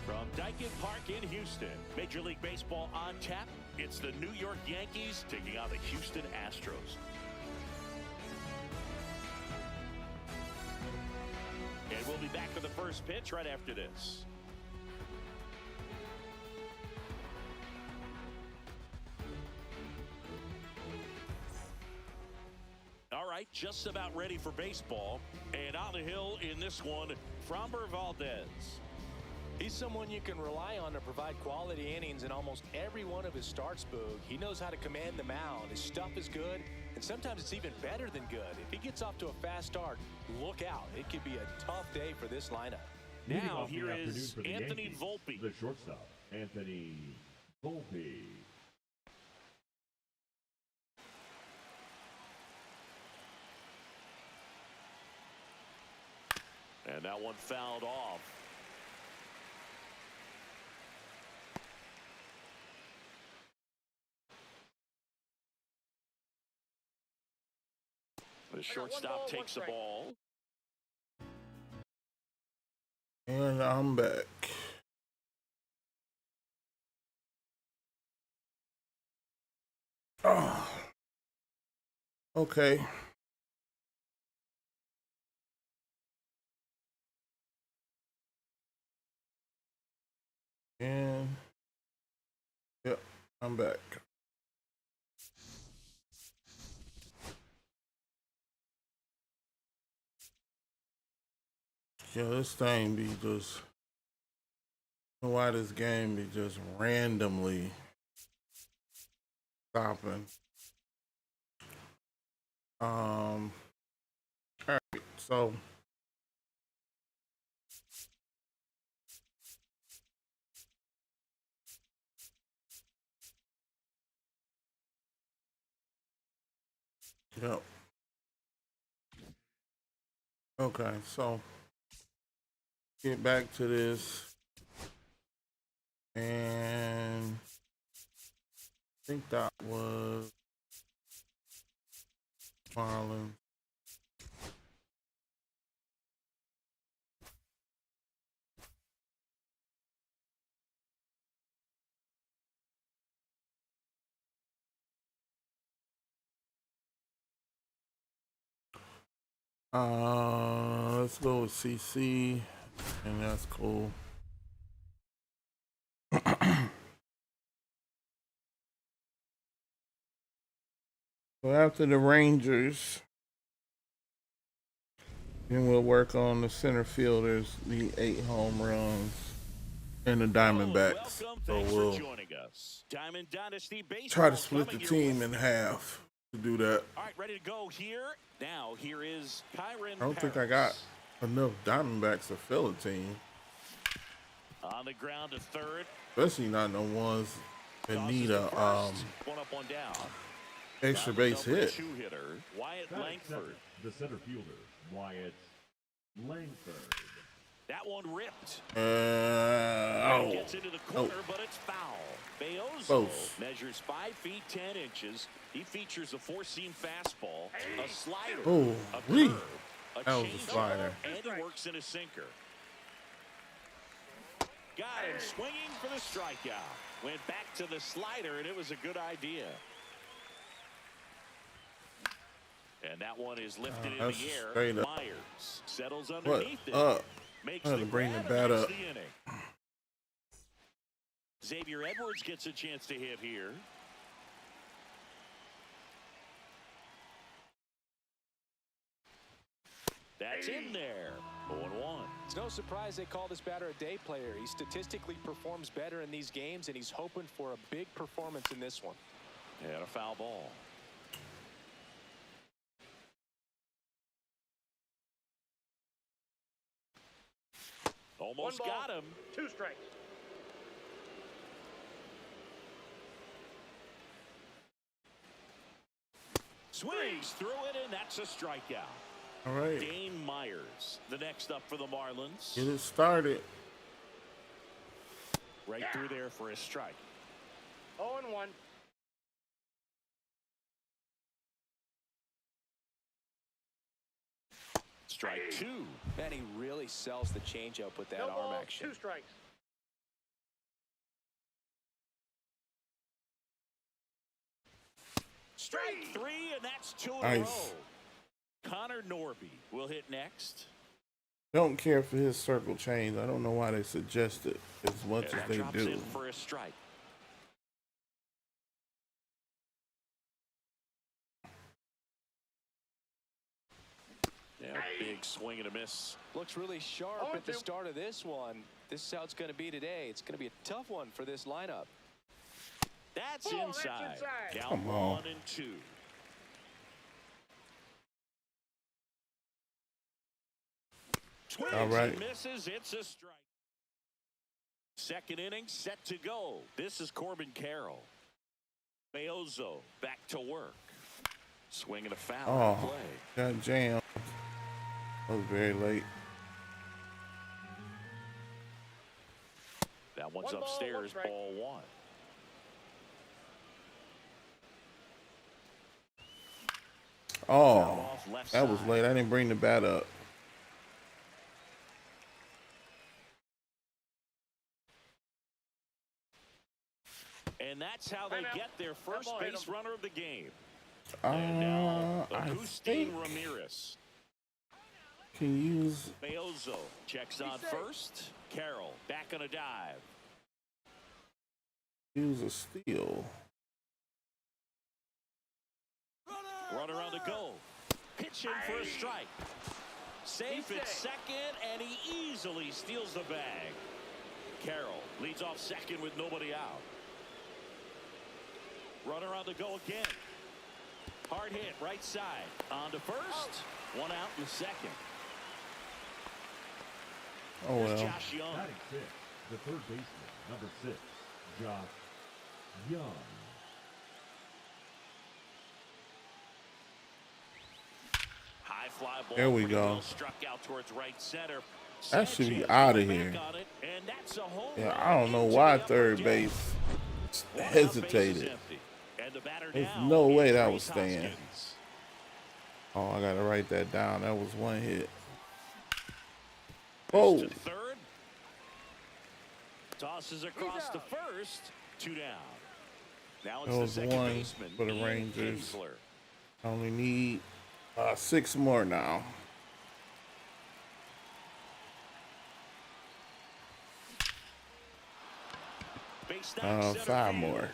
From Dyken Park in Houston, Major League Baseball on tap. It's the New York Yankees taking on the Houston Astros. And we'll be back for the first pitch right after this. All right. right, just about ready for baseball. And on the hill in this one, Framber Valdez. He's someone you can rely on to provide quality innings in almost every one of his starts, Boog. He knows how to command the mound. His stuff is good, and sometimes it's even better than good. If he gets off to a fast start, look out. It could be a tough day for this lineup. Leading Now off the here afternoon is for the Anthony Yankees, Volpe. the shortstop, Anthony Volpe. And that one fouled off. The shortstop takes the ball. And I'm back. Oh. Okay. And yep, I'm back. Yeah, this thing be just, I don't know why this game be just randomly stopping. All right, so yep. Okay, so get back to this, and I think that was Marlon. Let's go with CC, and that's cool. So after the Rangers, then we'll work on the center fielders, the 8 home runs, and the Diamondbacks. Welcome. So Thanks we'll for joining us. Diamond Dynasty Baseball try to split the coming your team way. in half to do that. All right, ready to go here. Now, here is Kyron. I don't think I got enough Diamondbacks to fill a team, on the ground to third. especially not the ones that need a One up, one down. extra Now the base number hit. 2 hitter, Wyatt Batting Langford. second, the center fielder, Wyatt Langford. That one ripped. Gets into the corner, but it's foul. Beozo Close. measures 5 feet 10 inches. He features a 4-seam fastball, a slider, Oh, a wee. curve, a That was a changeup, slider. and he works in a sinker. Got him swinging for the strikeout. Went back to the slider, and it was a good idea. And that one is lifted in that's the air. straight up. Myers settles What underneath it. up? Makes I had the to bring the grab bat and makes up. the inning. Xavier Edwards gets a chance to hit here. That's in there. 0-1. It's no surprise they call this batter a day player. He statistically performs better in these games, and he's hoping for a big performance in this one. And a foul ball. Almost got him. 2 strikes. Swings through it, and that's a strikeout. All right, Dane Myers, the next up for the Marlins. get it started. Right through there for a strike. 0-1. Strike 2. And he really sells the changeup with that No arm balls, action. 2 strikes. Strike 3, and that's 2 in a Nice. row. Connor Norby will hit next. Don't care for his circle change. I don't know why they suggest it as much And as that they drops do. in for a strike. Big swing and a miss. Looks really sharp at the start of this one. This is how it's going to be today. It's going to be a tough one for this lineup. That's inside. Down Come on. 1 and 2. Swings All right. and misses. It's a strike. Second inning set to go. This is Corbin Carroll. Mayozo back to work. Swing and a foul. Oh, Play. got jammed. That was very late. That one's One ball, upstairs. one strike. Ball 1. Oh, that was late. I didn't bring the bat up. And that's how they Timeout. get their first ball hit base him. runner of the game. And now, I Agustin think Ramirez. can use. Mayozo checks on first. Carroll back on a dive. Use a steal. Runner on the go. Pitching for a strike. Safe at second, and he easily steals the bag. Carroll leads off second with nobody out. Runner on the go again. Hard hit, right side. On to first. One out in the second. Oh Here's well. Josh Young. Batting six, the third baseman, number 6, Josh Young. High fly ball. There we pretty go. well struck out towards right center. That should be Sanchez outta back here. on it, and that's a home Yeah, run I don't know into why the upper third deck. base One out, hesitated. base is empty. And the batter There's now no way is that Rhys was staying. Hoskins. Oh, I gotta write that down. That was one hit. To Oh, third. Tosses across to first. 2 down. Now it's That the was second one baseman, for the Ian Rangers. Kinsler. I only need 6 more now. Base knock, center 5 field. more.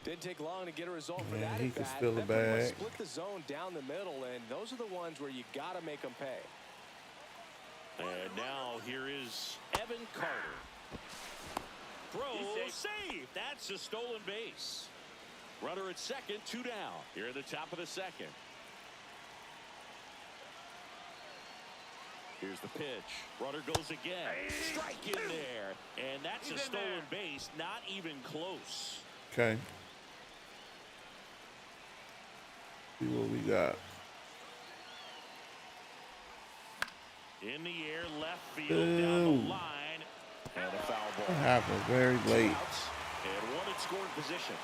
Didn't take long to get a result for Yeah, that. he at could bat. steal a That pretty much bag. Split the zone down the middle, and those are the ones where you got to make them pay. And now here is Evan Carter. Throw, save. That's a stolen base. Runner at second, 2 down. Here at the top of the second. Here's the pitch. Runner goes again. Strike in there. And that's a stolen base. Not even close. Okay. See what we got. In the air, left field, down Ooh. the line. And a foul What ball. happened? Very late. Outs, and one in scoring position.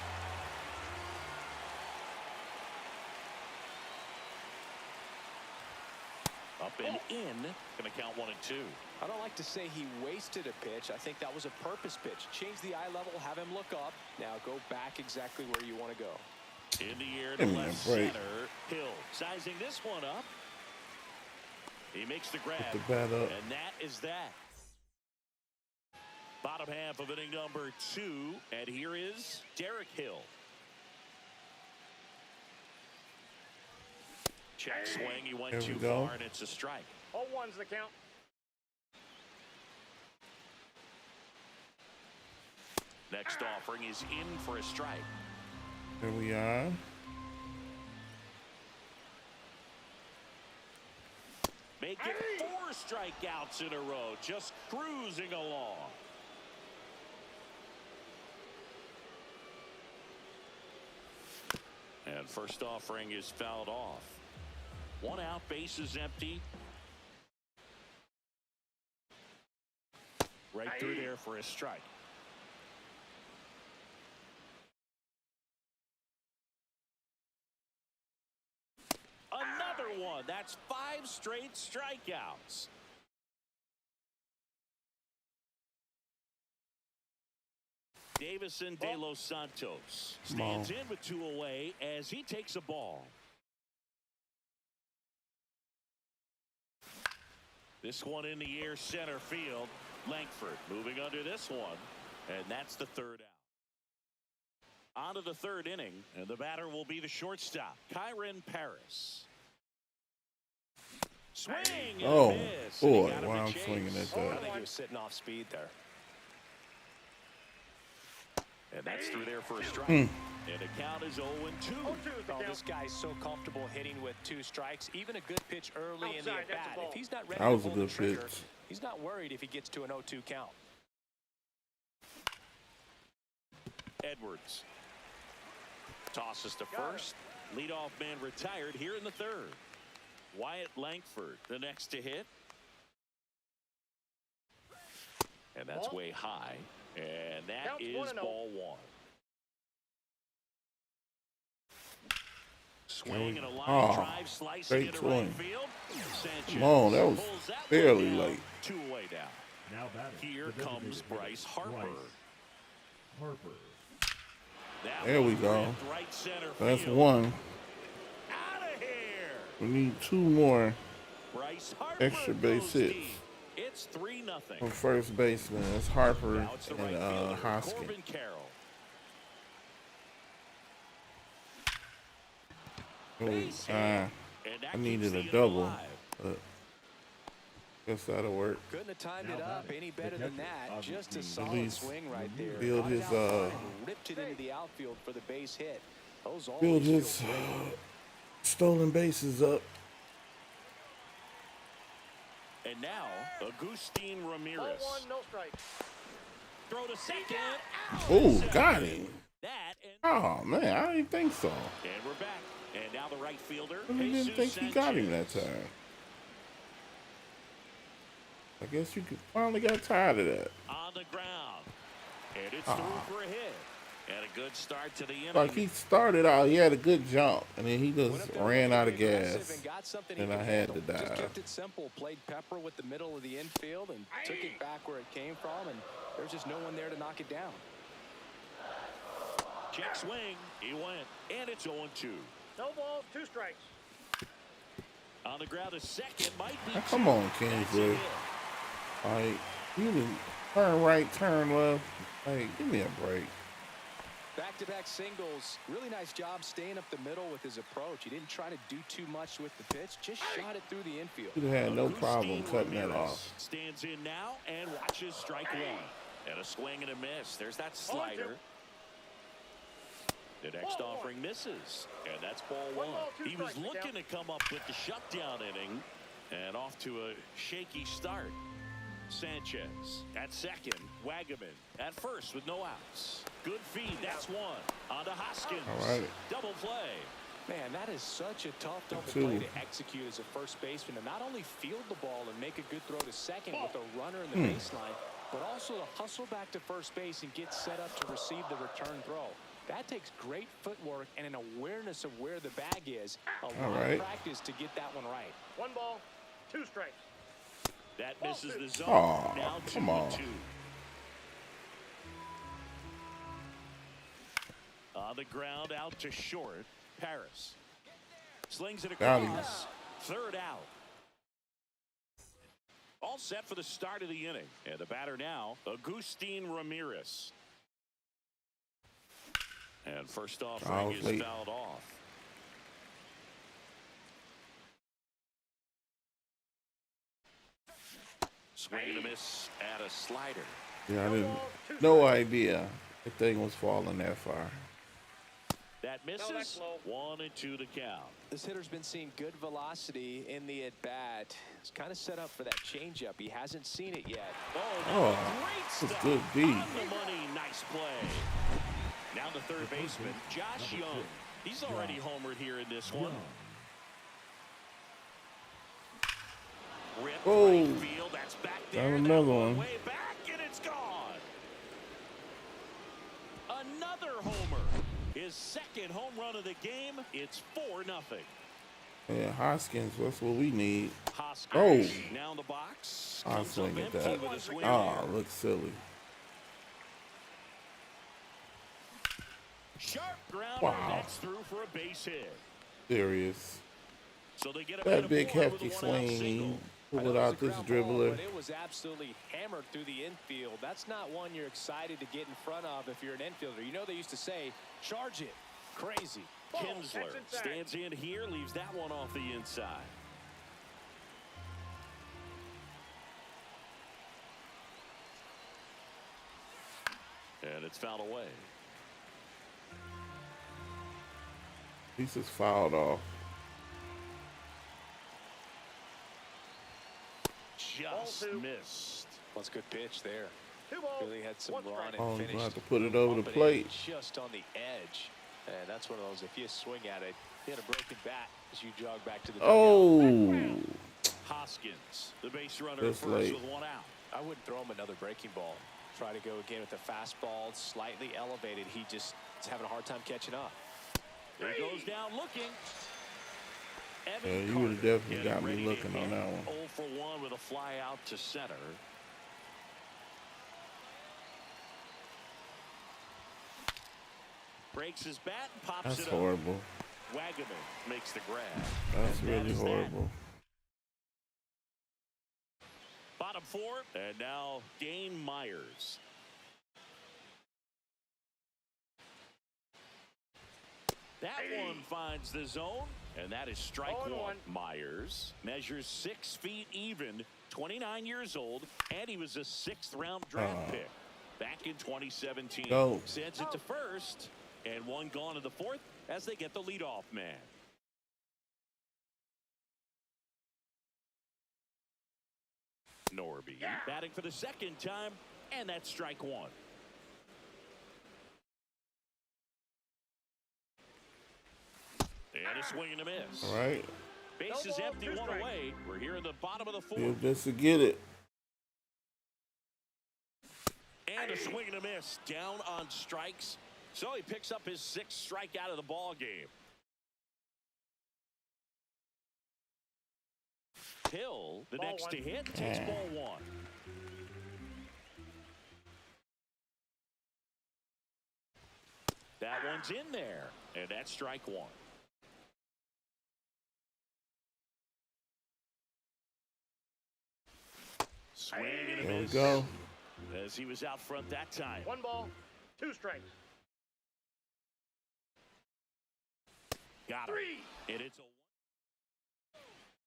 Up and in. Going to count 1 and 2. I don't like to say he wasted a pitch. I think that was a purpose pitch. Change the eye level, have him look up. Now go back exactly where you want to go. In the air to Give me left a break. center. Hill sizing this one up. He makes the grab. Put the bat up. And that is that. Bottom half of inning number 2. And here is Derek Hill. Check swing. He went There we too go. far, and it's a strike. 0-1's the count. Next offering is in for a strike. Here we are. Make it 4 strikeouts in a row. Just cruising along. And first offering is fouled off. 1 out, base is empty. Right through there for a strike. Another one. That's 5 straight strikeouts. Davison De Los Santos stands in with 2 away as he takes a ball. This one in the air, center field. Langford moving under this one, and that's the 3rd On to the third inning, and the batter will be the shortstop, Kyron Paris. Swing and Oh, a miss. boy, He got him why to I'm chase. swinging at I that. think he was sitting off speed there. And that's through there for a strike. Mm. And the count is 0-2. Oh, this guy's so comfortable hitting with 2 strikes. Even a good pitch early in the Outside, that's a at-bat. ball. If he's not ready That to was a pull the good trigger, pitch. he's not worried if he gets to an 0-2 count. Edwards tosses to first. Leadoff man retired here in the third. Wyatt Langford, the next to hit. And that's way high. And that Counts is 1-0. ball 1. Swing and a line drive, slicing straight into to right him. field. Sanchez Come on, that was pulls that fairly one down, late. 2 away down. Now batting. Here the comes designated Bryce hitter, Harper. Harper. That There we one go. ripped right center That's field. 1. Out of here. We need 2 more Bryce Harper extra base goes hits deep. It's 3-0. from first baseman. It's Harper Now it's the right and fielder, Hoskins. Corbin Carroll. Base hit. I And that needed keeps a the double, alive. but guess that'll work. Couldn't have timed Now it up batting, any the better than catcher, that. Just a Augustine. solid least swing right there. build Got it his, out fine and ripped it into the outfield for the base hit. Those Build always feel his great. stolen bases up. And now, Agustin Ball Ramirez. 1, no strikes. Throw to second. Out. Oh, got him. That and, Oh, man, I didn't think so. and we're back. And now the right fielder, I didn't Jesus think he got him that Sanchez. time. I guess you finally got tired of that. On the ground. And it's Ah. through for a hit. And a good start to the inning. Like he started out, he had a good jump, and then he Went just up there ran out of aggressive gas. and got something he And I could had to handle. Just dive. kept it simple. Played pepper with the middle of the infield and took it back where it came from. And there's just no one there to knock it down. Check swing. He went. And it's 0-2. No balls, 2 strikes. On the ground, a second might be. Now, come two. on, That's a Kingsbury. hit. Like, you didn't turn right, turn left. Like, give me a break. Back-to-back singles. Really nice job staying up the middle with his approach. He didn't try to do too much with the pitch. Just shot it through the infield. You'd have had no Agustin problem cutting that Ramirez off. Stands in now and watches strike 1. And a swing and a miss. There's that slider. The next Ball 1. offering misses. And that's ball 1. 1 ball, 2 He was strikes, looking to come up with the shutdown inning. And off to a shaky start. Sanchez at second. Wagaman at first with no outs. Good feed. That's 1. On to Hoskins. All right. Double play. Man, that is such a tough double Two. play to execute as a first baseman. To not only field the ball and make a good throw to second with a runner in the baseline, but also to hustle back to first base and get set up to receive the return throw. That takes great footwork and an awareness of where the bag is. A lot right. of practice to get that one right. 1 ball, 2 strikes. That misses the zone. Aw, Now come on. 2-2. On the ground, out to short. Paris slings it Got him. across. Third out. All set for the start of the inning. And the batter now, Agustin Ramirez. And first offering was is late. fouled off. Swing and a miss at a slider. Yeah, I didn't. No idea the thing was falling that far. That misses. that's low. 1-2 to count. This hitter's been seeing good velocity in the at-bat. He's kind of set up for that changeup. He hasn't seen it yet. Oh, great that's stuff. good D. On the money, nice play. Now the third baseman, Josh Young. He's already homered here in this one. Rip Oh. right field. That's back there. Got That another one. Way back, and it's gone. Another homer. His second home run of the game. It's 4-0. Yeah, Hoskins, that's what we need. Hoskins Oh. now in the box. I'll Comes swing up at empty that. with a swing Oh, there. looks silly. Sharp grounder. Wow. That's through for a base hit. Serious. So they get a That man big aboard with hefty a one-out swing. single. I know Pull it it was out a this ground ball, dribbler. but it was absolutely hammered through the infield. That's not one you're excited to get in front of if you're an infielder. You know they used to say, charge it. Crazy. Kinsler stands in here, leaves that one off the inside. And it's fouled away. He's just fouled off. Just missed. That's a good pitch there. 2 balls, Really had some 1 run strike. and Oh, he's finished. gonna have to put it over the bumping plate. in just on the edge. And that's one of those, if you swing at it, you hit a broken bat as you jog back to the dugout. Oh, Hoskins, the base runner That's first late. with 1 out. I wouldn't throw him another breaking ball. Try to go again with the fastball, slightly elevated. He just is having a hard time catching up. There he goes down looking. yeah, Evan you would have Carter definitely getting got me ready to looking on hit. that one. 0 for 1 with a fly out to center. Breaks his bat and pops That's it horrible. up. Wagaman makes the grab. That's And that really is that. horrible. Bottom 4, and now Dane Myers. That one finds the zone, and that is strike 1. Myers measures 6 feet even, 29 years old, and he was a 6th round draft pick back in 2017. Go. Sends it to first, and 1 gone in the 4th as they get the leadoff man. Norby batting for the 2nd time, and that's strike 1. And a swing and a miss. All right. Base is empty, 1 away. We're here in the bottom of the 4th. You'll just to get it. And a swing and a miss. Down on strikes. So he picks up his 6th strikeout of the ball game. Hill, the Ball next 1. to hit, takes ball 1. That one's in there, and that's strike 1. Swing and a There we miss. go. As he was out front that time. 1 ball, 2 strikes. Got him. And it's a.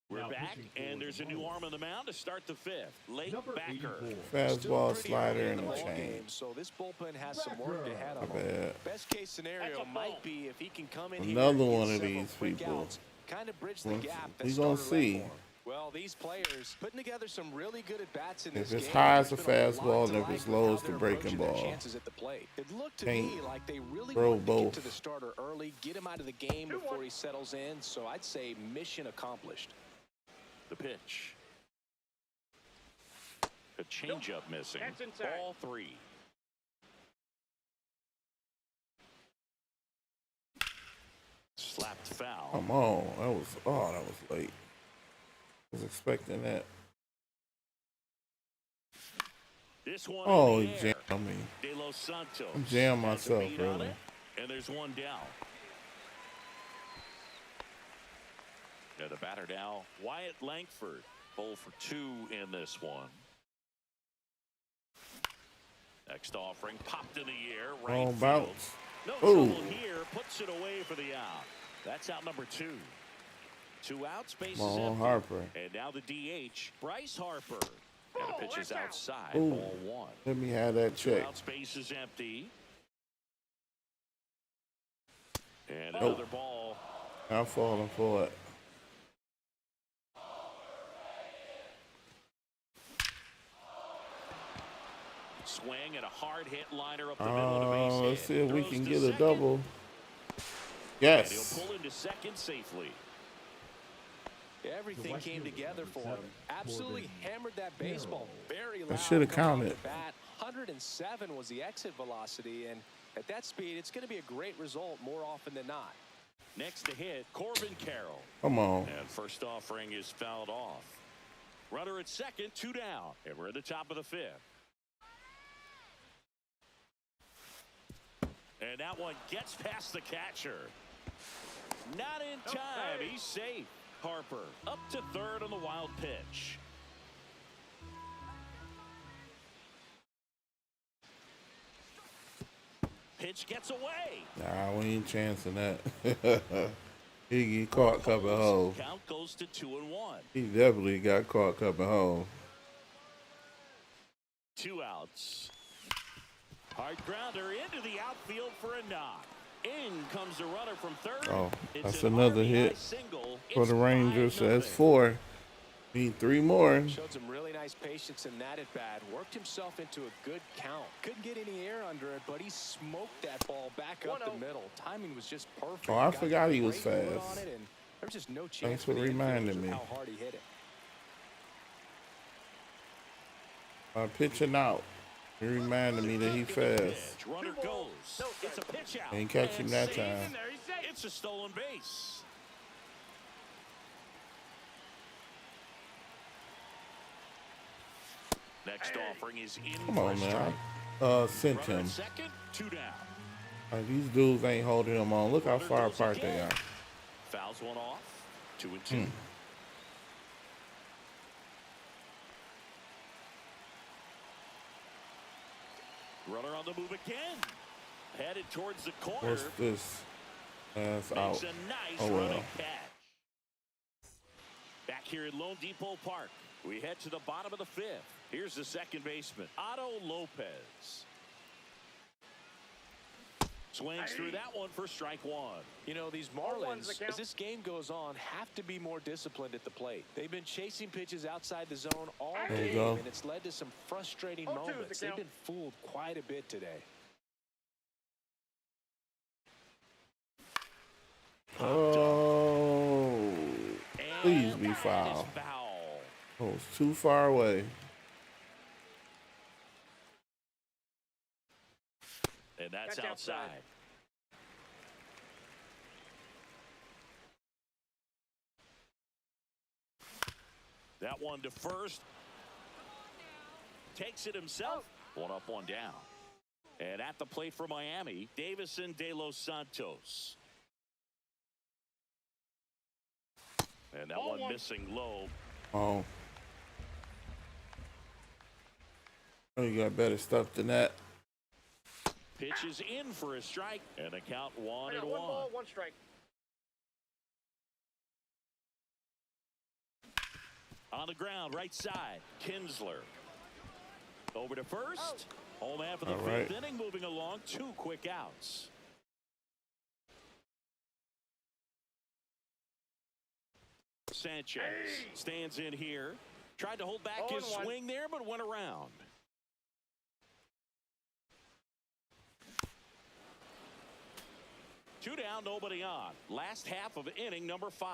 We're Now back, pitching for and the there's a new arm on the mound to start the 5th. Late Number backer. 84. Fastball, Pretty slider, early in and the a ball change. game, so this bullpen has some work ahead of My them. bad. Best case scenario That's a might ball. be if he can come in Another here and one get of several these quick people. outs, kind of bridge the Well, gap. we gonna see. Well, these players putting together some really good at bats in If this it's game. high as a There's been lot fastball to and if like it's with low how as the they're breaking approaching their ball. chances at the plate. It looked to Can't me like they really throw wanted to get both. to the starter early, get him out of the game 2-1. before he settles in. So I'd say mission accomplished. The pitch. A changeup missing. That's inside. Ball 3. Slapped foul. Come on. That was late. I was expecting that. This one Oh, in he the air. jammed me. De Los Santos. I'm jamming has a myself, beat on really. it, and there's 1 down. And the batter now, Wyatt Langford. 0 for 2 in this one. Next offering popped in the air. Right Wrong field. bounce. No Ooh. trouble here. Puts it away for the out. That's out number 2. 2 outs. Base is Come on, empty. Harper. And now the DH, Bryce Harper. And the pitch is that's out. outside. Ooh. Ball 1. Let me have that 2 check. outs. Base is empty. And Oh. another ball. I'm falling for it. Swing and a hard hit liner up the middle of the base hit. Let's see if we Throws can to get a second, double. And Yes. he'll pull into second safely. Everything right came fielder, together number for him. 7, Absolutely Corbin. hammered that baseball. Very loud. shoulda coming off counted. the bat. 107 was the exit velocity, and at that speed, it's going to be a great result more often than not. Next to hit, Corbin Carroll. Come on. And first offering is fouled off. Runner at second, 2 down. And we're at the top of the 5th. And that one gets past the catcher. Not in time. He's safe. Harper up to third on the wild pitch. Pitch gets away. Nah, we ain't chancing that. He get caught cupping holes. Count goes to 2-1. He definitely got caught cupping holes. 2 outs. Hard grounder into the outfield for a knock. In comes the runner from third. Oh, It's that's an another RBI hit single. for It's the Rangers. 5-0. That's 4. Need 3 more. Showed some really nice patience in that at bat. Worked himself into a good count. Couldn't get any air under it, but he smoked that ball back up the middle. Timing was just perfect. Oh, I Got forgot he was great foot on fast. it, and there's just no chance. Thanks for the reminding infielders me. How hard he hit it. Pitching out. He reminded me that he fast. Pitch. Runner goes. It's a pitch out. Ain't catch him And that safe. time. It's a stolen base. Next offering is in. Come for a on, man. strike. I sent Runner him. at second, 2 down. Like, these dudes ain't holding him on. Look how Runner far goes apart they again. are. Fouls one off. 2-2. Runner on the move again. Headed towards the corner. What's this? That's out. Makes a nice Oh, well. running catch. Back here at Lone Depot Park, we head to the bottom of the 5th. Here's the second baseman, Otto Lopez. Swings through that one for strike 1. You know, these Marlins, as this game goes on, have to be more disciplined at the plate. They've been chasing pitches outside the zone all There you game, go. and it's led to some frustrating 0-2 is the moments. They've count. been fooled quite a bit today. Oh, please be And foul. that is foul. Oh, it's too far away. And that's That's outside. outside. That one to first. Takes it himself. 1 up, 1 down. And at the plate for Miami, Davison De Los Santos. And that Ball one one. missing low. Oh. Oh, you got better stuff than that. Pitch is in for a strike. And a count 1-1. 1 ball, 1 strike. On the ground, right side, Kinsler. Over to first. Home half of the All 5th right. inning, moving along. 2 quick outs. Sanchez stands in here. Tried to hold back his 0-1. swing there, but went around. Two down, nobody on. Last half of inning number 5.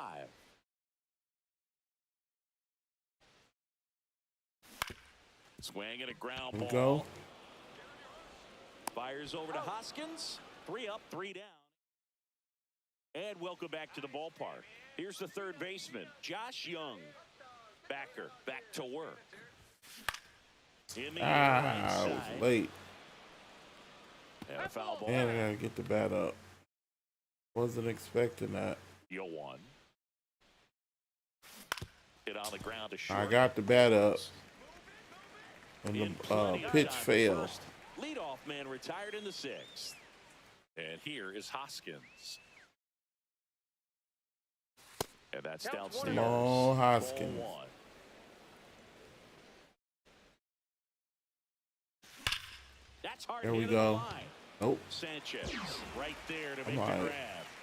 Swing and a ground There ball. you go. Fires over to Hoskins. 3 up, 3 down. And welcome back to the ballpark. Here's the third baseman, Josh Young. Backer, back to work. In the air, right I side. was late. And a foul ball. And I gotta get the bat up. Wasn't expecting that. Yo one. Hit on the ground to short. I got the bat up. And In the plenty of pitch time at failed. first. Leadoff man retired in the 6th. And here is Hoskins. And that's Counts downstairs. 1-0. Come on, Hoskins. Ball 1. That's hard There we hit go. on the line. Nope. Sanchez right there to I'm make the like, grab.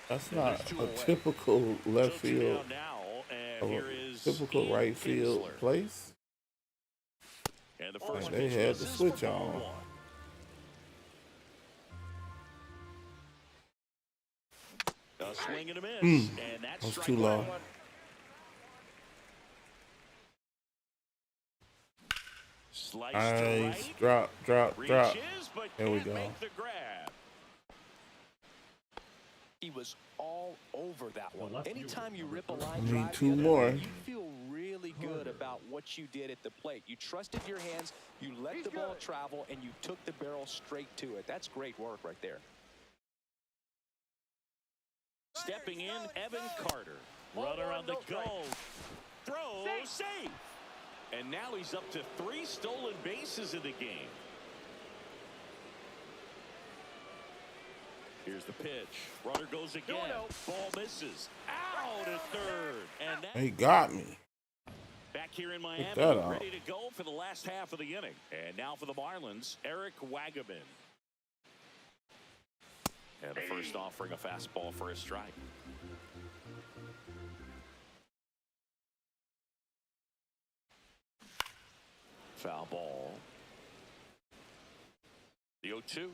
That's And not there's 2 a away. typical left So 2 field down now, and or here a is typical Ian right field Kinsler. place. And the Like first they pitch had misses the switch for ball on. 1. A swing and a miss, and that's That was strike too low. 1. Slice to Nice. right. Drop, drop, drop. Reaches, but There we can't go. make the grab. He was all over that one. left Anytime you fielder, rip a number line Need drive 2 the other more. way, you feel really good about what you did at the plate. You trusted your hands, you let the ball travel, and you took the barrel straight to it. That's great work right there. Stepping in, Evan Carter. Runner on the go. Throw, safe. And now he's up to 3 stolen bases in the game. Here's the pitch. Runner goes again. 2-0. Ball misses. Out at third. And that He got me. back here in that Miami, out. ready to go for the last half of the inning. And now for the Marlins, Eric Wagaman. And the first offering, a fastball for a strike. Foul ball. The 0-2.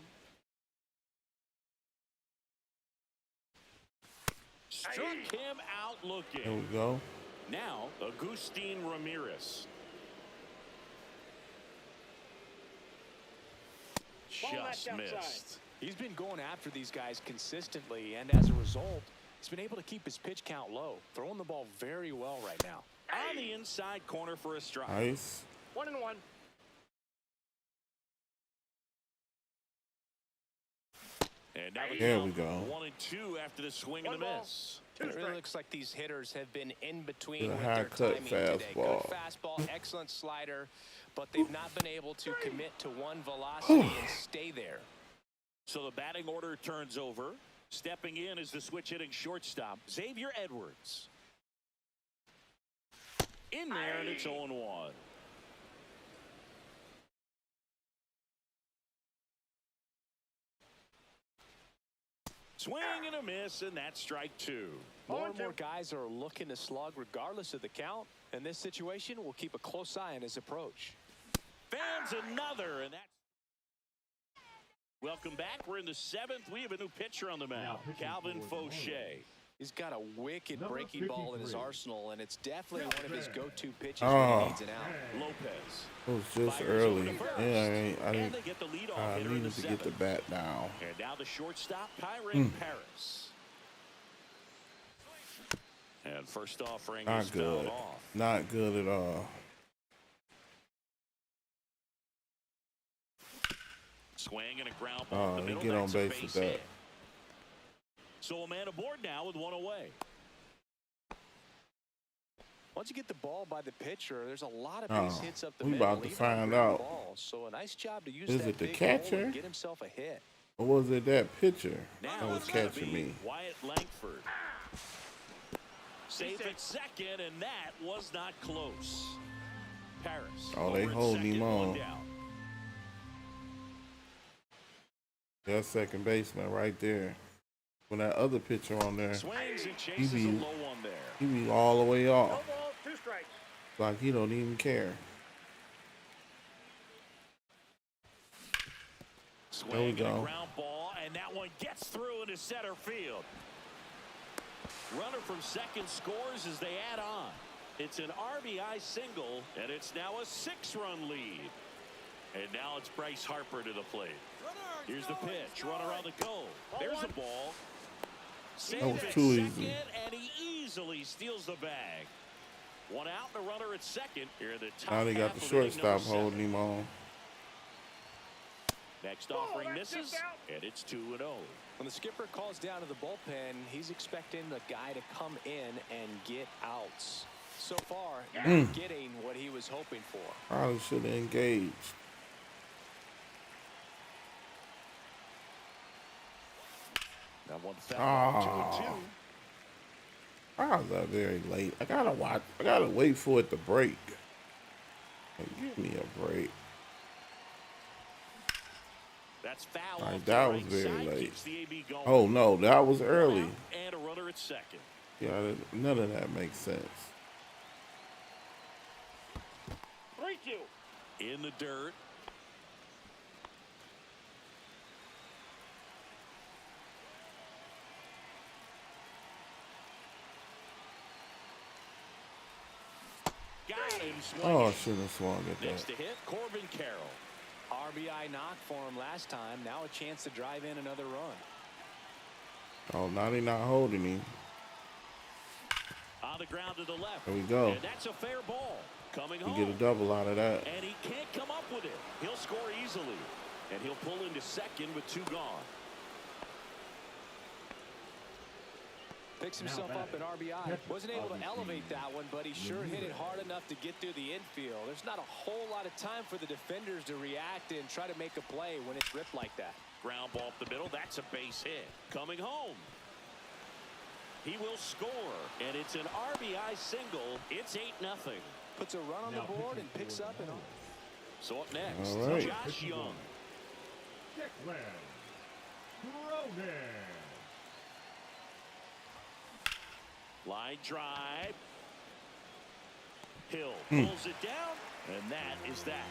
Struck him out looking. There we go. Now, Agustin Ramirez. Ball Just knocked outside. missed. He's been going after these guys consistently, and as a result, he's been able to keep his pitch count low, throwing the ball very well right now. On the inside corner for a strike. Nice. 1-1. And now the There count, we go. 1-2 after the swing and a 1 ball. miss. 2 It really strikes. looks like these hitters have been in between Good with their high-cut timing today. Good fastball. fastball, excellent slider, but they've not been able to commit to one velocity and stay there. So the batting order turns over. Stepping in is the switch hitting shortstop, Xavier Edwards. In there, and it's 0-1. Swing and a miss, and that's strike 2. More and 0-2. more guys are looking to slug regardless of the count. In this situation, we'll keep a close eye on his approach. Fans another, and that's. Welcome back. We're in the 7th. We have a new pitcher on the mound, Now pitching Calvin for the Fauché. He's got a wicked Number breaking ball in his 53. arsenal, and it's definitely one of his go-to pitches Oh. when he needs an out. Lopez. It was just Fires over early. to first. Yeah, I And didn't. they get the leadoff I hitter in needed the to get the 7th. bat down. And now the shortstop, Kyron Paris. And first offering Not is fouled good. off. Not good at all. Swing and a ground ball. Oh, the he middle, get on that's a base with that. hit. So a man aboard now with one away. Once you get the ball by the pitcher, there's a lot of Oh, base hits up the we middle. about to even on find ground out. balls. So a nice job to use Is that it the big hole catcher? and get himself a hit. Or was it that pitcher Now that was it's gonna catching be me? Wyatt Langford. Safe at second, and that was not close. Paris. Oh, they over at holding him second, one on. down. That second baseman right there. When that other pitcher on there, Swings and chases be- a low one there. he be all the way 1 off. ball, 2 strikes. Like he don't even care. Swing There we and a go. ground ball, and that one gets through into center field. Runner from second scores as they add on. It's an RBI single, and it's now a 6-run lead. And now it's Bryce Harper to the plate. Here's the pitch. Runner on the go. There's the ball. Saves was at too second, easy. and he easily steals the bag. One out, and a runner at second. Here in the top Now they got half the of inning shortstop number 7. holding him on. Next offering that's misses, just out. and it's 2-0. When the skipper calls down to the bullpen, he's expecting the guy to come in and get outs. So far, not getting what he was hoping for. Probably should have engaged. That one foul. 2-2. Why was that very late? I gotta wait for it to break. Like, give me a break. That's foul. Like, off the that right was very side, late. keeps the AB going. Oh no, that was One early. out and a runner at second. Yeah, none of that makes sense. 3-2. In the dirt. Got him swinging. Oh, I shouldn't have swung at Next that. to hit, Corbin Carroll. RBI knock for him last time. Now a chance to drive in another run. Oh, now they not holding him. On the ground to the left. There we go. And that's a fair ball. Coming We home. get a double out of that. And he can't come up with it. He'll score easily. And he'll pull into second with 2 gone. Picks himself up in RBI. Wasn't able to elevate that one, but he sure hit it hard enough to get through the infield. There's not a whole lot of time for the defenders to react and try to make a play when it's ripped like that. Ground ball up the middle. That's a base hit. Coming home. He will score, and it's an RBI single. It's 8-0. Puts a run on the board and picks up an. So up next, All right. Josh Young. Declan Corbin. Line drive. Hill pulls it down, and that is that.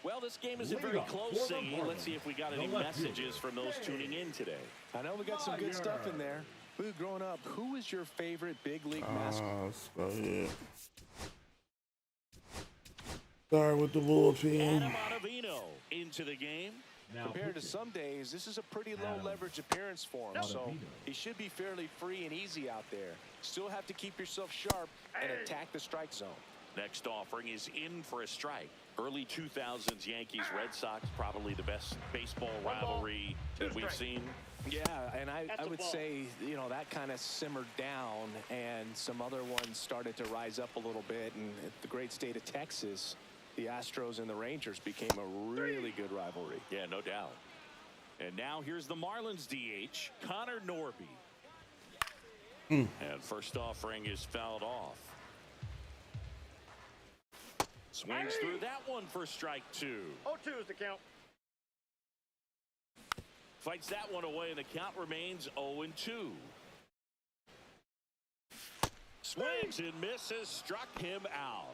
Well, this game isn't very close, Siggy. Let's see if we got any messages from those tuning in today. I know we got some good stuff in there. Boo, growing up, who was your favorite big league mascot? Sorry with the bullpen. Adam Ottavino into the game. Compared to some days, this is a pretty low leverage appearance for him, so he should be fairly free and easy out there. Still have to keep yourself sharp and attack the strike zone. Next offering is in for a strike. Early 2000s Yankees Red Sox, probably the best baseball rivalry that we've seen. Yeah, and I would say, you know, that kind of simmered down and some other ones started to rise up a little bit. And the great state of Texas, the Astros and the Rangers became a really good rivalry. Yeah, no doubt. And now here's the Marlins DH, Connor Norby. And first offering is fouled off. Swings through that one for strike 2. 0-2 is the count. Fights that one away, and the count remains 0-2. Swings and misses, struck him out.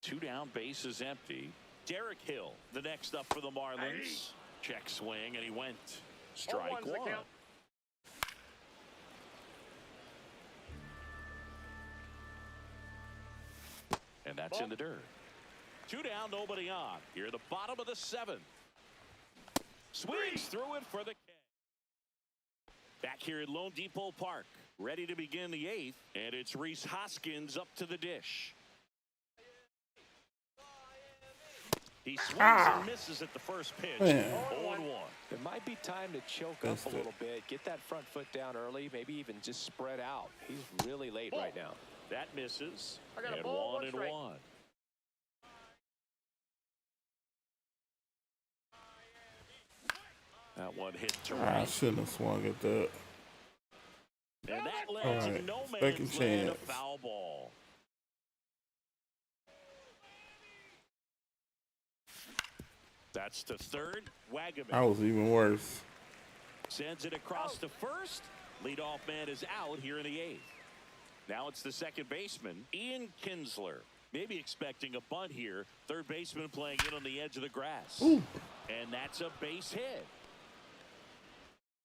2 down, bases empty. Derek Hill, the next up for the Marlins. Check swing, and he went. Strike 1. And that's in the dirt. 2 down, nobody on. Here at the bottom of the 7th. Swings through it for the K. Back here at Lone Depot Park. Ready to begin the 8th. And it's Rhys Hoskins up to the dish. He swings and misses at the first pitch. 0-1. It might be time to choke up a little bit. Get that front foot down early. Maybe even just spread out. He's really late right now. That misses. I got a And ball, 1-1. That one hit to right. I shouldn't have swung at that. And that lands in no man's land, a foul ball. That's the third. Wagaman. That was even worse. Sends it across to first. Leadoff man is out here in the 8th. Now it's the second baseman, Ian Kinsler. Maybe expecting a bunt here. Third baseman playing in on the edge of the grass. Ooh. And that's a base hit.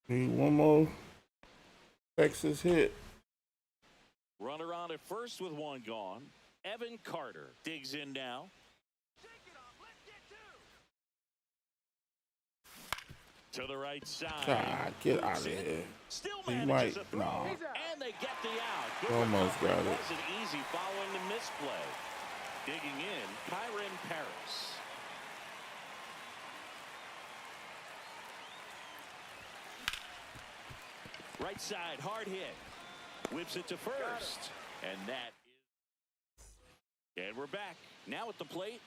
Need one more Texas hit. Runner on at first with 1 gone. Evan Carter digs in now. To the right side. God, get out of here. Still He manages might. a throw. No. And they get the out. Good Almost recovery. got it. Wasn't easy following the misplay. Digging in, Kyron Paris. Right side, hard hit. Whips it to first. And that is. And we're back. Now at the plate.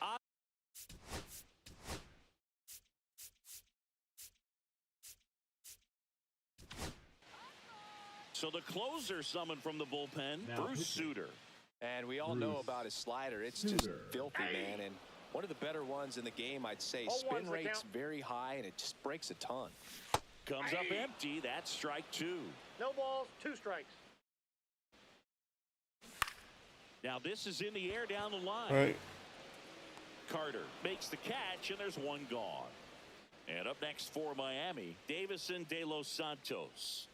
So the closer summoned from the bullpen, Bruce Sutter. And we all know about his slider. It's just filthy, man. And one of the better ones in the game, I'd say. Spin rate's very high, and it just breaks a ton. Comes up empty. That's strike 2. No balls, 2 strikes. Now this is in the air down the line. Right. Carter makes the catch, and there's 1 gone. And up next for Miami, Davison De Los Santos.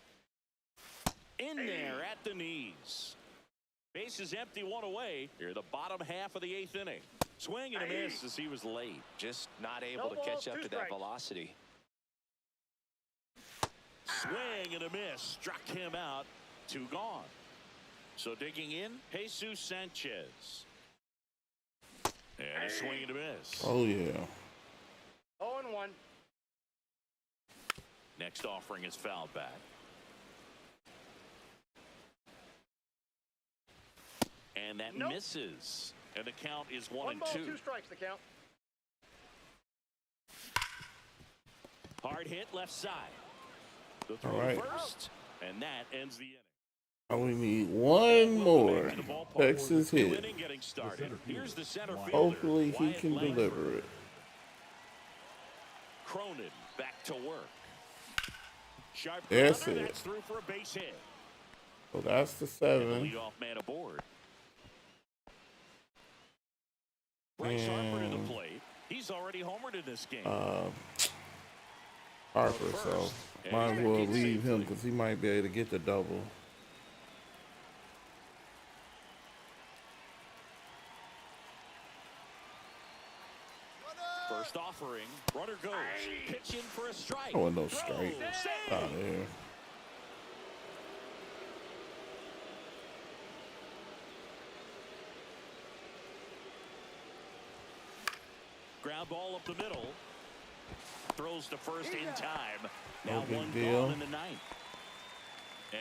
In there at the knees. Base is empty, 1 away. Here the bottom half of the 8th inning. Swing and a miss as he was late. Just not able to catch up to that velocity. Swing and a miss. Struck him out. 2 gone. So digging in, Jesus Sanchez. And a swing and a miss. Oh, yeah. 0-1. Next offering is fouled back. And that misses. And the count is 1-2. 1 ball, 2 strikes, the count. Hard hit left side. The throw All right. first, and that ends the inning. We need one more. Texas New hit. inning getting started. Here's the center fielder. Hopefully he Wyatt can Langford. deliver it. Cronin back to work. Sharp That's grounder, it. that's through for a base hit. So that's the And the 7. leadoff man aboard. Bryce Harper to the And plate. He's already homered in this game. Harper, so might as well leave him because he might be able to get the double. First offering. Runner goes. Pitch in for a strike. Oh, no strike. Throw. Out of here. Ground ball up the middle. Throws to first in time. No Now big one deal. gone in the ninth.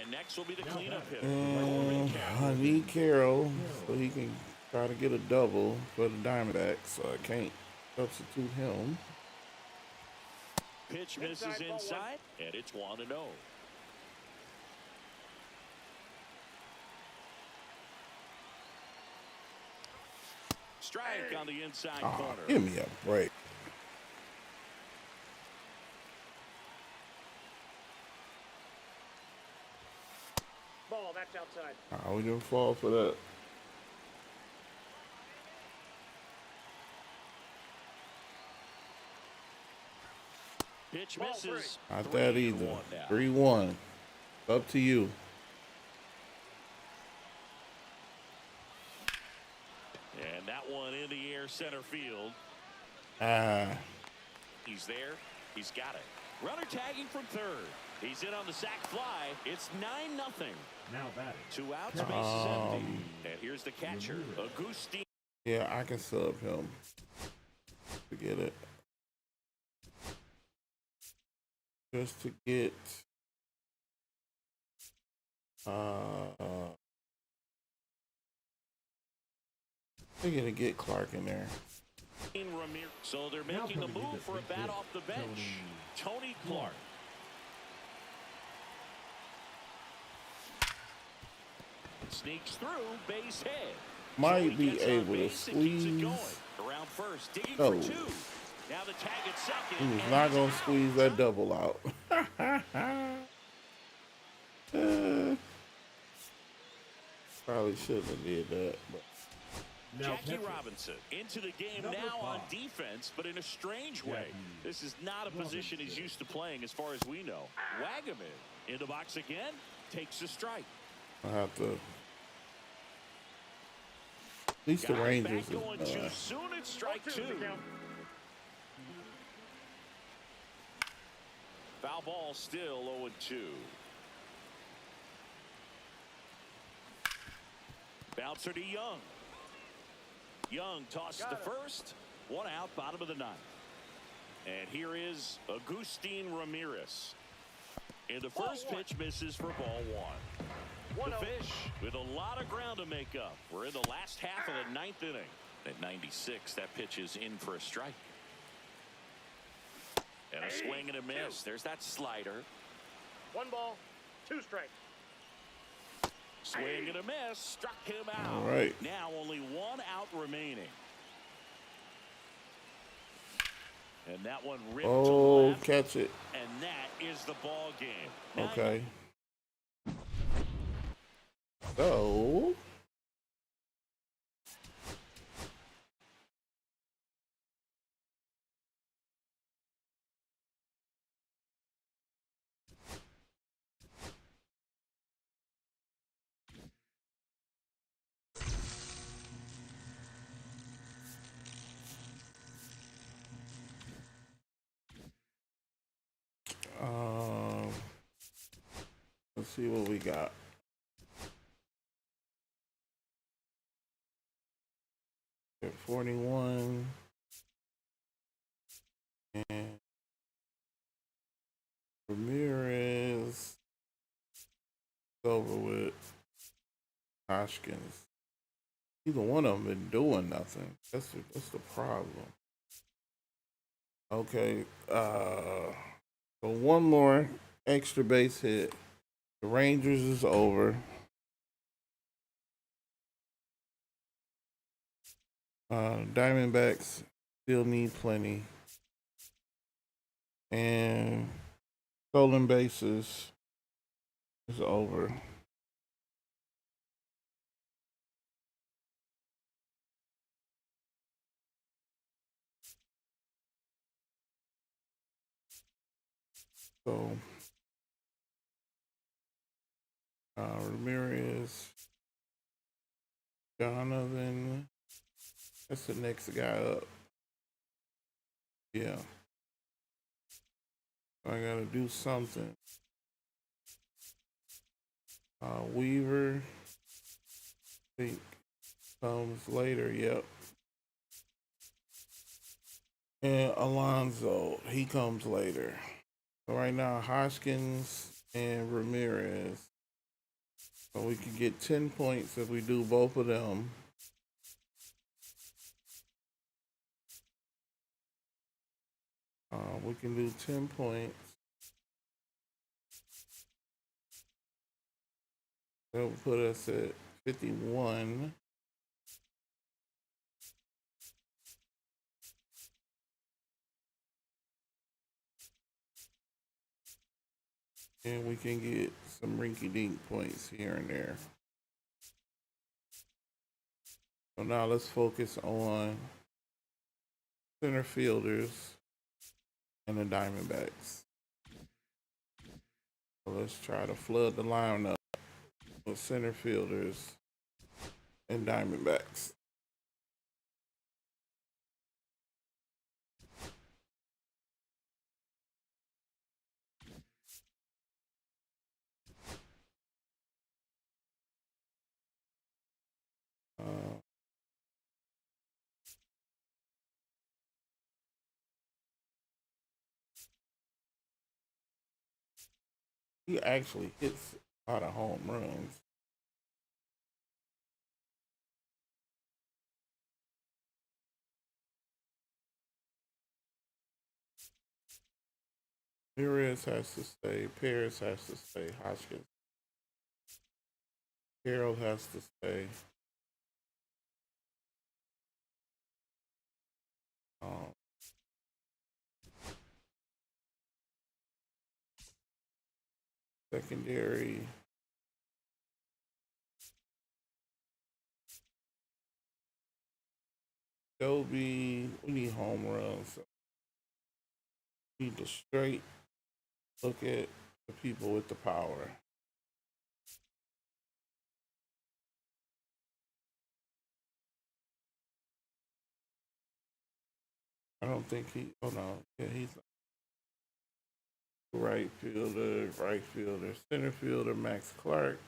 And next will be the cleanup hitter. And I need Carroll so he can try to get a double for the Diamondbacks, so I can't substitute him. Pitch misses inside, and it's 1-0. Strike on the inside Oh, corner. give me a break. Ball, that's outside. We didn't fall for that. Pitch Ball misses. Not that 3-1 either. now. 3-1. Up to you. And that one in the air center field. He's there. He's got it. Runner tagging from third. He's in on the sac fly. It's 9-0. Now batting. 2 outs, base is empty. And here's the catcher, Agustin. Yeah, I can sub him. Forget it. Just to get they're gonna get Clark in there. So they're making a move for a bat off the bench. Tony Clark. Sneaks through, base hit. Might be Gets on able to base and keeps it squeeze. going. Around first, digging No. for 2. Now the tag at second. He was and not he's gonna out. squeeze that double out. Probably shouldn't have did that, but Now Jackie pitching. Robinson into the game Number now on 5. defense, but in a strange way. This is not a position he's used to playing as far as we know. Wagaman in the box again, takes a strike. I have to. At least the Got it Rangers back going is, too soon. It's strike 2. Foul ball still 0-2. Bouncer to Young. Young tosses to first. 1 out, bottom of the 9th. And here is Agustin Ramirez. And the first pitch misses for ball 1. The Fish with a lot of ground to make up. We're in the last half of the 9th inning. At 96, that pitch is in for a strike. And a swing and a miss. There's that slider. 1 ball, 2 strikes. Swing and a miss. Struck him out. All right. Now only 1 out remaining. And that one ripped to oh, left. catch it. And that is the ball game. Now Okay. So let's see what we got. At 41 and Ramirez over with Hoskins. Either one of them been doing nothing. That's the problem. Okay, So one more extra base hit. The Rangers is over. Diamondbacks still need plenty. And stolen bases is over. So Ramirez, Donovan, that's the next guy up. Yeah. I gotta do something. Weaver, I think comes later. Yep. And Alonso, he comes later. So right now, Hoskins and Ramirez. So we can get 10 points if we do both of them. We can do 10 points. That will put us at 51. And we can get some rinky-dink points here and there. So now let's focus on center fielders and the Diamondbacks. So let's try to flood the lineup with center fielders and Diamondbacks. Uh, he actually hits a lot of home runs. Perez has to stay. Paris has to stay. Hoskins. Carroll has to stay. Um, Secondary. Dobie, we need home runs. So we need to straight look at the people with the power. I don't think he. Oh no, yeah, he's right fielder, center fielder. Max Clark.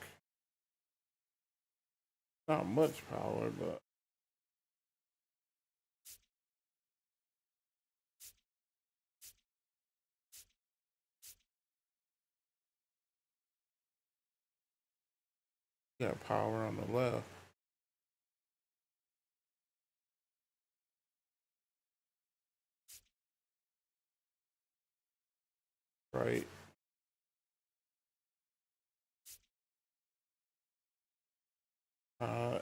Not much power, but he got power on the left. Right.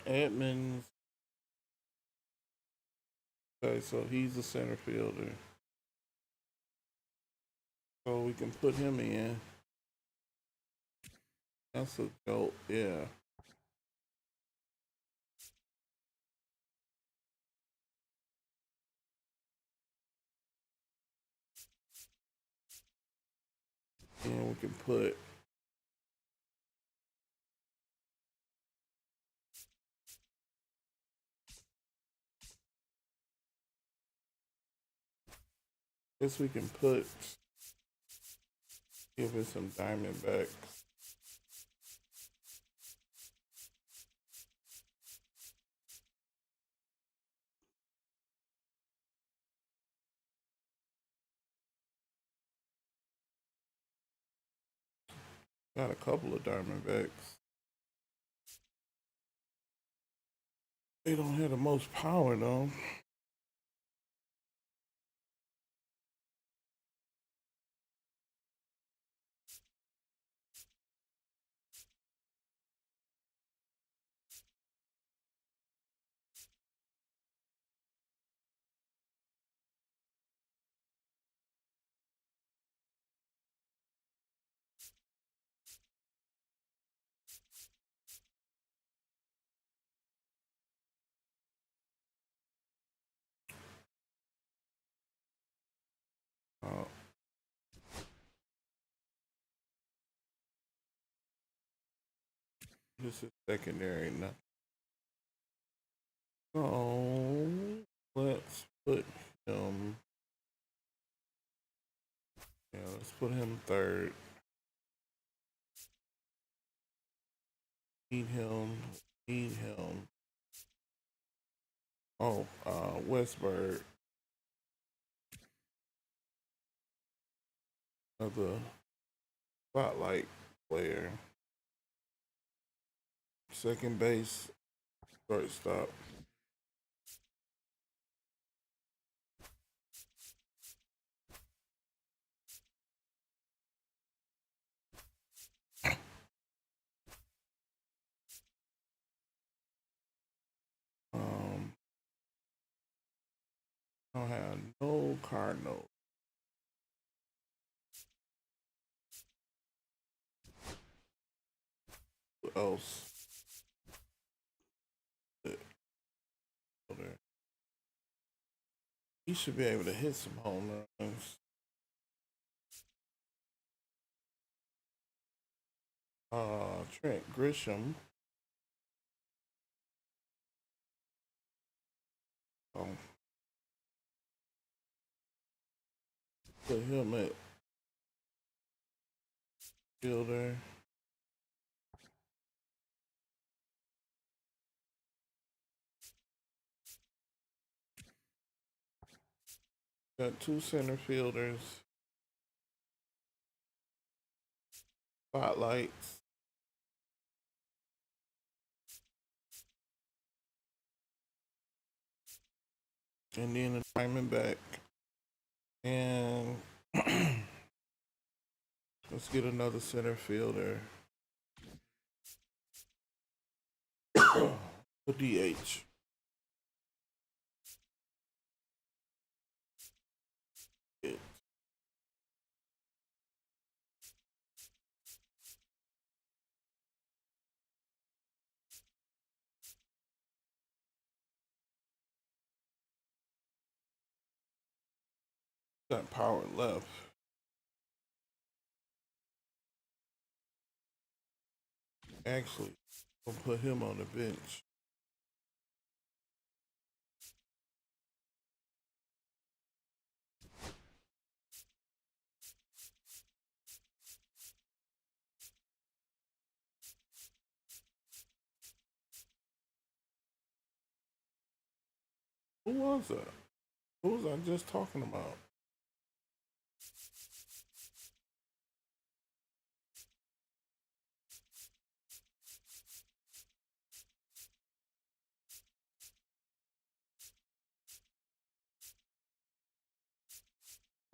Edmonds. Okay, so he's a center fielder. So we can put him in. That's a dope, yeah. And we can put this we can put give it some Diamondbacks. Got a couple of Diamondbacks. They don't have the most power though. This is secondary now. So let's put him. Yeah, let's put him third. Need him. Need him. Oh, Westberg. Another spotlight player. Second base, shortstop. I don't have no Cardinals. Who else? He should be able to hit some home runs. Trent Grisham. Put him at fielder. Got two center fielders. Spotlights. And then a Diamondback. And let's get another center fielder. A DH. Got power left. Actually, I'll put him on the bench. Who was that? Who was I just talking about?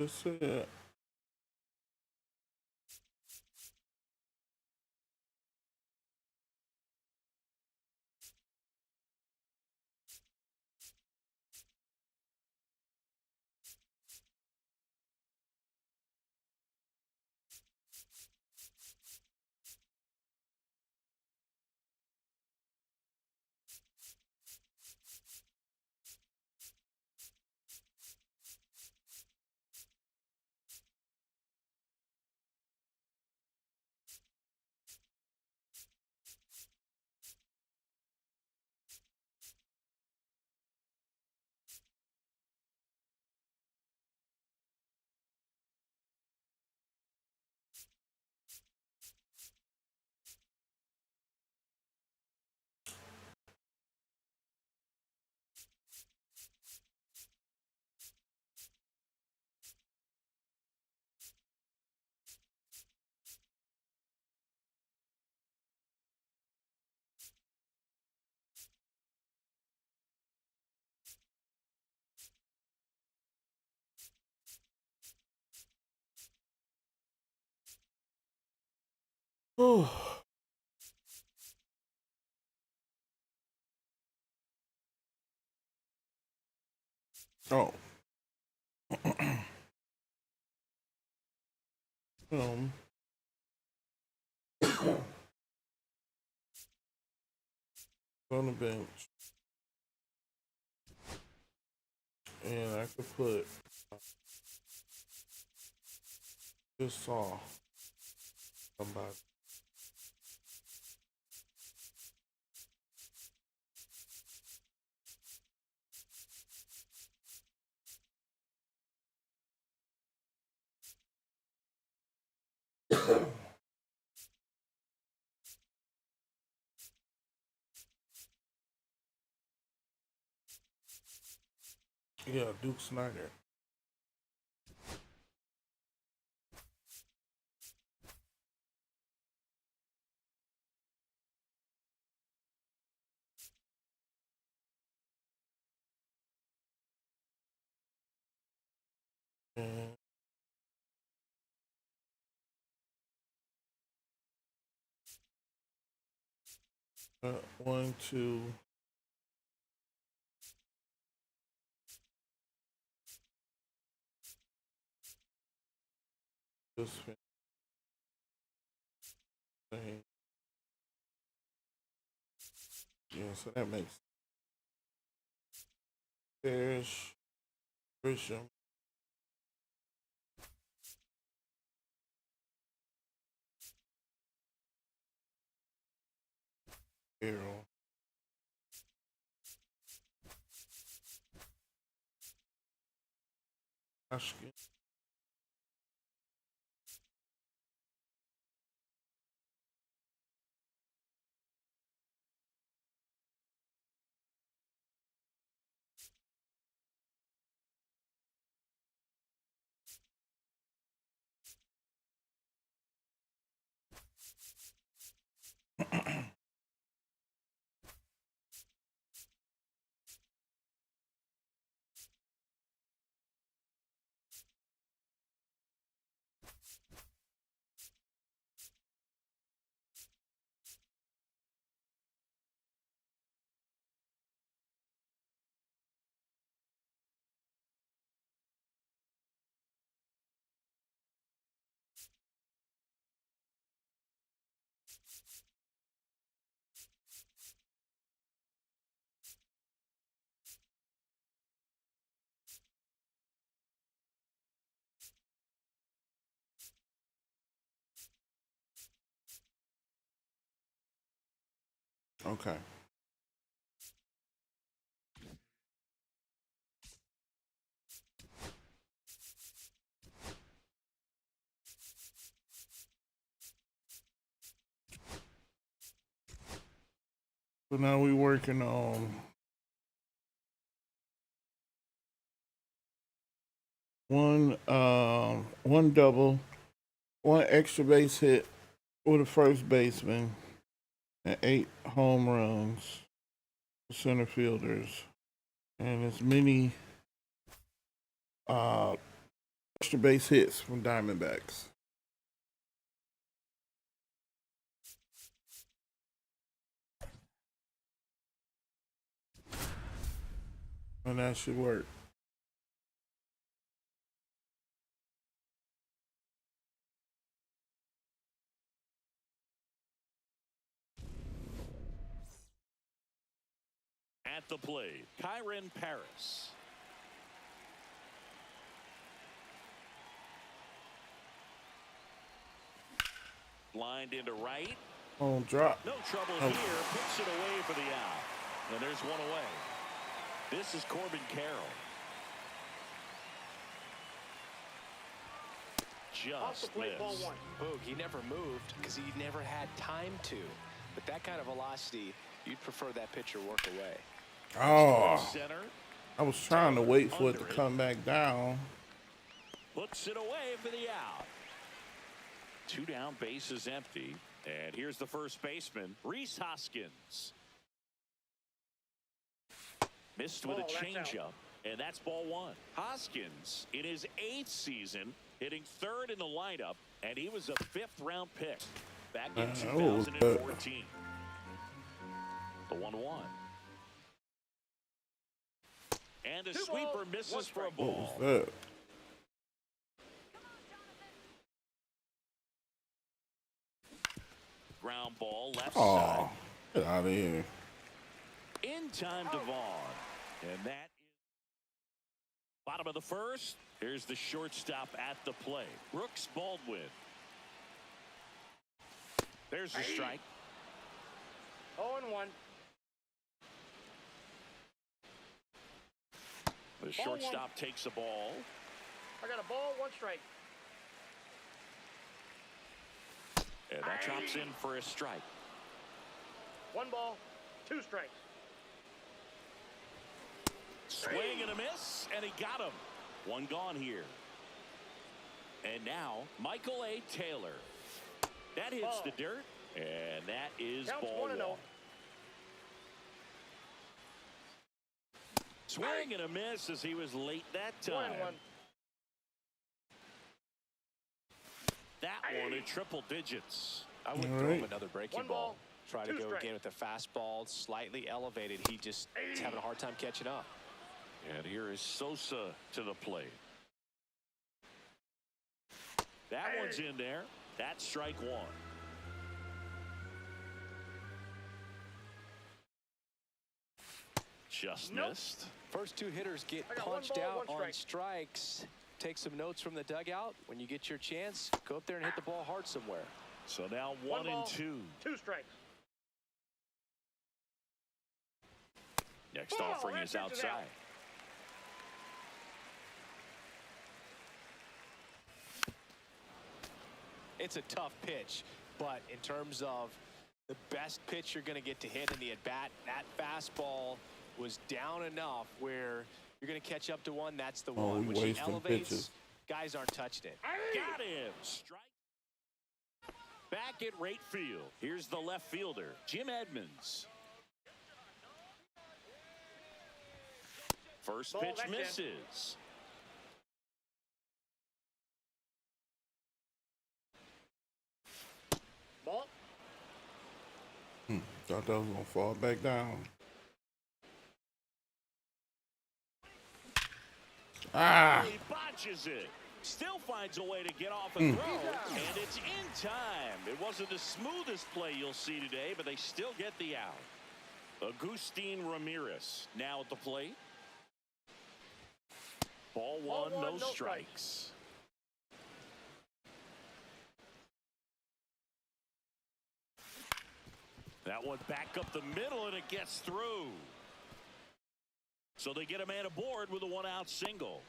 Just said. Oh. Oh. um. On the bench. And I could put just saw somebody. Yeah, Duke Snyder. And 1, 2. Just finish. Yeah, so that makes Fish, Grisham, Carroll. Ashkin. Okay. So now we're working on one double, one extra base hit with a first baseman, and 8 home runs for center fielders, and as many uh, extra base hits from Diamondbacks. And that should work. At the plate, Kyron Paris. Lined into right. Home drop. No trouble Oh. here. Picks it away for the out. And there's one away. This is Corbin Carroll. Off the Just plate, ball missed. 1. Boog, he never moved because he never had time to. But that kind of velocity, you'd prefer that pitcher work away. Oh, Center. I was trying to wait for it to Under it. come back down. Puts it away for the out. 2 down, bases empty. And here's the first baseman, Rhys Hoskins. Missed with a That's out. changeup, and that's ball 1. Hoskins, in his 8th season, hitting 3rd in the lineup, and he was a 5th-round pick back in 2014. The 1-1. And the 2 sweeper balls, misses 1 for a strike. What ball. was that? Ground ball, left Oh, side. get out of here. In time to Vaughn. And that is bottom of the 1st. Here's the shortstop at the plate, Brooks Baldwin. There's the strike. 0-1. The shortstop takes the ball. I got a ball, 1 strike. chops in for a strike. 1 ball, 2 strikes. Swing and a miss, and he got him. 1 gone here. And now, Michael A. Taylor. That hits the dirt, and that is Counts ball 1. 1-0. Swing and a miss as he was late that time. 1-1. That one in triple digits. I would throw him another breaking 1 ball. ball, Try to 2 go strikes. again with the fastball, slightly elevated. He just is having a hard time catching up. And here is Sosa to the plate. That one's in there. That's strike 1. Just missed. First 2 hitters get I got 1 punched ball, out 1 on strike. strikes. Take some notes from the dugout. When you get your chance, go up there and hit the ball hard somewhere. So now 1 1 ball, and 2. 2 strikes. Next Ball, offering that is pitch is outside. out. It's a tough pitch, but in terms of the best pitch you're going to get to hit in the at-bat, that fastball was down enough where you're going to catch up to one. That's the one. we When she wasting elevates, pitches. guys aren't touching it. Got him. Strike. Back at right field. Here's the left fielder, Jim Edmonds. First Ball, pitch that's in. misses. Ball. Thought that was gonna fall back down. Ah! He botches it. Still finds a way to get off a throw, and it's in time. It wasn't the smoothest play you'll see today, but they still get the out. Agustin Ramirez now at the plate. Ball 1, no strikes. That one back up the middle, and it gets through. So they get a man aboard with a 1-out single.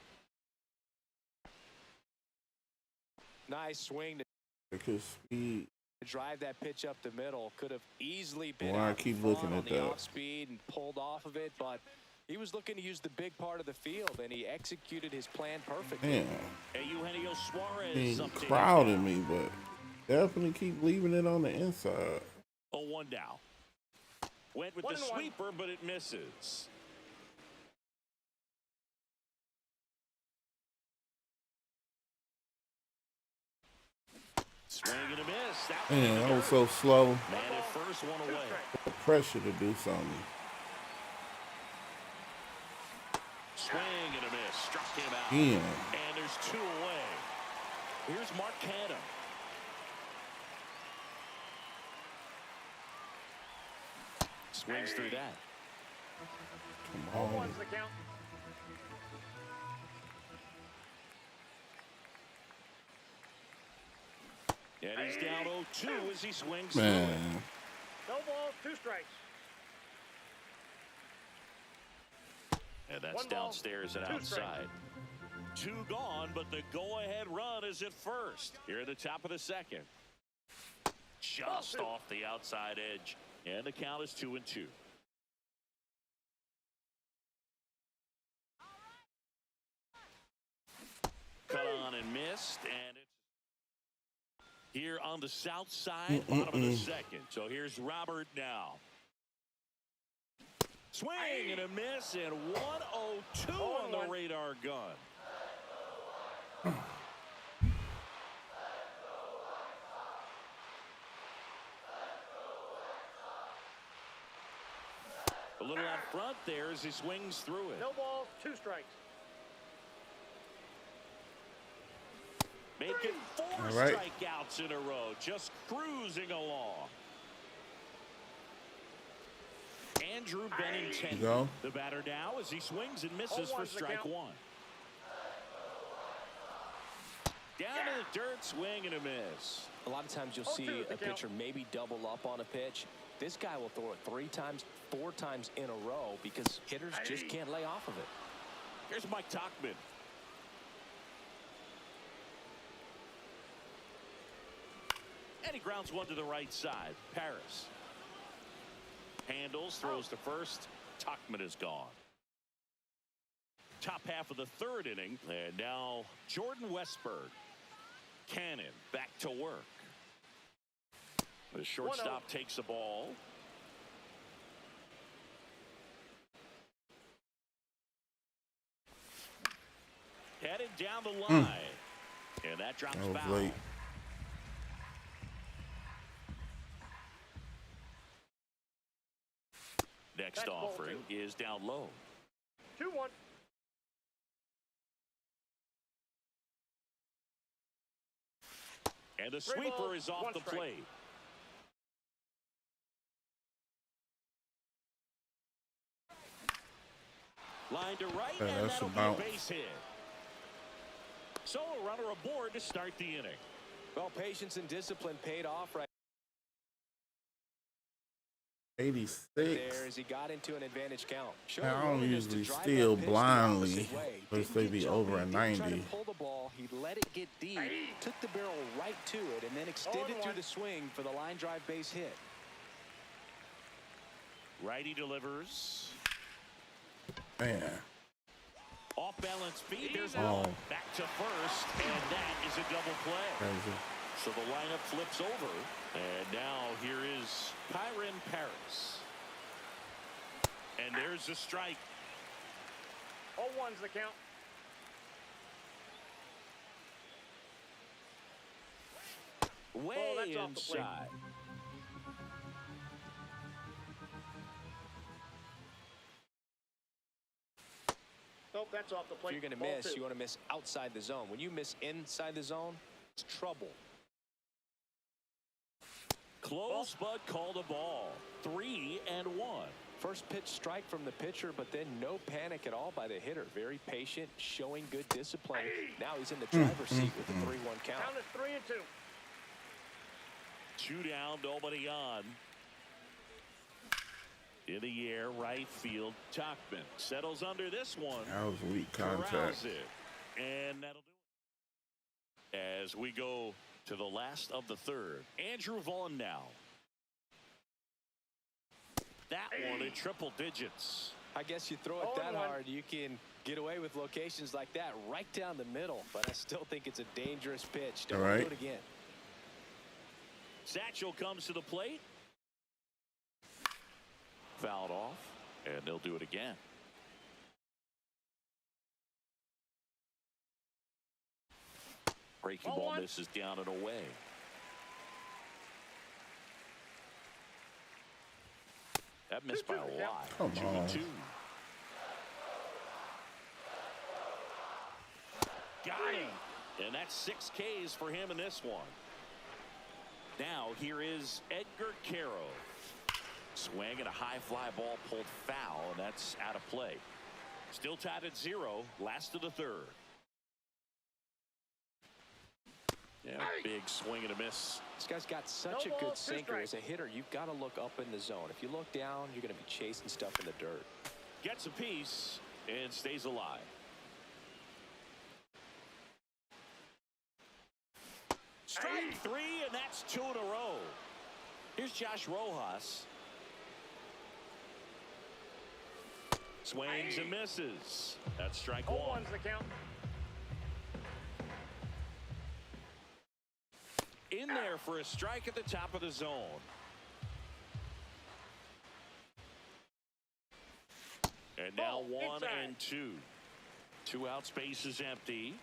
Nice swing to Because speed. drive that pitch up the middle. Could have easily been Why I out keep front looking on at the that? off speed and pulled off of it, but he was looking to use the big part of the field, and he executed his plan perfectly. Man, Hey, Eugenio Suarez. he up to crowding me, but definitely keep leaving it on the inside. 0-1 now. Went with the 1-1. sweeper, but it misses. Swing and a miss. That one in Man, the that was dirt. so slow. Man at first, 1 away. The pressure to do something. Swing and a miss. Struck him out. Damn. And there's 2 away. Here's Mark Canham. Swings through that. Come on. 1's the count. And he's down 0-2 as he swings through it. Man. No balls, 2 strikes. And that's 1 ball, downstairs and 2 strikes. outside. 2 gone, but the go-ahead run is at first. Here at the top of the second. Just off the outside edge. And the count is 2-2. Cut on and missed. And it's here on the south side, bottom of the second. So here's Robert now. Swing and a miss, and 1-0-2 on the radar gun. A little out front there as he swings through it. No balls, 2 strikes. Making 4 All right. strikeouts in a row, just cruising along. Andrew Benintendi, Go. the batter now as he swings and misses for 0-1's the strike count. 1. Down to the dirt, swing and a miss. A lot of times you'll 0-2 see is the a count. pitcher maybe double up on a pitch. This guy will throw it 3 times, 4 times in a row because hitters just can't lay off of it. Here's Mike Tauchman. And And he grounds one to the right side. Paris handles, throws to first. Tuchman is gone. Top half of the third inning, and now Jordan Westburg. Cannon back to work. The shortstop takes the ball. Headed down the line. And that drops foul. Late. Next offering is down low. 2-1. And the sweeper is off the plate. Line to right, and that'll be a base hit. So a runner aboard to start the inning. Well, patience and discipline paid off right 86. there as he got into an advantage count. I don't usually steal blindly, unless they be over a 90. Tried to pull the ball, he let it get deep, took the barrel right to it, and then extended through the swing for the line drive base hit. Righty delivers. Man. Off balance feed. There's one. Back to first, and that is a double play. Crazy. So the lineup flips over, and now here is Kyron Paris. And there's a strike. 0-1's the count. Way that's off the plate. inside. Nope, that's off the plate. If you're going to miss, you want to miss outside the zone. When you miss inside the zone, it's trouble. Close, but called a ball. 3-1. First pitch strike from the pitcher, but then no panic at all by the hitter. Very patient, showing good discipline. Now he's in the driver's seat with the 3-1 count. Count is 3-2. 2 down, nobody on. In the air, right field. Tuchman settles under this one. That was weak contact. Corrals it. And that'll do it. As we go to the last of the third. Andrew Vaughn now. That one in triple digits. I guess you throw it that hard, you can get away with locations like that right down the middle. But I still think it's a dangerous pitch. Don't do it again. Satchel comes to the plate. Fouled off, and they'll do it again. Breaking ball misses down and away. That missed by a lot. Come on. 2-2. Got him. And that's 6 Ks for him in this one. Now here is Edgar Carroll. Swing and a high fly ball pulled foul, and that's out of play. Still tied at 0. Last of the third. Yeah, big swing and a miss. This guy's got such a good sinker. As a hitter, you've got to look up in the zone. If you look down, you're going to be chasing stuff in the dirt. Gets a piece and stays alive. Strike 3, and that's 2 in a row. Here's Josh Rojas. Swings and misses. That's strike 1. 0-1's the count. In there for a strike at the top of the zone. And now 1 and 2. 2 out, space is empty.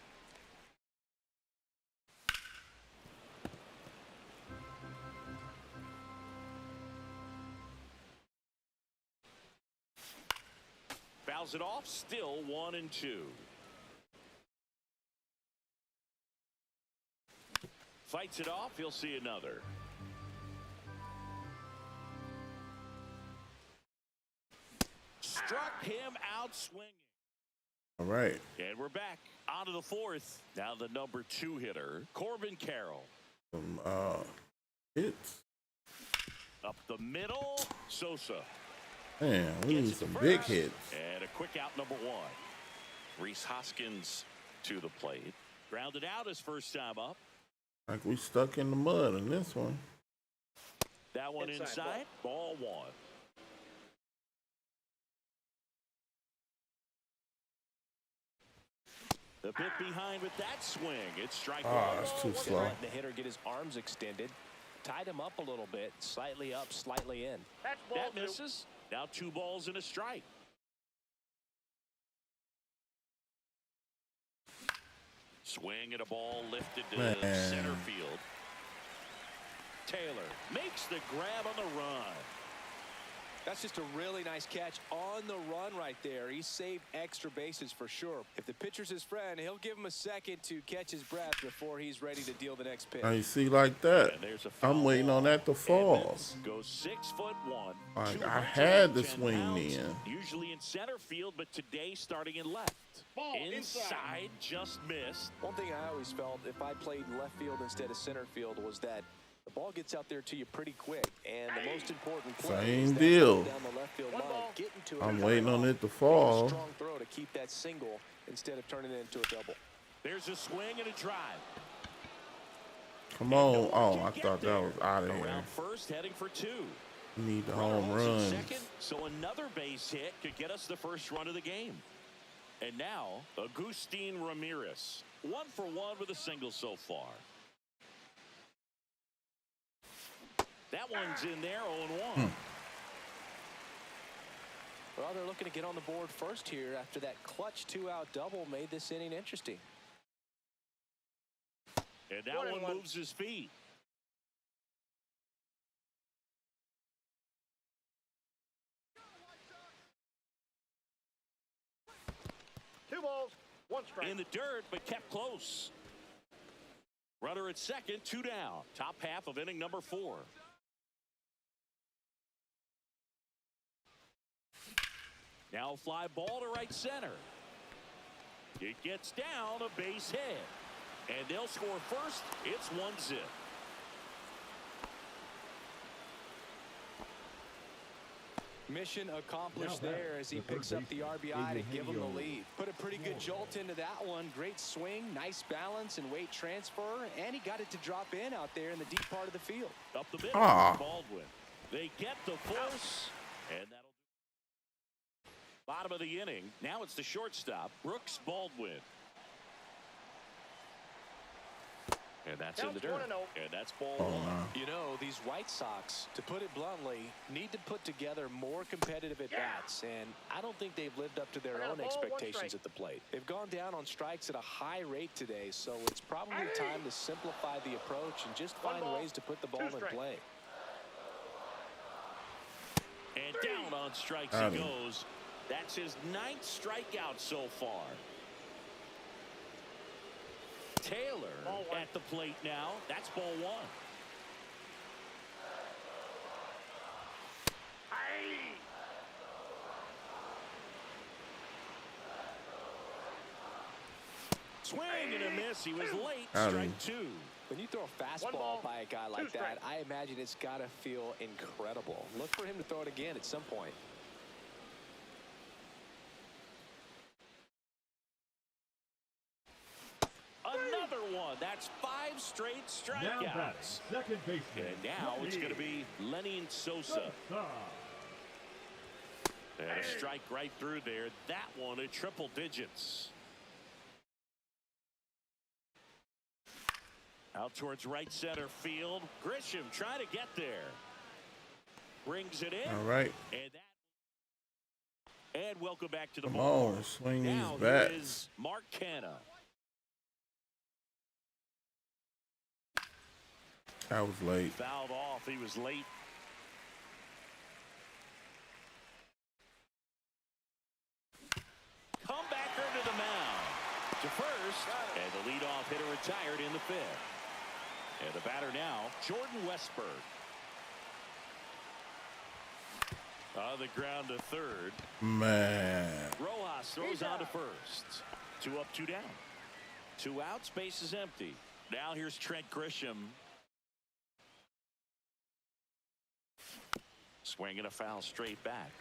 Fouls it off, still 1 and 2. Fights it off, he'll see another. Struck him out swinging. All right. And we're back on to the fourth. Now the number 2 hitter, Corbin Carroll. Hits. Up the middle, Sosa. Man, we need some big hits. And a quick out, number 1. Reese Hoskins to the plate. Grounded out his first time up. Like we stuck in the mud in this one. That one inside. Ball one. The bit behind with that swing. It's strike one. Oh, that's too slow. The hitter get his arms extended, tied him up a little bit, slightly up, slightly in. That's ball That two. misses. Now 2 balls and a strike. Swing and a ball lifted to center field. Taylor makes the grab on the run. That's just a really nice catch on the run right there. He saved extra bases for sure. If the pitcher's his friend, he'll give him a second to catch his breath before he's ready to deal the next pitch. Now you see like that. And there's a foul I'm waiting on that to fall. Edmonds goes 6'1". Like I had to swing then. Usually in center field, but today starting in left. Ball Inside, just missed. One thing I always felt if I played in left field instead of center field was that the ball gets out there to you pretty quick, and the most important play Same is that deal. down the left field line, getting to it. I'm waiting on it to Make a fall. strong throw to keep that single instead of turning it into a double. There's a swing and a drive. Come on. Oh, I thought that was out of here. Around first, heading for 2. We need the Runner home also runs. second, so another base hit could get us the first run of the game. And now, Agustin Ramirez. 1 for 1 with a single so far. That one's in there, 0-1. Well, they're looking to get on the board first here after that clutch 2-out double made this inning interesting. And that one moves his feet. Two balls, one strike. In the dirt, but kept close. Runner at second, 2 down. Top half of inning number 4. Now fly ball to right center. It gets down, a base hit. And they'll score first. It's 1-0. Mission accomplished there as he picks up the RBI to give him the lead. Put a pretty good jolt into that one. Great swing, nice balance and weight transfer, and he got it to drop in out there in the deep part of the field. Up the middle for Baldwin. They get the force, and that'll do. Bottom of the inning. Now it's the shortstop, Brooks Baldwin. And that's in the dirt. And that's ball 1. You know, these White Sox, to put it bluntly, need to put together more competitive at-bats, and I don't think they've lived up to their own expectations at the plate. They've gone down on strikes at a high rate today, so it's probably time to simplify the approach and just find ways to put the ball in play. And down on strikes he goes. That's his 9th strikeout so far. Taylor at the plate now. That's ball 1. Swing and a miss. He was late. Strike 2. When you throw a fastball by a guy like that, I imagine it's got to feel incredible. Look for him to throw it again at some point. Another one. That's 5 straight strikeouts. Second baseman. And now it's going to be Lenny Sosa. And a strike right through there. That one at triple digits. Out towards right center field. Grisham trying to get there. Brings it in. All right. And welcome back to the Come ball. on, swing Now these bats. here is Mark Canha. I was late. Fouled off. He was late. Comebacker to the mound. To first. And the leadoff hitter retired in the 5th. And the batter now, Jordan Westberg. On the ground to third. Man. Rojas throws on to first. 2 up, 2 down. 2 outs, base is empty. Now here's Trent Grisham. Swinging a foul straight back.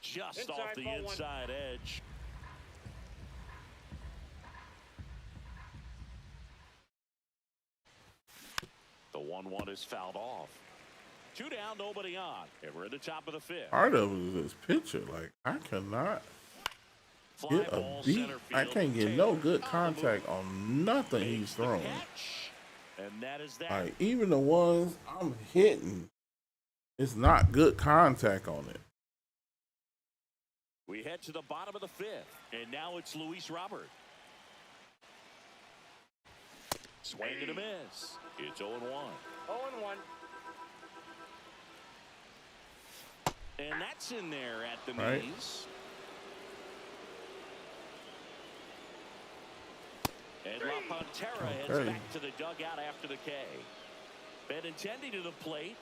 Just off the inside edge. 1-1 is fouled off. 2 down, nobody on. And we're at the top of the 5th. Part of it is this pitcher. Like, I cannot Fly get a ball, beat. center I field. can't get Taylor no good on the contact move. on nothing he's Makes the throwing. catch. And that is that. Like, even the ones I'm hitting, it's not good contact on it. We head to the bottom of the 5th. And now it's Luis Robert. Swing and a miss. It's 0-1. 0-1. And that's in there at the Right. knees. And La Pantera heads Okay. back to the dugout after the K. Benintendi to the plate.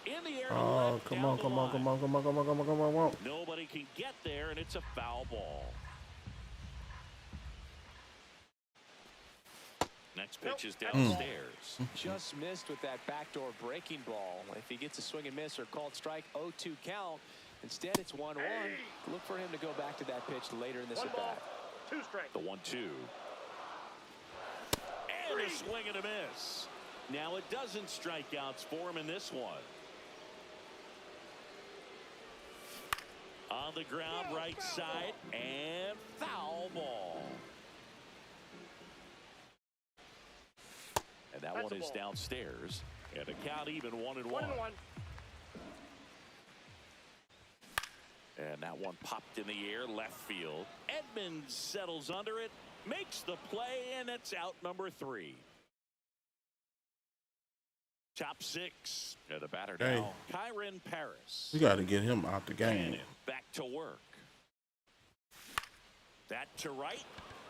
In the air to Oh, left, come down on, the come on, line. come on, come on, come on, come on, come on, come on. Nobody can get there, and it's a foul ball. Next pitch is downstairs. Just missed with that backdoor breaking ball. If he gets a swing and miss or called strike, 0-2 count. Instead, it's 1-1. Look for him to go back to that pitch later in this One ball, at-bat. 2 strikes. The 1-2. And a swing and a miss. Now it doesn't strike outs for him in this one. On the ground, right side, and foul ball. And that That's one a is ball. downstairs. And a count even 1-1. 1-1. And that one popped in the air, left field. Edmonds settles under it, makes the play, and it's out number 3. Top 6. And the batter Hey. now, Kyron Paris. We got to get him out the game. Cannon back to work. That to right.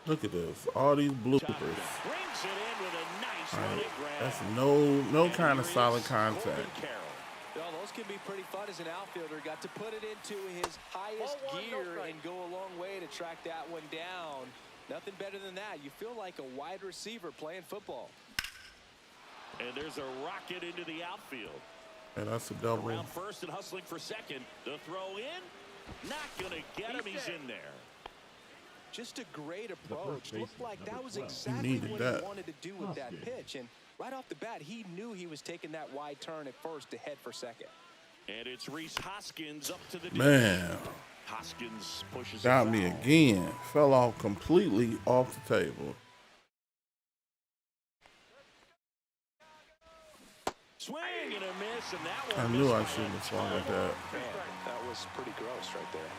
Look at this. All these bloopers. Brings it in with a nice All running right. grab. That's no And kind of here solid is contact. Corbin Carroll. Well, those can be pretty fun as an outfielder. Got to put it into his highest Ball 1, no gear strike. and go a long way to track that one down. Nothing better than that. You feel like a wide receiver playing football. And there's a rocket into the outfield. And that's a double. Around first and hustling for second. The throw in. Not going to get him. He's in there. Just a great approach. baseman, Looked like that number was 12. exactly needed what that. he wanted to do with that pitch. And right off the bat, he knew he was taking that wide turn at first to head for second. And it's Reese Hoskins up to the dish. Man, Hoskins pushes got it me foul. again. Fell off completely off the table. Swing and a miss, and that I one knew I missed by shouldn't a have swung at ton. that. Man, that was pretty gross right there.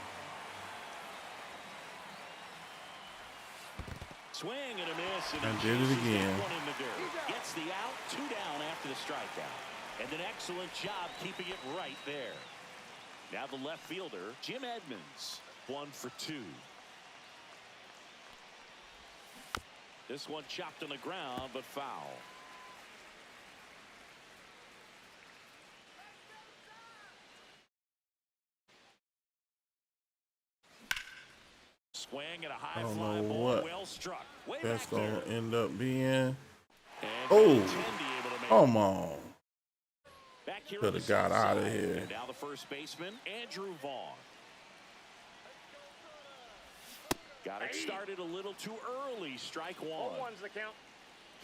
Swing and a miss, and I he did it chases that again. one in the dirt. Gets the out, 2 down after the strikeout. And an excellent job keeping it right there. Now the left fielder, Jim Edmonds, 1 for 2. This one chopped on the ground, but foul. Swing and a high I don't fly know ball, what well struck. Way that's back there. going to end up being. And Oh, Benintendi able to make come on. Back here Coulda on the got south outta side. here. And now the first baseman, Andrew Vaughn. Got it started a little too early. Strike 1. 0-1's the count.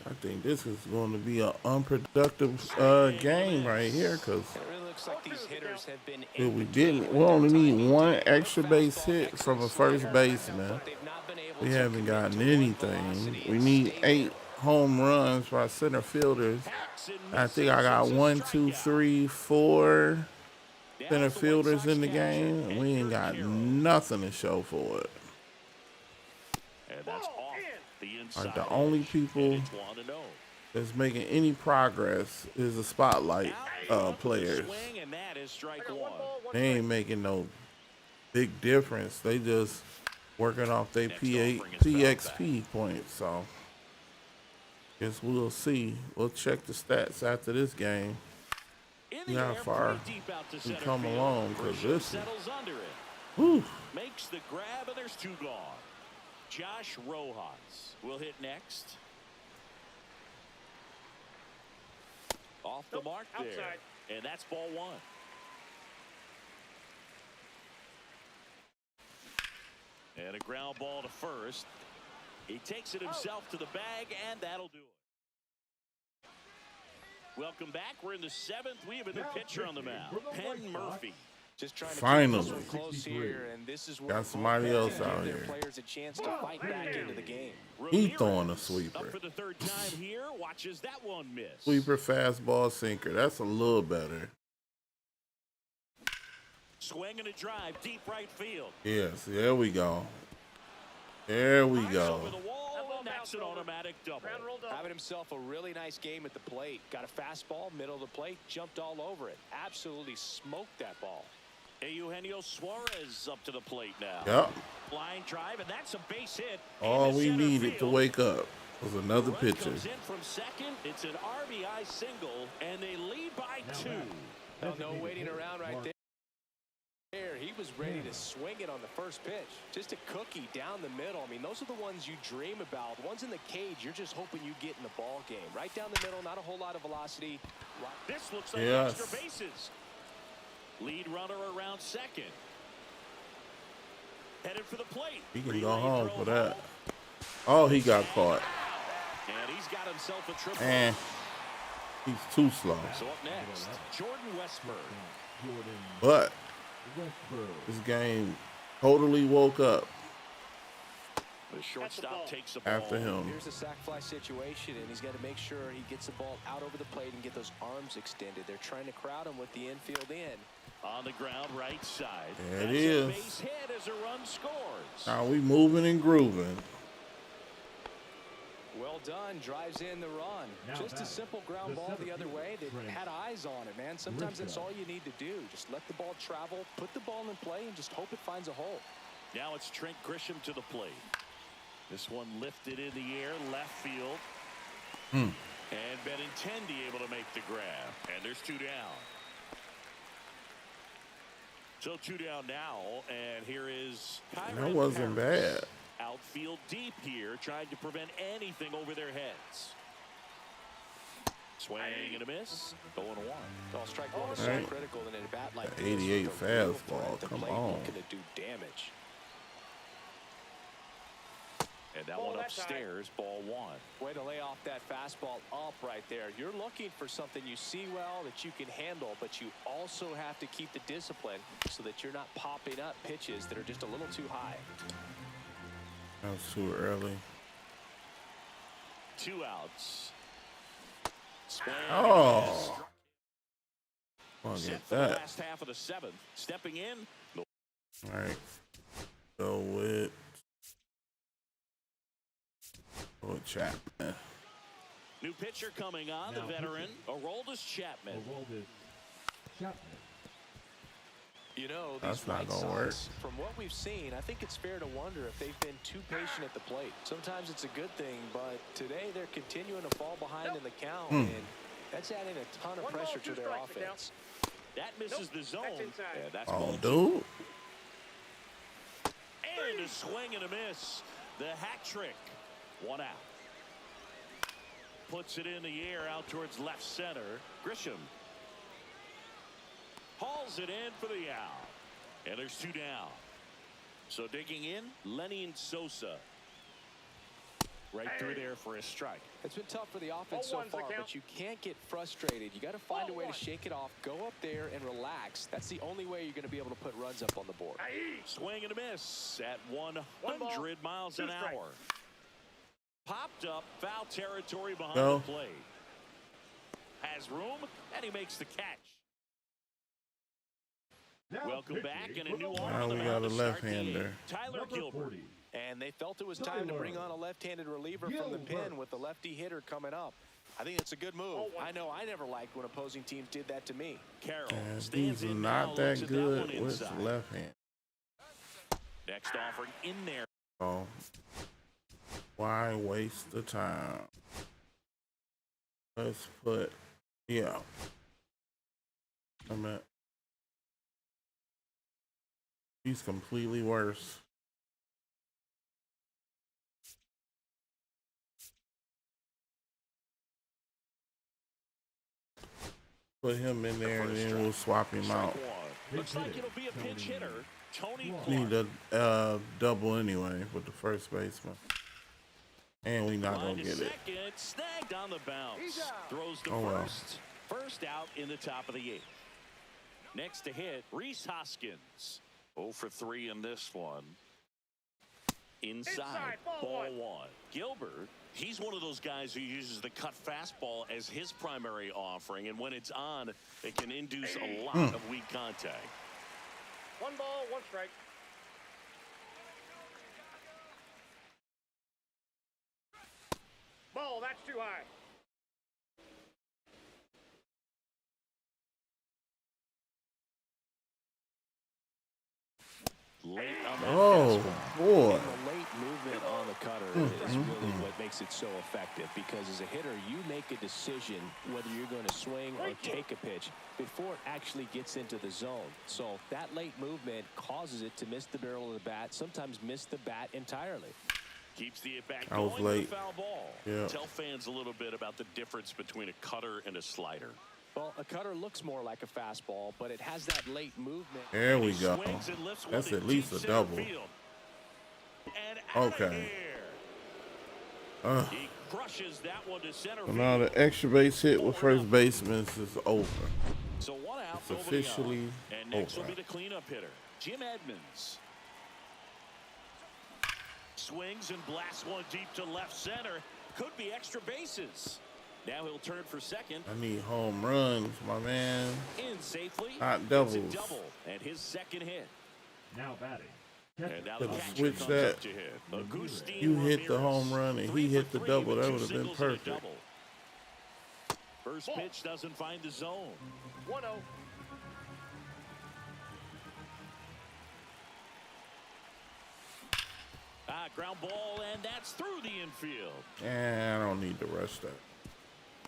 I think this is going to be an unproductive game right here because It really looks like these hitters have been we only need one extra base hit from a first baseman. We haven't gotten anything. We need 8 home runs by center fielders. I think I got 1, 2, 3, 4 center fielders in the game, and we ain't got nothing to show for it. And that's off the inside. Like the only people It's 1-0. that's making any progress is the spotlight players. Swing, and that is strike I got 1 1. ball, 1 They ain't strike. making no big difference. They just working off their Next offering is foul PXP points. So guess we'll see. We'll check the stats after this game. In See the how air, far pretty deep out to we center come field. along, 'cause Grisham this is- settles under it. Whew. Makes the grab, and there's 2 gone. Josh Rojas will hit next. Off the Nope, mark there. outside. And that's ball 1. And a ground ball to first. He takes it himself to the bag, and that'll do it. Welcome back. We're in the 7th. We have a new pitcher on the mound, Penn Murphy. Just trying to Finally. keep this one close here, and this is where Got somebody else out give their here. players a chance to fight back into the game. He throwing a Ramirez sweeper. Up for the 3rd time here. Watches that one miss. Sweeper, fastball, sinker. That's a little better. Swing and a drive, deep right field. Yes, there we go. There we Eyes go. over the wall, and that's an automatic double. Ground rolled up. Having himself a really nice game at the plate. Got a fastball, middle of the plate, jumped all over it. Absolutely smoked that ball. Eugenio Suarez up to the plate now. Yep. Line drive, and that's a base hit. All into we center needed to field. wake up was another Run pitcher. comes in from second. It's an RBI single, and they lead by 2. Well, no waiting around right there. He was ready to swing it on the first pitch. Just a cookie down the middle. I mean, those are the ones you dream about. The ones in the cage, you're just hoping you get in the ball game. Right down the middle, not a whole lot of velocity. This looks like Yes. extra bases. Lead runner around second. Headed for the plate. He can Relay go home throw for that. home. Oh, he got caught. And he's got himself a triple. And he's too slow. So up next, Jordan Westburg. Jordan But Westburg. this game totally woke up The shortstop ball. takes the ball. after him. Here's a sac fly situation, and he's got to make sure he gets the ball out over the plate and get those arms extended. They're trying to crowd him with the infield in. On the ground, right side. There it That's is. A base hit as a run scores. Now we moving and grooving. Well done, drives in the run. Now Just a back, simple ground the ball center the other fielder, way that Trent had eyes on it, man. Sometimes that's Grisham. all you need to do. Just let the ball travel, put the ball in play, and just hope it finds a hole. Now it's Trent Grisham to the plate. This one lifted in the air, left field. And Benintendi able to make the grab. And there's 2 down. So 2 down now, and here is That Kyron wasn't Paris. bad. Outfield deep here, trying to prevent anything over their heads. Swing and a miss. 0-1. Well, strike one is so Right. critical in a bat like That this. 88 with a real fastball, threat at the come plate, on. looking to do damage. And that Ball one that time. upstairs, ball 1. Way to lay off that fastball up right there. You're looking for something you see well that you can handle, but you also have to keep the discipline so that you're not popping up pitches that are just a little too high. That was too early. 2 outs. Swing. Oh. I'll Set get for the that. last half of the 7th. Stepping in. All right. Go with Chapman. New pitcher coming on, Now the veteran, Aroldis Chapman. Aroldis Chapman. You know, That's these not White gonna work. Sox, from what we've seen, I think it's fair to wonder if they've been too patient at the plate. Sometimes it's a good thing, but today they're continuing to fall behind in the count, and that's adding a ton of 1 ball, pressure 2 to their strikes, offense. That misses the zone. That's inside. And that's Oh, ball 2. dude. And a swing and a miss. The hat trick. 1 out. Puts it in the air out towards left center. Grisham hauls it in for the out. And there's 2 down. So digging in, Lenny Sosa. Right through there for a strike. It's been tough for the offense so 0-1's the far, count. but you can't get frustrated. You got to find a way to 0-1. shake it off, go up there and relax. That's the only way you're going to be able to put runs up on the board. Swing and a miss at 1 100 ball, miles 2 an strikes. hour. Popped up, foul territory behind Go. the plate. Has room, and he makes the catch. Now Welcome pitching back, and a for new the arm Now on the we mound got a to start the left-hander. 8th. Tyler number Gilbert. 40. And they felt it was time to bring on a left-handed reliever from the pen Gilbert. with the lefty hitter coming up. I think it's a good move. 0-1. I know I never liked when opposing teams did that to me. Carroll And stands he's in now, not looks that at that good one with inside. the left hand. Next offering in there. So why waste the time? Let's put, yeah. I mean, he's completely worse. Put him in there and then we'll swap him out. Strike 1. Looks like it'll be a pinch hitter. Tony Need Clark. a double anyway with the first baseman. And we not Line gonna to get it. second, snagged on the bounce. Throws the Oh, well. first out in the top of the 8th. Next to hit, Rhys Hoskins. 0 for 3 in this one. Inside, ball one. Gilbert, he's one of those guys who uses the cut fastball as his primary offering, and when it's on, it can induce a lot of weak contact. 1 ball, 1 strike. Ball, that's too high. Late on that Oh, fastball. boy. And the late movement on the cutter is really what makes it so effective, because as a hitter, you make a decision whether you're going to swing or take a pitch before it actually gets into the zone. So that late movement causes it to miss the barrel of the bat, sometimes miss the bat entirely. Keeps the at-bat I was going with late. a foul ball. Yeah. Tell fans a little bit about the difference between a cutter and a slider. Well, a cutter looks more like a fastball, but it has that late movement. There we He go. swings and lifts one That's to at least deep a center double. field. And out of Okay. here. He crushes that one to center So field. now the extra base hit with first baseman is over. So 1 out. It's over the officially out. And next will over. be the cleanup hitter, Jim Edmonds. Swings and blasts one deep to left center. Could be extra bases. Now he'll turn for second. I need home runs, my man. In safely. Not It's doubles. a double. And his second hit. Now batting. And now the Could've catcher switched comes that. up to hit. Agustin You hit the Ramirez. home run and 3 he for hit the 3 double. with That 2 would have been singles and a perfect. double. First pitch doesn't find the zone. 1-0. Ground ball, and that's through the infield. And I don't need to rush that.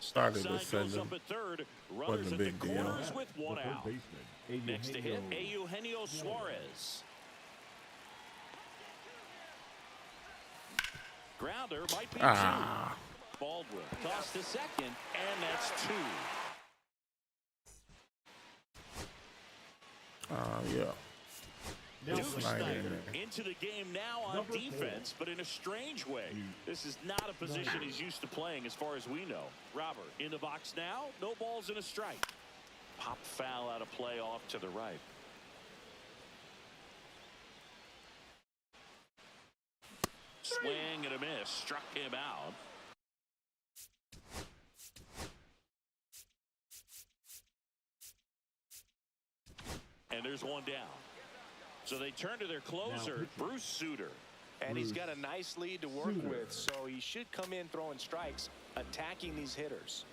Started to Sign send goes him. up at third. Wasn't Runners a at the big deal. corners with The 1 third out. baseman, Next to hit, Eugenio Eugenio Suarez. Grounder might be 2. Baldwin tossed to second, and that's 2. Yeah. Duke Nelson Snyder in Snyder there. into the game now on Number 4. defense, but in a strange way. This is not a position he's used to playing as far as we know. Robert in the box now, no balls and a strike. Pop foul out of play off to the right. Swing and a miss, struck him out. And there's one down. So they turn to their closer, Bruce Sutter. And he's got a nice lead to work with, so he should come in throwing strikes, attacking these hitters.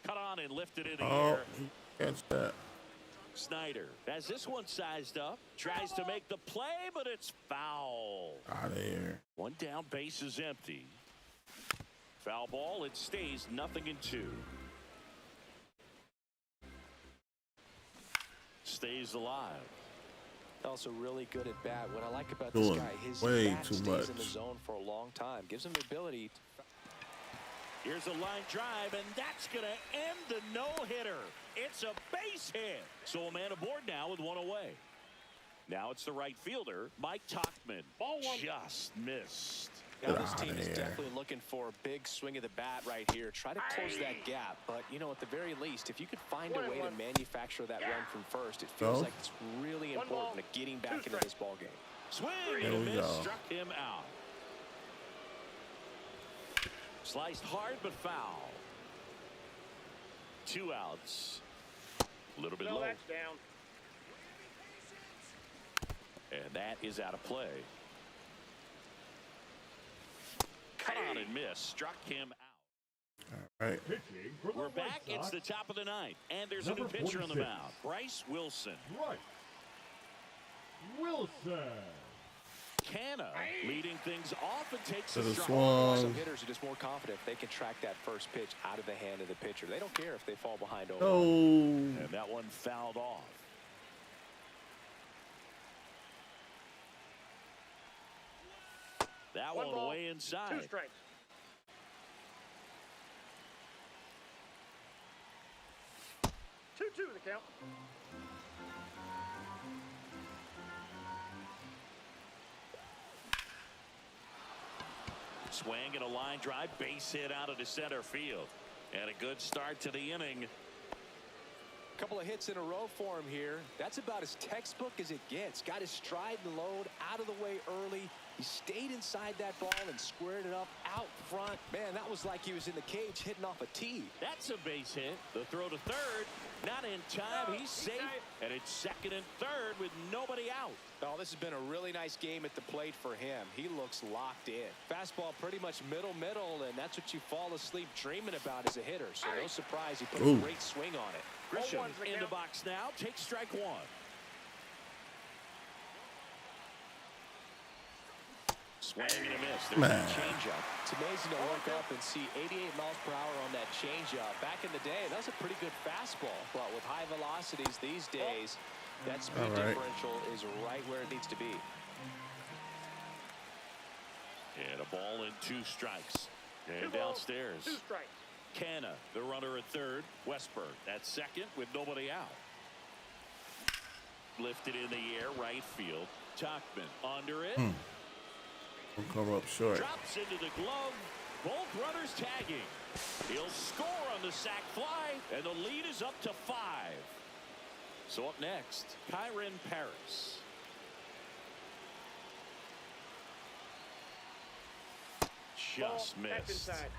Cut on and lifted in the Oh, air. catch that. Snyder has this one sized up, tries to make the play, but it's foul. Out of here. One down, base is empty. Foul ball, it stays 0-2. Stays alive. Also really good at bat. What I like about Doing this guy, his way bat too stays in the much. zone for a long time. Gives him the ability to... Here's a line drive, and that's going to end the no-hitter. It's a base hit. So a man aboard now with 1 away. Now it's the right fielder, Mike Tauchman. Ball 1. Just missed. Now this Get team outta is here. definitely looking for a big swing of the bat right here. Try to close that gap. But, you know, at the very least, if you could find a way to 1-1. manufacture that run from first, it feels Go. like it's really 1 ball, important to getting 2 back into strikes. this ball game. Swing There and a we miss, go. struck him out. Sliced hard but foul. 2 outs. A little bit No, low. that's down. And that is out of play. Cut on and miss, struck him out. All right. Pitching for the We're White back. It's Sox, the top of the 9th, and there's a Number new pitcher on the 46. mound, Bryce Wilson. Bryce Wilson. Canna leading things off and takes To a the strike. swung. Some hitters are just more confident if they can track that first pitch out of the hand of the pitcher. They don't care if they fall behind over. No. And that one fouled off. That 1 one ball, way 2 inside. strikes. Two the count. Swing and a line drive, base hit out of the center field. And a good start to the inning. A couple of hits in a row for him here. That's about as textbook as it gets. Got his stride and load out of the way early. He stayed inside that ball and squared it up out front. Man, that was like he was in the cage hitting off a tee. That's a base hit. The throw to third. Not in time. He's safe. And it's second and third with nobody out. Oh, this has been a really nice game at the plate for him. He looks locked in. Fastball pretty much middle, and that's what you fall asleep dreaming about as a hitter. So no surprise he put a great swing on it. Grisham in the box now. Takes strike one. Swing and a miss. There's a changeup. It's amazing to look up and see 88 miles per hour on that changeup. Back in the day, that was a pretty good fastball. But with high velocities these days, that speed differential is right where it needs to be. And a ball and 2 strikes. And downstairs. 2 strikes. Canna, the runner at third. Westberg at second with nobody out. Lifted in the air, right field. Tachman under it. Will come up short. Drops into the glove. Both runners tagging. He'll score on the sac fly, and the lead is up to 5. So up next, Kyron Paris. Just That's missed. inside.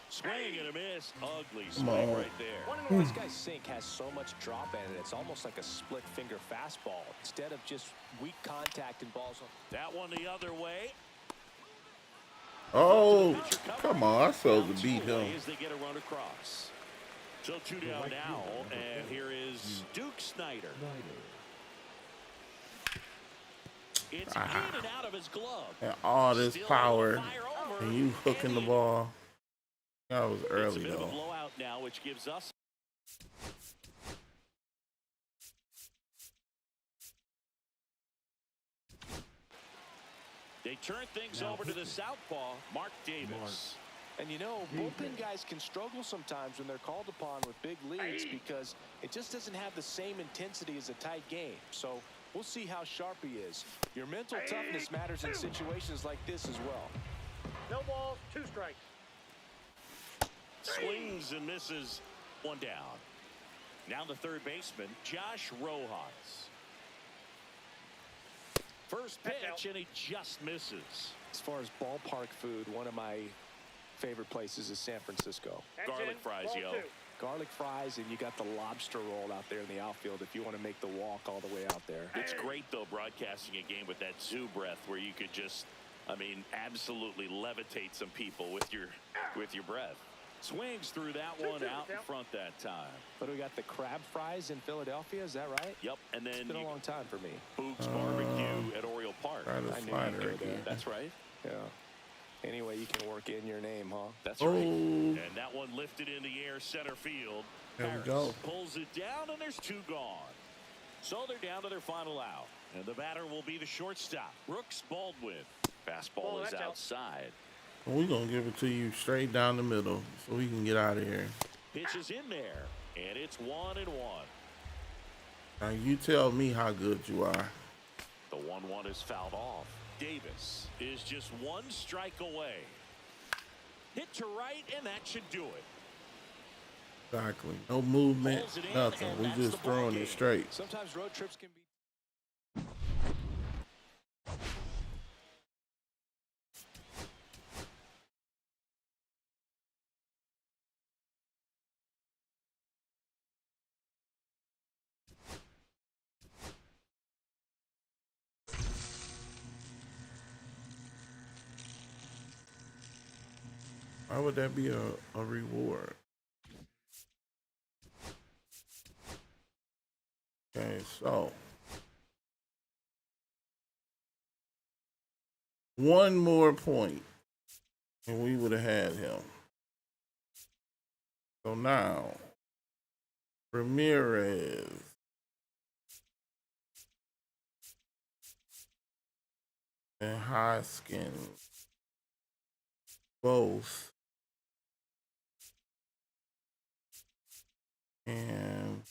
Swing and a miss. Ugly swing right there. This guy's sink has so much drop in it. It's almost like a split finger fastball instead of just weak contact and balls. That one the other way. Oh, come on. I'm supposed to beat him. As they get a run across. So 2 down now, and here is Duke Snyder. It's in and out of his glove. And all this Still power, fire over, and you hooking the ball. That was It's a early, bit of a though. blowout now, which gives us. They turn things over to the southpaw, Mark Davis. And you know, bullpen guys can struggle sometimes when they're called upon with big leads because it just doesn't have the same intensity as a tight game. So we'll see how sharp he is. Your mental toughness matters in situations like this as well. No balls, 2 strikes. Swings and misses. 1 down. Now the third baseman, Josh Rojas. First pitch, and he just misses. As far as ballpark food, one of my favorite places is San Francisco. That's Garlic in. fries, Ball yo. 2. Garlic fries, and you got the lobster roll out there in the outfield if you want to make the walk all the way out there. It's great, though, broadcasting a game with that zoo breath where you could just, I mean, absolutely levitate some people with your breath. Swings through that one out in front that time. But we got the crab fries in Philadelphia, is that right? Yep, and then It's been a long time for me. Boog's Barbecue at Oriole Park. Try the I knew slider you'd go again. there. That's right. Yeah. Anyway, you can work in your name, huh? That's Oh, right. And that one lifted in the air, center field. there we Harris go. pulls it down, and there's 2 gone. So they're down to their final out. And the batter will be the shortstop, Brooks Baldwin. Fastball is that's out. outside. We're going to give it to you straight down the middle so we can get out of here. Pitch is in there, and it's 1-1. Now, you tell me how good you are. The 1-1 is fouled off. Davis is just 1 strike away. Hit to right, and that should do it. Exactly. No movement, Pulls it in, nothing. and We that's just the ball throwing game. it straight. Sometimes road trips can be. Why would that be a reward? Okay, so 1 more point and we would have had him. So now Ramirez and Hoskins both, and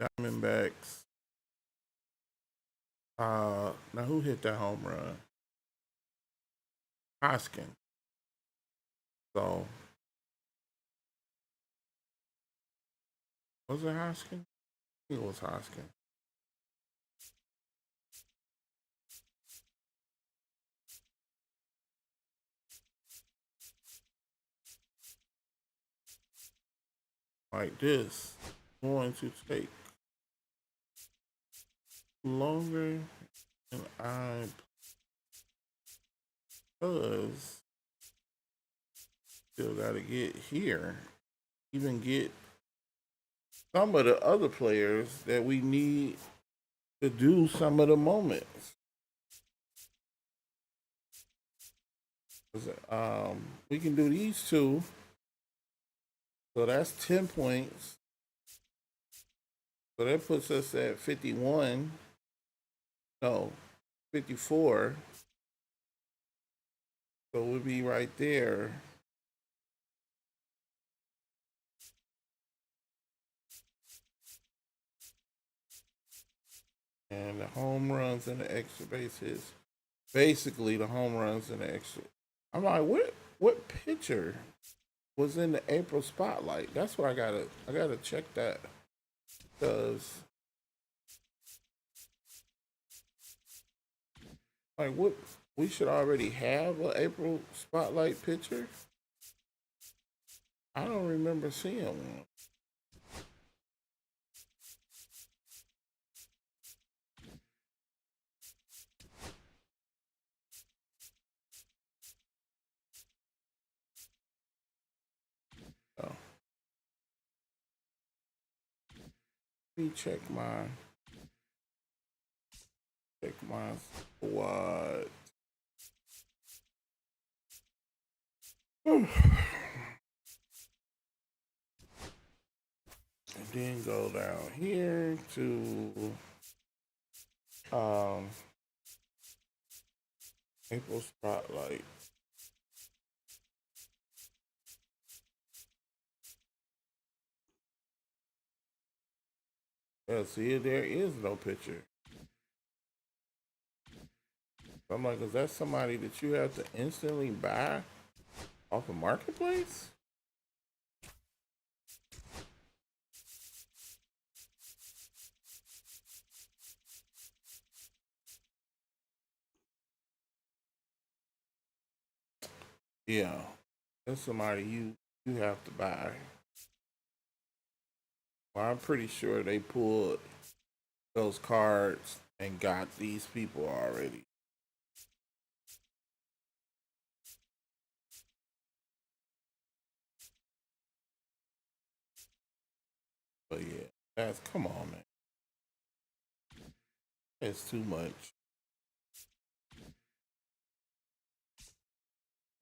Diamondbacks. Now who hit that home run? Hoskins. So was it Hoskins? I think it was Hoskins. Like this. Going to take longer than I because still gotta get here. Even get some of the other players that we need to do some of the moments. We can do these two. So that's 10 points. So that puts us at 51. No, 54. So we'll be right there. And the home runs and the extra base hits. Basically, the home runs and the extra. I'm like, what pitcher was in the April spotlight? That's what I gotta check that. Because like what we should already have an April spotlight pitcher. I don't remember seeing one. Oh. Let me check my squad. And then go down here to April spotlight. Yeah, see, there is no picture. I'm like, is that somebody that you have to instantly buy off a marketplace? Yeah, that's somebody you have to buy. Well, I'm pretty sure they pulled those cards and got these people already. But yeah, that's come on, man. It's too much.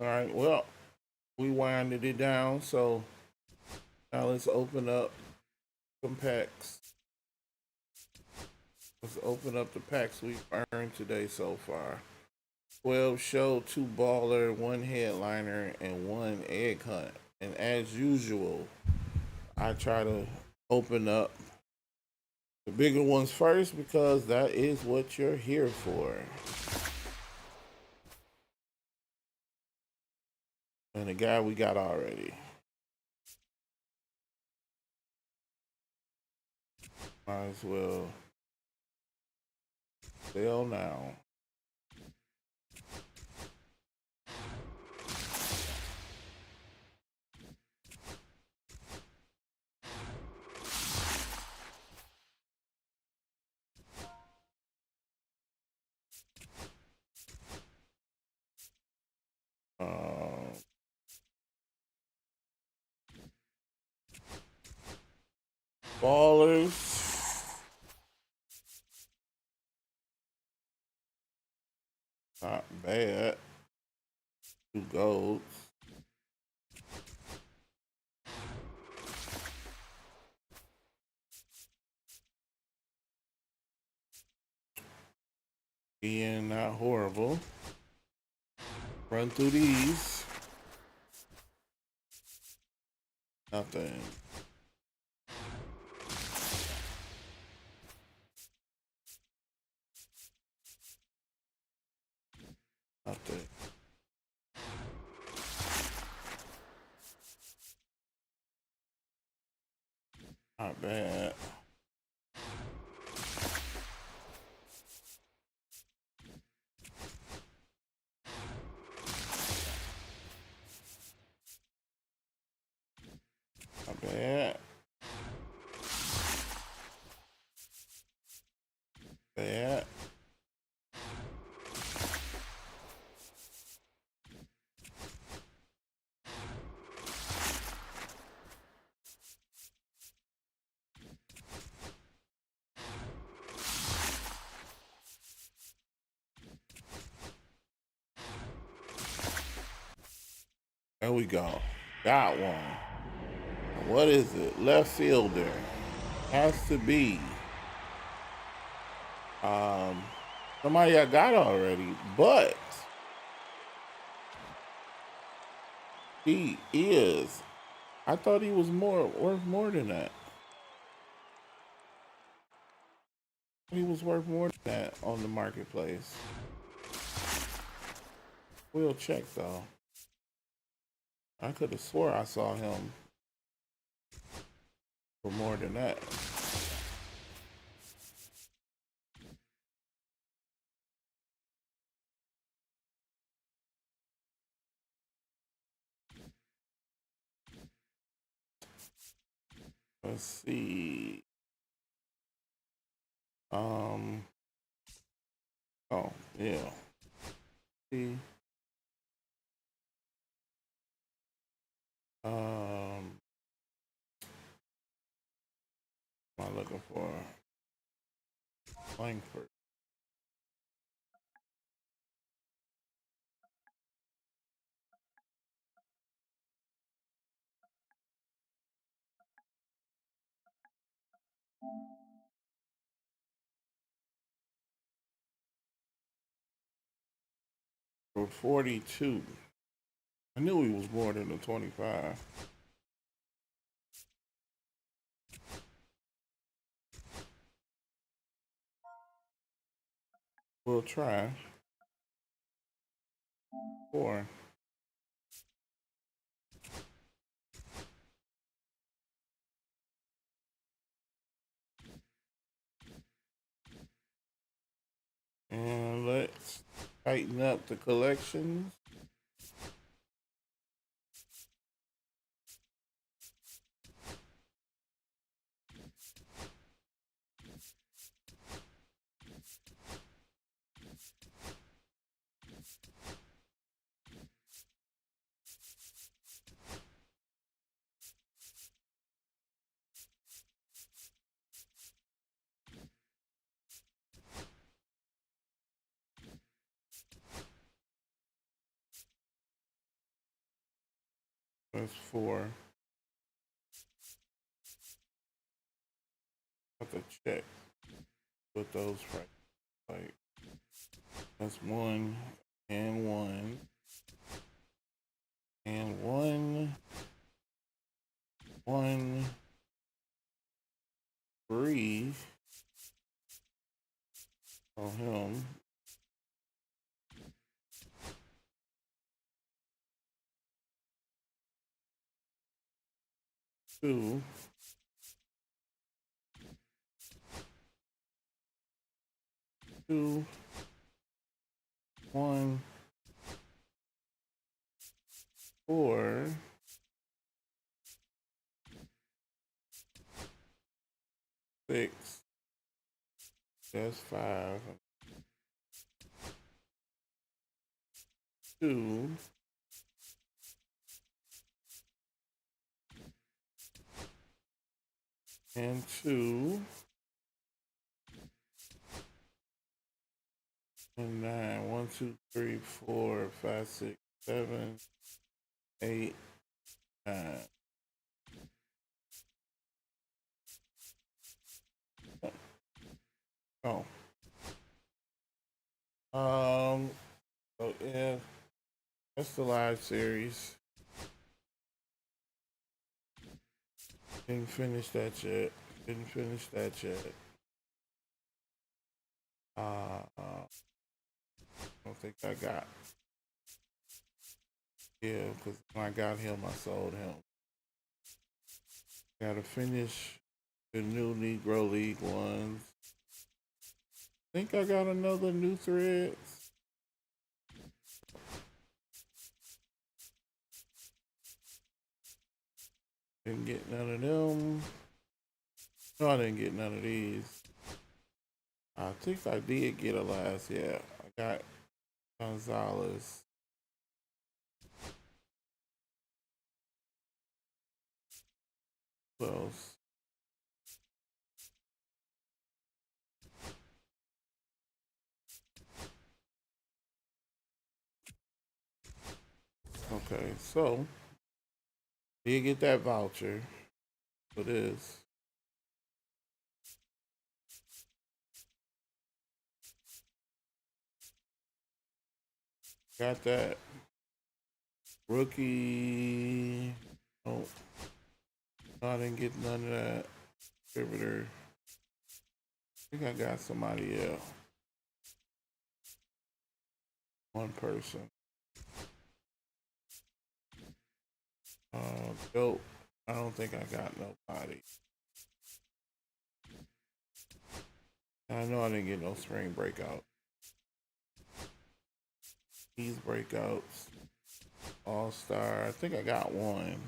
All right, well, we winded it down, so now let's open up some packs. Let's open up the packs we've earned today so far. 12 show, 2 baller, 1 headliner, and 1 egg hunt. And as usual, I try to open up the bigger ones first because that is what you're here for. And the guy we got already. Might as well sell now. Ballers. Not bad. 2 golds. Being not horrible. Run through these. Nothing. Not that. Not bad. Not bad. Bad. There we go. Got one. What is it? Left fielder. Has to be. Somebody I got already, but he is. I thought he was worth more than that. He was worth more than that on the marketplace. We'll check though. I could have swore I saw him for more than that. Let's see. Oh yeah. See. What am I looking for? Langford. For 42. I knew he was more than the 25. We'll try. 4. And let's tighten up the collections. That's 4. Have to check. Put those right. Like that's 1 and 1 and 1, 1, 3 on him. 2. 2, 1, 4, 6. That's 5. 2. And 2. And 9. 1, 2, 3, 4, 5, 6, 7, 8, 9. Oh. So yeah, that's the live series. Didn't finish that yet. Didn't finish that yet. I don't think I got. Yeah, because when I got him, I sold him. Gotta finish the new Negro League ones. Think I got another new threads. Didn't get none of them. No, I didn't get none of these. I think I did get a last. Yeah, I got Gonzalez. Who else? Okay, so did get that voucher for this. Got that rookie. Oh, no, I didn't get none of that. Distributor. I think I got somebody else. One person. Dope. I don't think I got nobody. I know I didn't get no spring breakout. These breakouts. All star. I think I got one.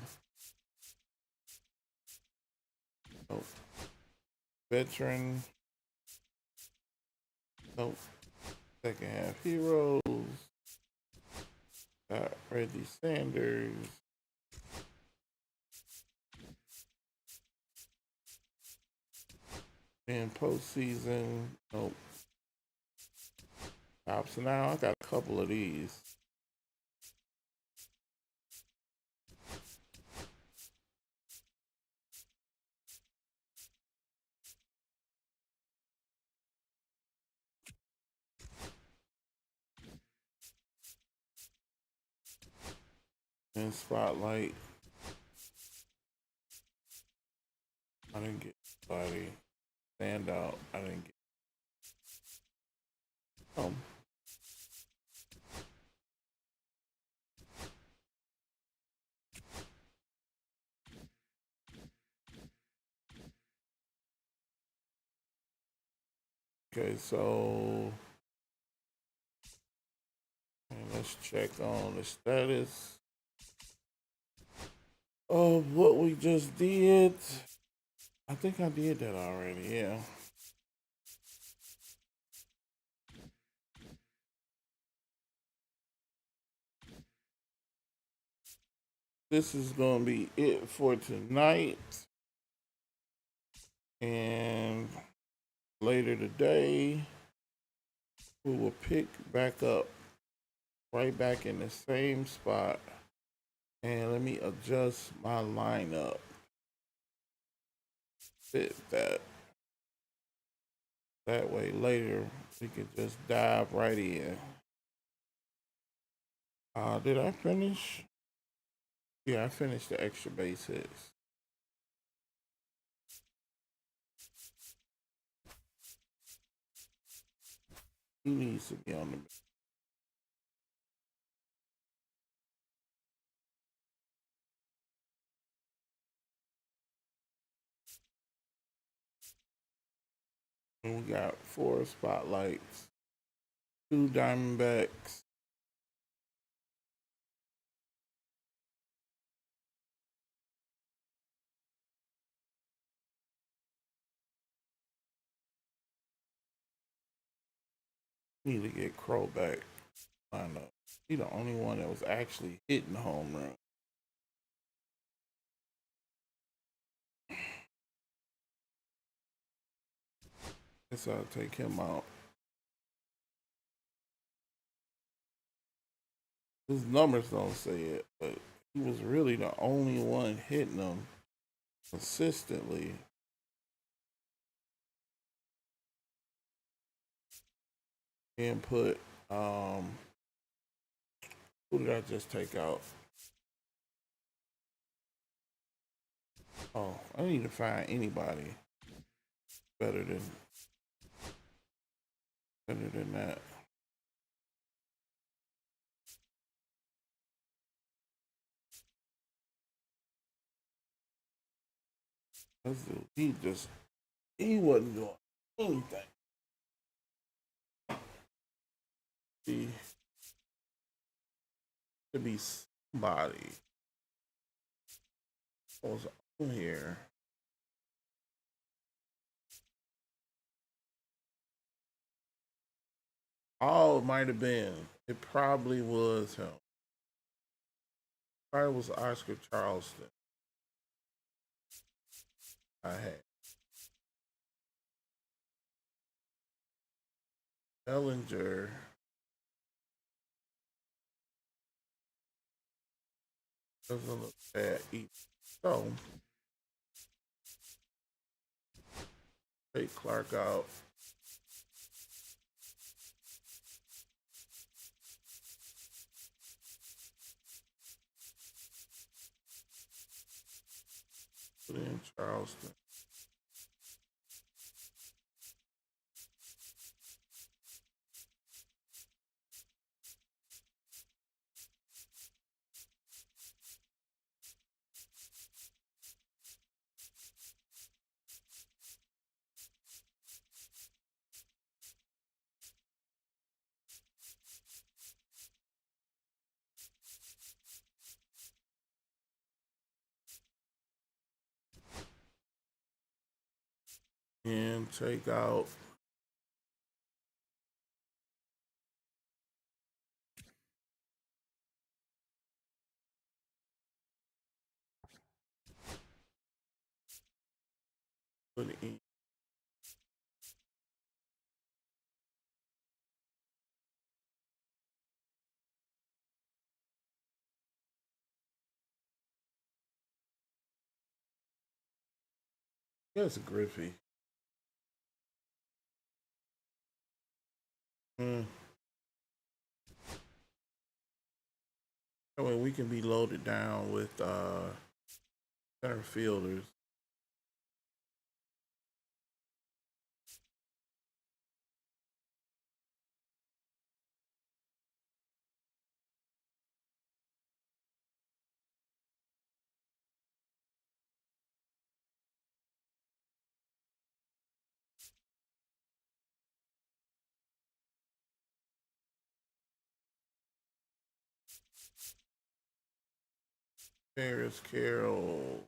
Nope. Veteran. Nope. Second half heroes. Got Reggie Sanders. And postseason. Nope. So now I got a couple of these. And spotlight. I didn't get anybody. Stand out. I didn't get. Okay, so let's check on the status of what we just did. I think I did that already, yeah. This is going to be it for tonight. And later today, we will pick back up right back in the same spot. And let me adjust my lineup. Fit that. That way later we can just dive right in. Did I finish? Yeah, I finished the extra base hits. He needs to be on the. And we got 4 spotlights, 2 Diamondbacks. Need to get Crow back. I know. He's the only one that was actually hitting the home run. Guess I'll take him out. His numbers don't say it, but he was really the only one hitting them consistently. And put who did I just take out? Oh, I need to find anybody better than that. This dude, he wasn't doing anything. He to be somebody was on here. Oh, it might have been. It probably was him. Probably was Oscar Charleston. I had Bellinger. Doesn't look bad either. So take Clark out. Put in Charleston. And take out put in. Yes, Griffey. Mm. That way we can be loaded down with center fielders. Paris, Carroll,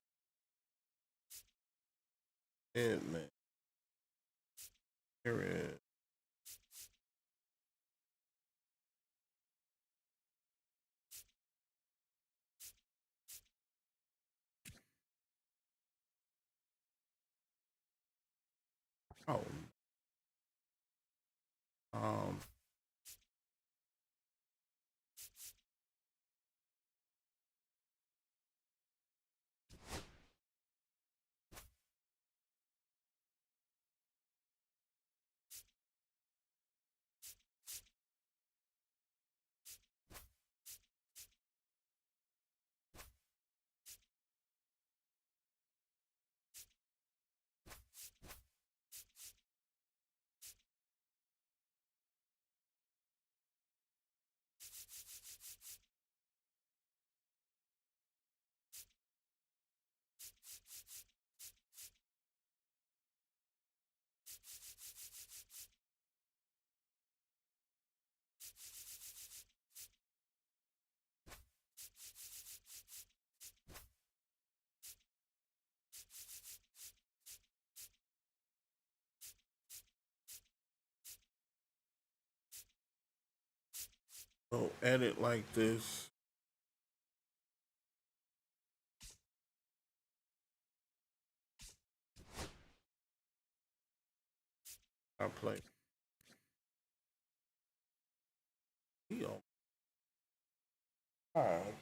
Edmund, Perez. Oh, um, so edit like this. I play. He on 5.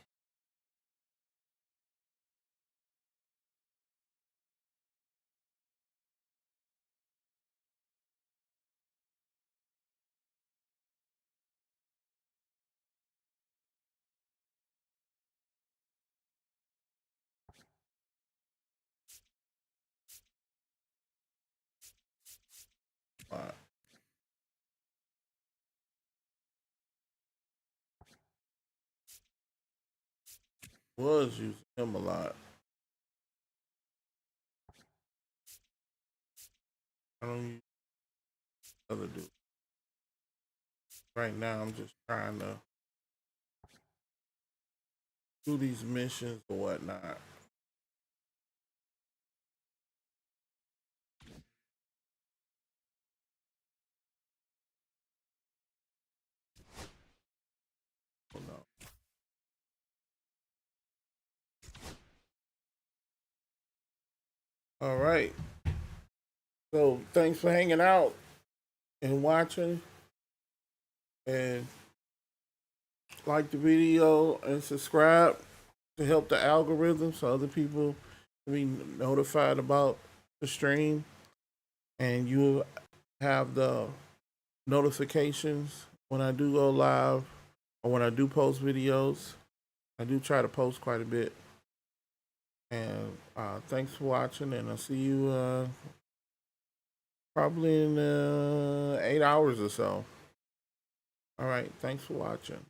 Was using him a lot. I don't use other dude. Right now, I'm just trying to do these missions or whatnot. Oh, no. All right. So thanks for hanging out and watching. And like the video and subscribe to help the algorithm so other people can be notified about the stream. And you have the notifications when I do go live or when I do post videos. I do try to post quite a bit. And thanks for watching, and I'll see you probably in 8 hours or so. All right, thanks for watching.